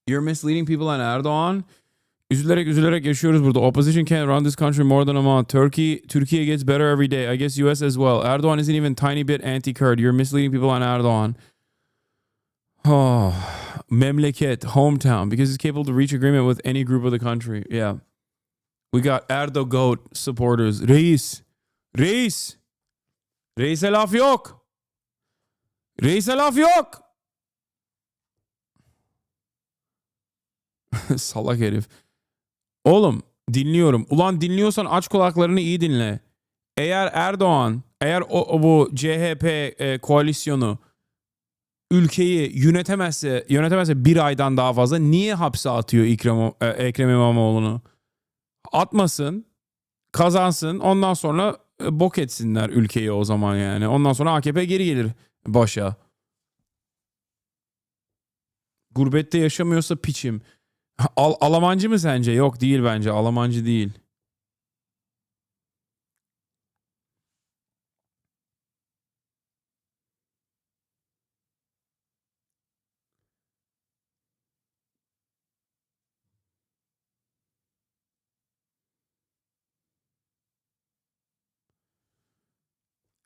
You're misleading people on Erdoğan. Üzülerek yaşıyoruz burada. Opposition can't run this country more than a month. Turkey gets better every day. I guess US as well. Erdoğan isn't even tiny bit anti-Kurd. You're misleading people on Erdoğan. Oh, memleket, hometown, because he's capable to reach agreement with any group of the country. Yeah. We got Erdoğan supporters. Reis'e laf yok. Reis'e laf yok. Salak herif. Oğlum dinliyorum. Ulan dinliyorsan aç kulaklarını iyi dinle. Eğer Erdoğan, bu CHP koalisyonu ülkeyi yönetemezse bir aydan daha fazla niye hapse atıyor Ekrem İmamoğlu'nu? Atmasın, kazansın, ondan sonra bok etsinler ülkeyi o zaman yani. Ondan sonra AKP geri gelir başa. Gurbette yaşamıyorsa piçim. Almancı mı sence? Yok değil bence. Almancı değil.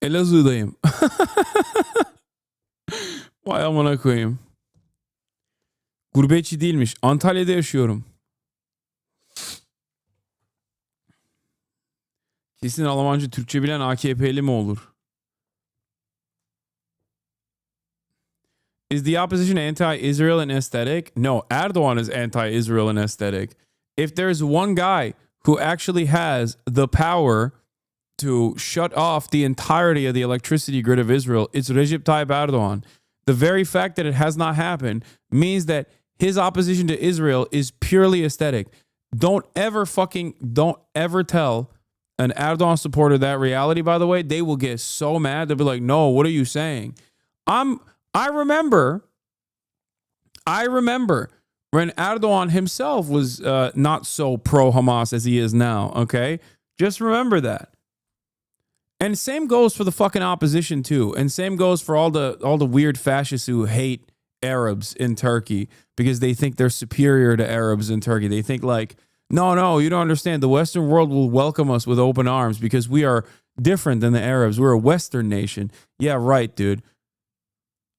Elazığ'dayım. Vay amına koyayım. Gurbetçi değilmiş. Antalya'da yaşıyorum. Kesin Almancı, Türkçe bilen AKP'li mi olur? Is the opposition anti-Israel and aesthetic? No, Erdogan is anti-Israel and aesthetic. If there's one guy who actually has the power to shut off the entirety of the electricity grid of Israel, it's Recep Tayyip Erdogan. The very fact that it has not happened means that his opposition to Israel is purely aesthetic. Don't ever tell an Erdogan supporter that reality, by the way. They will get so mad. They'll be like, no, what are you saying? I remember when Erdogan himself was not so pro-Hamas as he is now, okay? Just remember that. And same goes for the fucking opposition too. And same goes for all the weird fascists who hate Arabs in Turkey because they think they're superior to Arabs in Turkey. They think like, no, you don't understand. The Western world will welcome us with open arms because we are different than the Arabs. We're a Western nation. Yeah, right, dude.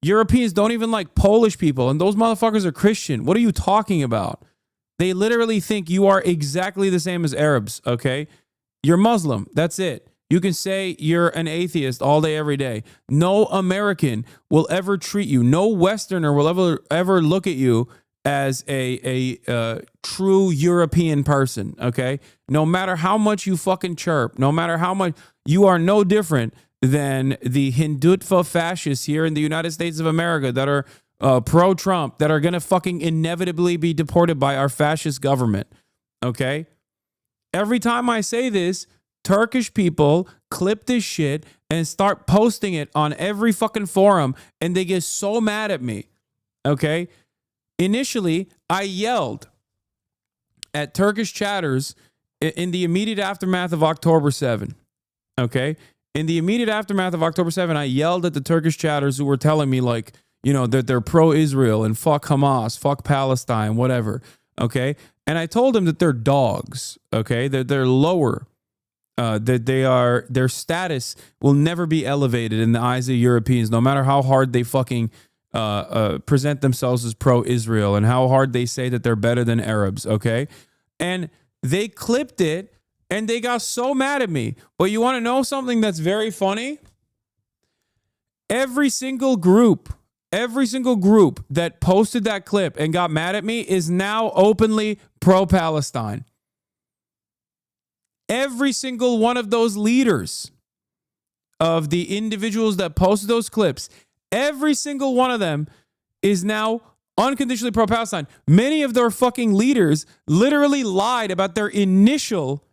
Europeans don't even like Polish people, and those motherfuckers are Christian. What are you talking about? They literally think you are exactly the same as Arabs, okay? You're Muslim. That's it. You can say you're an atheist all day, every day. No American will ever treat you. No Westerner will ever look at you as a true European person, okay? No matter how much you fucking chirp, no matter how much, you are no different than the Hindutva fascists here in the United States of America that are pro-Trump, that are going to fucking inevitably be deported by our fascist government, okay? Every time I say this, Turkish people clip this shit and start posting it on every fucking forum, and they get so mad at me, okay? Initially, I yelled at Turkish chatters in the immediate aftermath of October 7, okay? In the immediate aftermath of October 7, I yelled at the Turkish chatters who were telling me, like, you know, that they're pro-Israel and fuck Hamas, fuck Palestine, whatever, okay? And I told them that they're dogs, okay? That they're lower. That their status will never be elevated in the eyes of Europeans, no matter how hard they fucking present themselves as pro-Israel and how hard they say that they're better than Arabs, okay? And they clipped it and they got so mad at me. But you want to know something that's very funny? Every single group that posted that clip and got mad at me is now openly pro-Palestine. Every single one of those leaders of the individuals that posted those clips, every single one of them is now unconditionally pro-Palestine. Many of their fucking leaders literally lied about their initial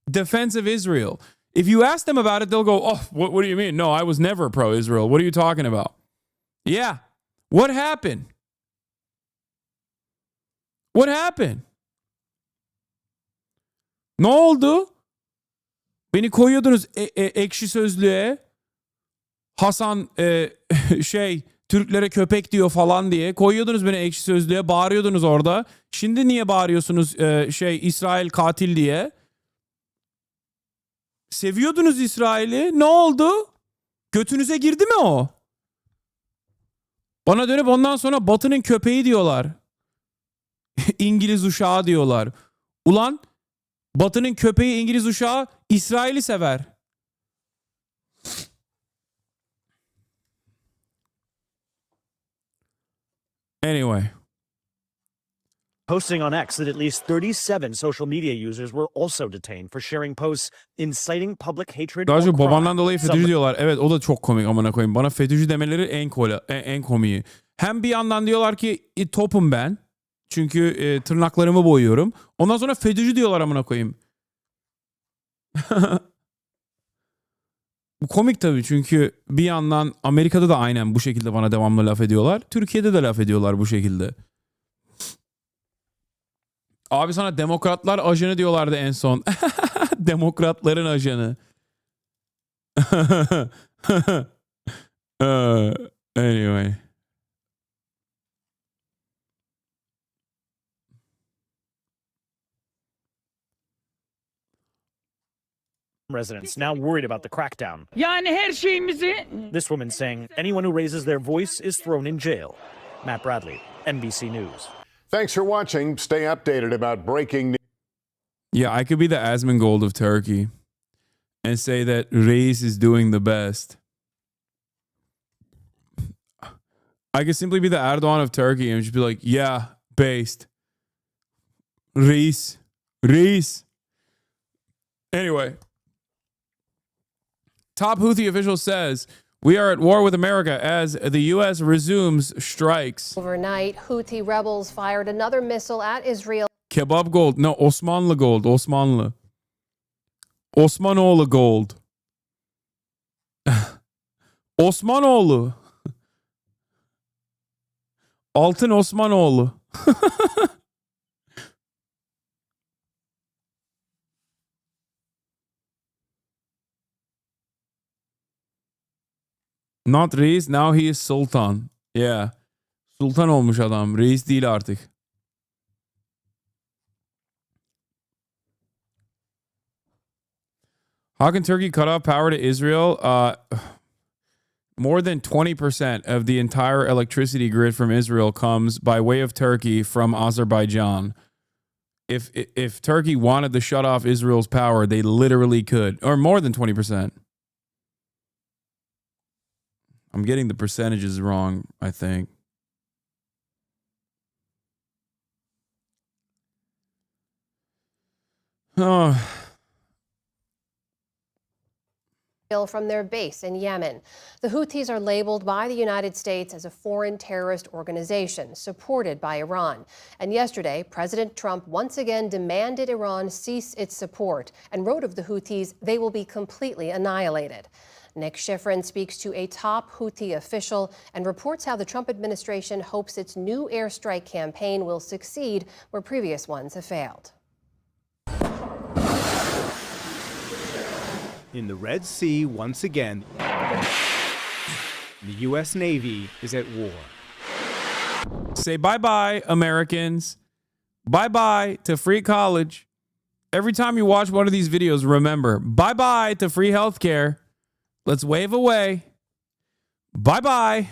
defense of Israel. If you ask them about it, they'll go, oh, what do you mean? No, I was never pro-Israel. What are you talking about? Yeah. What happened? What happened? Ne oldu? Beni koyuyordunuz ekşi sözlüğe. Hasan Türklere köpek diyor falan diye. Koyuyordunuz beni ekşi sözlüğe. Bağırıyordunuz orada. Şimdi niye bağırıyorsunuz İsrail katil diye? Seviyordunuz İsrail'i. Ne oldu? Götünüze girdi mi o? Bana dönüp ondan sonra Batı'nın köpeği diyorlar. İngiliz uşağı diyorlar. Ulan Batı'nın köpeği İngiliz uşağı İsrail'i sever. Anyway. Posting on X that at least 37 social media users were also detained for sharing posts inciting public hatred Daha or çok babandan crime. dolayı FETÖ'cü diyorlar. Evet, o da çok komik amına koyayım. Bana FETÖ'cü demeleri en komiği. Hem bir yandan diyorlar ki topum ben. Çünkü tırnaklarımı boyuyorum. Ondan sonra FETÖ'cü diyorlar amına koyayım. Bu komik tabii, çünkü bir yandan Amerika'da da aynen bu şekilde bana devamlı laf ediyorlar. Türkiye'de de laf ediyorlar bu şekilde. Abi sana demokratlar ajanı diyorlardı en son. Demokratların ajanı. Anyway. Residents now worried about the crackdown. Yani her şeyimizi... This woman saying anyone who raises their voice is thrown in jail. Matt Bradley, NBC News. Thanks for watching. Stay updated about breaking news. Yeah, I could be the Asmongold of Turkey and say that Reis is doing the best. I could simply be the Erdogan of Turkey and just be like, yeah, based. Reis. Anyway. Top Houthi official says, we are at war with America as the U.S. resumes strikes. Overnight, Houthi rebels fired another missile at Israel. Kebab gold. No, Osmanlı gold. Osmanlı. Osmanoğlu gold. Osmanoğlu. Altın Osmanoğlu. Not reis, now he is sultan. Yeah. Sultan olmuş adam. Reis değil artık. How can Turkey cut off power to Israel? More than 20% of the entire electricity grid from Israel comes by way of Turkey from Azerbaijan. If Turkey wanted to shut off Israel's power, they literally could. Or more than 20%. I'm getting the percentages wrong, I think. Oh. From their base in Yemen. The Houthis are labeled by the United States as a foreign terrorist organization supported by Iran. And yesterday, President Trump once again demanded Iran cease its support and wrote of the Houthis, they will be completely annihilated. Nick Schifrin speaks to a top Houthi official and reports how the Trump administration hopes its new airstrike campaign will succeed where previous ones have failed. In the Red Sea, once again, the U.S. Navy is at war. Say bye-bye, Americans. Bye-bye to free college. Every time you watch one of these videos, remember, bye-bye to free healthcare. Let's wave away. Bye-bye.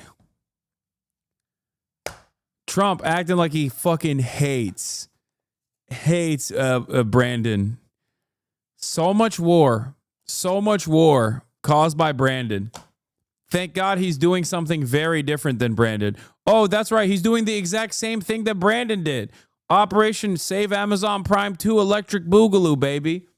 Trump acting like he fucking hates Brandon. So much war caused by Brandon. Thank God he's doing something very different than Brandon. Oh, that's right. He's doing the exact same thing that Brandon did. Operation Save Amazon Prime 2 Electric Boogaloo, baby.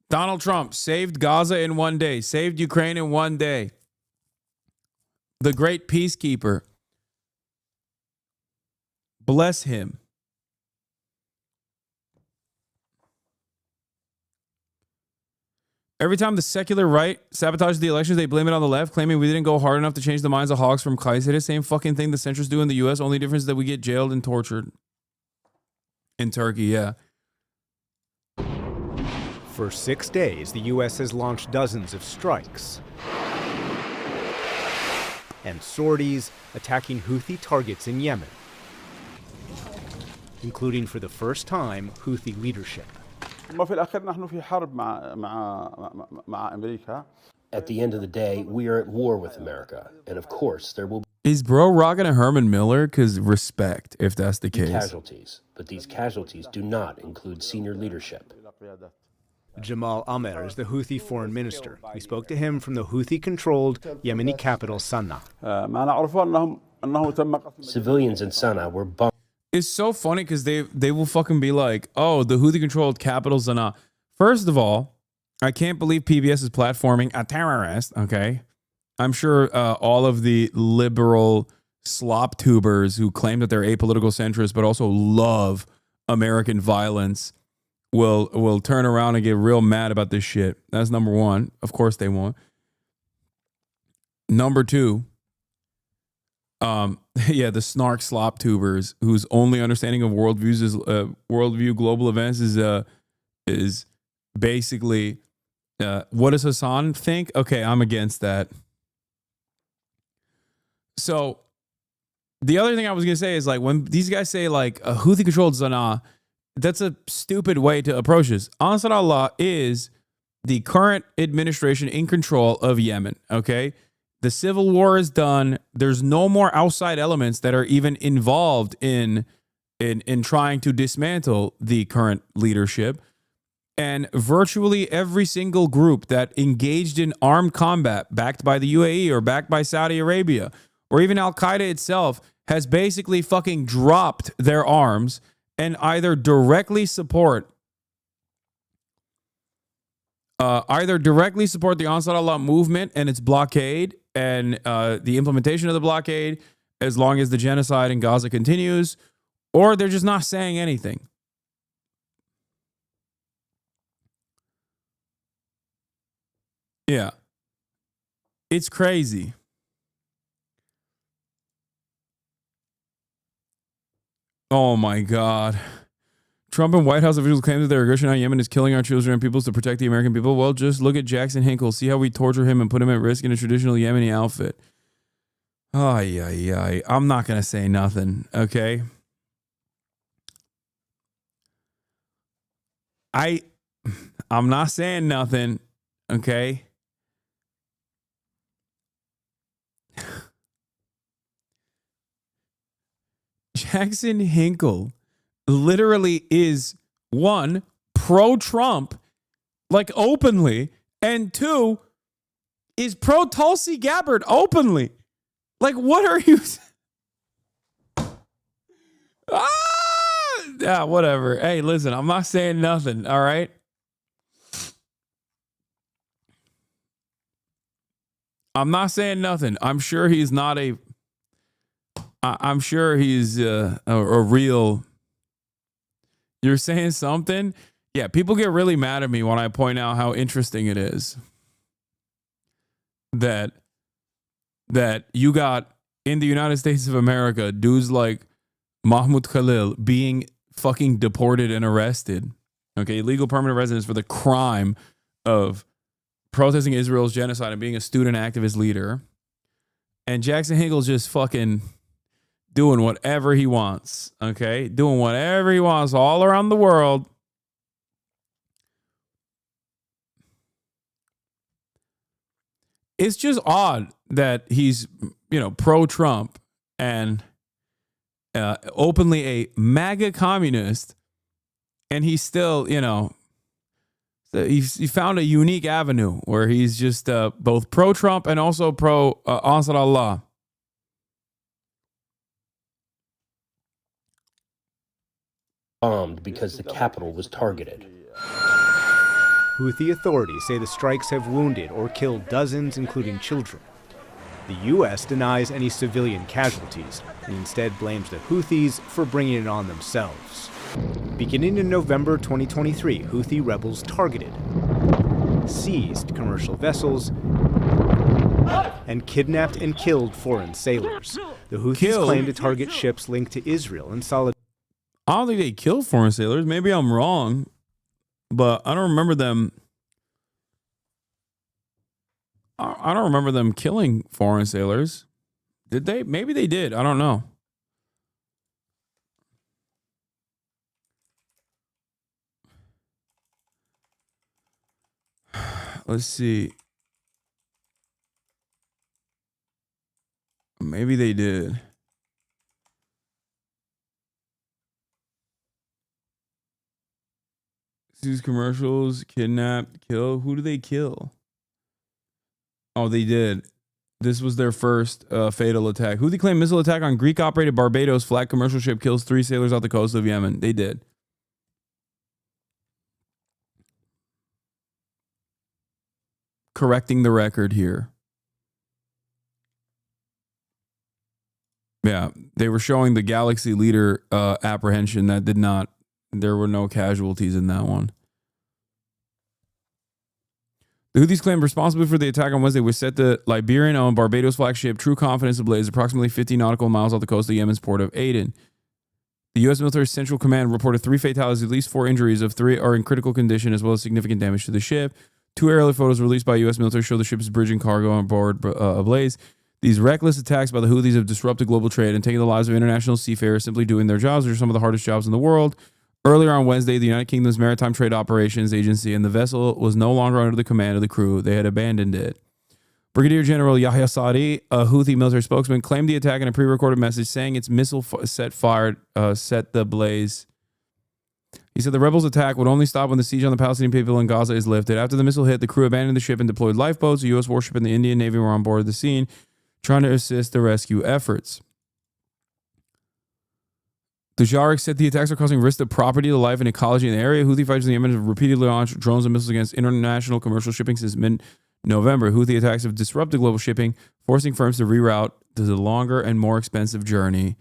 Donald Trump saved Gaza in one day, saved Ukraine in one day. The great peacekeeper. Bless him. Every time the secular right sabotages the elections, they blame it on the left, claiming we didn't go hard enough to change the minds of hogs from Kaiser. The same fucking thing the centrists do in the U.S. Only difference is that we get jailed and tortured. In Turkey, yeah. For 6 days, the U.S. has launched dozens of strikes and sorties attacking Houthi targets in Yemen, including for the first time Houthi leadership. At the end of the day, we are at war with America, and of course there will Is bro rocking a Herman Miller? Because respect, if that's the be case. casualties, but these casualties do not include senior leadership. Jamal Amer is the Houthi foreign minister. We spoke to him from the Houthi-controlled Yemeni capital, Sana'a. Civilians in Sana'a were bombed. It's so funny because they will fucking be like, oh, the Houthi-controlled capital, Sana'a. First of all, I can't believe PBS is platforming a terrorist, okay? I'm sure all of the liberal slop tubers who claim that they're apolitical centrists but also love American violence will turn around and get real mad about this shit. That's number one. Of course they won't. Number two, yeah, the snark slop tubers whose only understanding of worldviews is worldview global events is basically what does Hassan think? Okay, I'm against that. So the other thing I was gonna say is like when these guys say like a Houthi controlled Sana'a, that's a stupid way to approach this. Ansar Allah is the current administration in control of Yemen. Okay. The civil war is done. There's no more outside elements that are even involved in trying to dismantle the current leadership. And virtually every single group that engaged in armed combat backed by the UAE or backed by Saudi Arabia or even Al-Qaeda itself has basically fucking dropped their arms and either directly support the Ansar Allah movement and its blockade and the implementation of the blockade as long as the genocide in Gaza continues, or they're just not saying anything. Yeah. It's crazy. Oh my God. Trump and White House officials claim that their aggression on Yemen is killing our children and peoples to protect the American people. Well, just look at Jackson Hinkle. See how we torture him and put him at risk in a traditional Yemeni outfit. Ay, ay, ay. I'm not going to say nothing, okay? I'm not saying nothing, okay? Jackson Hinkle literally is, one, pro-Trump, like openly, and two, is pro-Tulsi Gabbard openly. Like, what are you... Yeah, whatever. Hey, listen, I'm not saying nothing, all right? I'm not saying nothing. I'm sure he's not a... I'm sure he's a real... You're saying something? Yeah, people get really mad at me when I point out how interesting it is that you got in the United States of America dudes like Mahmoud Khalil being fucking deported and arrested. Okay, legal permanent residence for the crime of protesting Israel's genocide and being a student activist leader. And Jackson Hinkle's just fucking doing whatever he wants, okay? Doing whatever he wants all around the world. it's just odd that he's, pro-Trump and openly a MAGA communist, and he's still, he found a unique avenue where he's just both pro-Trump and also pro-Ansar Allah. Bombed because the capital was targeted. Houthi authorities say the strikes have wounded or killed dozens, including children. The U.S. denies any civilian casualties and instead blames the Houthis for bringing it on themselves. Beginning in November 2023, Houthi rebels targeted, seized commercial vessels, and kidnapped and killed foreign sailors. The Houthis claim to target ships linked to Israel in solidarity. I don't think they killed foreign sailors. Maybe I'm wrong, but I don't remember them. I don't remember them killing foreign sailors. Did they? Maybe they did. I don't know. Let's see. Maybe they did. These commercials, kidnap, kill. Who do they kill? Oh, they did. This was their first fatal attack. Houthi claimed missile attack on Greek-operated Barbados flag commercial ship kills 3 sailors off the coast of Yemen. They did. Correcting the record here. Yeah, they were showing the Galaxy Leader apprehension that did not. There were no casualties in that one. The Houthis claimed responsibility for the attack on Wednesday was set the Liberian-owned Barbados flagship True Confidence ablaze approximately 50 nautical miles off the coast of Yemen's port of Aden. The U.S. Military Central Command reported 3 fatalities, at least 4 injuries, of 3 are in critical condition, as well as significant damage to the ship. 2 aerial photos released by U.S. military show the ship's bridge and cargo on board ablaze. These reckless attacks by the Houthis have disrupted global trade and taken the lives of international seafarers simply doing their jobs, which are some of the hardest jobs in the world. Earlier on Wednesday, the United Kingdom's Maritime Trade Operations Agency and the vessel was no longer under the command of the crew. They had abandoned it. Brigadier General Yahya Sadi, a Houthi military spokesman, claimed the attack in a pre-recorded message, saying its missile set the blaze. He said the rebels' attack would only stop when the siege on the Palestinian people in Gaza is lifted. After the missile hit, the crew abandoned the ship and deployed lifeboats. A U.S. warship and the Indian Navy were on board the scene, trying to assist the rescue efforts. The Jarek said the attacks are causing risk to property, to life, and ecology in the area. Houthi fighters in Yemen have repeatedly launched drones and missiles against international commercial shipping since mid-November. Houthi attacks have disrupted global shipping, forcing firms to reroute to the longer and more expensive journey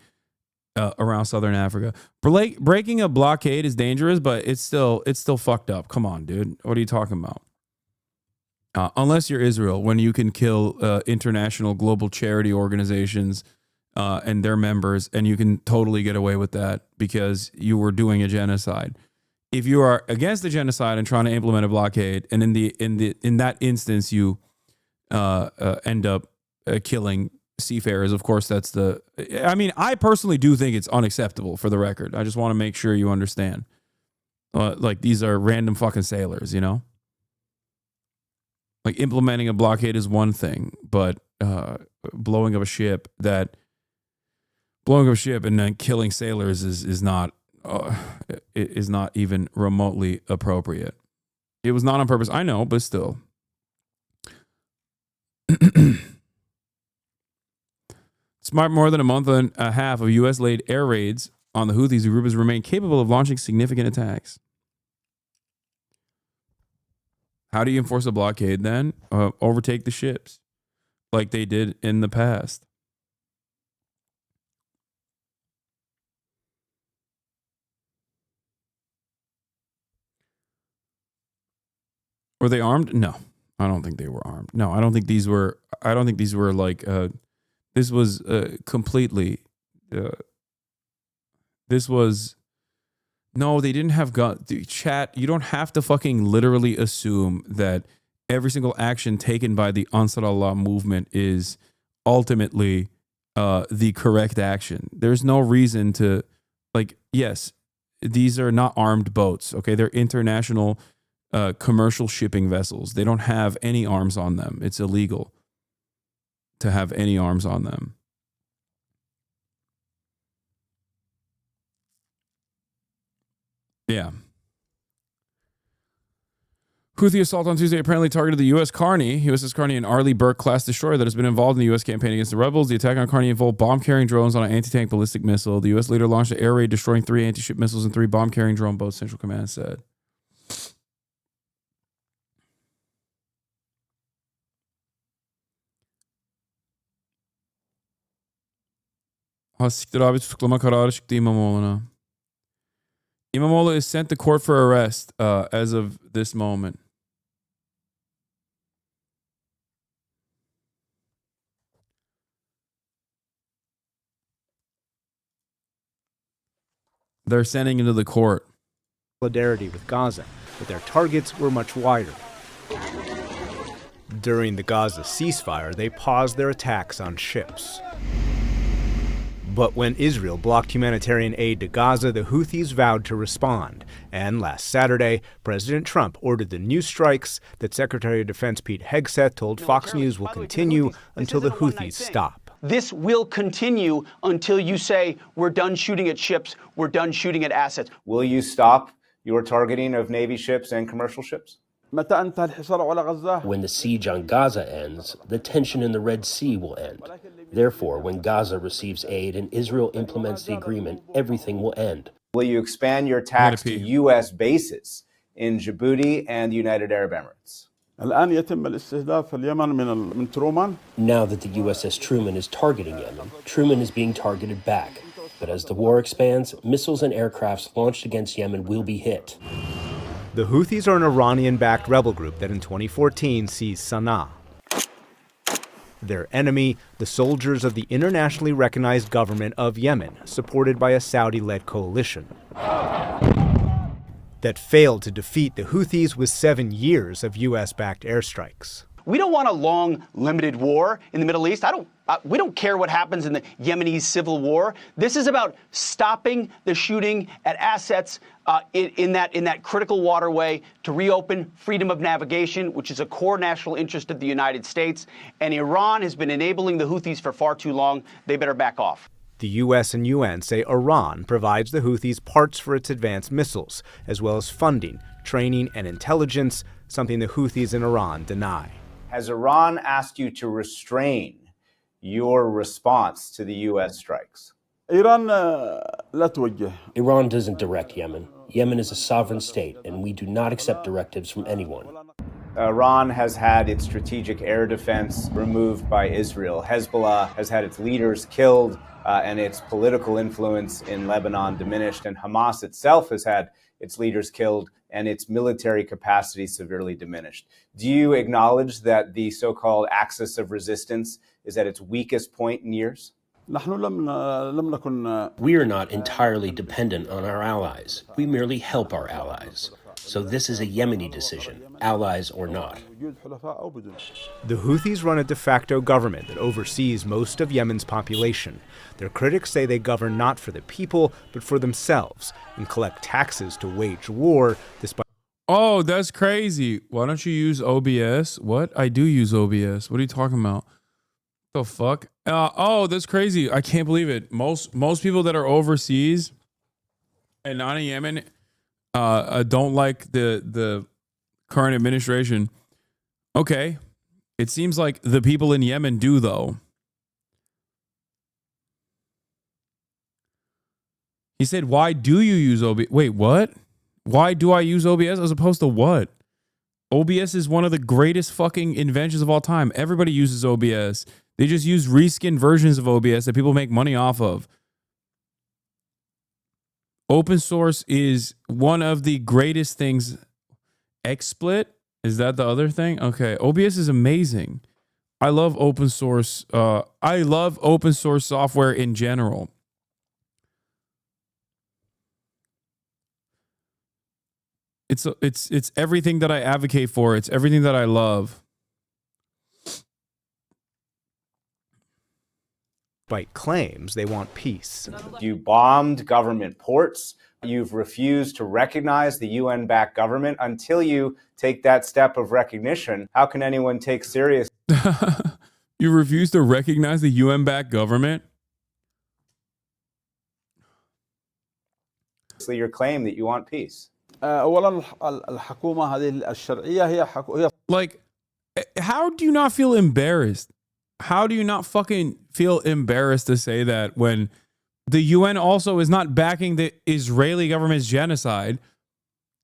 around southern Africa. Breaking a blockade is dangerous, but it's still fucked up. Come on, dude. What are you talking about? Unless you're Israel, when you can kill international global charity organizations and their members, and you can totally get away with that because you were doing a genocide. If you are against the genocide and trying to implement a blockade, and in that instance you end up killing seafarers, of course that's the. I mean, I personally do think it's unacceptable. For the record, I just want to make sure you understand. Like, these are random fucking sailors, you know. Like, implementing a blockade is one thing, but blowing up a ship and then killing sailors is not even remotely appropriate. It was not on purpose, I know, but still. Despite more than a month and a half of U.S.-led air raids on the Houthis, the group has remained capable of launching significant attacks. How do you enforce a blockade then? Overtake the ships like they did in the past. Were they armed? No, I don't think they were armed. No, I don't think these were like, this was completely, this was, no, they didn't have guns. Chat, you don't have to fucking literally assume that every single action taken by the Ansar Allah movement is ultimately the correct action. There's no reason to, like, yes, these are not armed boats, okay? They're international commercial shipping vessels. They don't have any arms on them. It's illegal. to have any arms on them. Yeah. Houthi assault on Tuesday apparently targeted the USS Carney, an Arleigh Burke-class destroyer that has been involved in the U.S. campaign against the rebels. The attack on Carney involved bomb-carrying drones on an anti-tank ballistic missile. The U.S. later launched an air raid, destroying 3 anti-ship missiles and 3 bomb-carrying drone boats, Central Command said. HasanAbi tutuklama kararı çıktı İmamoğlu'na. İmamoğlu is sent to court for arrest as of this moment. They're sending him to the court. Solidarity with Gaza, but their targets were much wider. During the Gaza ceasefire, they paused their attacks on ships. But when Israel blocked humanitarian aid to Gaza, the Houthis vowed to respond. And last Saturday, President Trump ordered the new strikes that Secretary of Defense Pete Hegseth told Fox News will continue until the Houthis stop. This will continue until you say, we're done shooting at ships, we're done shooting at assets. Will you stop your targeting of Navy ships and commercial ships? When the siege on Gaza ends, the tension in the Red Sea will end. Therefore, when Gaza receives aid and Israel implements the agreement, everything will end. Will you expand your attacks to U.S. bases in Djibouti and the United Arab Emirates? Now that the USS Truman is targeting Yemen, Truman is being targeted back. But as the war expands, missiles and aircrafts launched against Yemen will be hit. The Houthis are an Iranian-backed rebel group that in 2014 seized Sana'a. Their enemy, the soldiers of the internationally recognized government of Yemen, supported by a Saudi-led coalition that failed to defeat the Houthis with 7 years of U.S.-backed airstrikes. We don't want a long, limited war in the Middle East. We don't care what happens in the Yemeni civil war. This is about stopping the shooting at assets in that critical waterway to reopen freedom of navigation, which is a core national interest of the United States. And Iran has been enabling the Houthis for far too long. They better back off. The U.S. and UN say Iran provides the Houthis parts for its advanced missiles, as well as funding, training, and intelligence, something the Houthis in Iran deny. Has Iran asked you to restrain your response to the U.S. strikes? Iran doesn't direct Yemen. Yemen is a sovereign state, and we do not accept directives from anyone. Iran has had its strategic air defense removed by Israel. Hezbollah has had its leaders killed and its political influence in Lebanon diminished. And Hamas itself has had its leaders killed and its military capacity severely diminished. Do you acknowledge that the so-called axis of resistance is at its weakest point in years? We are not entirely dependent on our allies. We merely help our allies. So this is a Yemeni decision, allies or not. The Houthis run a de facto government that oversees most of Yemen's population. Their critics say they govern not for the people, but for themselves, and collect taxes to wage war despite... Oh, that's crazy. Why don't you use OBS? What? I do use OBS. What are you talking about? The fuck? Oh, that's crazy. I can't believe it. Most people that are overseas and not in Yemen don't like the current administration. Okay. It seems like the people in Yemen do, though. He said, why do you use OBS? Wait, what? Why do I use OBS as opposed to what? OBS is one of the greatest fucking inventions of all time. Everybody uses OBS. They just use reskin versions of OBS that people make money off of. Open source is one of the greatest things. XSplit? Is that the other thing? Okay. OBS is amazing. I love open source. I love open source software in general. It's everything that I advocate for. It's everything that I love. Despite claims they want peace. You bombed government ports. You've refused to recognize the UN-backed government. Until you take that step of recognition, how can anyone take serious? You refuse to recognize the UN-backed government? Your claim that you want peace. Like, how do you not feel embarrassed? How do you not fucking feel embarrassed to say that when the UN also is not backing the Israeli government's genocide,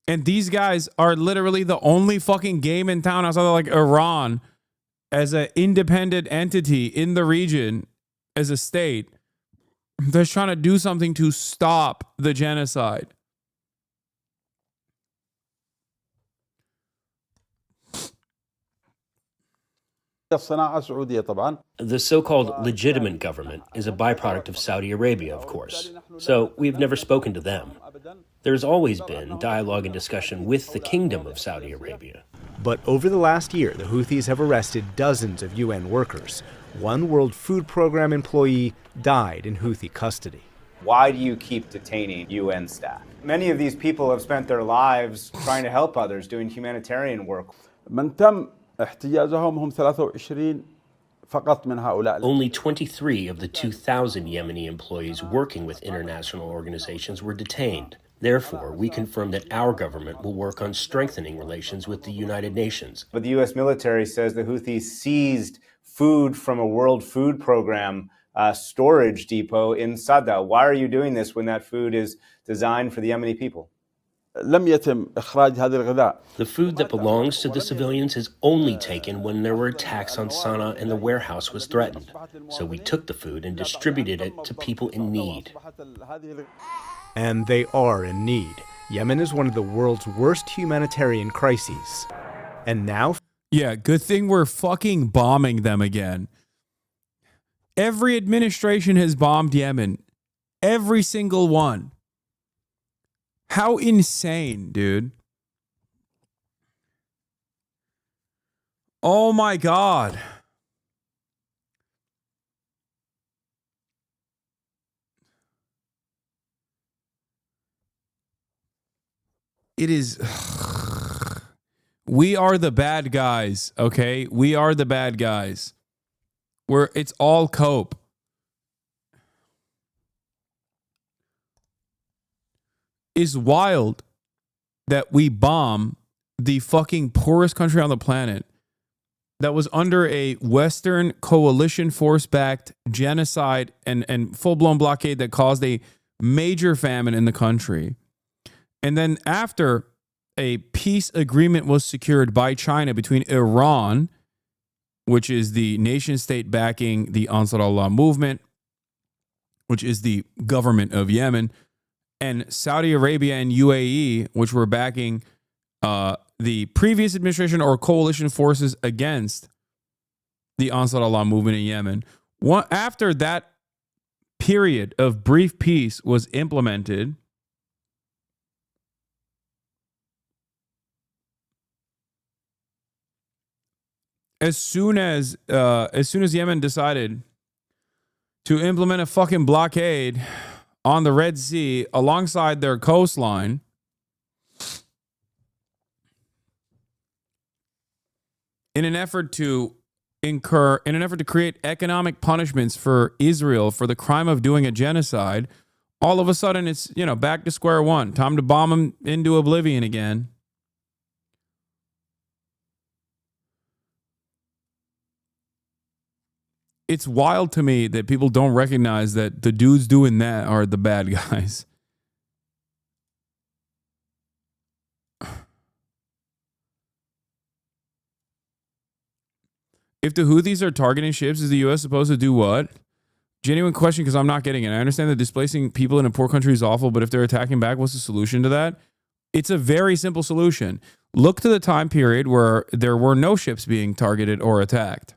and these guys are literally the only fucking game in town outside of like Iran as an independent entity in the region, as a state, that's trying to do something to stop the genocide. The so-called legitimate government is a byproduct of Saudi Arabia, of course. So we've never spoken to them. There's always been dialogue and discussion with the Kingdom of Saudi Arabia. But over the last year, the Houthis have arrested dozens of UN workers. One World Food Program employee died in Houthi custody. Why do you keep detaining UN staff? Many of these people have spent their lives trying to help others, doing humanitarian work. Only 23 of the 2,000 Yemeni employees working with international organizations were detained. Therefore, we confirm that our government will work on strengthening relations with the United Nations. But the U.S. military says the Houthis seized food from a World Food Program storage depot in Sadda. Why are you doing this when that food is designed for the Yemeni people? The food that belongs to the civilians is only taken when there were attacks on Sana'a and the warehouse was threatened. So we took the food and distributed it to people in need. And they are in need. Yemen is one of the world's worst humanitarian crises. And now... Yeah, good thing we're fucking bombing them again. Every administration has bombed Yemen. Every single one. How insane, dude. Oh my God. It is... We are the bad guys, okay? We are the bad guys. It's all cope. It's wild that we bomb the fucking poorest country on the planet that was under a Western coalition force-backed genocide and full-blown blockade that caused a major famine in the country. And then after a peace agreement was secured by China between Iran, which is the nation state backing the Ansar Allah movement, which is the government of Yemen, and Saudi Arabia and UAE, which were backing the previous administration or coalition forces against the Ansar Allah movement in Yemen. After that period of brief peace was implemented, as soon as Yemen decided to implement a fucking blockade on the Red Sea alongside their coastline, in an effort to create economic punishments for Israel for the crime of doing a genocide, all of a sudden it's, back to square one. Time to bomb them into oblivion again. It's wild to me that people don't recognize that the dudes doing that are the bad guys. If the Houthis are targeting ships, is the U.S. supposed to do what? Genuine question, because I'm not getting it. I understand that displacing people in a poor country is awful, but if they're attacking back, what's the solution to that? It's a very simple solution. Look to the time period where there were no ships being targeted or attacked.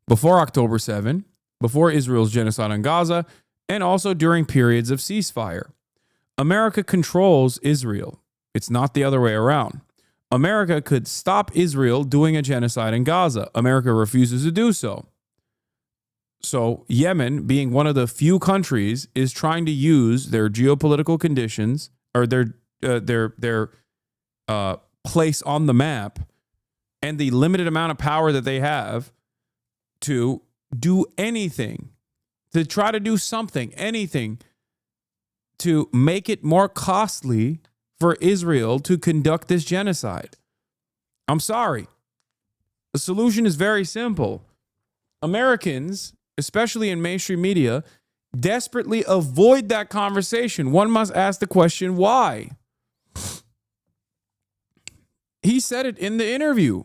Before October 7, before Israel's genocide on Gaza, and also during periods of ceasefire. America controls Israel. It's not the other way around. America could stop Israel doing a genocide in Gaza. America refuses to do so. So Yemen, being one of the few countries, is trying to use their geopolitical conditions or their place on the map and the limited amount of power that they have to do anything, to try to do something, anything, to make it more costly for Israel to conduct this genocide. I'm sorry. The solution is very simple. Americans, especially in mainstream media, desperately avoid that conversation. One must ask the question, why? He said it in the interview.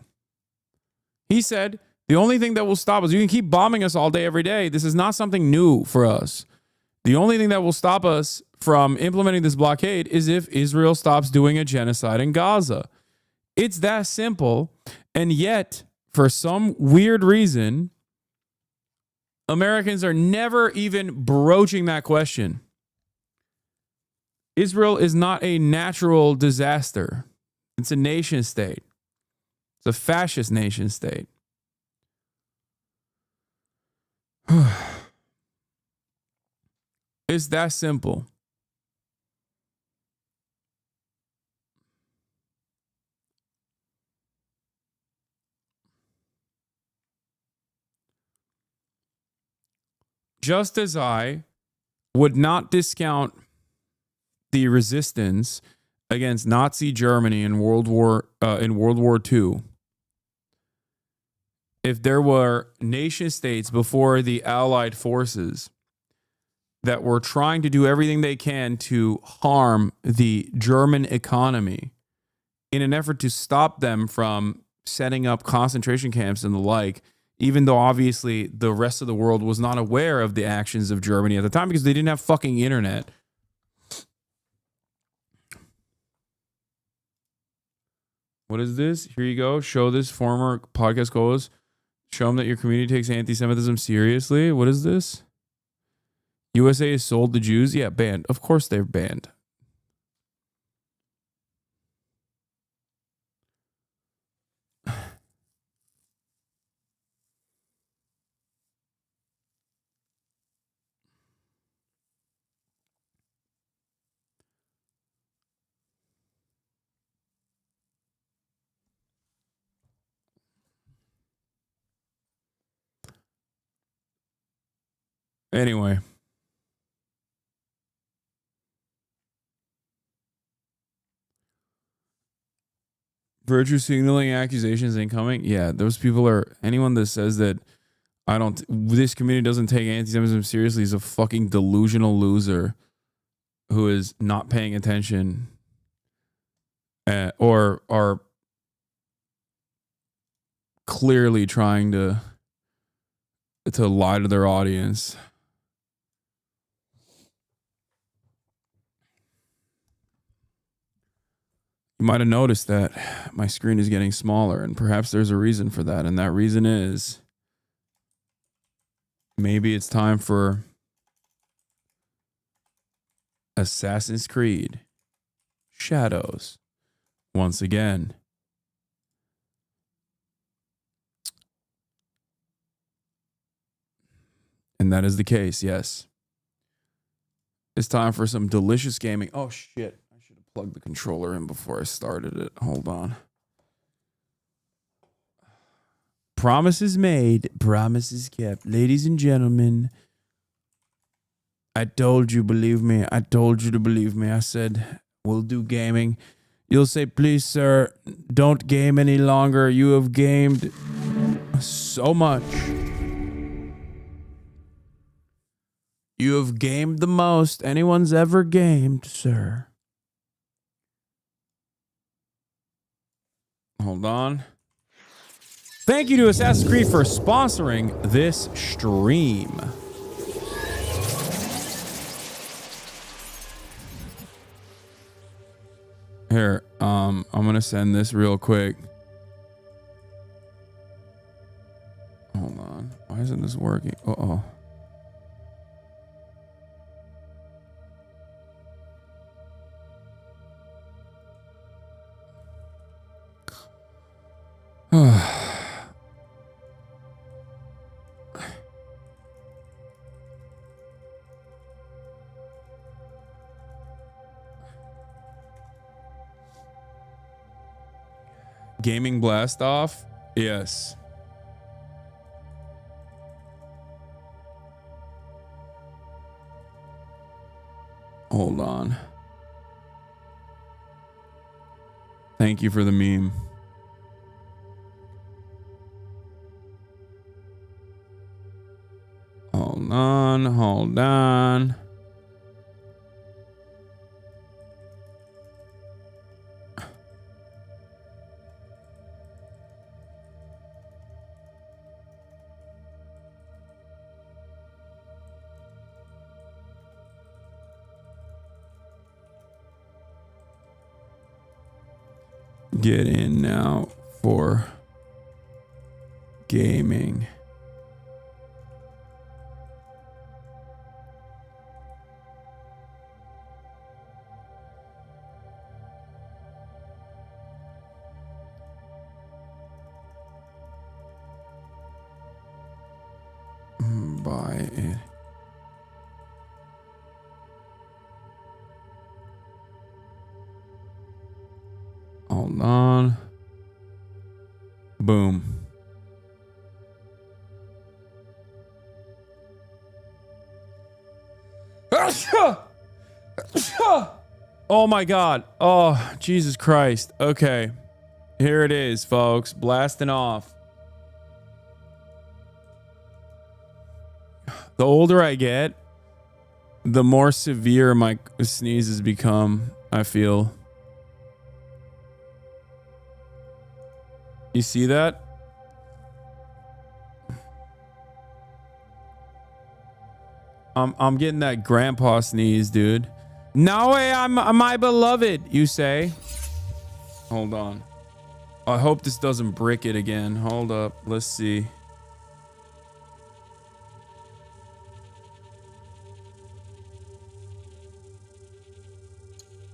He said, the only thing that will stop us, you can keep bombing us all day, every day. This is not something new for us. The only thing that will stop us from implementing this blockade is if Israel stops doing a genocide in Gaza. It's that simple. And yet, for some weird reason, Americans are never even broaching that question. Israel is not a natural disaster. It's a nation state. It's a fascist nation state. It's that simple. Just as I would not discount the resistance against Nazi Germany in World War II, if there were nation states before the Allied forces that were trying to do everything they can to harm the German economy in an effort to stop them from setting up concentration camps and the like, even though obviously the rest of the world was not aware of the actions of Germany at the time because they didn't have fucking internet. What is this? Here you go. Show this former podcast co-host. Show them that your community takes anti-Semitism seriously. What is this? USA is sold to Jews? Yeah, banned. Of course they're banned. Anyway. Virtue signaling accusations incoming. Yeah, those people are, anyone that says that this community doesn't take anti-Semitism seriously is a fucking delusional loser who is not paying attention or are clearly trying to lie to their audience. You might have noticed that my screen is getting smaller, and perhaps there's a reason for that. And that reason is maybe it's time for Assassin's Creed Shadows once again. And that is the case, yes. It's time for some delicious gaming. Oh, shit. Plug the controller in before I started it. Hold on. Promises made, promises kept. Ladies and gentlemen, I told you, believe me. I told you to believe me. I said, we'll do gaming. You'll say, please, sir, don't game any longer. You have gamed so much. You have gamed the most anyone's ever gamed, sir. Hold on. Thank you to Assassin's Creed for sponsoring this stream. Here, I'm gonna send this real quick. Hold on. Why isn't this working? Uh-oh. Gaming blast off. Yes. Hold on. Thank you for the meme. Hold on, hold on. Get in now for gaming. Buy it. Hold on. Boom. Oh my God. Oh, Jesus Christ. Okay. Here it is, folks. Blasting off. The older I get, the more severe my sneezes become, I feel. You see that? I'm getting that grandpa sneeze, dude. No way, I'm my beloved, you say. Hold on. I hope this doesn't brick it again. Hold up. Let's see.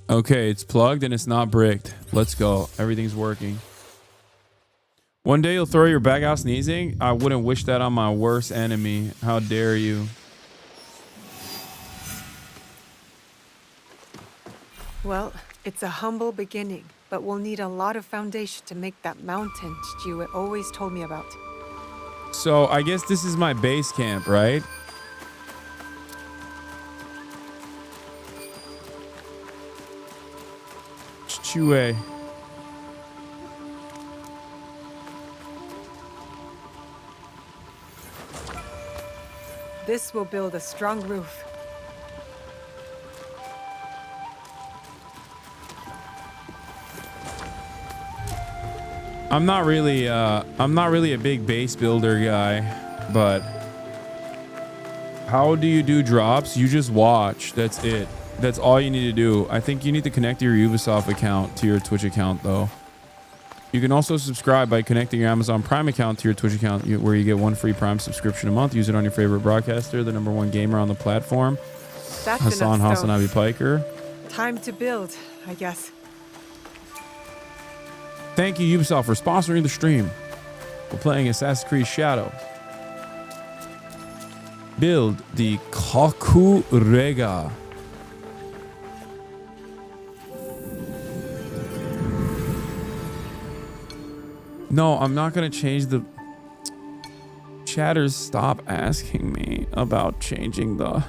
Okay, it's plugged and it's not bricked. Let's go. Everything's working. One day you'll throw your bag out sneezing? I wouldn't wish that on my worst enemy. How dare you? Well, it's a humble beginning, but we'll need a lot of foundation to make that mountain Stu always told me about. So I guess this is my base camp, right? Chue. This will build a strong roof. I'm not really a big base builder guy, but how do you do drops? You just watch. That's it. That's all you need to do. I think you need to connect your Ubisoft account to your Twitch account, though. You can also subscribe by connecting your Amazon Prime account to your Twitch account, where you get one free Prime subscription a month. Use it on your favorite broadcaster, the #1 gamer on the platform, That's HasanAbi Piker. Time to build, I guess. Thank you, Ubisoft, for sponsoring the stream. We're playing Assassin's Creed Shadow. Build the Kakurega. No, I'm not going to change the... Chatters, stop asking me about changing the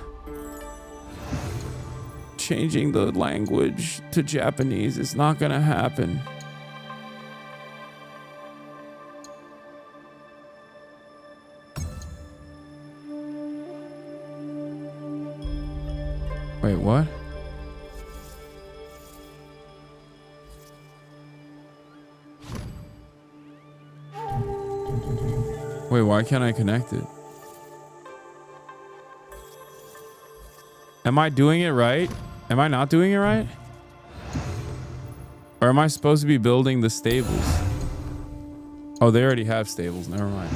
language to Japanese. It's not going to happen. Wait, what? Wait, why can't I connect it? Am I doing it right? Am I not doing it right? Or am I supposed to be building the stables? Oh, they already have stables. Never mind.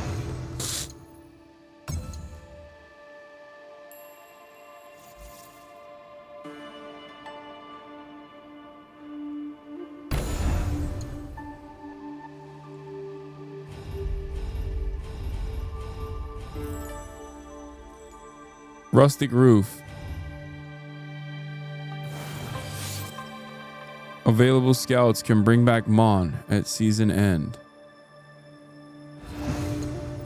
Rustic roof. Available scouts can bring back Mon at season end.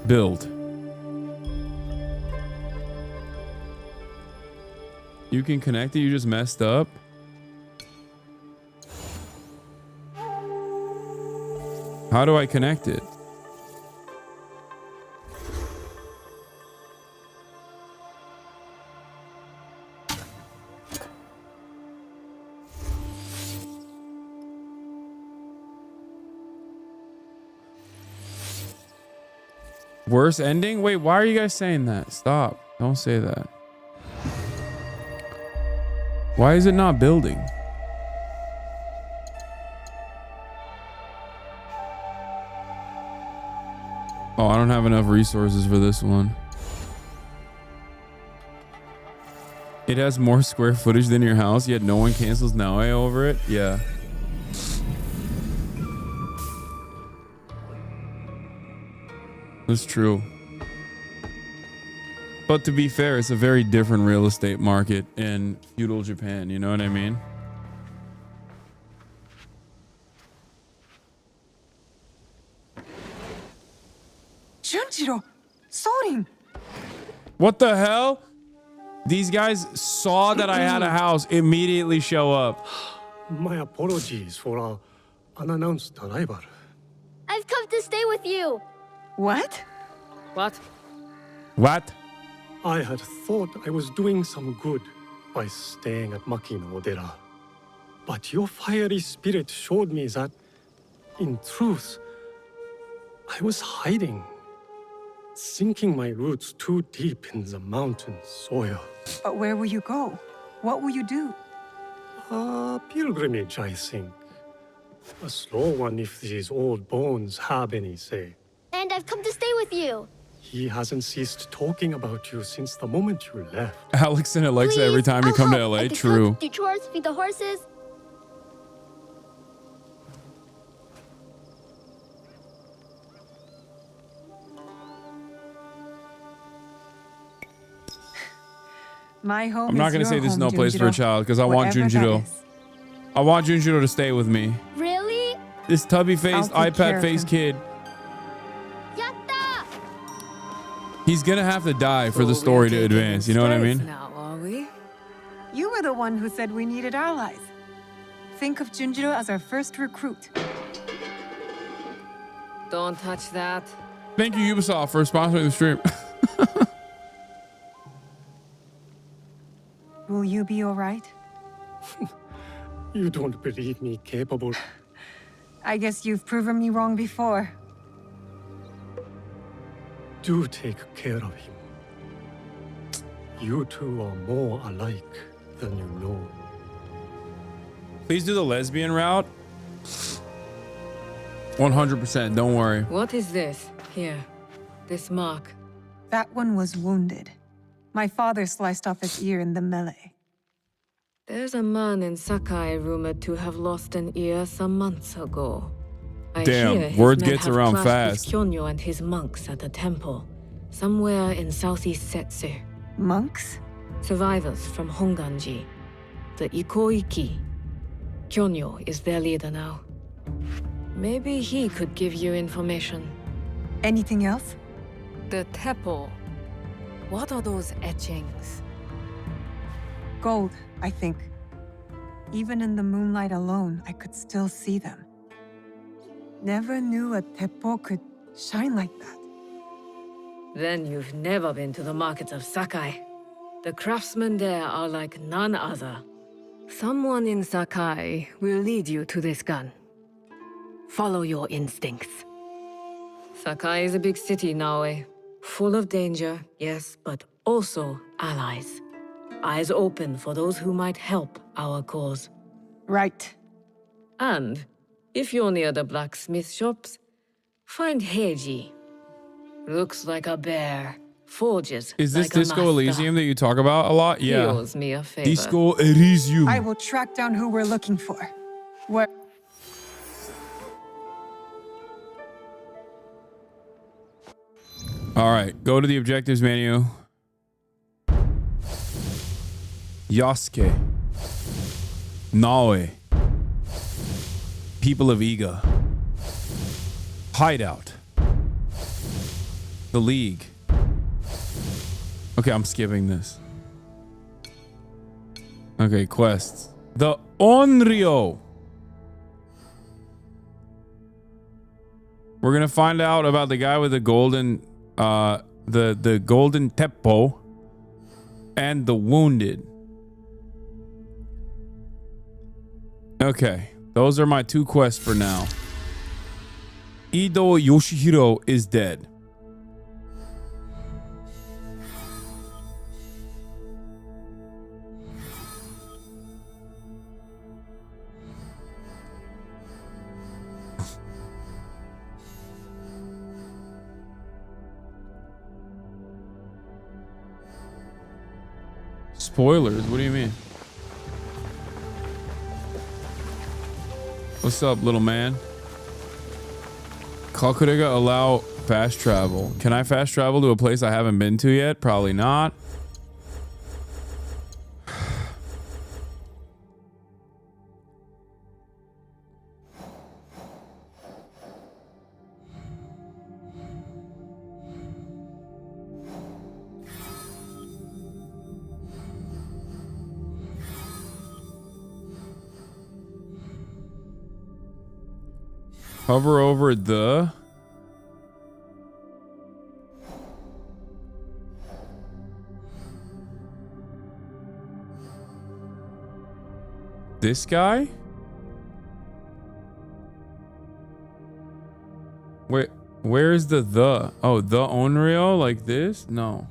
Build. You can connect it, you just messed up. How do I connect it? Worst ending? Wait, why are you guys saying that? Stop. Don't say that. Why is it not building? Oh, I don't have enough resources for this one. It has more square footage than your house, yet no one cancels Naue over it? Yeah. That's true. But to be fair, it's a very different real estate market in feudal Japan. You know what I mean? Junjiro, Sorin. What the hell? These guys saw that I had a house, immediately show up. My apologies for our unannounced arrival. I've come to stay with you. What? What? What? I had thought I was doing some good by staying at Makino Dera. But your fiery spirit showed me that, in truth, I was hiding, sinking my roots too deep in the mountain soil. But where will you go? What will you do? A pilgrimage, I think. A slow one if these old bones have any say. And I've come to stay with you. He hasn't ceased talking about you since the moment you left. Alex and Alexa every time you come to LA. True. Do chores, feed the horses. My home I'm not going to say there's no place for a child because I want Junjiro. I want Junjiro to stay with me. Really? This tubby-faced, iPad-faced kid. He's going to have to die for the story to advance. You know what I mean? Now, are we? You were the one who said we needed allies. Think of Junjiro as our first recruit. Don't touch that. Thank you, Ubisoft, for sponsoring the stream. Will you be all right? You don't believe me capable. I guess you've proven me wrong before. Do take care of him. You two are more alike than you know. Please do the lesbian route. 100%, don't worry. What is this? Here. This mark. That one was wounded. My father sliced off his ear in the melee. There's a man in Sakai rumored to have lost an ear some months ago. I Damn, hear his word men gets have around clashed fast. with Kyonyo and his monks at a temple, somewhere in southeast Setsu. Monks? Survivors from Honganji, the Ikoiki. Kyonyo is their leader now. Maybe he could give you information. Anything else? The Teppo. What are those etchings? Gold, I think. Even in the moonlight alone, I could still see them. Never knew a teppo could shine like that. Then you've never been to the markets of Sakai. The craftsmen there are like none other. Someone in Sakai will lead you to this gun. Follow your instincts. Sakai is a big city now, full of danger, yes, but also allies. Eyes open for those who might help our cause. Right. And if you're near the blacksmith shops, find Heiji. Looks like a bear. Forges Is this like a Disco master. Elysium that you talk about a lot? He Yeah. owes me a favor. Disco Elysium. I will track down who we're looking for. Where? All right, go to the objectives menu. Yasuke. Naue. People of Iga. Hideout. The League. Okay, I'm skipping this. Okay, quests. The Onryo. We're gonna find out about the guy with the golden, the golden teppo, and the wounded. Okay, those are my 2 quests for now. Ido Yoshihiro is dead. Spoilers? What do you mean? What's up, little man? Kakurega allow fast travel. Can I fast travel to a place I haven't been to yet? Probably not. Hover over the... This guy? Wait, where's the? Oh, the Onryo? Like this? No.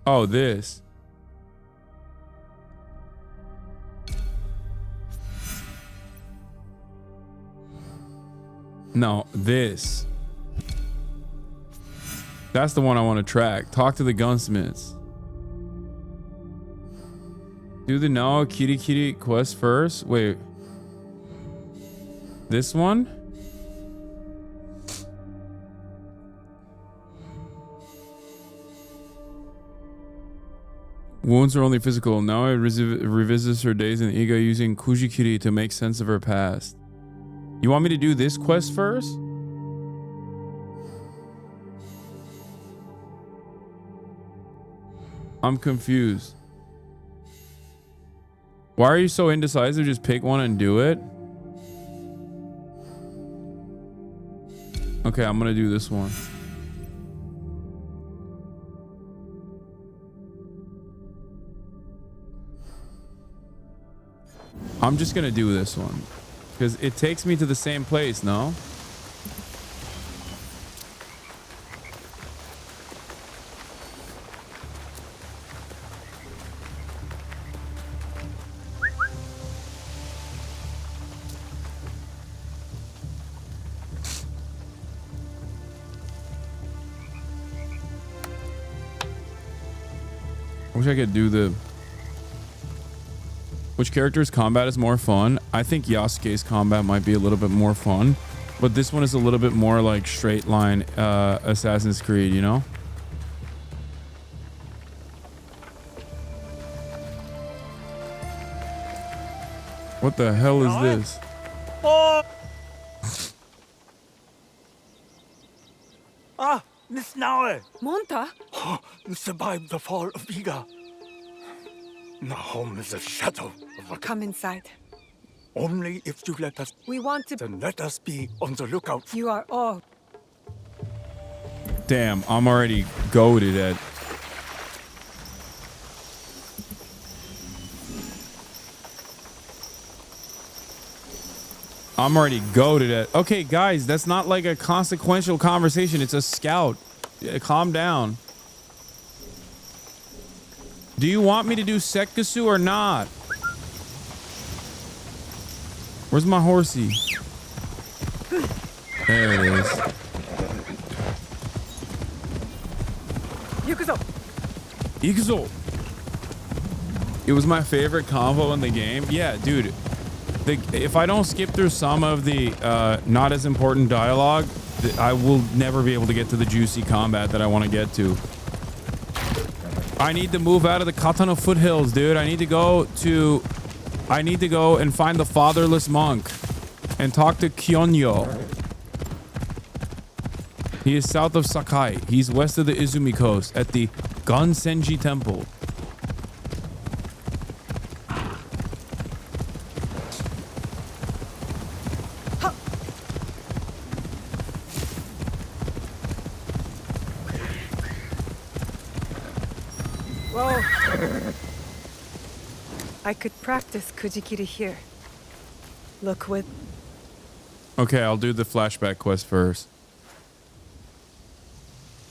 Oh, this. No, this. That's the one I want to track. Talk to the gunsmiths. Do the Nao Kirikiri quest first. Wait. This one? Wounds are only physical. Now it revisits her days in Iga using Kujikiri to make sense of her past. You want me to do this quest first? I'm confused. Why are you so indecisive? Just pick one and do it. Okay, I'm gonna do this one. I'm just gonna do this one because it takes me to the same place, no? I wish I could do the... Which character's combat is more fun? I think Yasuke's combat might be a little bit more fun, but this one is a little bit more like straight line Assassin's Creed, you know? What the hell is this? Ah, Miss Naue! Monta? Survived the fall of Iga. Now home is a shadow of a... Come inside. Only if you let us... We want to... Then let us be on the lookout. You are all... Damn, I'm already goated at... I'm already goated at... Okay, guys, that's not like a consequential conversation. It's a scout. Calm down. Do you want me to do Sekkasu or not? Where's my horsey? There it is. Ikuzo! It was my favorite combo in the game. Yeah, dude. If I don't skip through some of the not as important dialogue, I will never be able to get to the juicy combat that I want to get to. I need to move out of the Katana foothills, dude. I need to go and find the fatherless monk. and talk to Kyonyo. He is south of Sakai. He's west of the Izumi coast at the Gonsenji Temple. Whoa. I could practice Kujikiri here. Look with... Okay, I'll do the flashback quest first.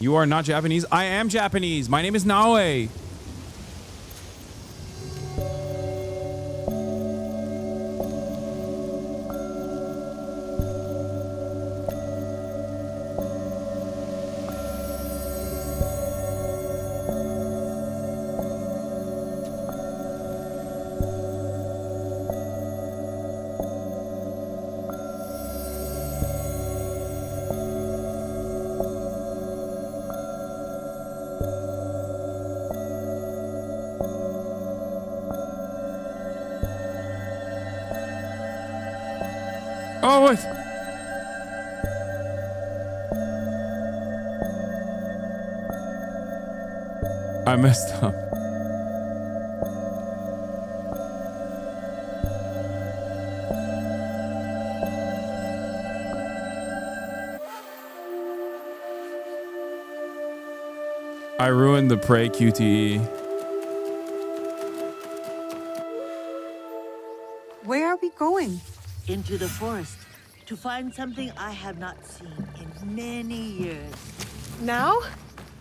You are not Japanese? I am Japanese. My name is Naoe. Oh, what? I messed up. I ruined the Prey QTE. Where are we going? Into the forest to find something I have not seen in many years. Now?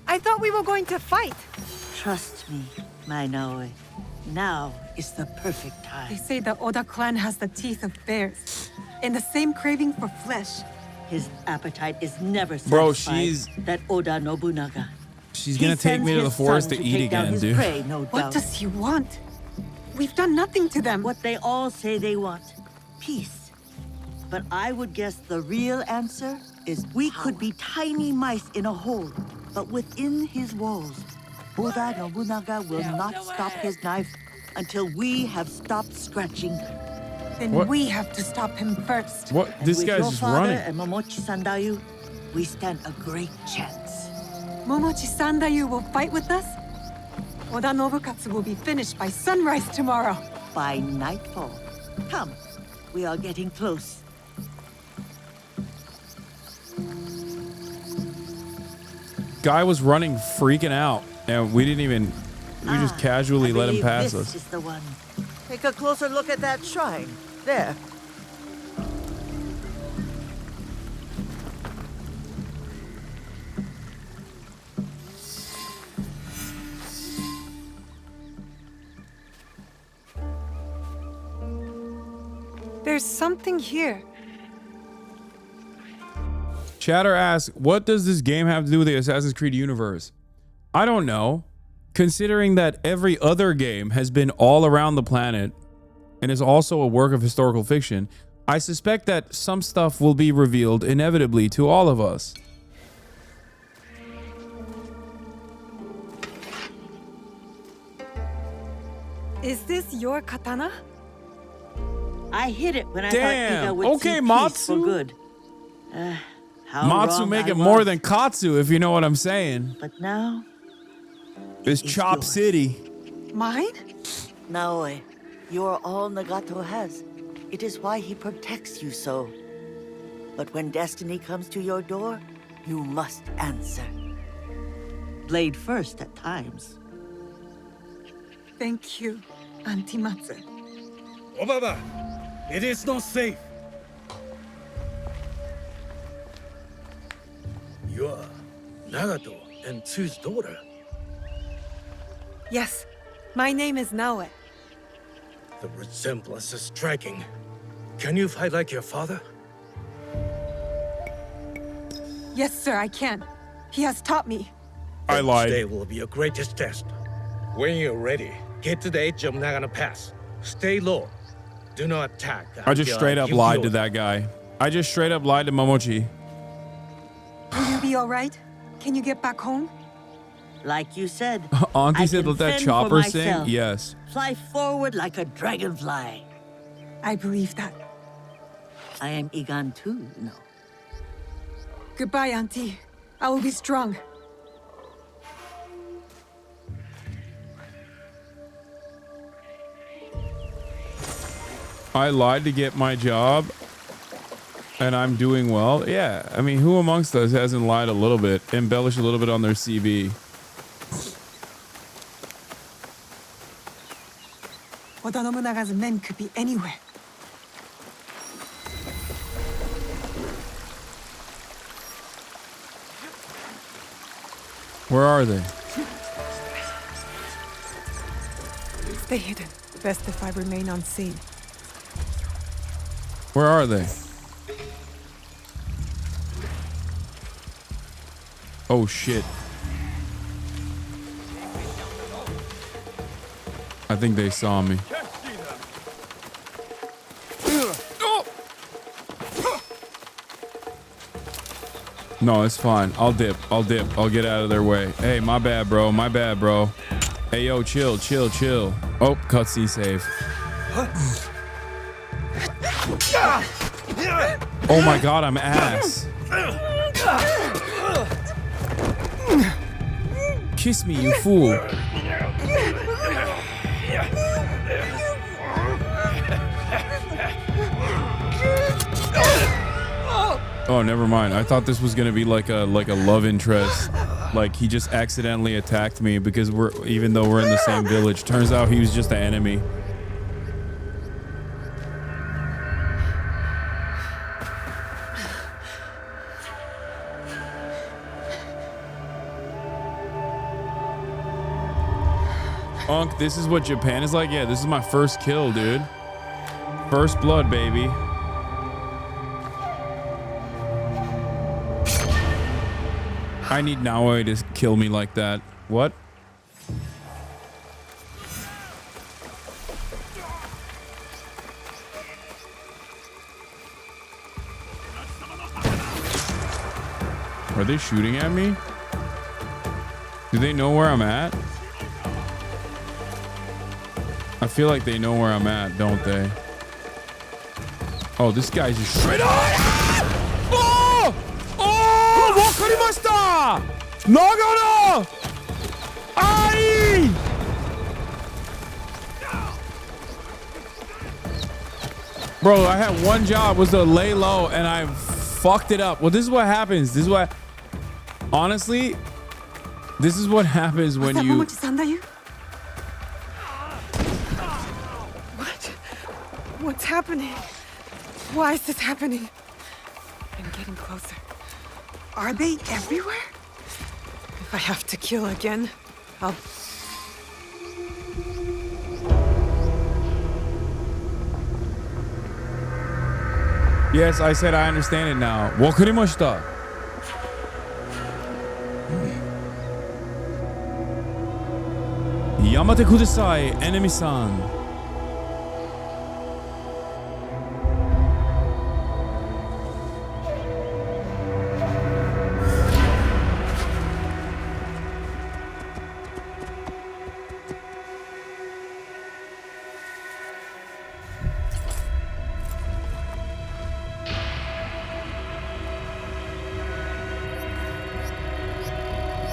I thought we were going to fight. Trust me, my Naoe. Now is the perfect time. They say the Oda clan has the teeth of bears and the same craving for flesh. His appetite is never satisfied. Bro, she's... that Oda Nobunaga. She's gonna take me to the forest to eat again, dude. Prey, no What doubt. does he want? We've done nothing to them. What they all say they want. Peace. But I would guess the real answer is we could be tiny mice in a hole, but within his walls, Oda Nobunaga will not stop his knife until we have stopped scratching. Then What? we have to stop him first. What? And This with guy's your just father running. and Momochi Sandayu, we stand a great chance. Momochi Sandayu will fight with us? Oda Nobukatsu will be finished by sunrise tomorrow. By nightfall. Come, we are getting close. Guy was running, freaking out, and we didn't even... We just casually let him pass this us. is the one. Take a closer look at that shrine. There. There's something here. Chatter asks, what does this game have to do with the Assassin's Creed universe? I don't know. Considering that every other game has been all around the planet and is also a work of historical fiction, I suspect that some stuff will be revealed inevitably to all of us. Is this your katana? I hid it when I thought Damn. Iga would Okay, see Matsu. peace for good. How Matsu wrong make I it more was. than Katsu, if you know what I'm saying. But now, It's Chop City. Mine? Naoe, you are all Nagato has. It is why he protects you so. But when destiny comes to your door, you must answer. Blade first at times. Thank you, Auntie Matsu. Obaba, it is not safe. You are Nagato and Tsu's daughter. Yes, my name is Naoe. The resemblance is striking. Can you fight like your father? Yes, sir, I can. He has taught me. I lied. Today will be your greatest test. When you're ready, get to the edge of Nagano Pass. Stay low. Do not attack. I just straight up lied to that guy. I just straight up lied to Momochi. Will you be all right? Can you get back home? Like you said, Auntie I said can let that fend chopper for sing? myself. Yes. Fly forward like a dragonfly. I believe that. I am Igan too, you know. Goodbye, Auntie. I will be strong. I lied to get my job, and I'm doing well. Yeah, I mean, who amongst us hasn't lied a little bit, embellished a little bit on their CV? Oda Nobunaga's men could be anywhere. Where are they? Stay hidden. Best if I remain unseen. Where are they? Oh shit. I think they saw me. No, it's fine. I'll dip. I'll get out of their way. Hey, my bad, bro. My bad, bro. Hey, yo, chill. Oh, cutscene save. Oh my god, I'm ass. Kiss me, you fool. Oh, never mind. I thought this was gonna be like a love interest. Like he just accidentally attacked me because even though we're in the same village. Turns out he was just an enemy. Unc, this is what Japan is like? Yeah, this is my first kill, dude. First blood, baby. I need Naoi to kill me like that. What? Are they shooting at me? Do they know where I'm at? I feel like they know where I'm at, don't they? Oh, this guy's just straight on! Oh! Oh! Wakarimashita! Nagano! Ai! Bro, I had one job was to lay low and I fucked it up. Well, this is what happens. This is what... Honestly, this is what happens when you... What's happening? Why is this happening? I'm getting closer. Are they everywhere? If I have to kill again, I'll... Yes, I said I understand it now. Wakarimashita. Yamate kudasai, enemy-san.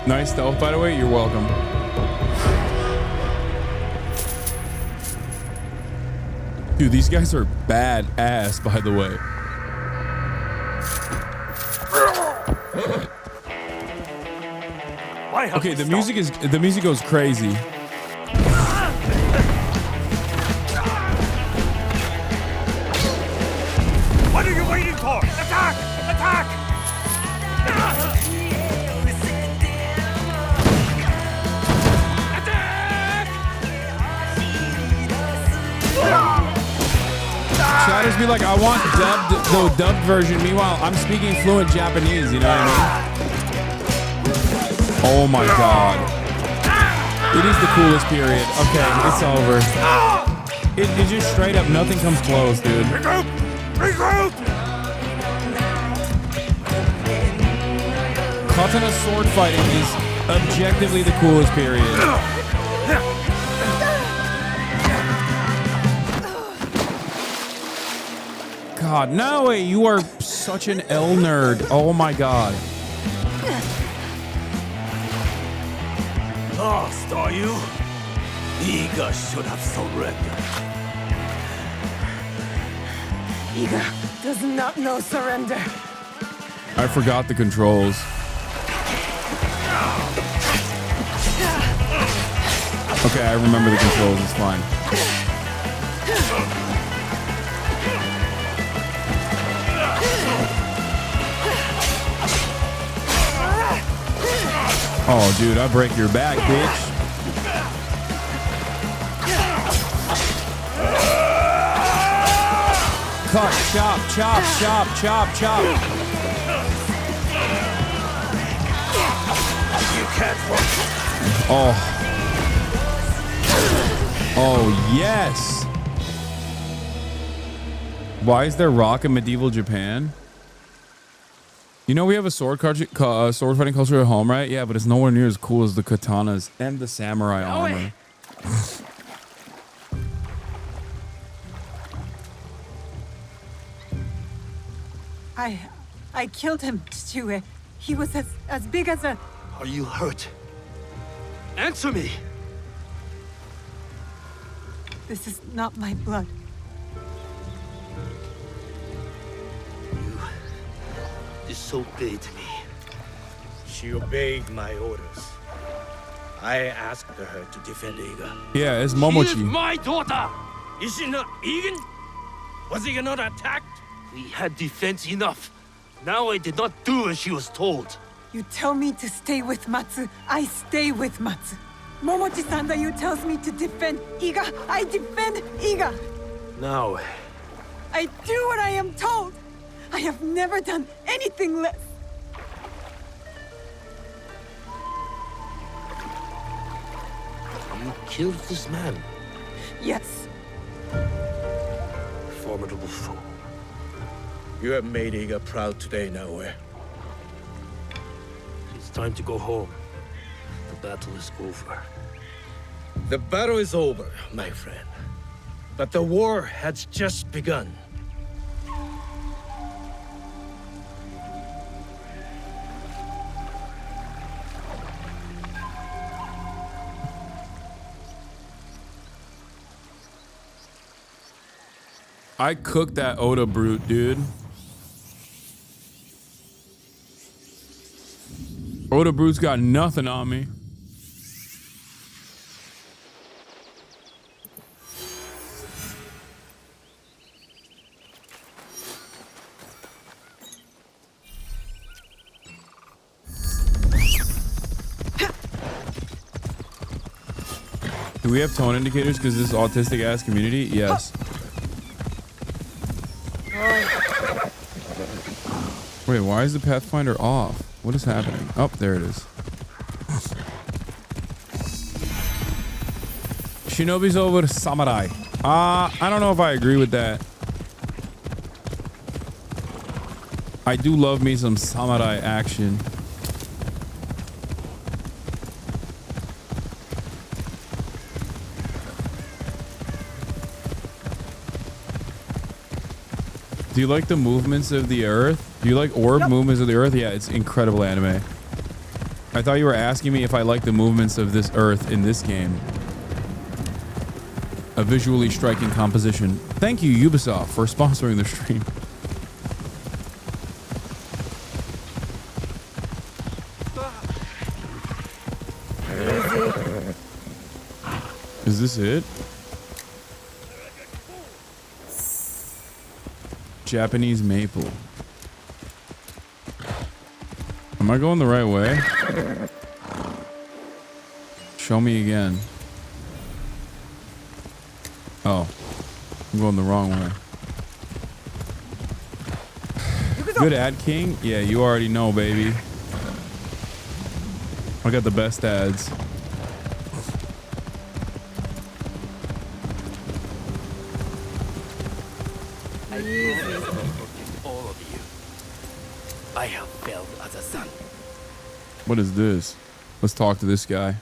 Nice stealth, by the way. You're welcome. Dude, these guys are badass, by the way. Okay, the music goes crazy. What are you waiting for? Attack! Attack! Shatters be like, I want the dubbed version. Meanwhile, I'm speaking fluent Japanese, you know what I mean? Oh my god. It is the coolest period. Okay, it's over. It just straight up, nothing comes close, dude. Regroup! Regroup! Katana sword fighting is objectively the coolest period. God, no way. You are such an L nerd. Oh my God. Lost, are you? Iga should have surrendered. Iga does not know surrender. I forgot the controls. Okay, I remember the controls. It's fine. Oh, dude, I break your back, bitch. Cut, chop, chop, chop, chop, chop. You can't walk. Oh. Oh, yes. Why is there rock in medieval Japan? You know we have a sword fighting culture at home, right? Yeah, but it's nowhere near as cool as the katanas and the samurai armor. I killed him, Chue. He was as big as a... Are you hurt? Answer me! This is not my blood. You disobeyed me. She obeyed my orders. I asked her to defend Iga. Yeah, it's Momochi. She is my daughter! Is she not Egan? Was Iga not attacked? We had defense enough. Now I did not do as she was told. You tell me to stay with Matsu, I stay with Matsu. Momochi-san that you tells me to defend Iga, I defend Iga. Now, I do what I am told. I have never done anything less. you killed this man. Yes. Formidable foe. You have made Iga proud today, Naoe. It's time to go home. The battle is over. The battle is over, my friend. But the war has just begun. I cooked that Oda brute, dude. Oda brute's got nothing on me. Do we have tone indicators because this autistic ass community? Yes. Wait, why is the Pathfinder off? What is happening? Oh, there it is. Shinobi's over samurai. I don't know if I agree with that. I do love me some samurai action. Do you like the movements of the earth? Do you like orb movements of the earth? Yeah, it's incredible anime. I thought you were asking me if I like the movements of this earth in this game. A visually striking composition. Thank you, Ubisoft, for sponsoring the stream. Is this it? Japanese maple. Am I going the right way? Show me again. Oh, I'm going the wrong way. Good ad king? Yeah, you already know, baby. I got the best ads. All of you. I have failed as a son. What is this? Let's talk to this guy.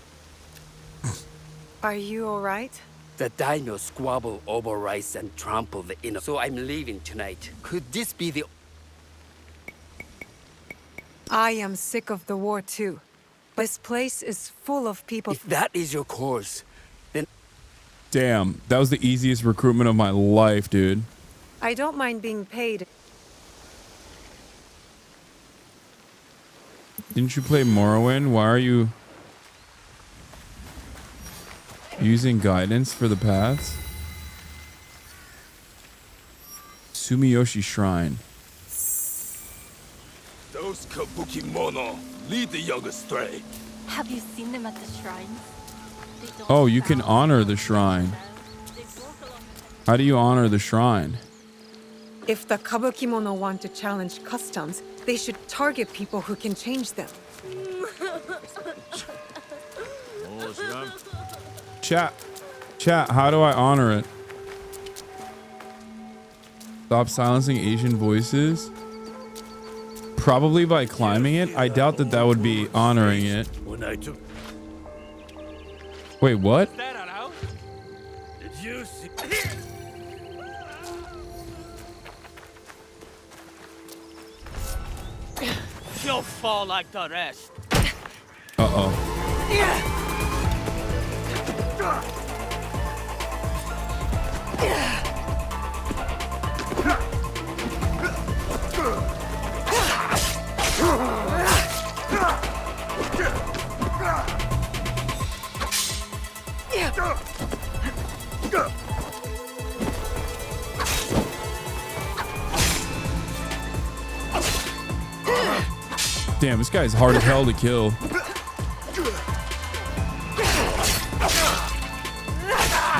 Are you all right? The daimyo squabble over rice and trample the inner. So I'm leaving tonight. Could this be the... I am sick of the war too. This place is full of people. If that is your course, then... Damn, that was the easiest recruitment of my life, dude. I don't mind being paid. Didn't you play Morrowind? Why are you using guidance for the paths? Sumiyoshi Shrine. Those kabuki mono lead the young astray. Have you seen them at the shrines? Oh, you can honor the shrine. How do you honor the shrine? If the kabukimono want to challenge customs, they should target people who can change them. Chat, how do I honor it? Stop silencing Asian voices? Probably by climbing it. I doubt that that would be honoring it. Wait, what? Did you see? You'll fall like the rest. Uh-oh. Damn, this guy's hard as hell to kill.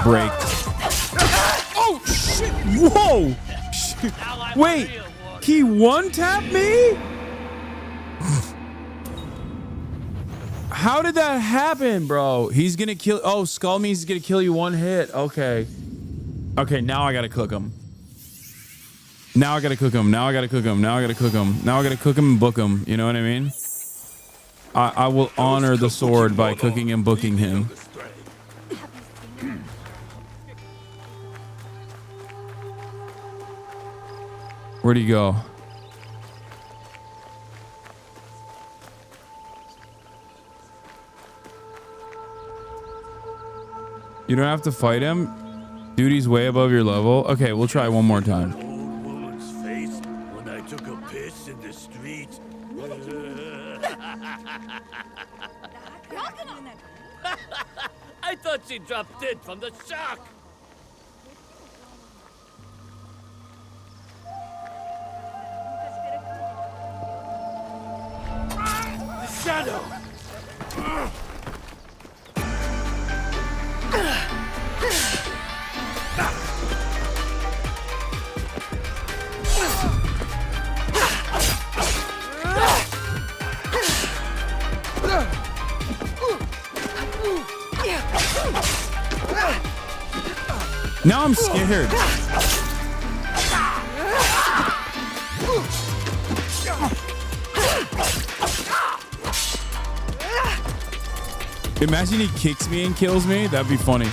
Break. Oh, shit. Whoa. Shit. Wait, he one-tapped me? How did that happen, bro? He's gonna kill. Oh, Skull means he's gonna kill you one hit. Okay. Okay, now I gotta cook him. Now I gotta cook him. Now I gotta cook him. Now I gotta cook him. Now I gotta cook him and book him. You know what I mean? I will honor the sword by cooking and booking him. Where'd he go? You don't have to fight him. Duty's way above your level. Okay, we'll try one more time. When I took a piss in the street. I thought she dropped dead from the shock. The shadow. Now I'm scared. Imagine he kicks me and kills me. That'd be funny.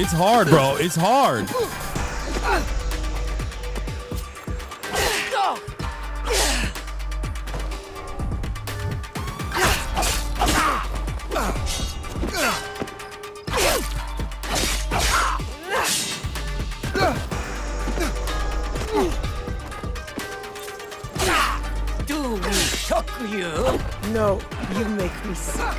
It's hard, bro. It's hard. Do we shock you? No, you make me sick.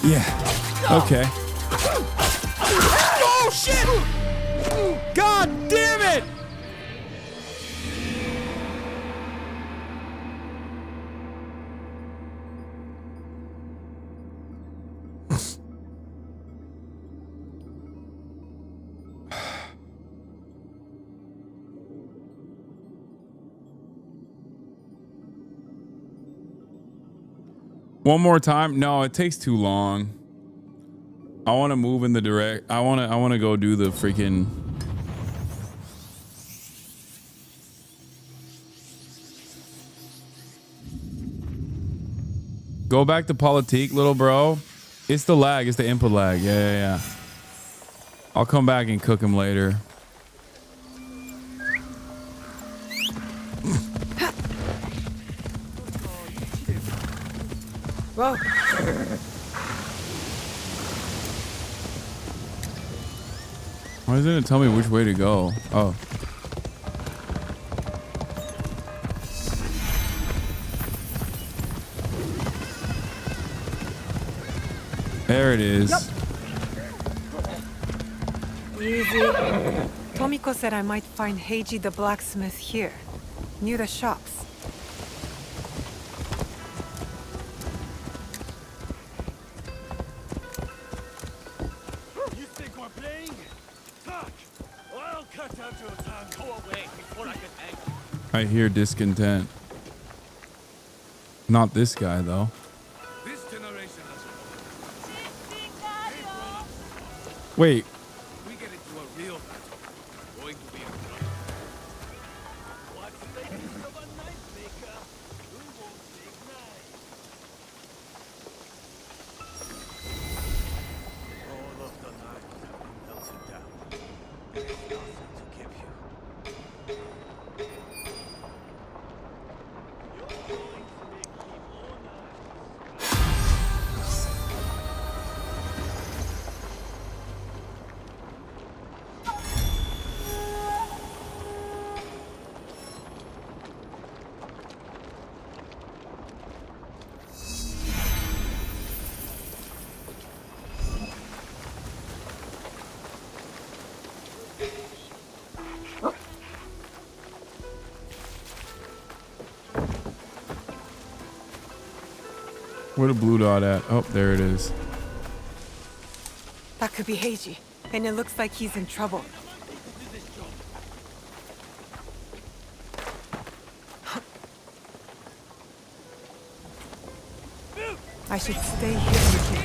Yeah. Okay. Oh shit! God damn it! One more time? No, it takes too long. I want to move in the direct. I want to go do the freaking. Go back to politique, little bro. It's the lag. It's the input lag. Yeah. I'll come back and cook him later. Whoa. Why doesn't it tell me which way to go? Oh. There it is. Yep. Easy. Tomiko said I might find Heiji the blacksmith here, near the shops. You think we're playing? Talk! Or I'll cut out your tongue. Go away before I get angry. I hear discontent. Not this guy, though. This generation has Wait. we get into a real battle. Going to be a trouble. What's the latest of a knife maker? Who won't make knives? All of the knives have been melted down. There's nothing to give you. Where the blue dot at? Oh, there it is. That could be Heiji, and it looks like he's in trouble. I should stay here with him.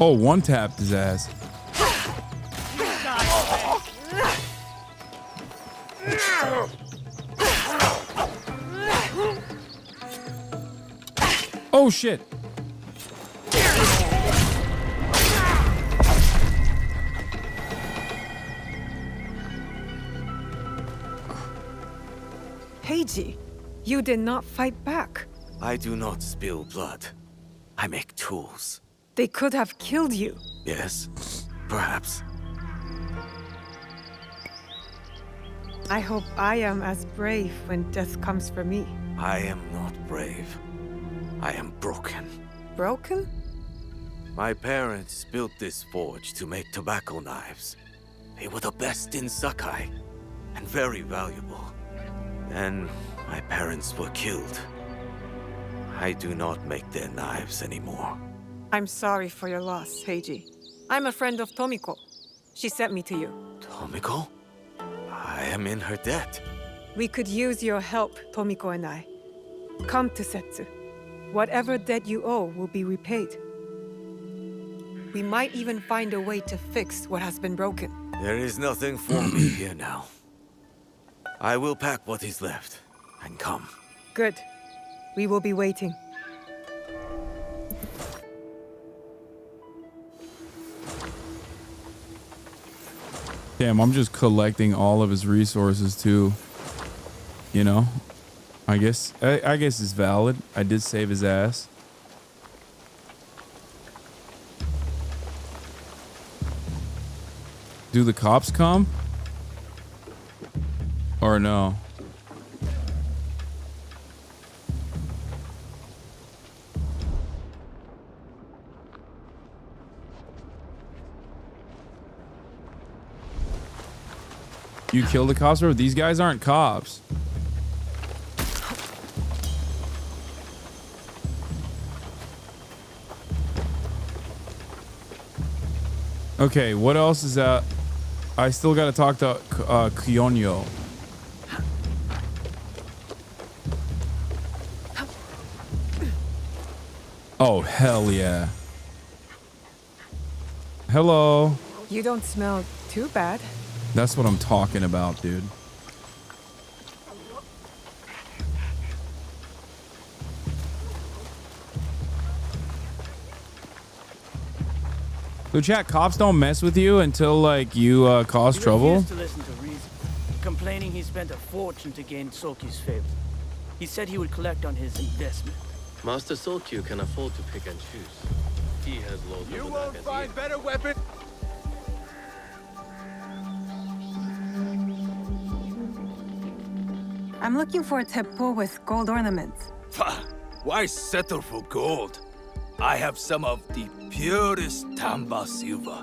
Oh, one tapped his ass. Oh shit. Heiji, you did not fight back. I do not spill blood. I make tools. They could have killed you. Yes, perhaps. I hope I am as brave when death comes for me. I am not brave. I am broken. Broken? My parents built this forge to make tobacco knives. They were the best in Sakai, and very valuable. Then my parents were killed. I do not make their knives anymore. I'm sorry for your loss, Heiji. I'm a friend of Tomiko. She sent me to you. Tomiko? I am in her debt. We could use your help, Tomiko and I. Come to Setsu. Whatever debt you owe will be repaid. We might even find a way to fix what has been broken. There is nothing for me here now. I will pack what is left and come. Good. We will be waiting. Damn, I'm just collecting all of his resources too. You know? I guess it's valid. I did save his ass. Do the cops come? Or no? You kill the cops, bro? These guys aren't cops. Okay, what else is that? I still gotta talk to Kyonyo. Oh, hell yeah. Hello. You don't smell too bad. That's what I'm talking about, dude. So chat, cops don't mess with you until like you cause trouble. To listen to reason, complaining he spent a fortune to gain Sokyu's favor. He said he would collect on his investment. Master Sokyu can afford to pick and choose. He has loads. You won't find better weapon. I'm looking for a teppo with gold ornaments. Why settle for gold? I have some of the purest Tamba silver.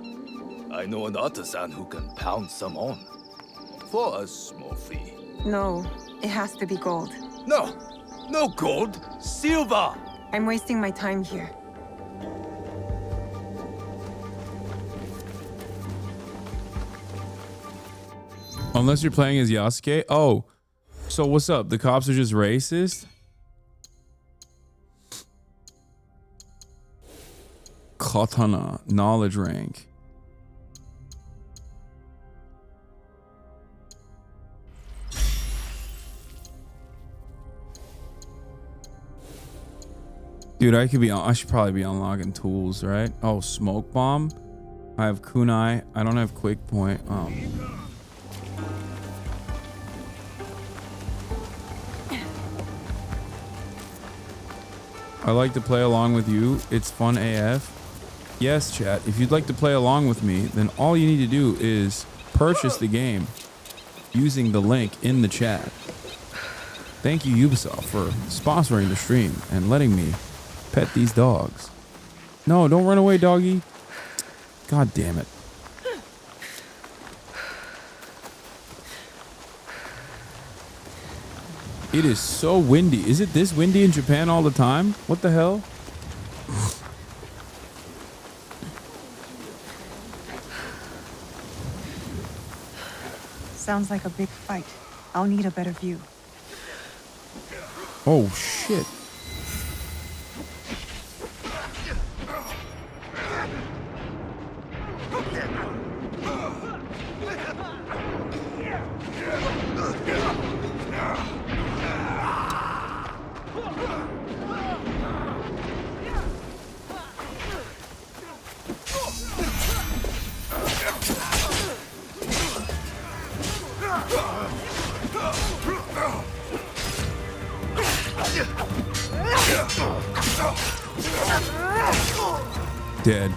I know an artisan who can pound some on. For a small fee. No, it has to be gold. No gold, silver! I'm wasting my time here. Unless you're playing as Yasuke. Oh, so what's up? The cops are just racist? Katana, knowledge rank. Dude, I should probably be unlocking tools, right? Oh, smoke bomb. I have kunai. I don't have quick point. I like to play along with you. It's fun AF. Yes, chat. If you'd like to play along with me, then all you need to do is purchase the game using the link in the chat. Thank you, Ubisoft, for sponsoring the stream and letting me pet these dogs. No, don't run away, doggy. God damn it. It is so windy. Is it this windy in Japan all the time? What the hell? Sounds like a big fight. I'll need a better view. Oh, shit. Dead.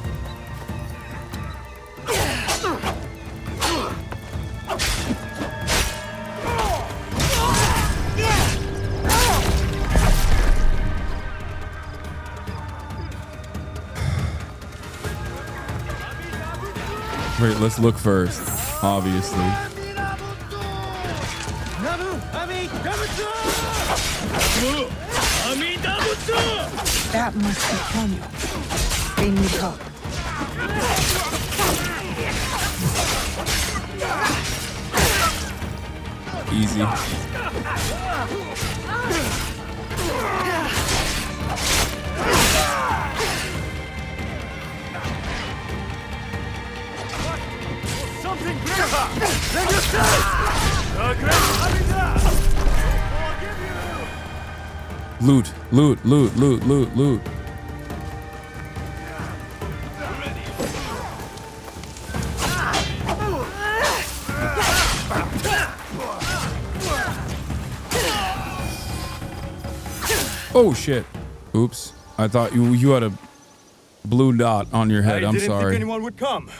Wait, let's look first, obviously. That must be Ponyo. They need help. Easy. Something greater! Let Loot, loot, loot, loot, loot, loot. Oh shit. Oops. I thought you had a blue dot on your head. I'm didn't sorry. think anyone would come.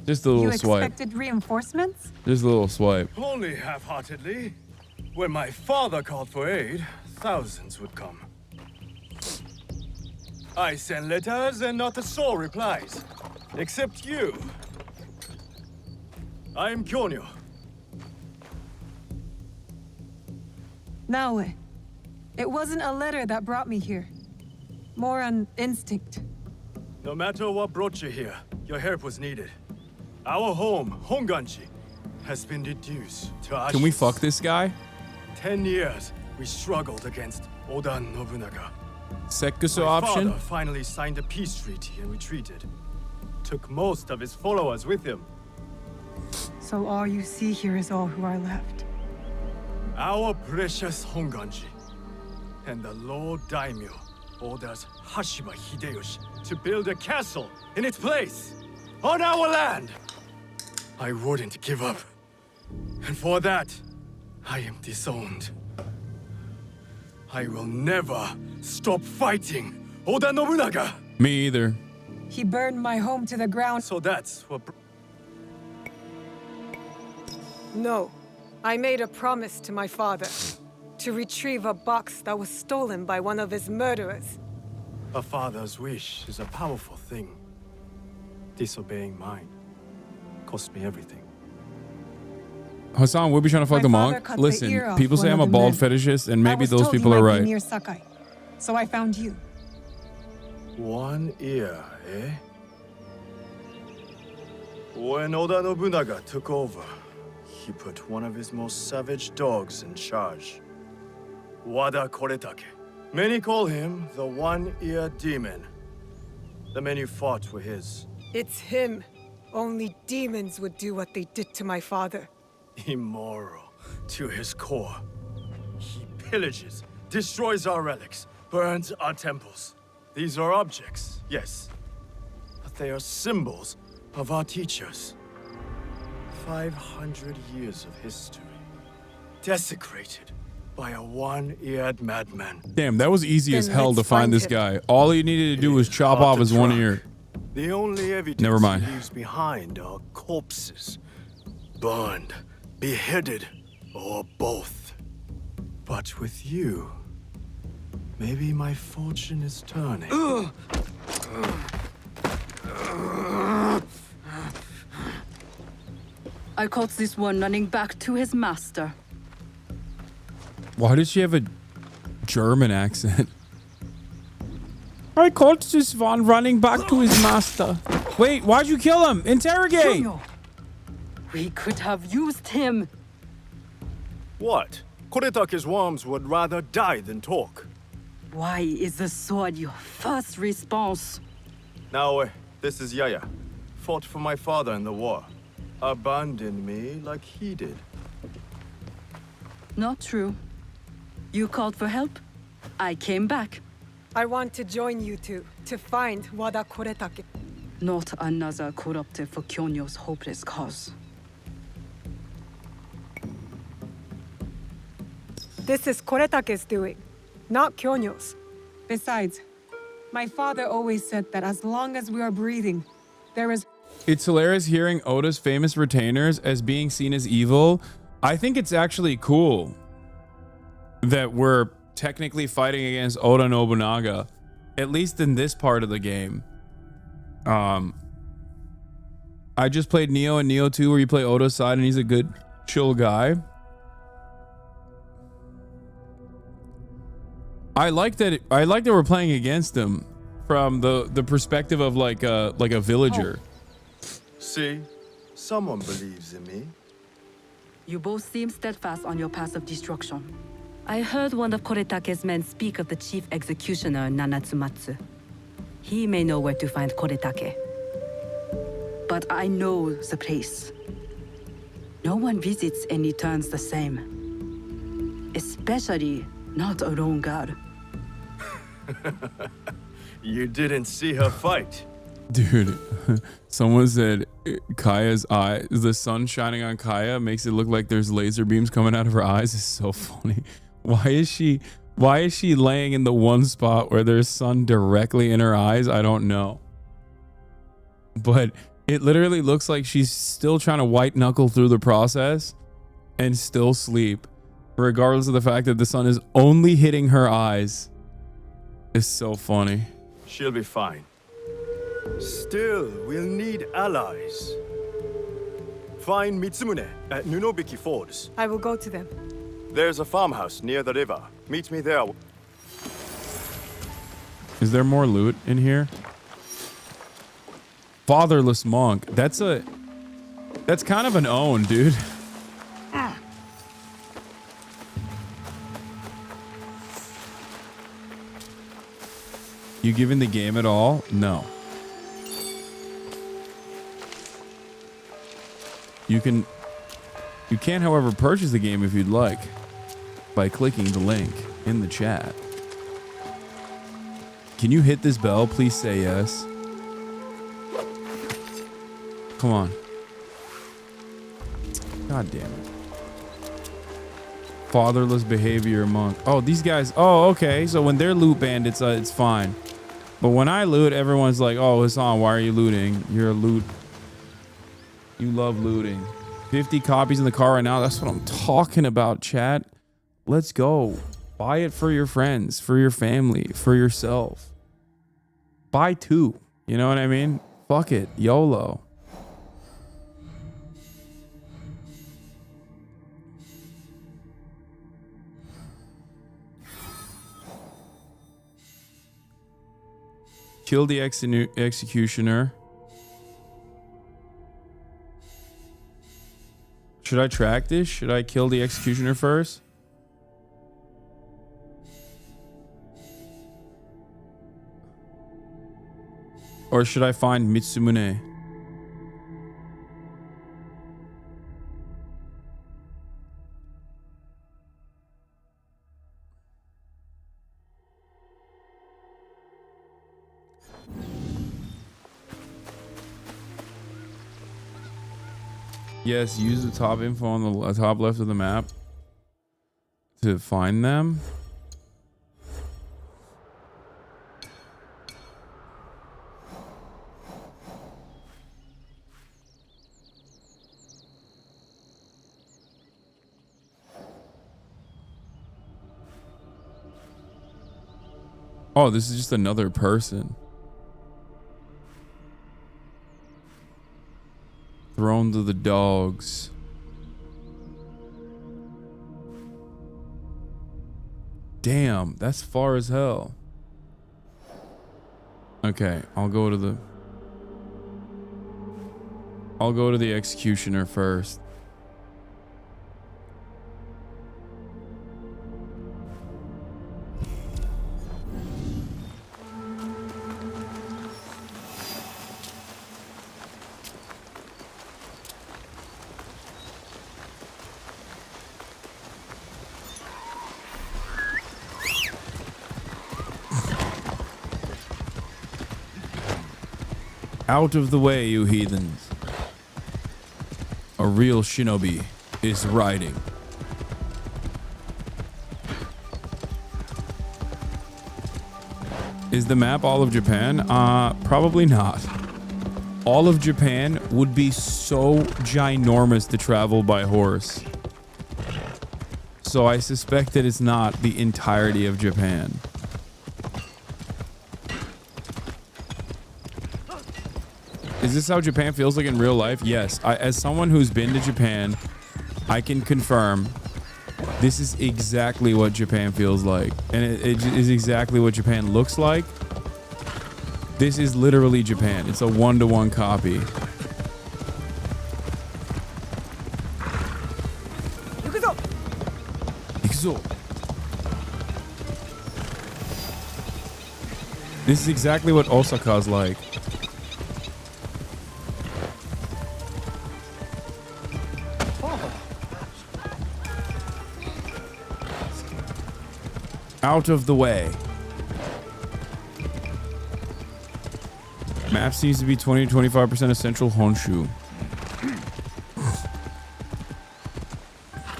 Just a little You swipe. expected reinforcements? Just a little swipe. Only half-heartedly. When my father called for aid, thousands would come. I sent letters and not a soul replies. Except you. I am Kyonyo. Naoe, it wasn't a letter that brought me here. More an instinct. No matter what brought you here, your help was needed. Our home, Honganji, has been reduced to ashes. Can we fuck this guy? 10 years we struggled against Oda Nobunaga. Sekuso My option? father finally signed a peace treaty and retreated. Took most of his followers with him. So all you see here is all who are left. Our precious Honganji. And the Lord Daimyo orders Hashiba Hideyoshi to build a castle in its place. On our land! I wouldn't give up. And for that, I am disowned. I will never stop fighting Oda Nobunaga! Me either. He burned my home to the ground. So that's what... No. I made a promise to my father to retrieve a box that was stolen by one of his murderers. A father's wish is a powerful thing. Disobeying mine cost me everything. Hassan, we'll be trying to fuck the My father monk. cut the Listen, ear off people say one I'm of a the bald men. fetishist, and I maybe was those told he people are might be right. near Sakai, so I found you. One ear, eh? When Oda Nobunaga took over, he put one of his most savage dogs in charge. Wada Koretake. Many call him the One-Ear Demon. The men you fought were his. It's him. Only demons would do what they did to my father. Immoral to his core. He pillages, destroys our relics, burns our temples. These are objects, yes, but they are symbols of our teachers. 500 years of history, desecrated by a one-eared madman. Damn, that was easy as Then hell to let's find find this him. guy. All he needed to do was chop hard off to his one track. ear. The only evidence Never mind. he leaves behind are corpses, burned, beheaded, or both. But with you, maybe my fortune is turning. I caught this one running back to his master. Why did she have a German accent? I caught this one running back to his master. Wait, why'd you kill him? Interrogate! Kyonyo, we could have used him. What? Koretake's worms would rather die than talk. Why is the sword your first response? Now, this is Yaya. Fought for my father in the war. Abandoned me like he did. Not true. You called for help. I came back. I want to join you two to find Wada Koretake. Not another corrupted for Kyonyo's hopeless cause. This is Koretake's doing, not Kyonyo's. Besides, my father always said that as long as we are breathing, there is... It's hilarious hearing Oda's famous retainers as being seen as evil. I think it's actually cool that we're technically fighting against Oda Nobunaga, at least in this part of the game. I just played Neo and Neo 2 where you play Oda's side and he's a good, chill guy. I like that we're playing against him from the perspective of like a villager. See? Someone believes in me. You both seem steadfast on your path of destruction. I heard one of Koretake's men speak of the chief executioner, Nanatsumatsu. He may know where to find Koretake. But I know the place. No one visits and returns the same. Especially not a lone guard. You didn't see her fight. Dude, someone said Kaya's eye, the sun shining on Kaya makes it look like there's laser beams coming out of her eyes. It's so funny. Why is she laying in the one spot where there's sun directly in her eyes? I don't know. But it literally looks like she's still trying to white knuckle through the process and still sleep, regardless of the fact that the sun is only hitting her eyes. It's so funny. She'll be fine. Still, we'll need allies. Find Mitsumune at Nunobiki Falls. I will go to them. There's a farmhouse near the river. Meet me there. Is there more loot in here? Fatherless monk. That's kind of an own, dude. You giving the game at all? No. You can, however, purchase the game if you'd like by clicking the link in the chat. Can you hit this bell? Please say yes. Come on. God damn it. Fatherless behavior monk. Oh, these guys. Oh, okay. So when they're loot bandits, it's fine. But when I loot, everyone's like, oh, Hasan, why are you looting? You're a loot. You love looting. 50 copies in the car right now. That's what I'm talking about, chat. Let's go. Buy it for your friends, for your family, for yourself. Buy 2. You know what I mean? Fuck it. YOLO. Kill the executioner. Should I track this? Should I kill the executioner first? Or should I find Mitsumune? Yes, use the top info on the top left of the map to find them. Oh, this is just another person. Thrown to the dogs. Damn, that's far as hell. Okay, I'll go to the executioner first. Out of the way, you heathens. A real shinobi is riding. Is the map all of Japan? Probably not. All of Japan would be so ginormous to travel by horse. So I suspect that it's not the entirety of Japan. Is this how Japan feels like in real life? Yes. As someone who's been to Japan, I can confirm this is exactly what Japan feels like. And it is exactly what Japan looks like. This is literally Japan. It's a 1-to-1 copy. This is exactly what Osaka's like. Out of the way. Map seems to be 20 to 25% of central Honshu.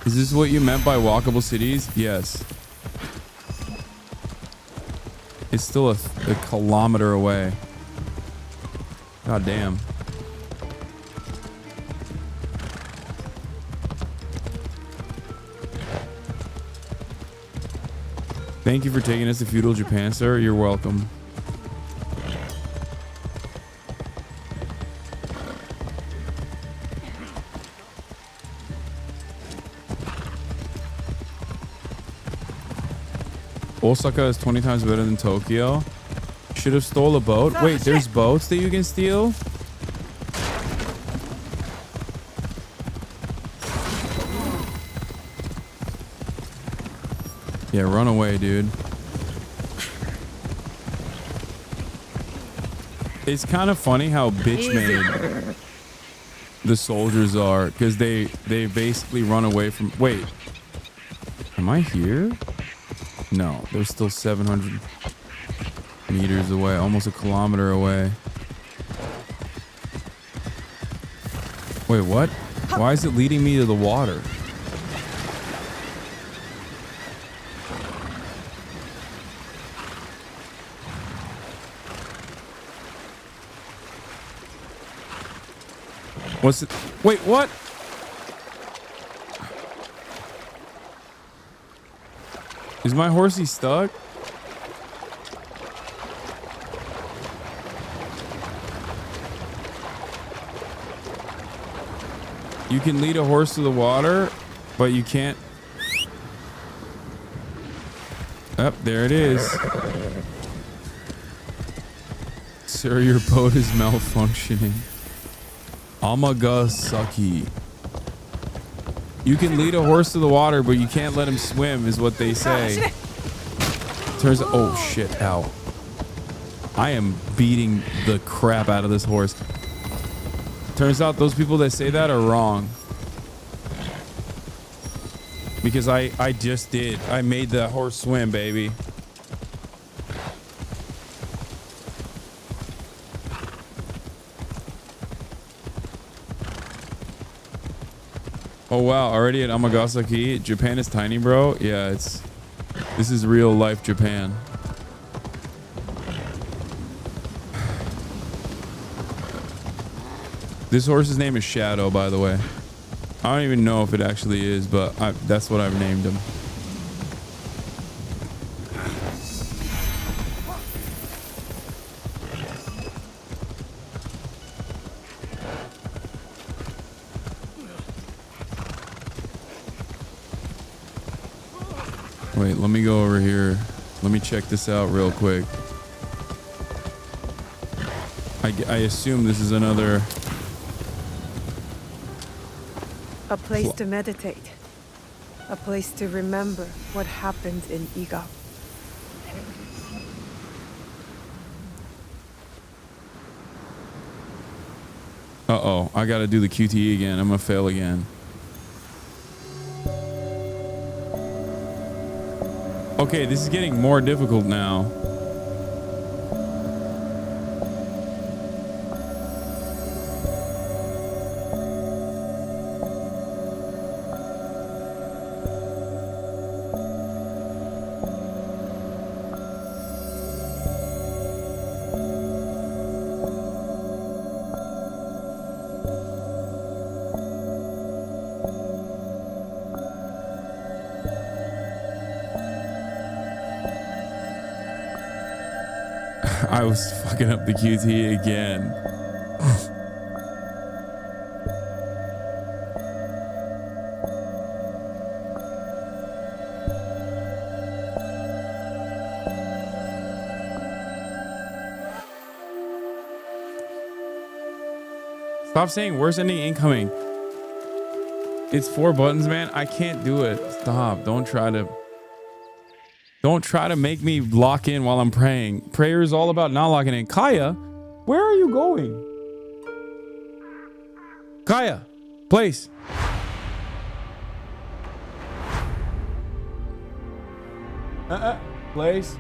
Is this what you meant by walkable cities? Yes. It's still a kilometer away. God damn. Thank you for taking us to feudal Japan, sir. You're welcome. Osaka is 20 times better than Tokyo. Should have stole a boat. Wait, there's boats that you can steal? Yeah, run away, dude. It's kind of funny how bitch made the soldiers are, because they basically run away from... Wait, am I here? No, they're still 700 meters away, almost a kilometer away. Wait, what? Why is it leading me to the water? What's it? Wait, what? Is my horsey stuck? You can lead a horse to the water, but you can't. Up, there it is. Sir, your boat is malfunctioning. Amagasaki. You can lead a horse to the water, but you can't let him swim, is what they say. Turns out, oh shit, ow. I am beating the crap out of this horse. Turns out those people that say that are wrong. Because I just did. I made the horse swim, baby. Oh wow, already at Amagasaki. Japan is tiny, bro. Yeah, this is real life Japan. This horse's name is Shadow, by the way. I don't even know if it actually is, but that's what I've named him. Wait, let me go over here. Let me check this out real quick. I assume this is another... A place to meditate. A place to remember what happened in Iga. Uh-oh, I gotta do the QTE again. I'm gonna fail again. Okay, this is getting more difficult now. I was fucking up the QT again. Stop saying we're sending incoming. It's 4 buttons, man. I can't do it. Stop. Don't try to make me lock in while I'm praying. Prayer is all about not locking in. Kaya, where are you going? Kaya, place. Place.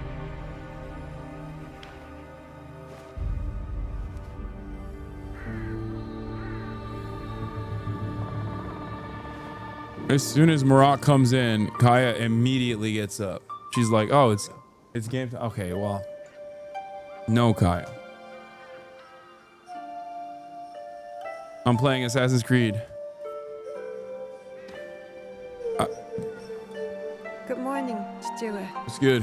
As soon as Marat comes in, Kaya immediately gets up. She's like, oh, it's game time. Okay, well, No, Kyle. I'm playing Assassin's Creed. Good morning, Chichiwe. It's good.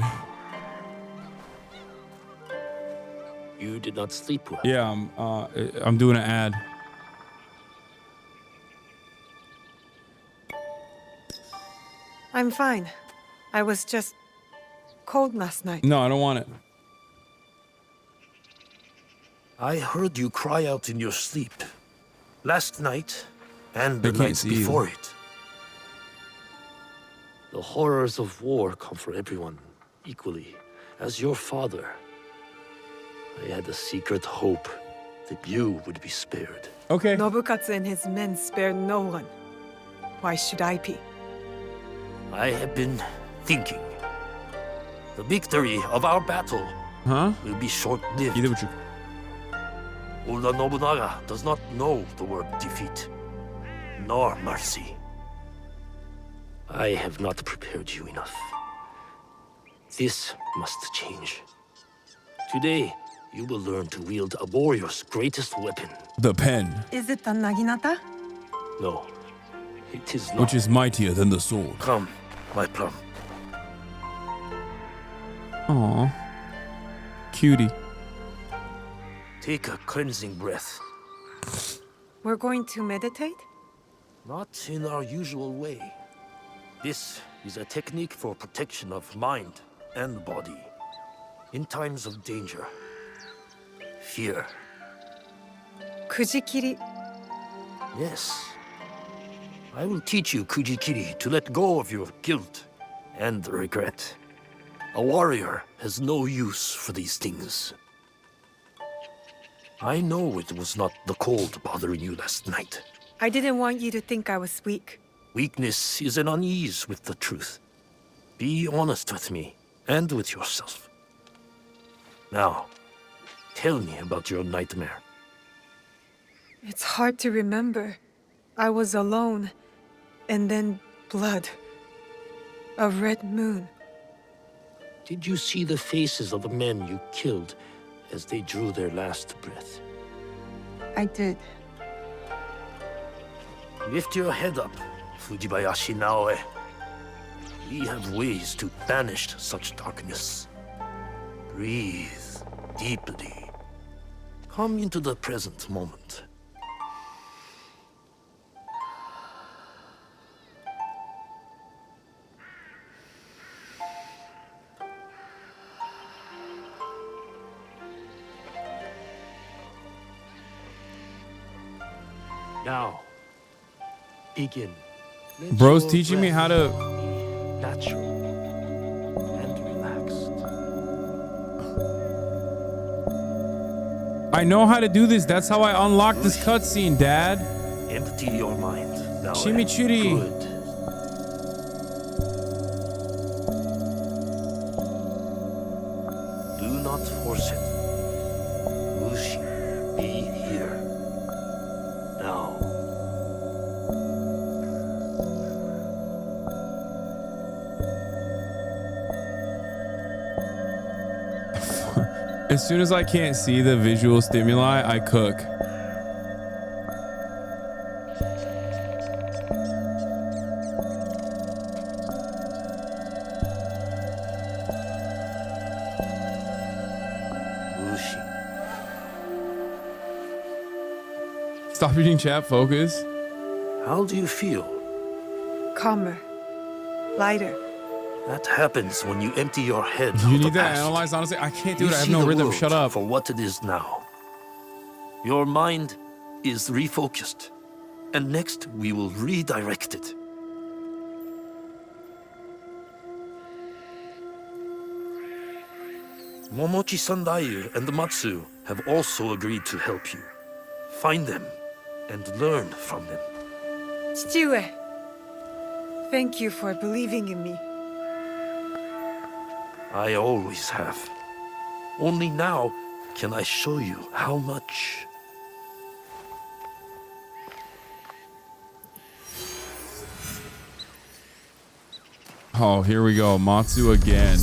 You did not sleep well. Yeah, I'm doing an ad. I'm fine. I was just cold last night. No, I don't want it. I heard you cry out in your sleep. Last night, and They the can't nights see you. before it. The horrors of war come for everyone equally. As your father, I had a secret hope that you would be spared. Okay. Nobukatsu and his men spared no one. Why should I be? I have been thinking. The victory of our battle will be short-lived. Oda Nobunaga does not know the word defeat, nor mercy. I have not prepared you enough. This must change. Today, you will learn to wield a warrior's greatest weapon. The pen, Is it the Naginata? No, it is not. which is mightier than the sword. Come, my plum. Aw. Cutie. Take a cleansing breath. We're going to meditate? Not in our usual way. This is a technique for protection of mind and body. In times of danger, fear. Kujikiri. Yes. I will teach you, Kujikiri, to let go of your guilt and regret. A warrior has no use for these things. I know it was not the cold bothering you last night. I didn't want you to think I was weak. Weakness is an unease with the truth. Be honest with me and with yourself. Now, tell me about your nightmare. It's hard to remember. I was alone, and then blood. A red moon. Did you see the faces of the men you killed as they drew their last breath? I did. Lift your head up, Fujibayashi Naoe. We have ways to banish such darkness. Breathe deeply. Come into the present moment. Now, begin. Let Bro's your teaching me how breath to. be natural and relaxed. I know how to do this. That's how I unlocked this cutscene, Dad. Empty your mind. Now, Chimichurri. Good. Do not force it. Ushi, be here. Now. As soon as I can't see the visual stimuli, I cook. Ushi. Stop reading chat, focus. How do you feel? Calmer. Lighter. That happens when you empty your head. You of the need that past. analyzed, honestly? I can't do You it. I have see no the rhythm. world Shut up. For what it is now. Your mind is refocused. And next, we will redirect it. Momochi Sandayu and Matsu have also agreed to help you. Find them and learn from them. Chichiwe. Thank you for believing in me. I always have. Only now can I show you how much. Oh, here we go. Matsu again.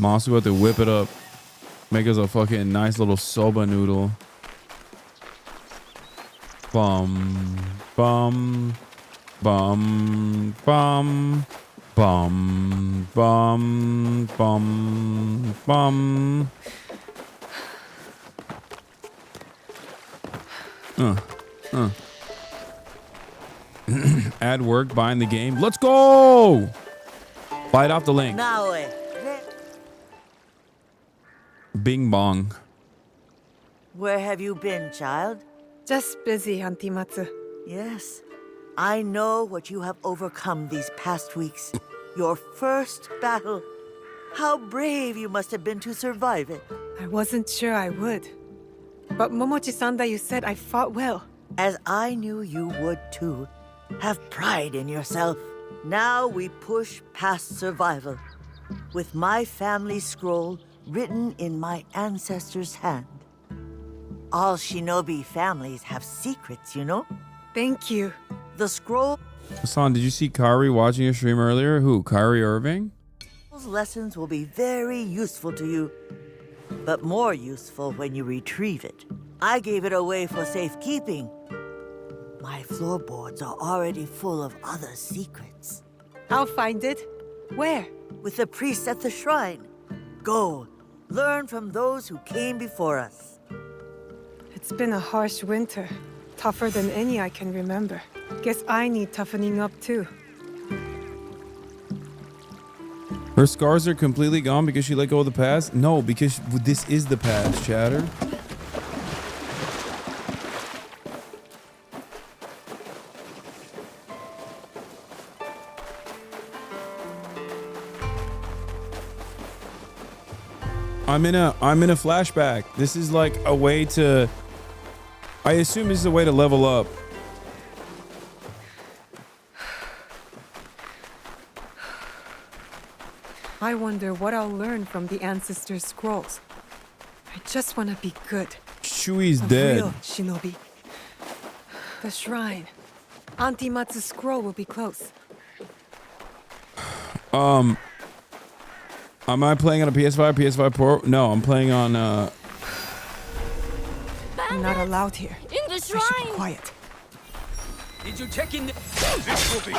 Masu had to whip it up. Make us a fucking nice little soba noodle. Bum, bum, bum, bum, bum, bum, bum, bum. Add work, buying the game. Let's go! Bite off the link. Bing bong. Where have you been, child? Just busy, Auntie Matsu. Yes. I know what you have overcome these past weeks. Your first battle. How brave you must have been to survive it. I wasn't sure I would. But Momochi-sanda, you said I fought well. As I knew you would too. Have pride in yourself. Now we push past survival. With my family scroll written in my ancestor's hand. All shinobi families have secrets, you know? Thank you. The scroll... Hassan, did you see Kyrie watching your stream earlier? Who? Kyrie Irving? Those lessons will be very useful to you. But more useful when you retrieve it. I gave it away for safekeeping. My floorboards are already full of other secrets. I'll find it. Where? With the priest at the shrine. Go. Learn from those who came before us. It's been a harsh winter. Tougher than any I can remember. Guess I need toughening up too. Her scars are completely gone because she let go of the past? No, because this is the past, chatter. I'm in a flashback. This is like a way to, I assume this is a way to level up. I wonder what I'll learn from the ancestors' scrolls. I just want to be good. Shui's A dead. real shinobi. The shrine. Auntie Matsu's scroll will be close. Am I playing on a PS5, PS5 Pro? No, I'm playing on, I'm not allowed here. In the I should be shrine! quiet. Did you check in? This will be.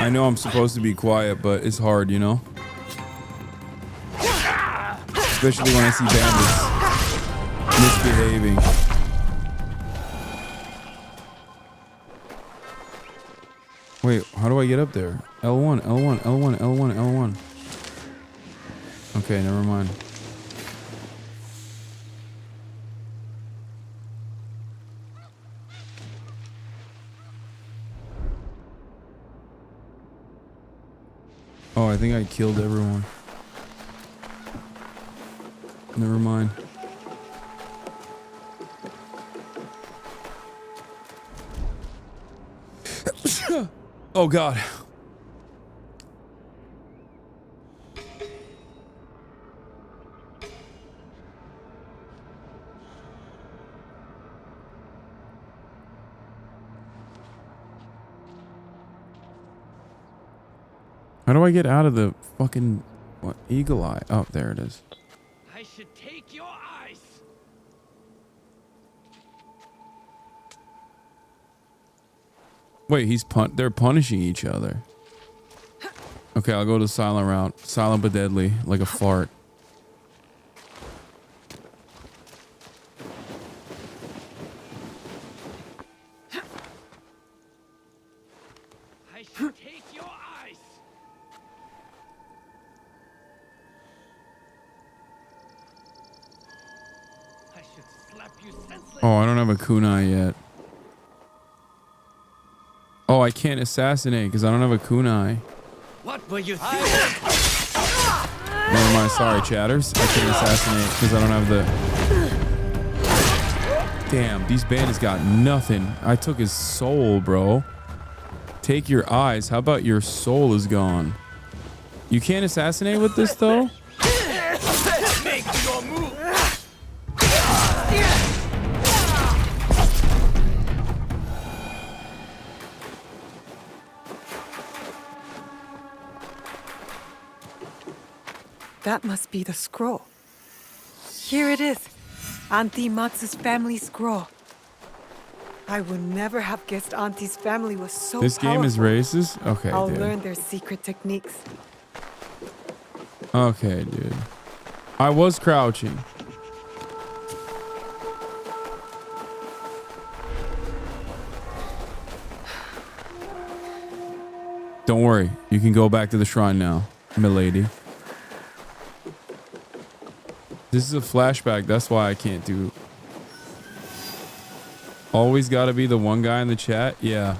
I know I'm supposed to be quiet, but it's hard, you know? Especially when I see bandits misbehaving. Wait, how do I get up there? L1, L1, L1, L1, L1. Okay, never mind. Oh, I think I killed everyone. Never mind. Oh God. How do I get out of the fucking what eagle eye? Oh, there it is. I should take your eyes. Wait, they're punishing each other. Okay, I'll go the silent route. Silent but deadly, like a fart. I should take your eyes. I should slap you senseless. Oh, I don't have a kunai yet. Oh, I can't assassinate because I don't have a kunai. What were you thinking? Never mind, sorry, chatters. I can't assassinate because I don't have the... Damn, these bandits got nothing. I took his soul, bro. Take your eyes. How about your soul is gone? You can't assassinate with this, though? Make your move. That must be the scroll. Here it is. Auntie Matsu's family scroll. I would never have guessed Auntie's family was so This game is powerful. racist? Okay, I'll dude. learn their secret techniques. Okay, dude. I was crouching. Don't worry. You can go back to the shrine now, milady. This is a flashback. That's why I can't do... Always gotta be the one guy in the chat? Yeah.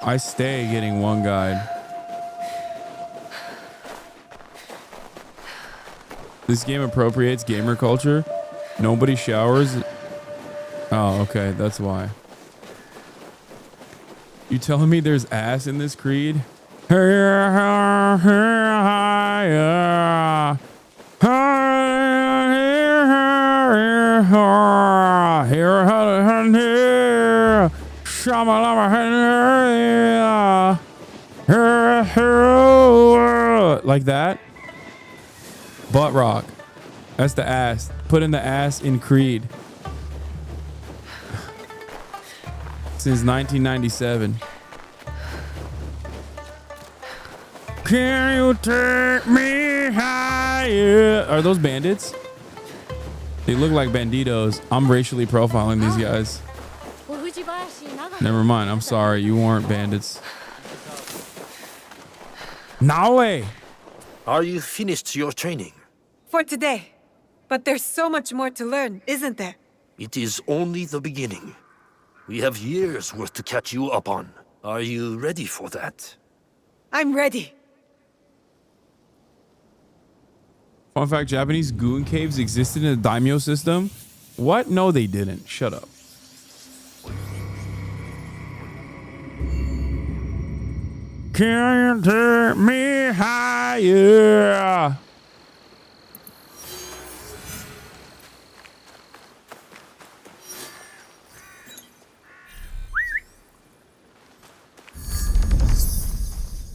I stay getting one guide. This game appropriates gamer culture. Nobody showers. Oh, okay. That's why. You telling me there's ass in this creed? Like that? Butt rock. That's the ass. Put in the ass in Creed. Since 1997. Can you take me higher? Are those bandits? They look like banditos. I'm racially profiling these guys. Never mind. I'm sorry. You weren't bandits. No way. Are you finished your training? For today. But there's so much more to learn, isn't there? It is only the beginning. We have years worth to catch you up on. Are you ready for that? I'm ready. Fun fact, Japanese goon caves existed in the daimyo system. What? No, they didn't. Shut up. Can you take me higher?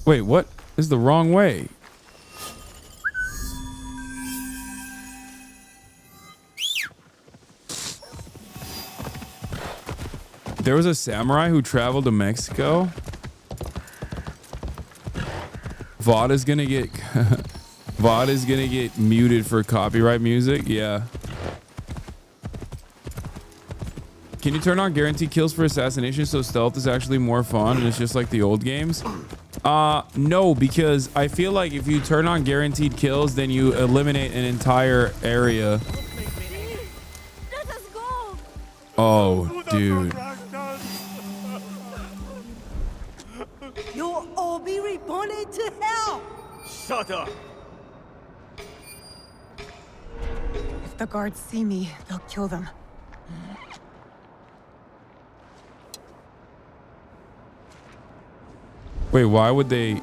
Wait, what? This is the wrong way. There was a samurai who traveled to Mexico. VOD is gonna get VOD is gonna get muted for copyright music. Yeah. Can you turn on guaranteed kills for assassination so stealth is actually more fun and it's just like the old games? No, because I feel like if you turn on guaranteed kills, then you eliminate an entire area. Oh, dude. You'll all be reborn to hell! Shut up! If the guards see me, they'll kill them. Wait, why would they?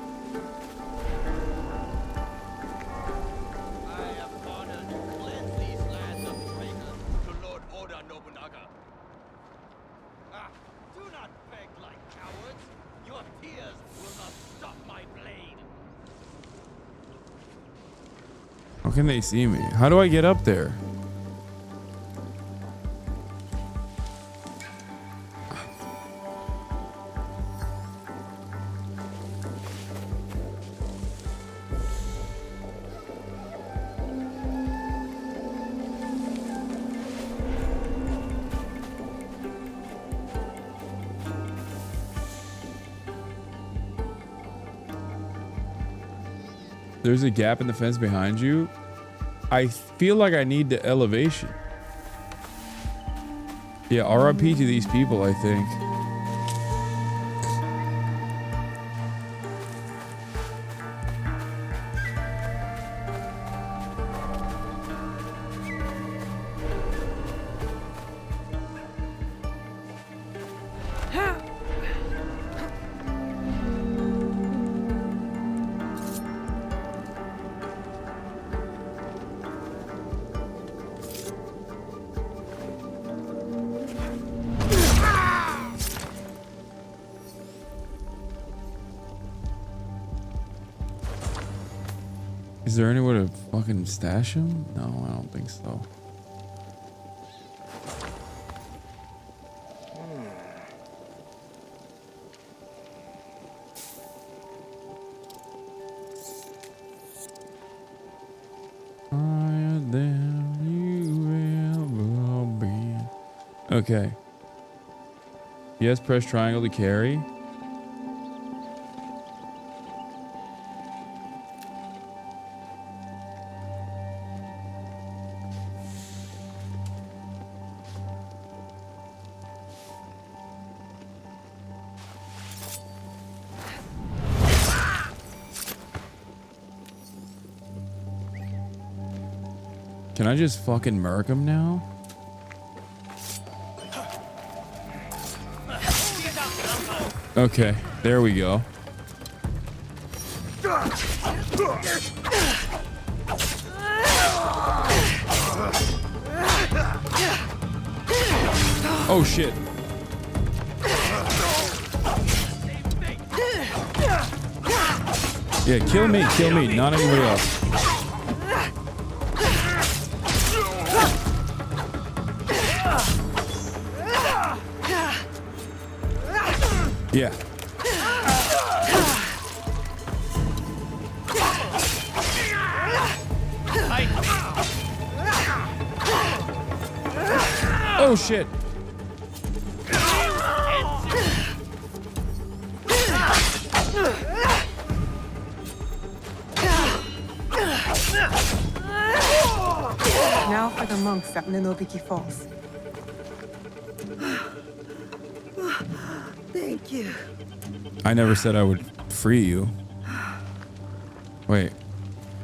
How can they see me? How do I get up there? There's a gap in the fence behind you. I feel like I need the elevation. Yeah, RIP to these people, I think. Is there anywhere to fucking stash him? No, I don't think so. Higher than you ever been. Okay. Yes, press triangle to carry. Can I just fucking murk him now? Okay, there we go. Oh shit. Yeah, kill me, not anybody else. Yeah. Oh shit. Now for the monks at Ninobiki Falls. Thank you. I never said I would free you. Wait.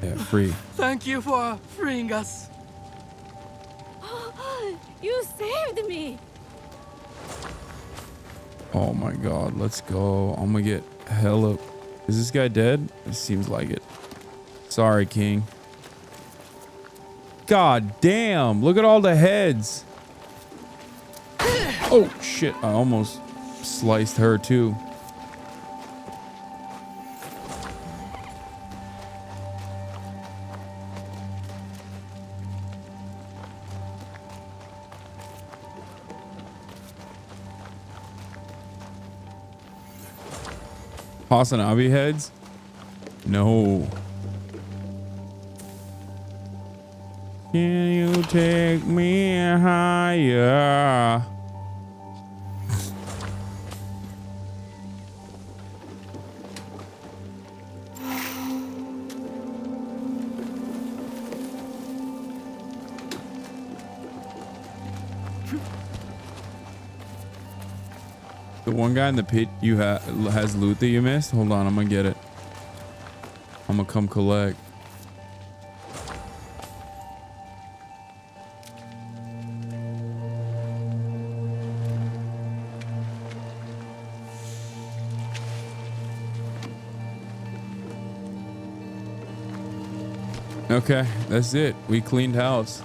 Yeah, free. Thank you for freeing us. You saved me. Oh my god, let's go. I'm gonna get hella... Is this guy dead? It seems like it. Sorry, King. God damn, look at all the heads. Oh shit, I almost sliced her too. HasanAbi heads? No. Can you take me higher? The one guy in the pit you has loot that you missed? Hold on, I'm gonna get it. I'm gonna come collect. Okay, that's it. We cleaned house.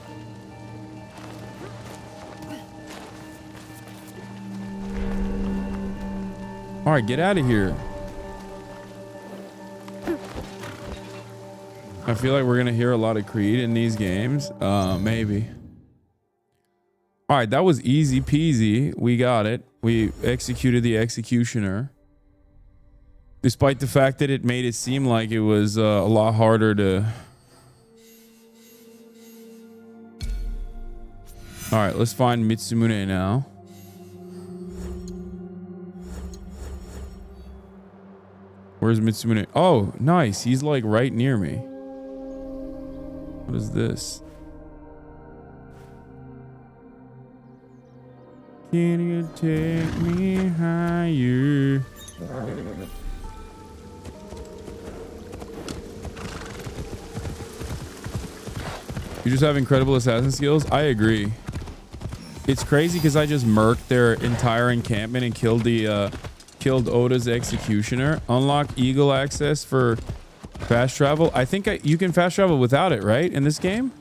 All right, get out of here. I feel like we're going to hear a lot of Creed in these games. Maybe. All right, that was easy peasy. We got it. We executed the executioner. Despite the fact that it made it seem like it was a lot harder to... All right, let's find Mitsumune now. Where's Mitsumune? Oh, nice. He's like right near me. What is this? Can you take me higher? You just have incredible assassin skills? I agree. It's crazy because I just murked their entire encampment and killed the killed Oda's executioner. Unlock eagle access for fast travel. I think you can fast travel without it, right? In this game?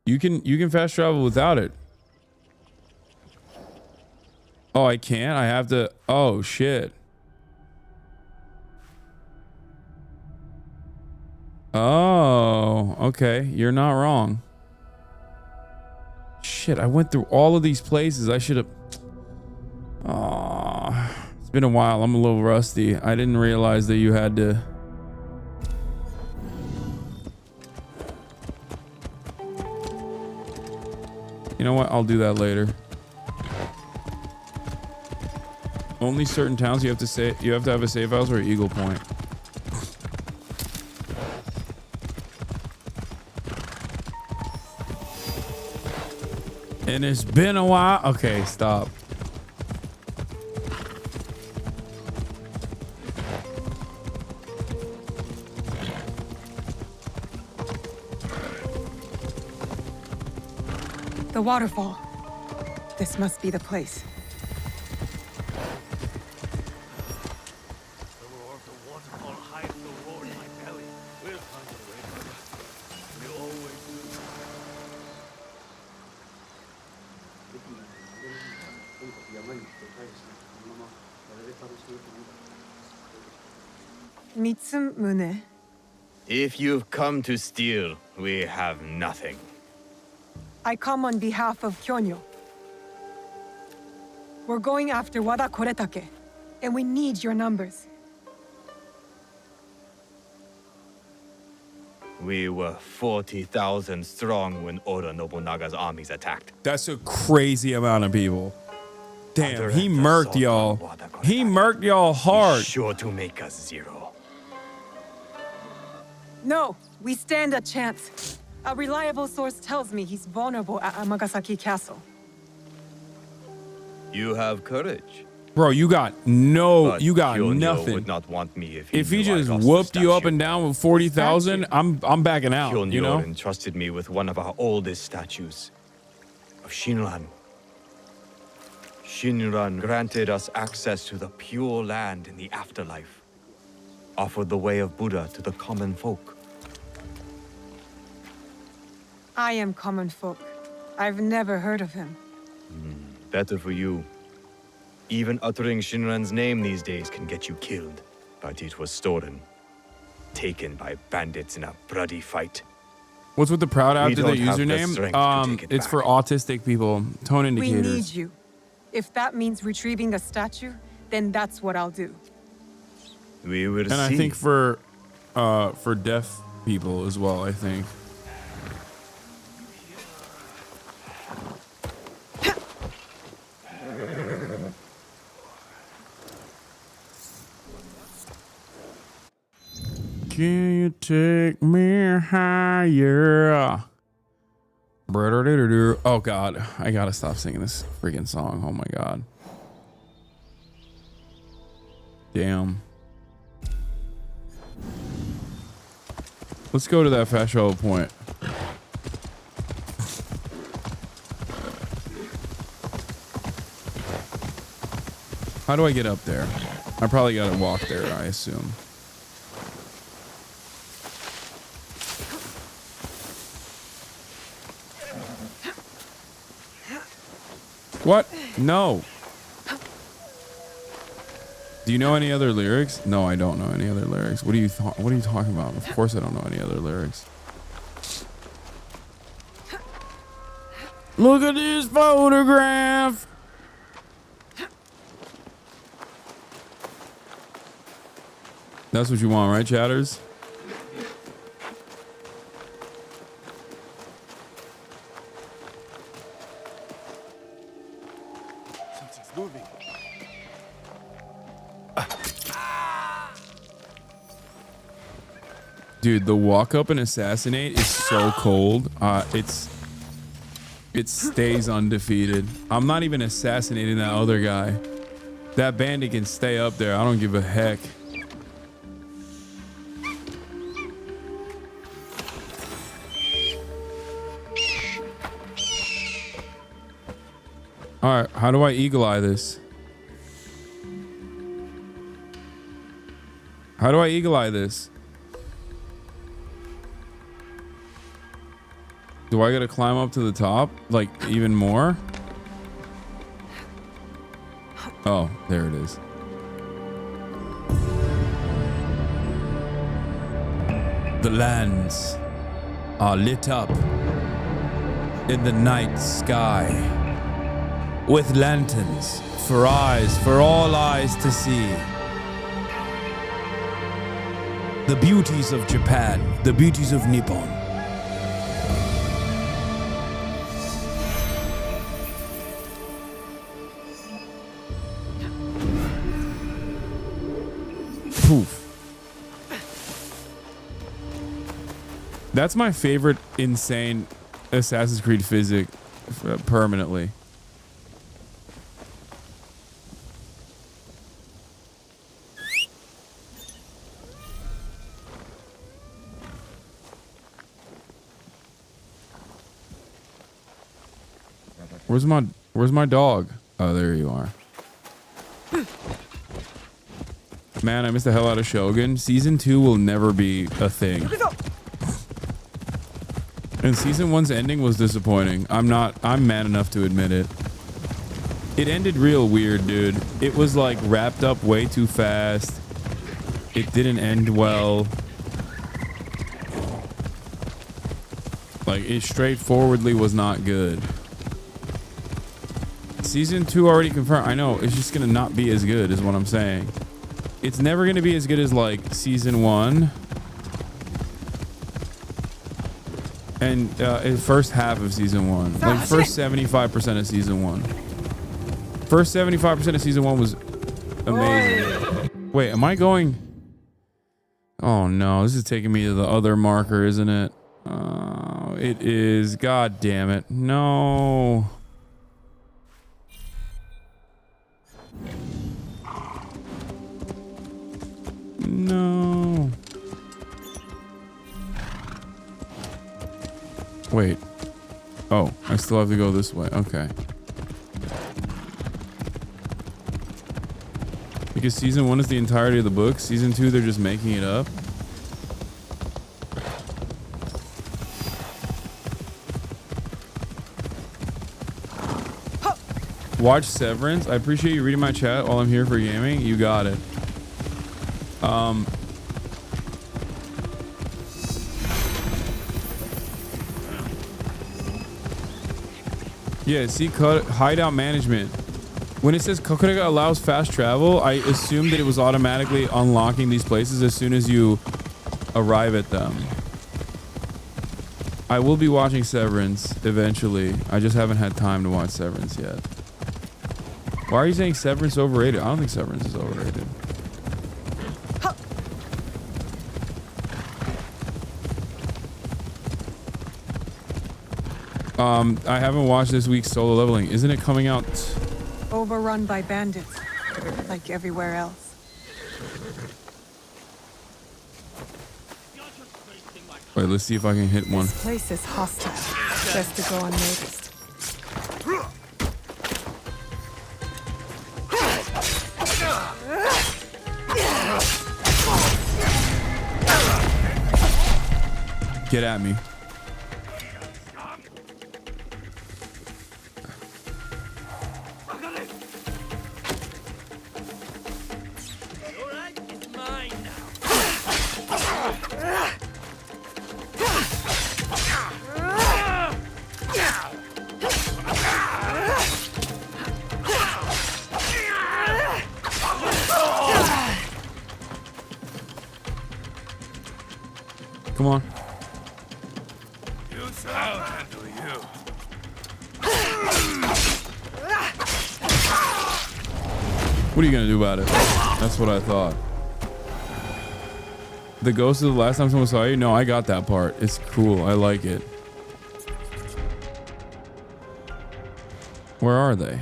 You can fast travel without it. Oh, I can't? I have to... Oh, shit. Oh, okay. You're not wrong. Shit, I went through all of these places. I should have... Oh, it's been a while. I'm a little rusty. I didn't realize that you had to... You know what? I'll do that later. Only certain towns you have to say you have to have a safe house or Eagle Point. And it's been a while. Okay, stop. The waterfall. This must be the place. Mitsumune. If you've come to steal, we have nothing. I come on behalf of Kyonyo. We're going after Wada Koretake, and we need your numbers. We were 40,000 strong when Oda Nobunaga's armies attacked. That's a crazy amount of people. Damn, he murked y'all. He murked y'all hard. He's sure to make us zero. No, we stand a chance. A reliable source tells me he's vulnerable at Amagasaki Castle. You have courage. Bro, you got no, But you got Kyonyo nothing. would not want me If he knew I just lost the whooped you up statue. and down with 40,000, I'm backing out. Kyonyo You know. entrusted me with one of our oldest statues of Shinran. Shinran granted us access to the pure land in the afterlife, offered the way of Buddha to the common folk. I am common folk. I've never heard of him. Better for you. Even uttering Shinran's name these days can get you killed. But it was stolen. Taken by bandits in a bloody fight. What's with the proud We after the don't have the username? strength to take it It's back. for autistic people. Tone We indicators. need you. If that means retrieving the statue, then that's what I'll do. We will And see. I think for deaf people as well, I think. Can you take me higher? Oh God, I gotta stop singing this freaking song. Oh my God. Damn. Let's go to that fast travel point. How do I get up there? I probably gotta walk there, I assume. What? No. Do you know any other lyrics? No, I don't know any other lyrics. What are you talking about? Of course I don't know any other lyrics. Look at this photograph. That's what you want, right, chatters? Something's moving. Dude, the walk up and assassinate is so cold. It stays undefeated. I'm not even assassinating that other guy. That bandit can stay up there. I don't give a heck. All right, how do I eagle eye this? How do I eagle eye this? Do I gotta climb up to the top? Like, even more? Oh, there it is. The lands are lit up in the night sky with lanterns for eyes, for all eyes to see. The beauties of Japan, the beauties of Nippon. Poof. That's my favorite insane Assassin's Creed physic permanently. Where's my dog? Oh, there you are. Man, I missed the hell out of Shogun. Season 2 will never be a thing. And season 1's ending was disappointing. I'm man enough to admit it. It ended real weird, dude. It was like wrapped up way too fast. It didn't end well. Like, it straightforwardly was not good. Season 2 already confirmed. I know, it's just gonna not be as good is what I'm saying. It's never gonna be as good as like season 1. And first half of season 1. Like first 75% of season 1. First 75% of season 1 was amazing. Wait, am I going? Oh no, this is taking me to the other marker, isn't it? It is. God damn it. No. No. Wait. Oh, I still have to go this way. Okay. Because season 1 is the entirety of the book. Season 2, they're just making it up. Watch Severance. I appreciate you reading my chat while I'm here for gaming. You got it. Yeah, see, hideout management. When it says Kokurega allows fast travel, I assumed that it was automatically unlocking these places as soon as you arrive at them. I will be watching Severance eventually. I just haven't had time to watch Severance yet. Why are you saying Severance overrated? I don't think Severance is overrated. I haven't watched this week's Solo Leveling. Isn't it coming out? Overrun by bandits, like everywhere else. Wait, let's see if I can hit one. This place is hostile, best to go unnoticed. Get at me. Come on. I'll handle you. What are you gonna do about it? That's what I thought. The ghost of the last time someone saw you? No, I got that part. It's cool. I like it. Where are they?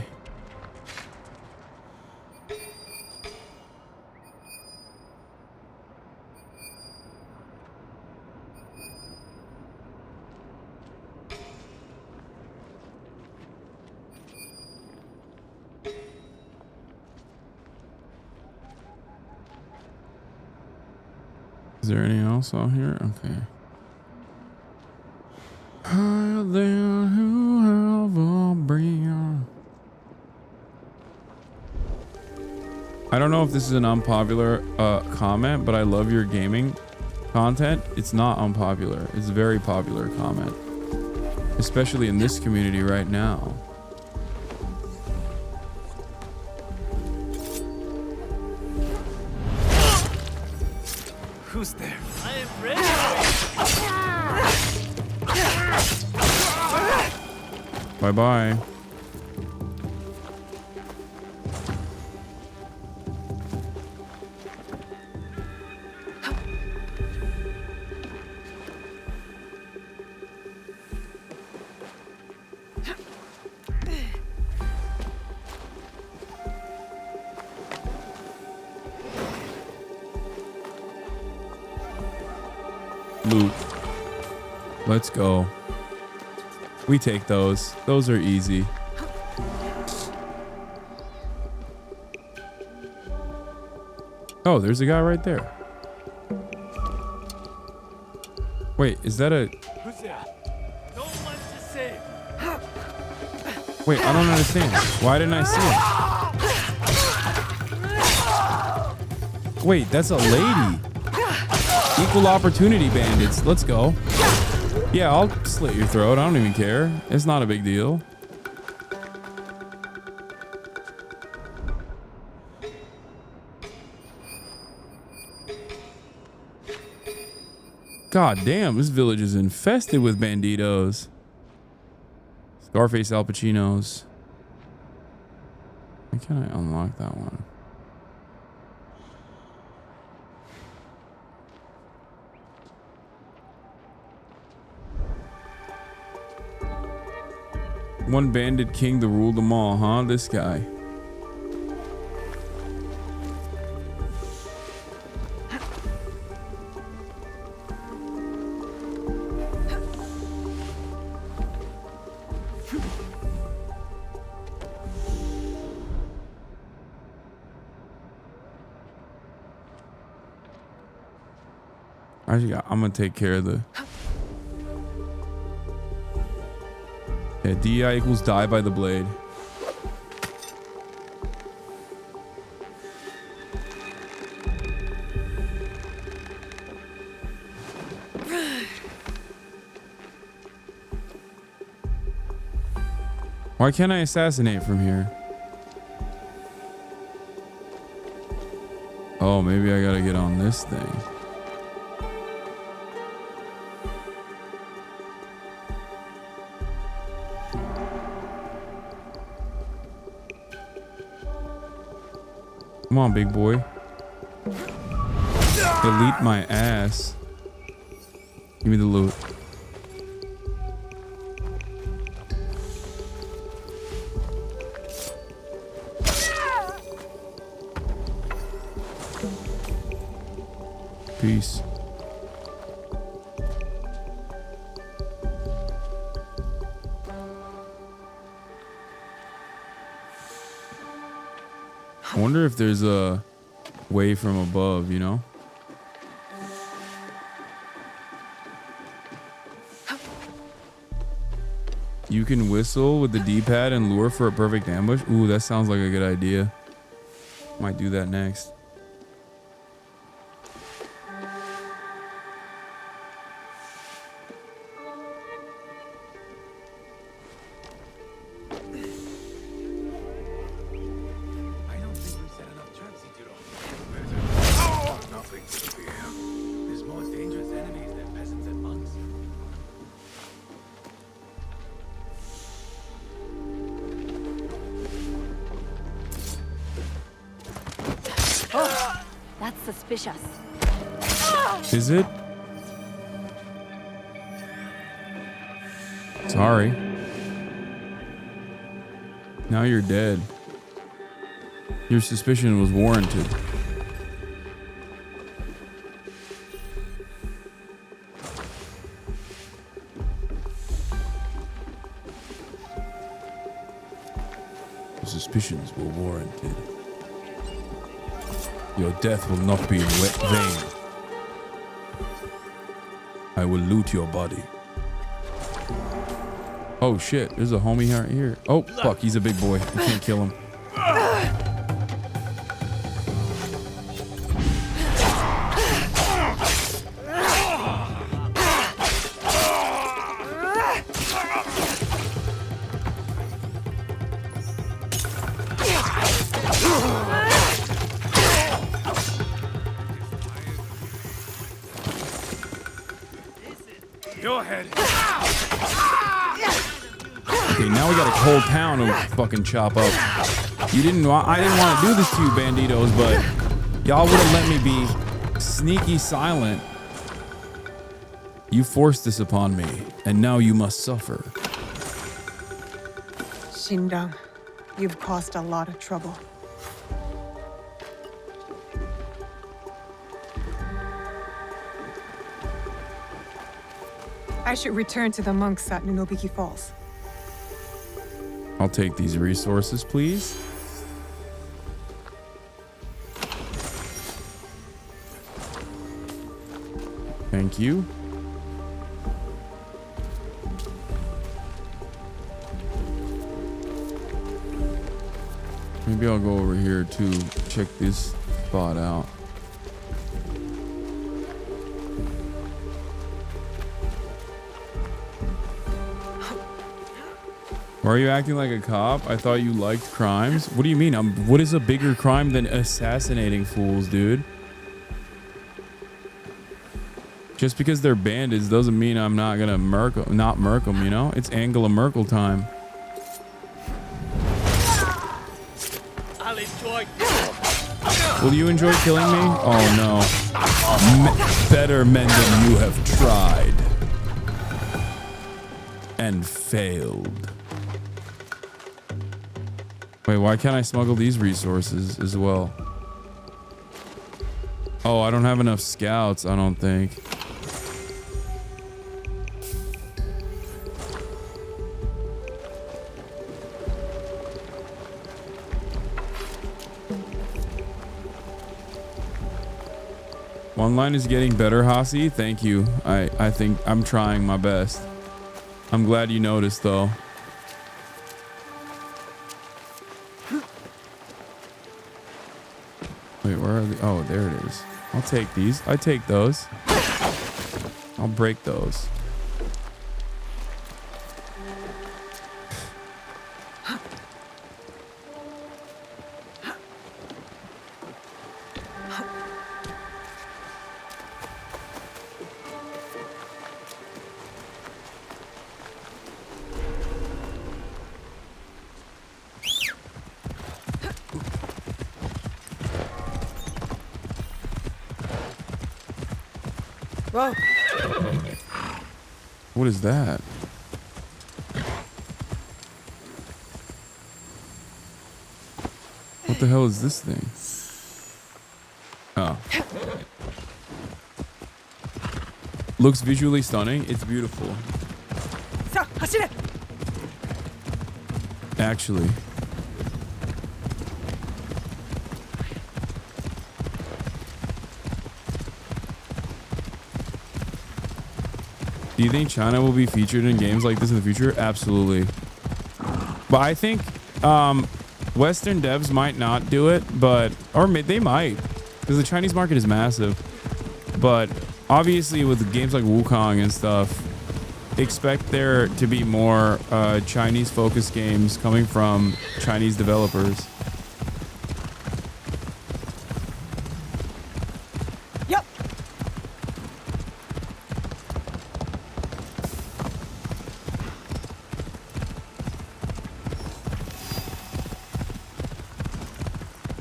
Is there anything else out here? Okay. I don't know if this is an unpopular comment, but I love your gaming content. It's not unpopular. It's a very popular comment, especially in this community right now. Who's there? I am ready. Bye-bye. Loot. Let's go. We take those. Those are easy. Oh, there's a guy right there. Wait, is that a... Who's there? No one to save. Wait, I don't understand. Why didn't I see him? Wait, that's a lady. Equal opportunity bandits. Let's go. Yeah, I'll slit your throat. I don't even care. It's not a big deal. God damn, this village is infested with banditos. Scarface Al Pacino's. Why can't I unlock that one? One bandit king to rule them all, huh? This guy. I'm gonna take care of the... Yeah, DI equals die by the blade. Why can't I assassinate from here? Oh, maybe I gotta get on this thing. Come on, big boy. Delete my ass. Give me the loot. Peace. I wonder if there's a way from above, you know? You can whistle with the D-pad and lure for a perfect ambush. Ooh, that sounds like a good idea. Might do that next. That's suspicious. Is it? Sorry. Now you're dead. Your suspicion was warranted. Your suspicions were warranted. Your death will not be in vain. I will loot your body. Oh shit, there's a homie right here. Oh fuck, he's a big boy. I can't kill him. Your head. Okay, now we got a whole town to fucking chop up. You didn't want, I didn't want to do this to you, banditos, but y'all would have let me be sneaky silent. You forced this upon me, and now you must suffer. Shindang, you've caused a lot of trouble. I should return to the monks at Nunobiki Falls. I'll take these resources, please. Thank you. Maybe I'll go over here to check this spot out. Why are you acting like a cop? I thought you liked crimes. What do you mean? What is a bigger crime than assassinating fools, dude? Just because they're bandits doesn't mean I'm not gonna murk them, you know? It's Angela Merkel time. I'll enjoy. Will you enjoy killing me? Oh no. Better men than you have tried. And failed. Wait, why can't I smuggle these resources as well? Oh, I don't have enough scouts, I don't think. One line is getting better, Hasi. Thank you. I think I'm trying my best. I'm glad you noticed, though. Wait, where are they? Oh, there it is. I'll take these. I take those. I'll break those. Whoa. What is that? What the hell is this thing? Oh. Looks visually stunning. It's beautiful. Actually. Do you think China will be featured in games like this in the future? Absolutely. But I think Western devs might not do it, or they might, because the Chinese market is massive. But obviously with games like Wukong and stuff, expect there to be more Chinese-focused games coming from Chinese developers.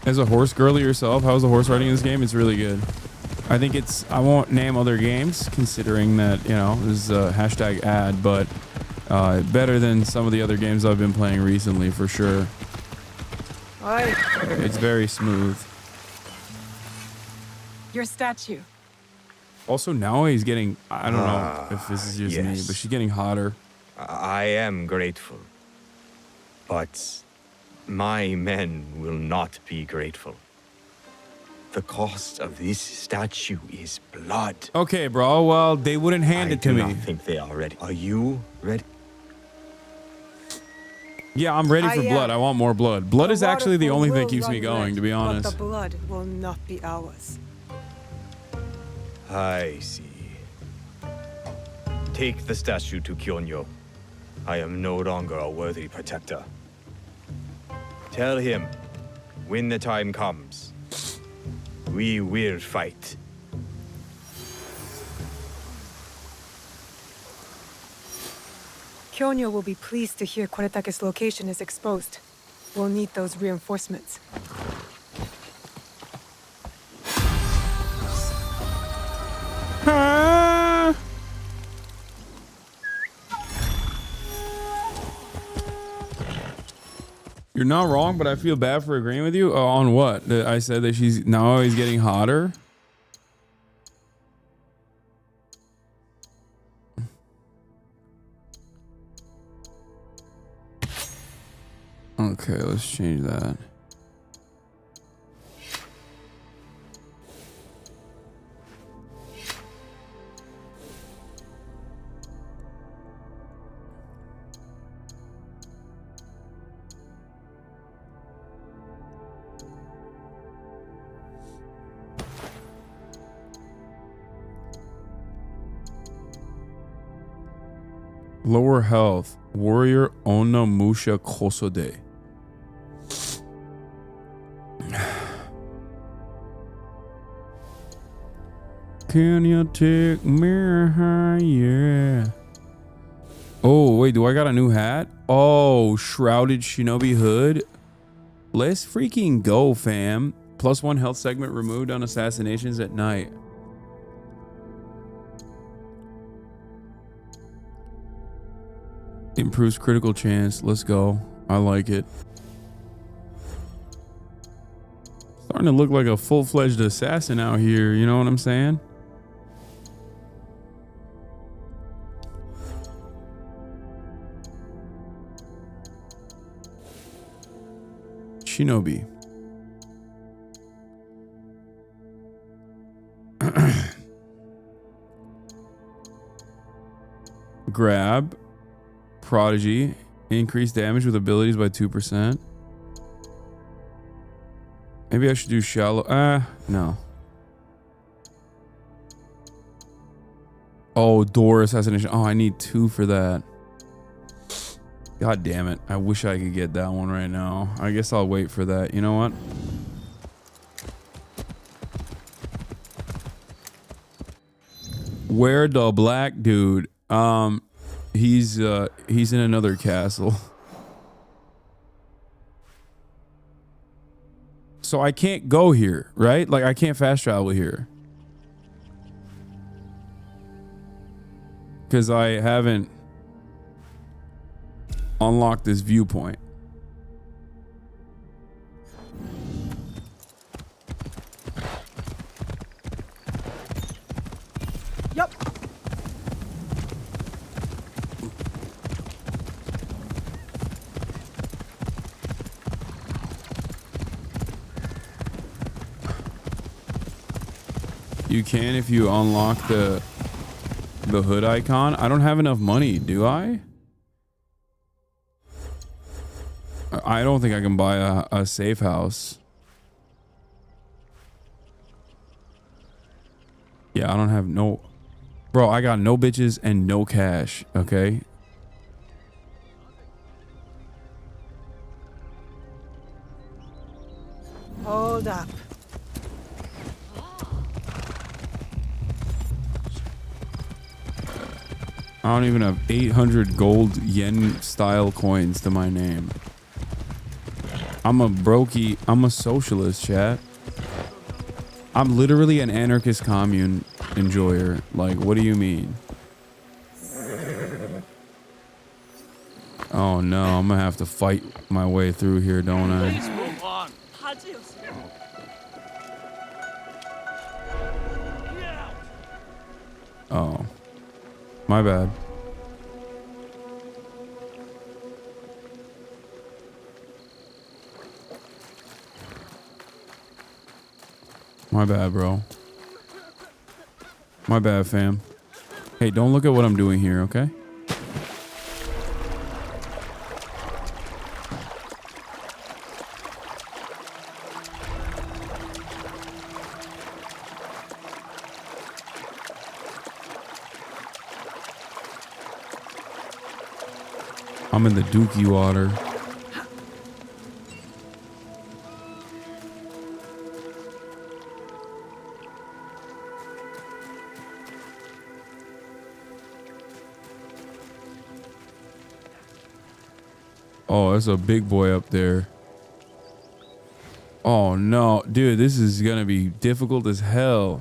As a horse girly yourself, how's the horse riding in this game? It's really good. I think it's, I won't name other games considering that, you know, this is a hashtag ad, but better than some of the other games I've been playing recently for sure. It's very smooth. Your statue. Also, now he's getting, I don't know if this is just me, but she's getting hotter. I am grateful. But my men will not be grateful. The cost of this statue is blood. Okay, bro. Well, they wouldn't hand it to me. I do not think they are ready. Are you ready? Yeah, I'm ready for blood. I want more blood. Blood is actually the only thing that keeps me going, to be honest. But the blood will not be ours. I see. Take the statue to Kyonyo. I am no longer a worthy protector. Tell him, when the time comes, we will fight. Kyonyo will be pleased to hear Koretake's location is exposed. We'll need those reinforcements. You're not wrong, but I feel bad for agreeing with you. On what? That I said that she's now always getting hotter? Okay, let's change that. Lower health. Warrior Onamusha Kosode. Can you take me higher? Oh, wait, do I got a new hat? Oh, Shrouded Shinobi Hood. Let's freaking go, fam. +1 health segment removed on assassinations at night. Improves critical chance. Let's go. I like it. Starting to look like a full-fledged assassin out here. You know what I'm saying? Shinobi. Grab. Prodigy. Increase damage with abilities by 2%. Maybe I should do shallow. No. Oh, door assassination. Oh, I need 2 for that. God damn it. I wish I could get that one right now. I guess I'll wait for that. You know what? Where the black dude? He's in another castle. So I can't go here, right? Like I can't fast travel here. Because I haven't unlocked this viewpoint. Yup. You can if you unlock the hood icon. I don't have enough money, do I? I don't think I can buy a safe house. Yeah, I don't have no... Bro, I got no bitches and no cash, okay? Hold up. I don't even have 800 gold yen style coins to my name. I'm a brokey. I'm a socialist, chat. I'm literally an anarchist commune enjoyer. Like, what do you mean? Oh no, I'm gonna have to fight my way through here, don't I? Move on. Oh. My bad. My bad, bro. My bad, fam. Hey, don't look at what I'm doing here, okay? I'm in the dookie water. Oh, there's a big boy up there. Oh no, dude, this is gonna be difficult as hell.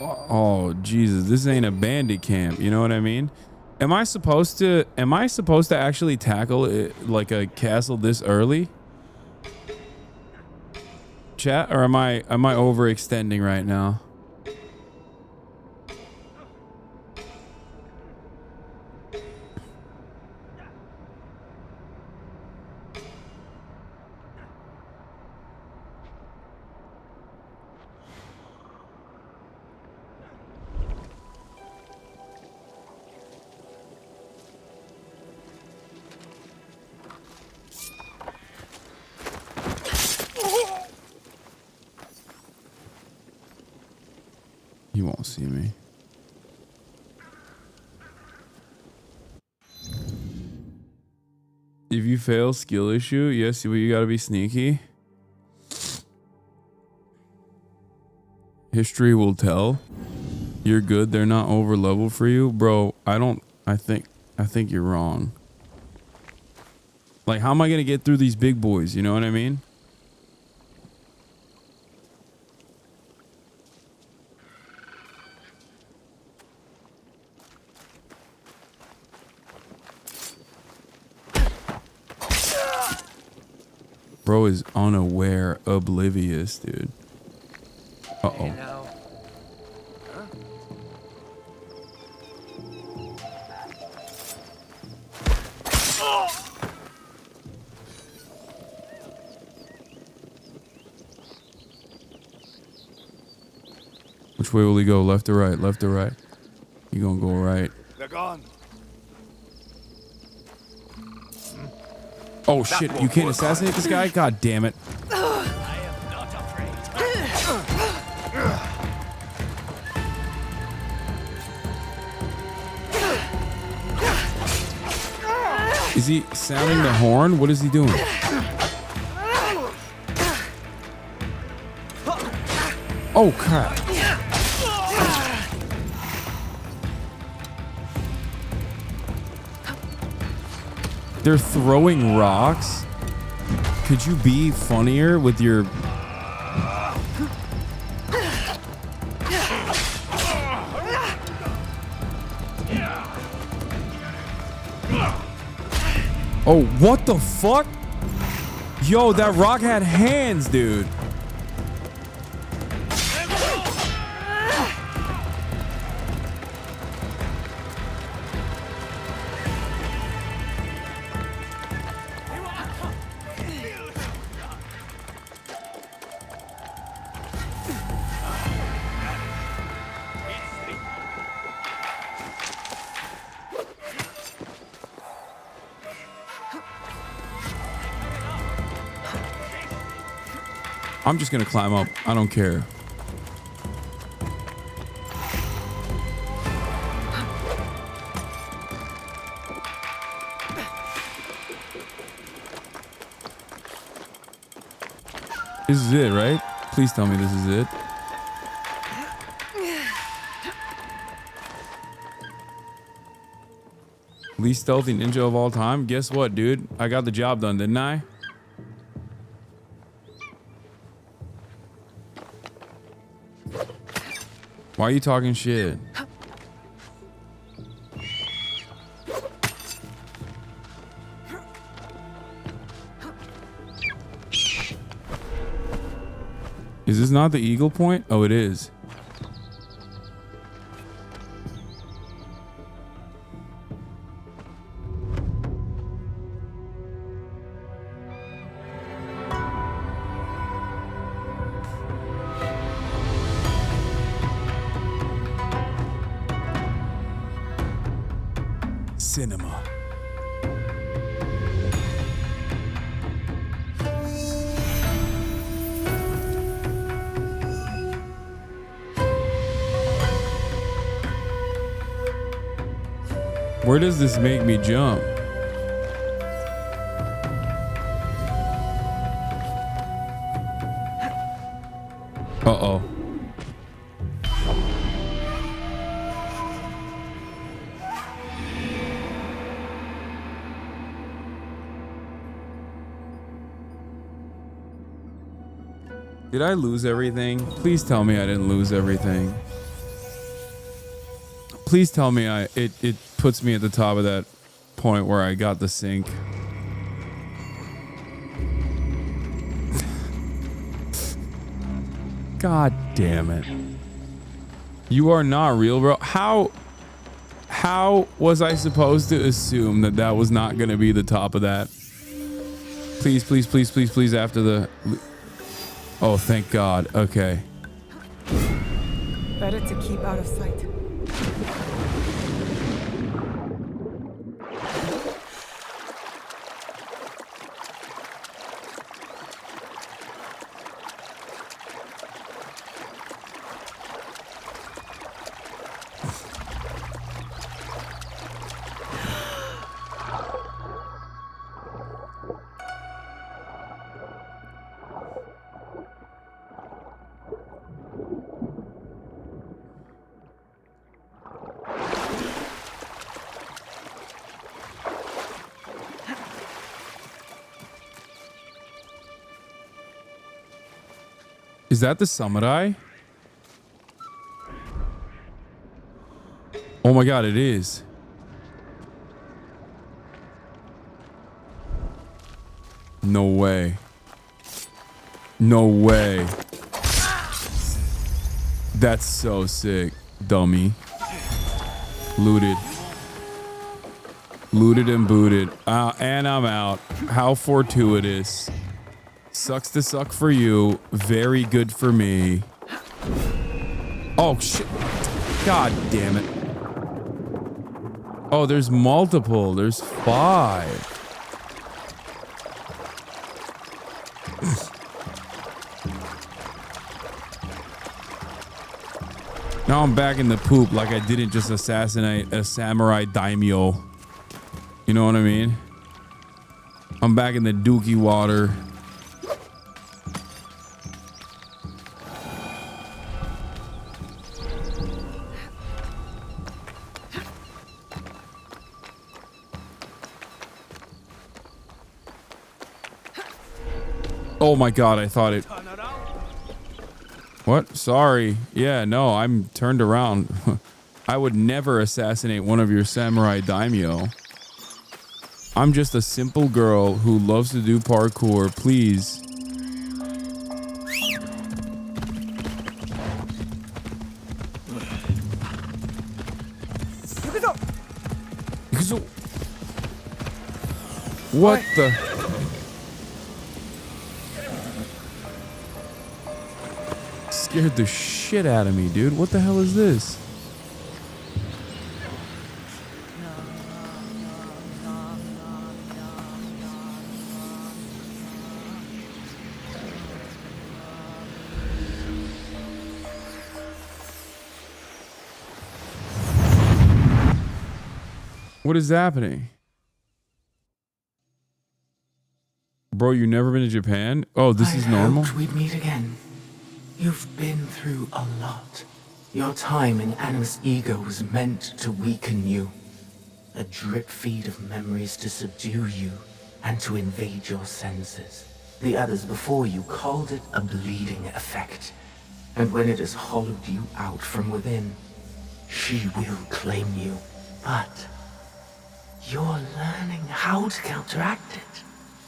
Oh Jesus, this ain't a bandit camp. You know what I mean? Am I supposed to actually tackle it like a castle this early? Chat, or am I overextending right now? He won't see me. If you fail skill issue, yes, you gotta be sneaky. History will tell. You're good. They're not over level for you, bro. I think you're wrong. Like, how am I gonna get through these big boys? You know what I mean? Bro is unaware, oblivious, dude. Uh-oh. Which way will he go? Left or right? Left or right? You gonna go right. They're gone. Oh shit, you can't assassinate this guy? God damn it. Is he sounding the horn? What is he doing? Oh crap. They're throwing rocks? Could you be funnier with your... Oh, what the fuck? Yo, that rock had hands, dude. I'm just gonna climb up. I don't care. This is it, right? Please tell me this is it. Least stealthy ninja of all time. Guess what, dude? I got the job done, didn't I? Why are you talking shit? Is this not the eagle point? Oh, it is. Cinema. Where does this make me jump? Uh-oh. Did I lose everything? Please tell me I didn't lose everything. Please tell me it puts me at the top of that point where I got the sink. God damn it. You are not real, bro. How was I supposed to assume that that was not going to be the top of that? Please, please, please, please, please, after the... Oh, thank God. Okay. Better to keep out of sight. Is that the samurai? Oh my God, it is. No way. No way. That's so sick, dummy. Looted. Looted and booted. And I'm out. How fortuitous. Sucks to suck for you. Very good for me. Oh, shit. God damn it. Oh, there's multiple. There's 5. Now I'm back in the poop like I didn't just assassinate a samurai daimyo. You know what I mean? I'm back in the dookie water. Oh my God, I thought it... What? Sorry. Yeah, no, I'm turned around. I would never assassinate one of your samurai daimyo. I'm just a simple girl who loves to do parkour. Please. What the... Scared the shit out of me, dude. What the hell is this? What is happening? Bro, you never been to Japan? Oh, this is normal? I hoped we'd meet again. You've been through a lot. Your time in Animus Ego was meant to weaken you. A drip feed of memories to subdue you and to invade your senses. The others before you called it a bleeding effect. And when it has hollowed you out from within, she will claim you. But you're learning how to counteract it.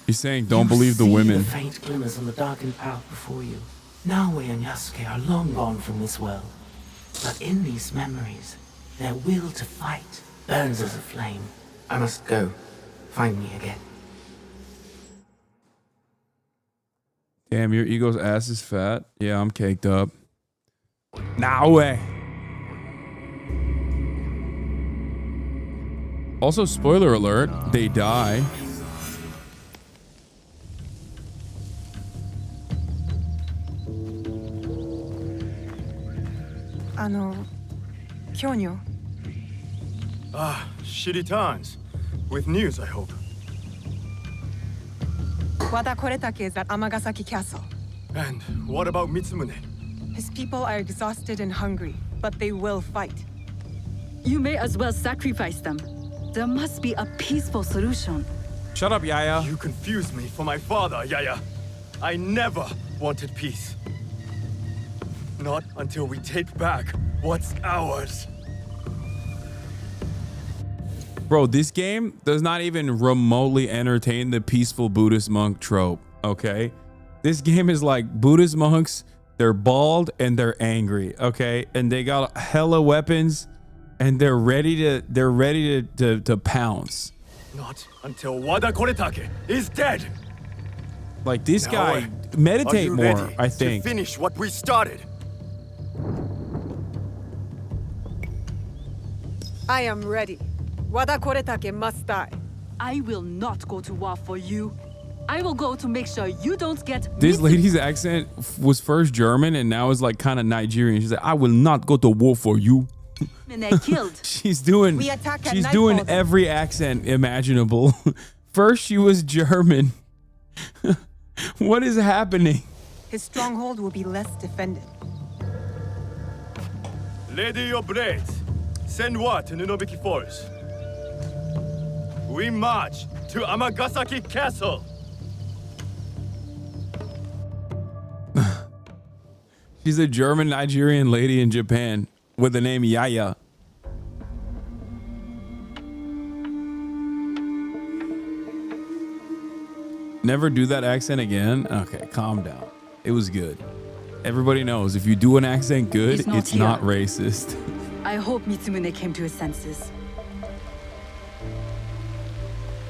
He's saying don't believe the women. The faint glimmers on the darkened path before you. Naoe and Yasuke are long gone from this world. But in these memories, their will to fight burns as a flame. I must go. Find me again. Damn, your ego's ass is fat. Yeah, I'm caked up. Naoe. Also, spoiler alert, they die. Kyonyo. Ah, shitty times. With news, I hope. Wada Koretake is at Amagasaki Castle. And what about Mitsumune? His people are exhausted and hungry, but they will fight. You may as well sacrifice them. There must be a peaceful solution. Shut up, Yaya. You confused me for my father, Yaya. I never wanted peace. Not until we take back what's ours. Bro, this game does not even remotely entertain the peaceful Buddhist monk trope, okay? This game is like Buddhist monks, they're bald and they're angry, okay? And they got hella weapons and they're ready to pounce. Not until Wada Koretake is dead. Like this Now, guy, meditate are you more, ready I think. to finish what we started? I am ready. Wada Koretake must die. I will not go to war for you. I will go to make sure you don't get This lady's accent was first German and now is like kind of Nigerian. She's like, I will not go to war for you. killed. She's doing every accent imaginable. First she was German. What is happening? His stronghold will be less defended. Lady your blades. Send what to Nunobiki Forest? We march to Amagasaki Castle. She's a German Nigerian lady in Japan with the name Yaya. Never do that accent again? Okay, calm down. It was good. Everybody knows if you do an accent good, He's not it's here. not racist. I hope Mitsumune came to his senses.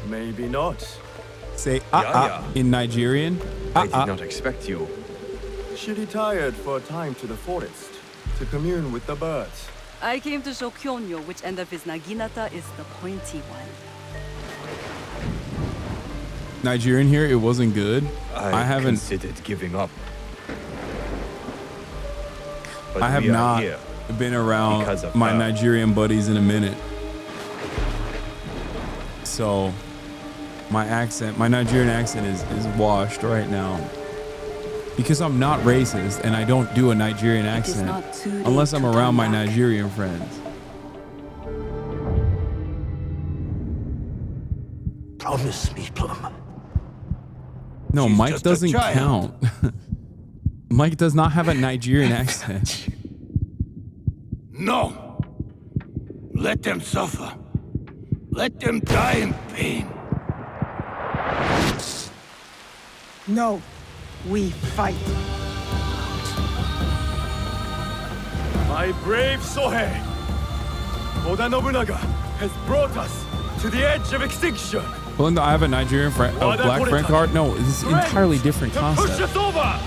Maybe not. Say in Nigerian. I did not expect you. She retired for a time to the forest to commune with the birds. I came to show Kyonyo which end of his naginata is the pointy one. Nigerian here, it wasn't good. I haven't considered giving up. But I have we are not here been around because of my her. Nigerian buddies in a minute. So my Nigerian accent is washed right now. Because I'm not racist and I don't do a Nigerian accent unless I'm around my Nigerian friends. Promise me, Plum. No, She's Mike just a doesn't child. count. Mike does not have a Nigerian accent. No. Let them suffer. Let them die in pain. No, we fight. My brave Sohei! Oda Nobunaga has brought us to the edge of extinction. Well, no, I have a Nigerian friend, a black friend card. No, this is an entirely different To push concept. us over!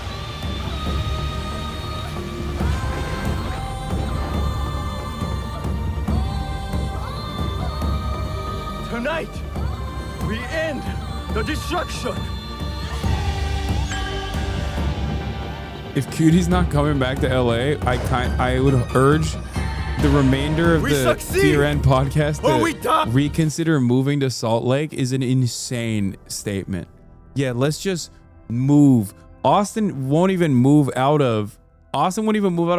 Tonight, we end the destruction. If Cutie's not coming back to LA, I would urge the remainder of We the succeed, TRN podcast or we to die. reconsider moving to Salt Lake is an insane statement. Yeah, let's just move. Austin won't even move out of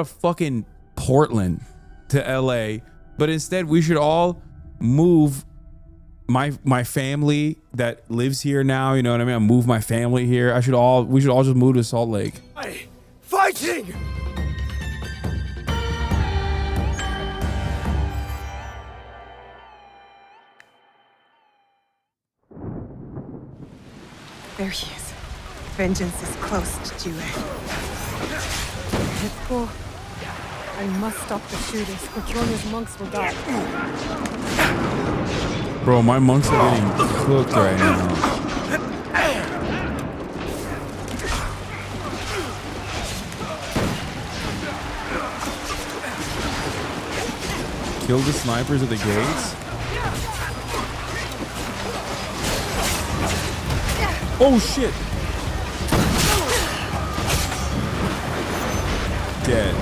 fucking Portland to LA, but instead we should all move my family that lives here now, you know what I mean? I'll move my family here. We should all just move to Salt Lake. Fighting! There he is. Vengeance is close to Jue. Let's go. I must stop the shooters, or Kyonyo's monks will die. Bro, my monks are getting cooked right now. Kill the snipers at the gates. Oh shit! Dead.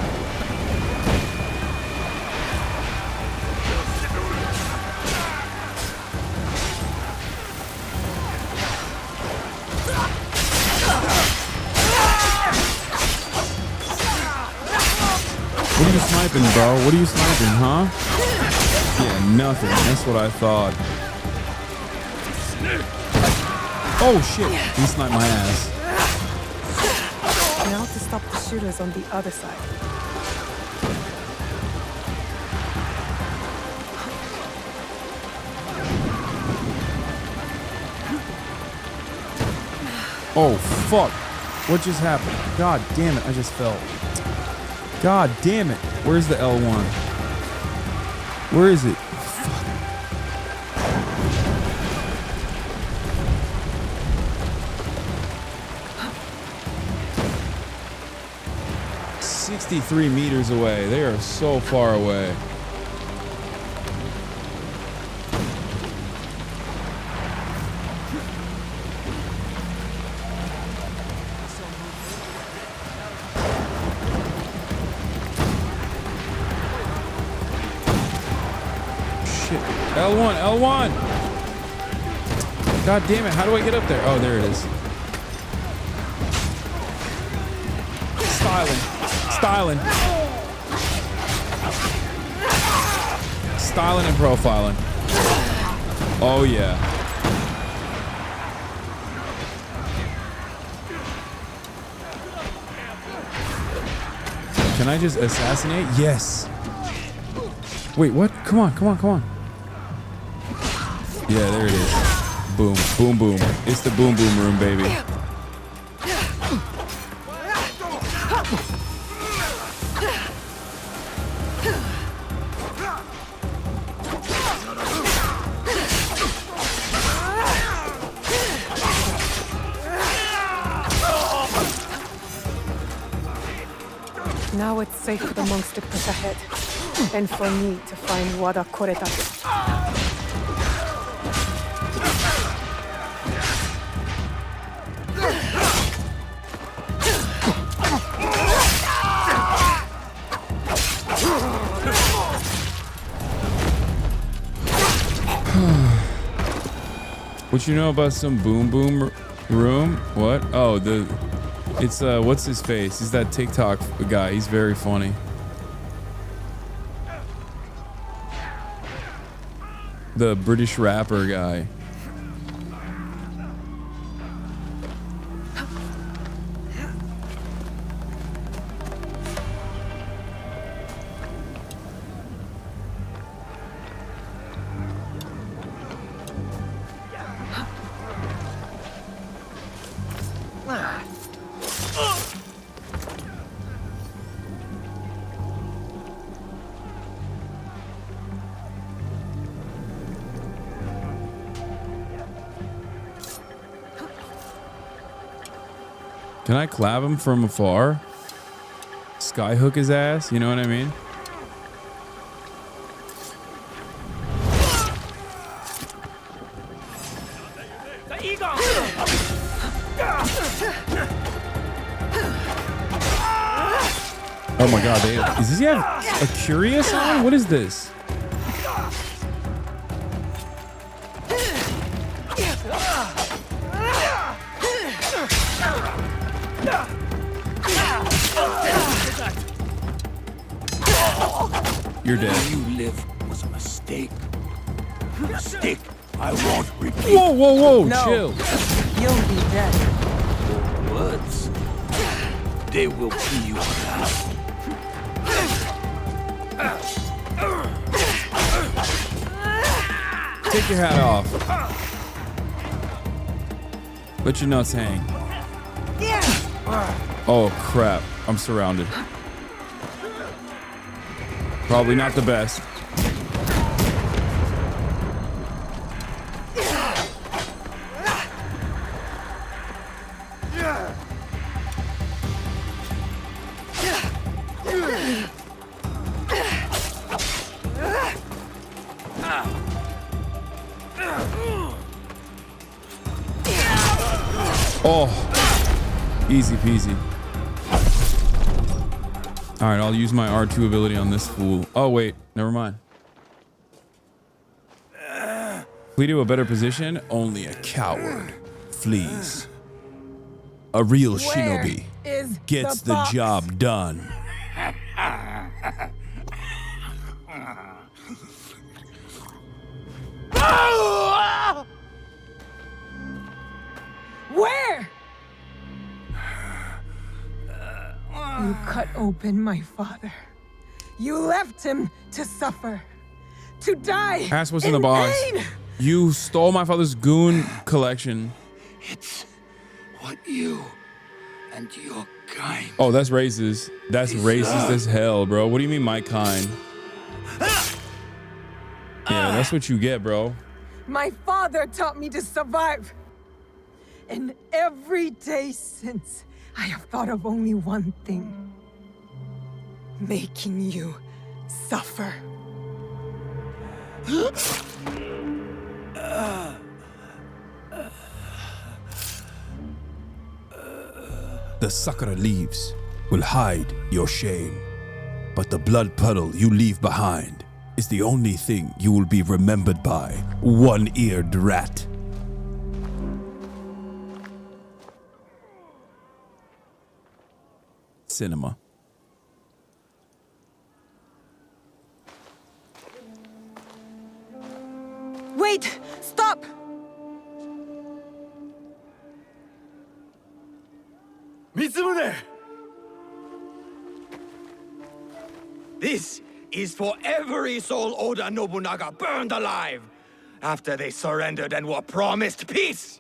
What are you sniping, bro? What are you sniping, huh? Yeah, nothing. That's what I thought. Oh shit! He sniped my ass. to stop the shooters on the other side. Oh, fuck. What just happened? God damn it, I just fell. God damn it. Where's the L1? Where is it? Fuck. $63 meters away. They are so far away. L1, L1! God damn it, how do I get up there? Oh, there it is. Styling. Styling. Styling and profiling. Oh, yeah. Can I just assassinate? Yes. Wait, what? Come on, come on, come on. Yeah, there it is. Boom, boom, boom. It's the boom, boom room, baby. Now it's safe for the monks to push ahead, and for me to find Wada Koretake. What you know about some boom boom room? What? Oh, it's what's his face? He's that TikTok guy. He's very funny. The British rapper guy. Can I clap him from afar? Skyhook his ass, you know what I mean? Oh my god, does he have a Curious on? What is this? You're dead. You live was a mistake. Mistake I won't repeat. Whoa, whoa, whoa, No. chill. You'll be dead. Words. They will kill you now. Take your hat off. Let your nuts hang. Oh crap, I'm surrounded. Probably not the best. Oh, easy peasy. All right, I'll use my R2 ability on this fool. Oh, wait, never mind. Flee to a better position? Only a coward flees. A real shinobi gets the job done. Where? You cut open my father. You left him to suffer, to die. Ask what's in the box. pain. You stole my father's goon collection. It's what you and your kind. Oh, that's racist. That's racist as hell, bro. What do you mean, my kind? Yeah, that's what you get, bro. My father taught me to survive. And every day since, I have thought of only one thing. Making you suffer. The sakura leaves will hide your shame, but the blood puddle you leave behind is the only thing you will be remembered by, one-eared rat. Cinema. Wait! Stop! Mitsumune! This is for every soul Oda Nobunaga burned alive after they surrendered and were promised peace.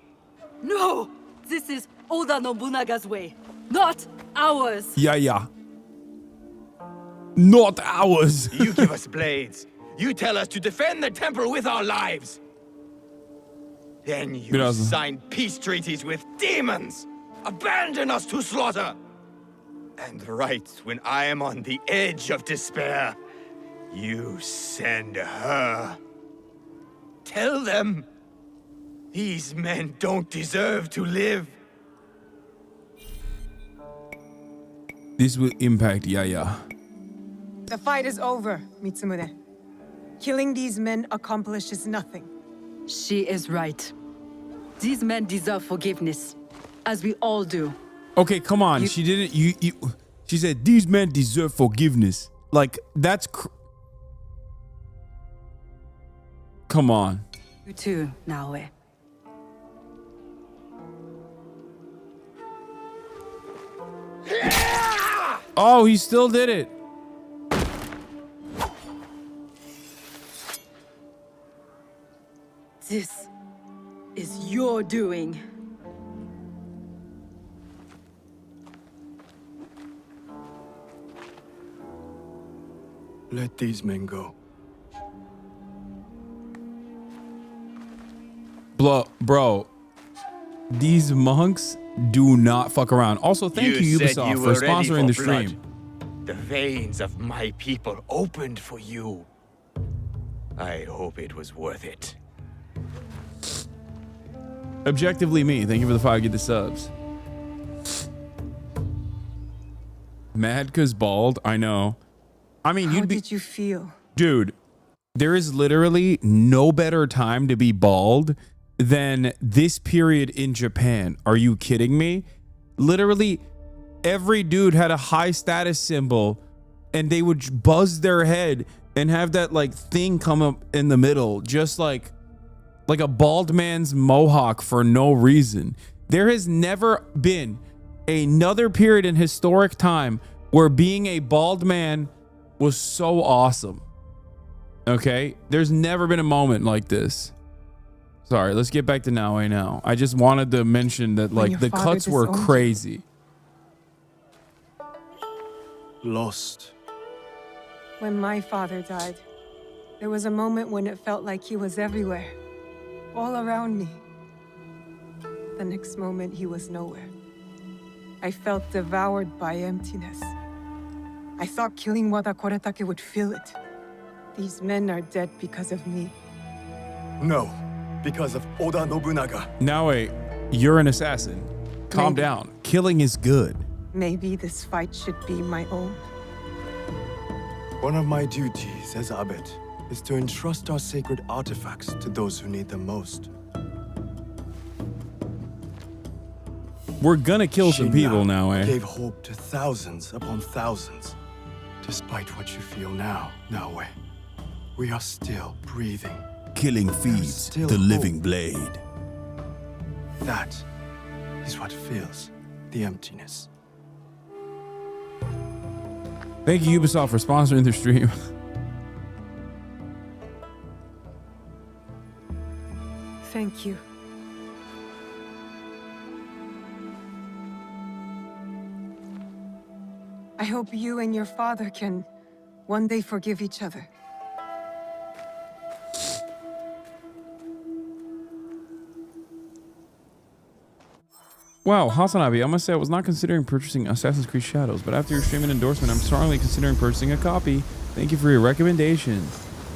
No! This is Oda Nobunaga's way, not ours. Yeah. Not ours. You give us blades. You tell us to defend the temple with our lives. Then you sign peace treaties with demons. Abandon us to slaughter. And right when I am on the edge of despair, you send her. Tell them these men don't deserve to live. This will impact Yaya. The fight is over, Mitsumune. Killing these men accomplishes nothing. She is right. These men deserve forgiveness, as we all do. Okay, come on. She didn't. She said these men deserve forgiveness. Like that's. Come on. You too, Naoe. Oh, he still did it. This is your doing. Let these men go. Bro, these monks do not fuck around. Also, thank you Ubisoft for sponsoring the stream. The veins of my people opened for you. I hope it was worth it. Objectively me. Thank you for the 5 get the subs. Mad cause bald. I know. I mean, How did you feel? Dude, there is literally no better time to be bald than this period in Japan. Are you kidding me? Literally every dude had a high status symbol and they would buzz their head and have that like thing come up in the middle, just like a bald man's mohawk for no reason. There has never been another period in historic time where being a bald man was so awesome. Okay? There's never been a moment like this. Sorry, let's get back to Naoe now. I just wanted to mention that like the cuts were crazy. Lost. When my father died, there was a moment when it felt like he was everywhere, all around me. The next moment, he was nowhere. I felt devoured by emptiness. I thought killing Wada Koretake would fill it. These men are dead because of me. No, because of Oda Nobunaga. Naoe, you're an assassin. Calm Maybe. down. Killing is good. Maybe this fight should be my own. One of my duties as abbot is to entrust our sacred artifacts to those who need them most. We're gonna kill some people now, eh? Gave hope to thousands upon thousands. Despite what you feel now, Naoe, we are still breathing. Killing feeds the living blade. That is what fills the emptiness. Thank you, Ubisoft, for sponsoring the stream. Thank you. I hope you and your father can one day forgive each other. Wow, HasanAbi, I must say I was not considering purchasing Assassin's Creed Shadows, but after your stream and endorsement, I'm strongly considering purchasing a copy. Thank you for your recommendation.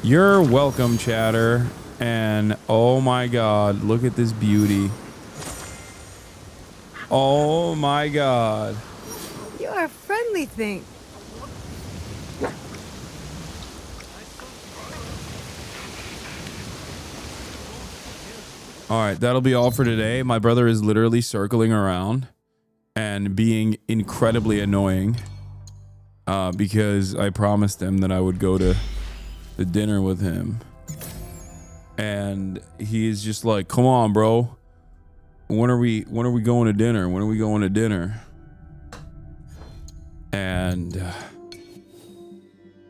You're welcome, chatter. And oh my god, look at this beauty. Oh my god. You're a friendly thing. All right, that'll be all for today. My brother is literally circling around and being incredibly annoying because I promised him that I would go to the dinner with him. And he's just like, come on, bro. When are we going to dinner? When are we going to dinner? And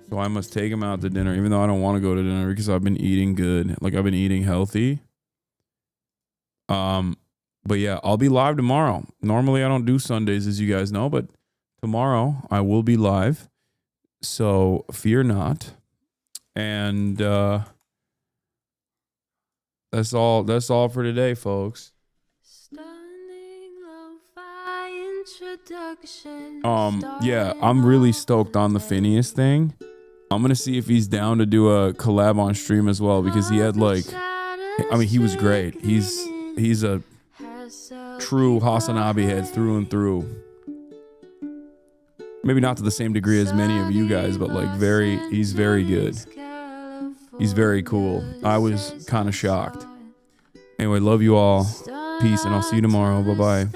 so I must take him out to dinner, even though I don't want to go to dinner because I've been eating good. Like, I've been eating healthy. But yeah, I'll be live tomorrow. Normally I don't do Sundays, as you guys know, but tomorrow I will be live. So fear not. And that's all for today, folks. Yeah, I'm really stoked on the Phineas thing. I'm gonna see if he's down to do a collab on stream as well, because he had like, I mean, he was great. He's a true HasanAbi head through and through. Maybe not to the same degree as many of you guys, but like he's very good. He's very cool. I was kind of shocked. Anyway, love you all. Peace, and I'll see you tomorrow. Bye-bye.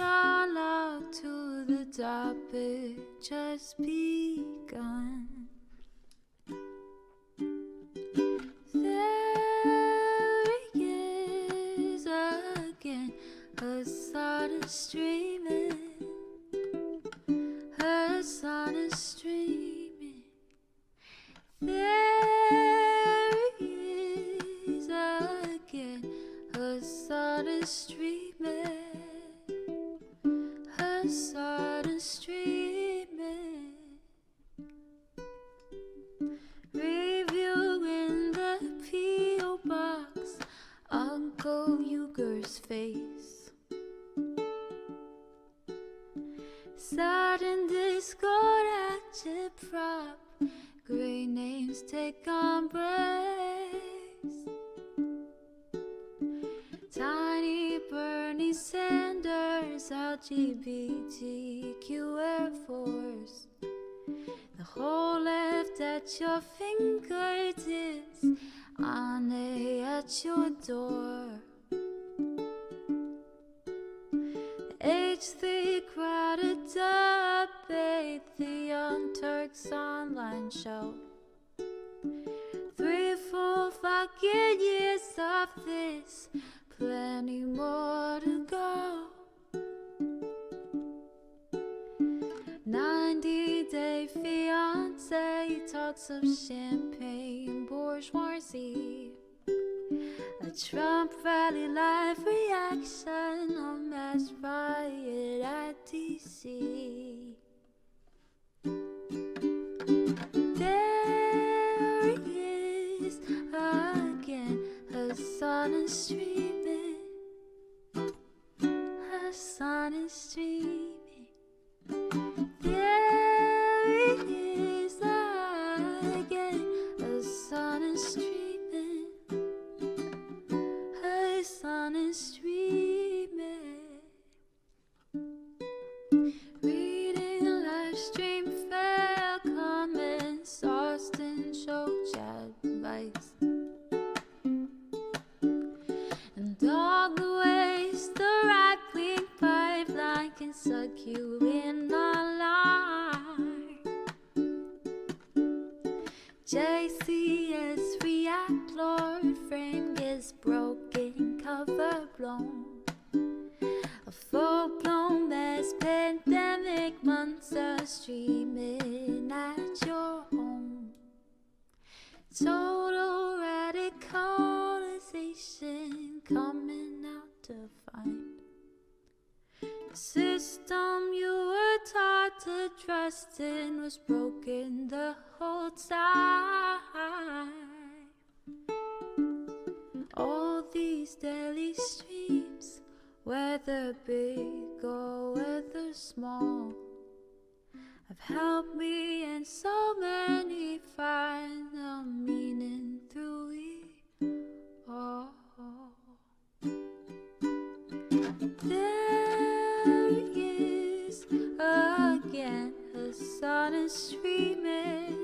Her sun is streaming. Her sun is streaming. There he is again. Her sun is streaming. Her sun is streaming. Reviewing the P.O. box. Uncle Uger's face. Sudden discord at your prop. Great names take embrace. Tiny Bernie Sanders, LGBTQ Air Force. The whole left at your fingertips. Ane at your door. H3 crowded debate, the Young Turks online show. 3 full fucking years of this, plenty more to go. 90-day fiance talks of champagne bourgeoisie. A Trump rally live reaction on mass riot at DC. There he is again. Her sun is streaming. Her sun is streaming. There he is again. Her sun is streaming. Her sun is streaming. Reading live stream fair comments, Austin show chat advice, and all the ways the right-wing pipeline can suck you in online. JCS react, Lord frame gets broken, cover blown. A full-blown mass pandemic monster streaming at your Total radicalization coming out to find the system you were taught to trust in was broken the whole time. All these daily streams, whether big or whether small, have helped me and so many find the meaning through it all. There is again her sun is streaming,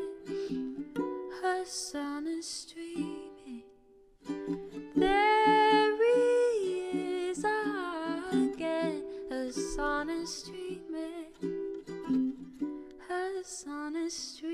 her sun is streaming. There he is again, her sun is streaming, her sun is streaming.